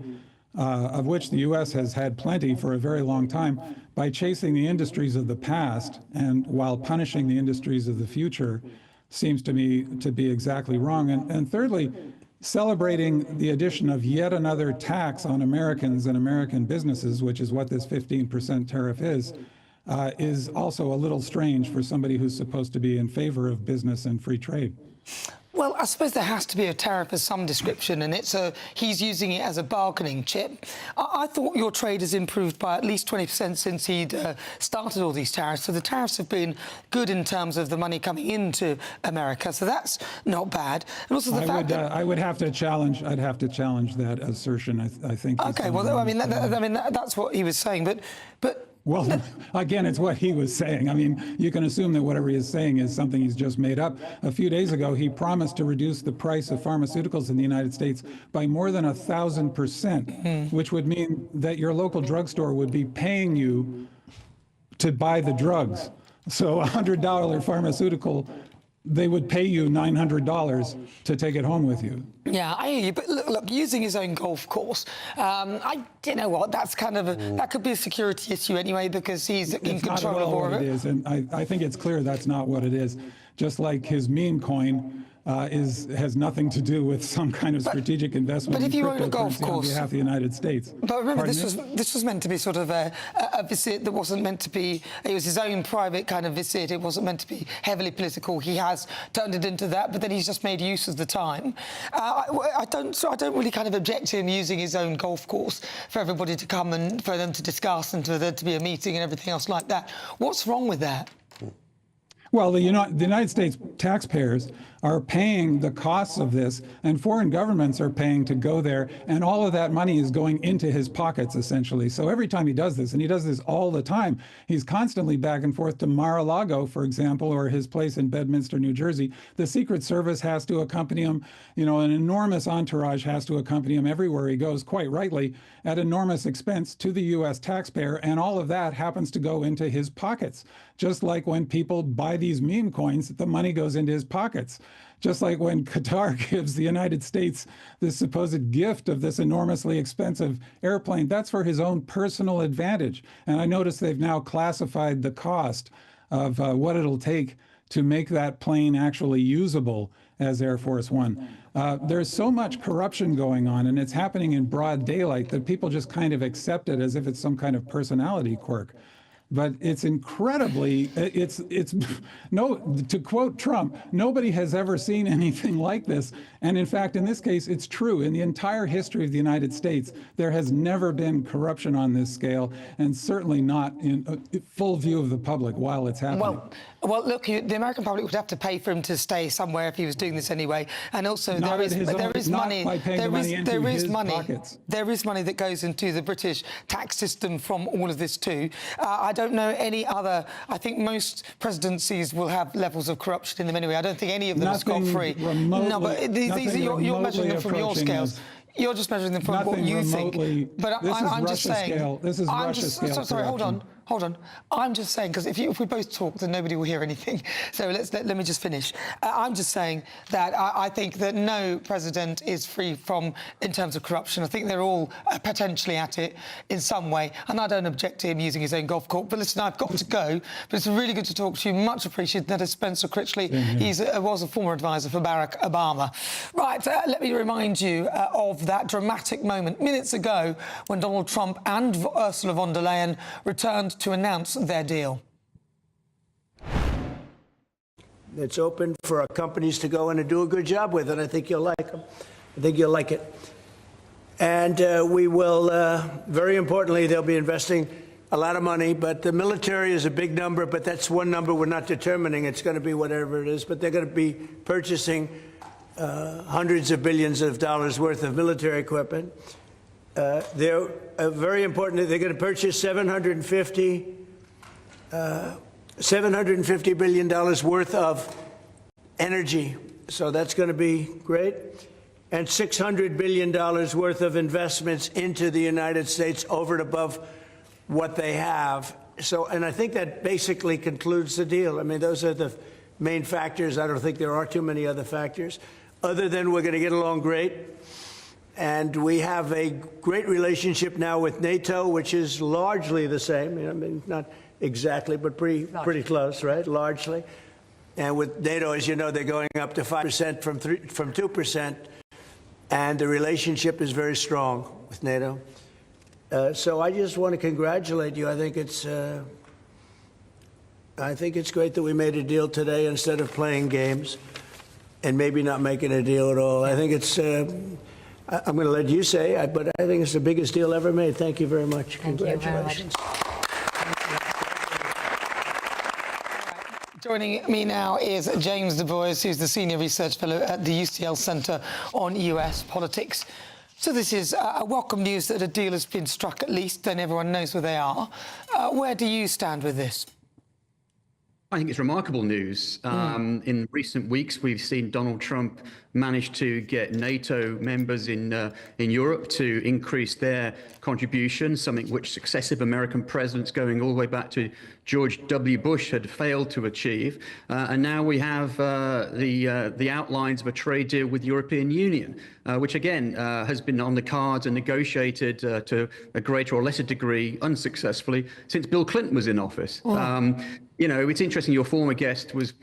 of which the U.S. has had plenty for a very long time, by chasing the industries of the past and while punishing the industries of the future seems to me to be exactly wrong. And thirdly, celebrating the addition of yet another tax on Americans and American businesses, which is what this 15% tariff is also a little strange for somebody who's supposed to be in favor of business and free trade. Well, I suppose there has to be a tariff of some description, and he's using it as a bargaining chip. I thought your trade has improved by at least 20% since he'd started all these tariffs. So the tariffs have been good in terms of the money coming into America. So that's not bad. And also the fact that I would have to challenge. I'd have to challenge that assertion. I think. Okay. Well, I mean, that's what he was saying, but. Well, again, it's what he was saying. I mean, you can assume that whatever he is saying is something he's just made up. A few days ago, he promised to reduce the price of pharmaceuticals in the United States by more than 1,000%, which would mean that your local drugstore would be paying you to buy the drugs. So a $100 pharmaceutical, they would pay you $900 to take it home with you. Yeah, I hear you. But look, using his own golf course, you know what? That's kind of that could be a security issue anyway, because he's in control of all of it. It is, and I think it's clear that's not what it is. Just like his meme coin has nothing to do with some kind of strategic investment. But if you own a golf course on behalf of the United States. But remember, this was meant to be sort of a visit that wasn't meant to be. It was his own private kind of visit. It wasn't meant to be heavily political. He has turned it into that, but then he's just made use of the time. I don't really kind of object to him using his own golf course for everybody to come and for them to discuss and for there to be a meeting and everything else like that. What's wrong with that? Well, the United States taxpayers are paying the costs of this, and foreign governments are paying to go there, and all of that money is going into his pockets, essentially. So every time he does this, and he does this all the time, he's constantly back and forth to Mar-a-Lago, for example, or his place in Bedminster, New Jersey. The Secret Service has to accompany him. You know, an enormous entourage has to accompany him everywhere he goes, quite rightly, at enormous expense to the U.S. taxpayer, and all of that happens to go into his pockets. Just like when people buy these meme coins, the money goes into his pockets. Just like when Qatar gives the United States this supposed gift of this enormously expensive airplane, that's for his own personal advantage. And I notice they've now classified the cost of what it'll take to make that plane actually usable as Air Force One. There's so much corruption going on, and it's happening in broad daylight, that people just kind of accept it as if it's some kind of personality quirk. But it's incredibly, to quote Trump, nobody has ever seen anything like this. And in fact, in this case, it's true. In the entire history of the United States, there has never been corruption on this scale, and certainly not in full view of the public while it's happening. Well, look, the American public would have to pay for him to stay somewhere if he was doing this anyway. And also, there is money that goes into the British tax system from all of this too. I don't know any other. I think most presidencies will have levels of corruption in them anyway. I don't think any of them has got free. No, but you're measuring them from your scales. You're just measuring them from what you think. But I'm just saying. This is Russia scale. Sorry, hold on. I'm just saying, because if we both talk, then nobody will hear anything. So let me just finish. I'm just saying that I think that no president is free from, in terms of corruption. I think they're all potentially at it in some way. And I don't object to him using his own golf court. But listen, I've got to go. But it's really good to talk to you. Much appreciated. That is Spencer Critchley. He was a former advisor for Barack Obama. Right, let me remind you of that dramatic moment minutes ago when Donald Trump and Ursula von der Leyen returned to announce their deal. It's open for our companies to go in and do a good job with, and I think you'll like them. I think you'll like it. And we will, very importantly, they'll be investing a lot of money, but the military is a big number, but that's one number we're not determining. It's going to be whatever it is, but they're going to be purchasing hundreds of billions of dollars worth of military equipment. They're very important. They're going to purchase $750 billion worth of energy. So that's going to be great. And $600 billion worth of investments into the United States over and above what they have. So, and I think that basically concludes the deal. I mean, those are the main factors. I don't think there are too many other factors, other than we're going to get along great. And we have a great relationship now with NATO, which is largely the same. I mean, not exactly, but pretty close, right? Largely. And with NATO, as you know, they're going up to 5% from 2%. And the relationship is very strong with NATO. So I just want to congratulate you. I think it's great that we made a deal today instead of playing games and maybe not making a deal at all. I think it's. I'm going to let you say, but I think it's the biggest deal ever made. Thank you very much. Congratulations. Joining me now is James Du Bois, who's the Senior Research Fellow at the UCL Centre on US Politics. So this is welcome news that a deal has been struck at least, then everyone knows where they are. Where do you stand with this? I think it's remarkable news. In recent weeks, we've seen Donald Trump manage to get NATO members in Europe to increase their contribution, something which successive American presidents going all the way back to George W. Bush had failed to achieve. And now we have the outlines of a trade deal with the European Union, which again has been on the cards and negotiated to a greater or lesser degree unsuccessfully since Bill Clinton was in office. You know, it's interesting, your former guest was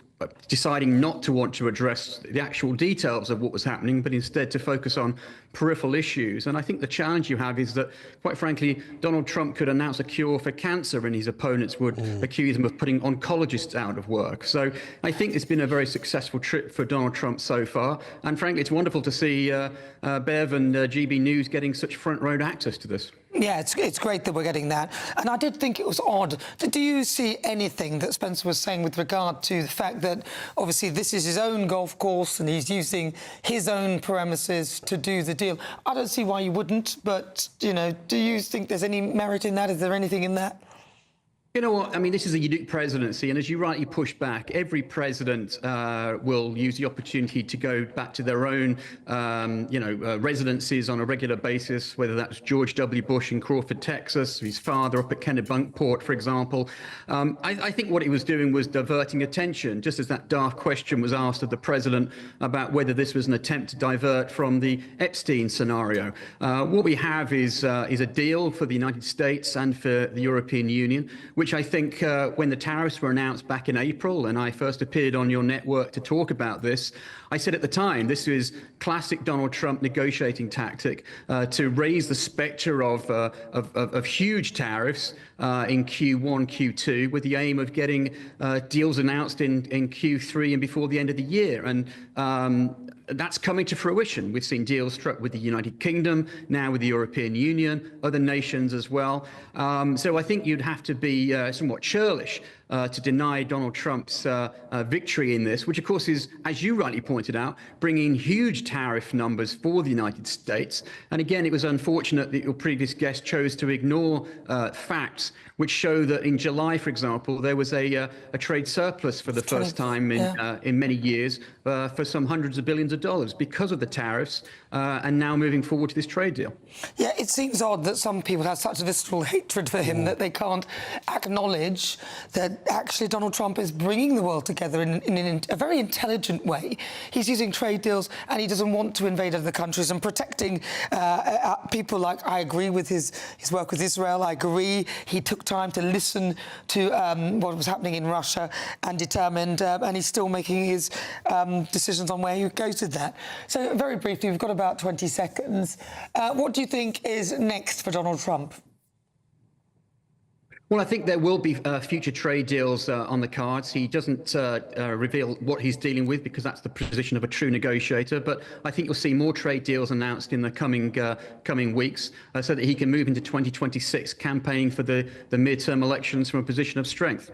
deciding not to want to address the actual details of what was happening, but instead to focus on peripheral issues. And I think the challenge you have is that, quite frankly, Donald Trump could announce a cure for cancer and his opponents would accuse him of putting oncologists out of work. So I think it's been a very successful trip for Donald Trump so far. And frankly, it's wonderful to see Bev and GB News getting such front row access to this. Yeah, it's great that we're getting that. And I did think it was odd. Do you see anything that Spencer was saying with regard to the fact that obviously this is his own golf course and he's using his own premises to do the deal? I don't see why you wouldn't, but, you know, do you think there's any merit in that? Is there anything in that? You know what? I mean, this is a unique presidency, and as you rightly push back, every president will use the opportunity to go back to their own, residencies on a regular basis, whether that's George W. Bush in Crawford, Texas, his father up at Kennebunkport, for example. I think what he was doing was diverting attention, just as that daft question was asked of the president about whether this was an attempt to divert from the Epstein scenario. What we have is a deal for the United States and for the European Union, which I think when the tariffs were announced back in April and I first appeared on your network to talk about this, I said at the time this is classic Donald Trump negotiating tactic to raise the spectre of huge tariffs in Q1, Q2, with the aim of getting deals announced in Q3 and before the end of the year. And that's coming to fruition. We've seen deals struck with the United Kingdom, now with the European Union, other nations as well. So I think you'd have to be somewhat churlish to deny Donald Trump's victory in this, which of course is, as you rightly pointed out, bringing huge tariff numbers for the United States. And again, it was unfortunate that your previous guest chose to ignore facts which show that in July, for example, there was a trade surplus for the first time in many years for some hundreds of billions of dollars because of the tariffs, and now moving forward to this trade deal. Yeah, it seems odd that some people have such a visceral hatred for him that they can't acknowledge that actually Donald Trump is bringing the world together in a very intelligent way. He's using trade deals and he doesn't want to invade other countries and protecting people. Like, I agree with his work with Israel. I agree he took time to listen to what was happening in Russia and determined, and he's still making his decisions on where he goes with that. So very briefly, we've got about 20 seconds. What do you think is next for Donald Trump? Well, I think there will be future trade deals on the cards. He doesn't reveal what he's dealing with because that's the position of a true negotiator. But I think you'll see more trade deals announced in the coming weeks so that he can move into 2026 campaigning for the midterm elections from a position of strength.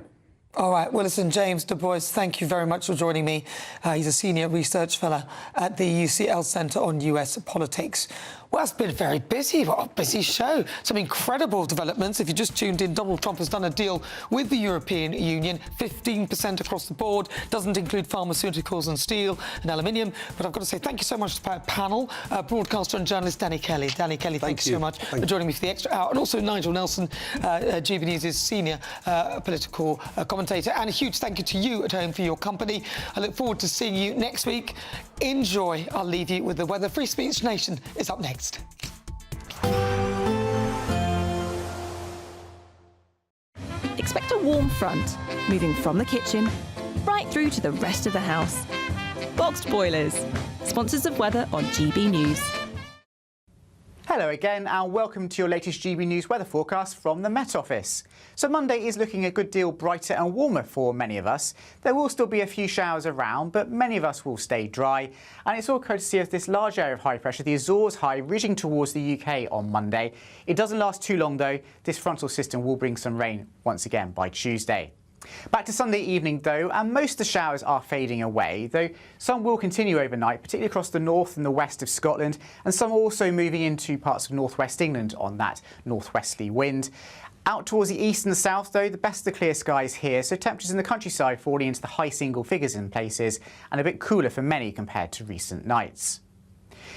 All right. Well, listen, James Du Bois, thank you very much for joining me. He's a senior research fellow at the UCL Centre on US Politics. Well, it's been very busy. What a busy show. Some incredible developments. If you just tuned in, Donald Trump has done a deal with the European Union, 15% across the board. Doesn't include pharmaceuticals and steel and aluminium. But I've got to say thank you so much to our panel, broadcaster and journalist Danny Kelly. Danny Kelly, thank you so much for joining me for the extra hour. And also Nigel Nelson, GBNews' senior political commentator. And a huge thank you to you at home for your company. I look forward to seeing you next week. Enjoy. I'll leave you with the weather. Free Speech Nation is up next. Expect a warm front, moving from the kitchen right through to the rest of the house. Boxed Boilers, sponsors of weather on GB News. Hello again and welcome to your latest GB News weather forecast from the Met Office. So Monday is looking a good deal brighter and warmer for many of us. There will still be a few showers around, but many of us will stay dry. And it's all courtesy of this large area of high pressure, the Azores high, ridging towards the UK on Monday. It doesn't last too long though. This frontal system will bring some rain once again by Tuesday. Back to Sunday evening though, and most of the showers are fading away, though some will continue overnight, particularly across the north and the west of Scotland, and some also moving into parts of northwest England on that northwesterly wind. Out towards the east and the south though, the best of the clear skies here, so temperatures in the countryside falling into the high single figures in places, and a bit cooler for many compared to recent nights.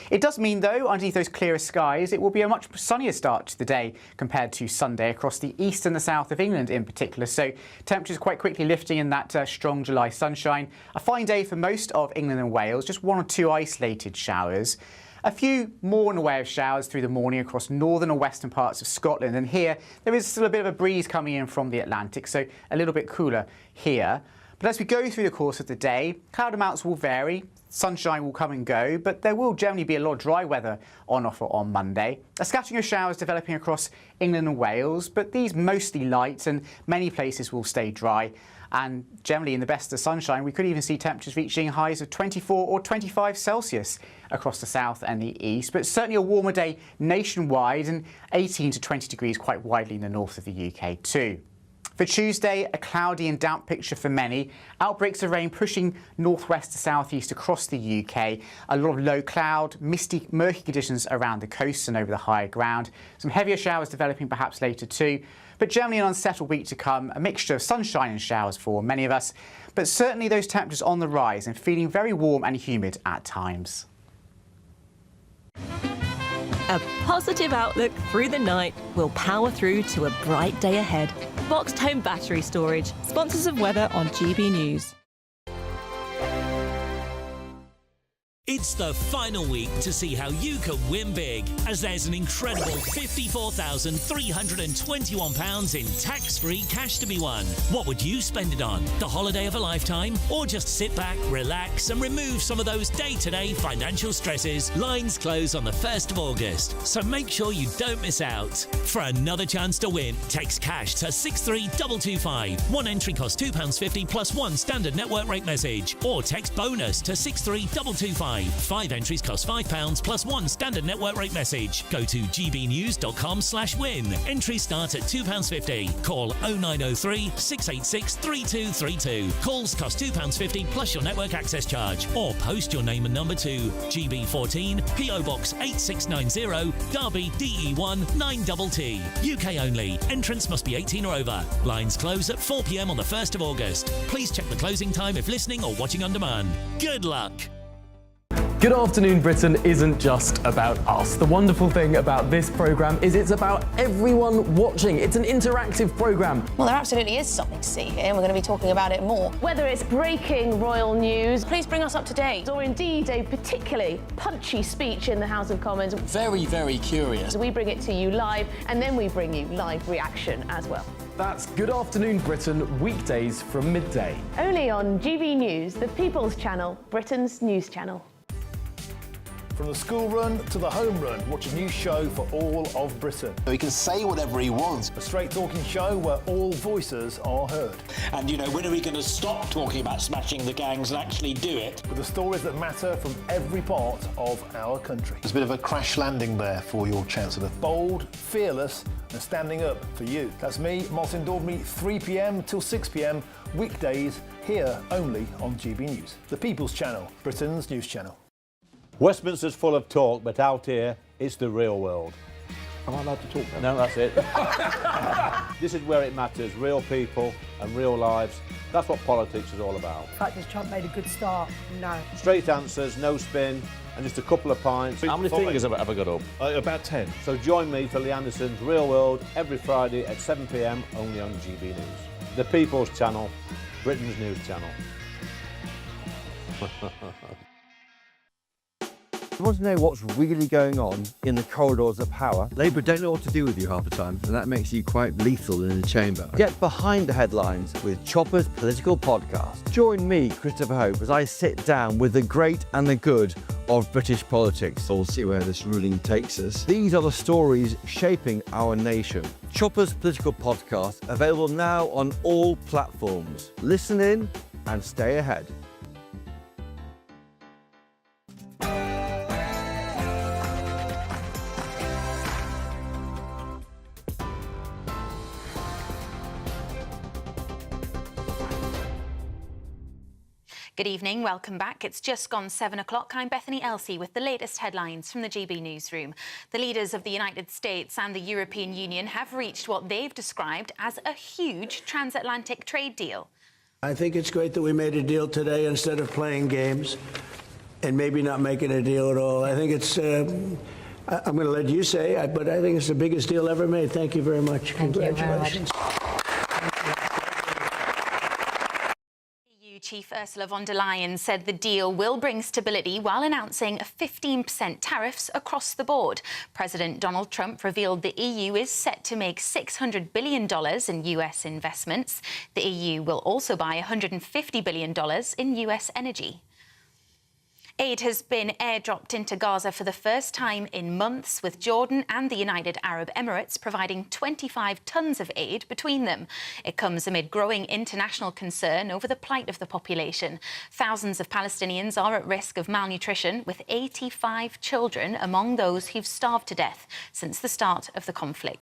It does mean, though, underneath those clearer skies, it will be a much sunnier start to the day compared to Sunday across the east and the south of England in particular. So temperatures quite quickly lifting in that strong July sunshine. A fine day for most of England and Wales, just one or two isolated showers. A few more in the way of showers through the morning across northern or western parts of Scotland. And here, there is still a bit of a breeze coming in from the Atlantic, so a little bit cooler here. But as we go through the course of the day, cloud amounts will vary, sunshine will come and go, but there will generally be a lot of dry weather on offer on Monday. A scattering of showers developing across England and Wales, but these mostly light and many places will stay dry. And generally in the best of sunshine, we could even see temperatures reaching highs of 24 or 25 Celsius across the south and the east, but certainly a warmer day nationwide and 18 to 20 degrees quite widely in the north of the UK too. For Tuesday, a cloudy and damp picture for many. Outbreaks of rain pushing northwest to southeast across the UK. A lot of low cloud, misty, murky conditions around the coast and over the higher ground. Some heavier showers developing perhaps later too. But generally an unsettled week to come, a mixture of sunshine and showers for many of us. But certainly those temperatures on the rise and feeling very warm and humid at times. A positive outlook through the night will power through to a bright day ahead. Boxed Home Battery Storage, sponsors of weather on GB News. It's the final week to see how you can win big, as there's an incredible £54,321 in tax-free cash to be won. What would you spend it on? The holiday of a lifetime? Or just sit back, relax and remove some of those day-to-day financial stresses? Lines close on the 1st of August, so make sure you don't miss out. For another chance to win, text cash to 63225. One entry costs £2.50 plus one standard network rate message. Or text bonus to 63225. 5 entries cost £5 plus one standard network rate message. Go to gbnews.com/win. Entries start at £2.50. Call 0903 686 3232. Calls cost £2.50 plus your network access charge. Or post your name and number to GB14 PO Box 8690 Derby DE1 9TT. UK only. Entrance must be 18 or over. Lines close at 4 p.m. on the 1st of August. Please check the closing time if listening or watching on demand. Good luck. Good Afternoon Britain isn't just about us. The wonderful thing about this programme is it's about everyone watching. It's an interactive programme. Well, there absolutely is something to see here, and we're going to be talking about it more. Whether it's breaking royal news, please bring us up to date, or indeed a particularly punchy speech in the House of Commons. Very, very curious. We bring it to you live, and then we bring you live reaction as well. That's Good Afternoon Britain, weekdays from midday. Only on GB News, the People's Channel, Britain's news channel. From the school run to the home run, watch a new show for all of Britain. He can say whatever he wants. A straight talking show where all voices are heard. And, you know, when are we going to stop talking about smashing the gangs and actually do it? With the stories that matter from every part of our country. There's a bit of a crash landing there for your Chancellor. Bold, fearless and standing up for you. That's me, Martin Daubney, 3 p.m. till 6 p.m, weekdays, here only on GB News. The People's Channel, Britain's news channel. Westminster's full of talk, but out here, it's the real world. Am I allowed to talk No, now? that's it. This is where it matters, real people and real lives. That's what politics is all about. In fact, has Trump made a good start? No. Straight answers, no spin, and just a couple of pints. How many fingers have I got up? About 10. So join me for Lee Anderson's Real World every Friday at 7 p.m, only on GB News. The People's Channel, Britain's news channel. You want to know what's really going on in the corridors of power? Labour don't know what to do with you half the time, and that makes you quite lethal in the chamber. Get behind the headlines with Chopper's Political Podcast. Join me, Christopher Hope, as I sit down with the great and the good of British politics. We'll see where this ruling takes us. These are the stories shaping our nation. Chopper's Political Podcast, available now on all platforms. Listen in and stay ahead. Good evening, welcome back. It's just gone 7 o'clock. I'm Bethany Elsey with the latest headlines from the GB Newsroom. The leaders of the United States and the European Union have reached what they've described as a huge transatlantic trade deal. I think it's great that we made a deal today instead of playing games and maybe not making a deal at all. I think it's, I'm going to let you say, but I think it's the biggest deal ever made. Thank you very much. Congratulations. EU Chief Ursula von der Leyen said the deal will bring stability while announcing a 15% tariffs across the board. President Donald Trump revealed the EU is set to make $600 billion in US investments. The EU will also buy $150 billion in US energy. Aid has been airdropped into Gaza for the first time in months, with Jordan and the United Arab Emirates providing 25 tons of aid between them. It comes amid growing international concern over the plight of the population. Thousands of Palestinians are at risk of malnutrition, with 85 children among those who've starved to death since the start of the conflict.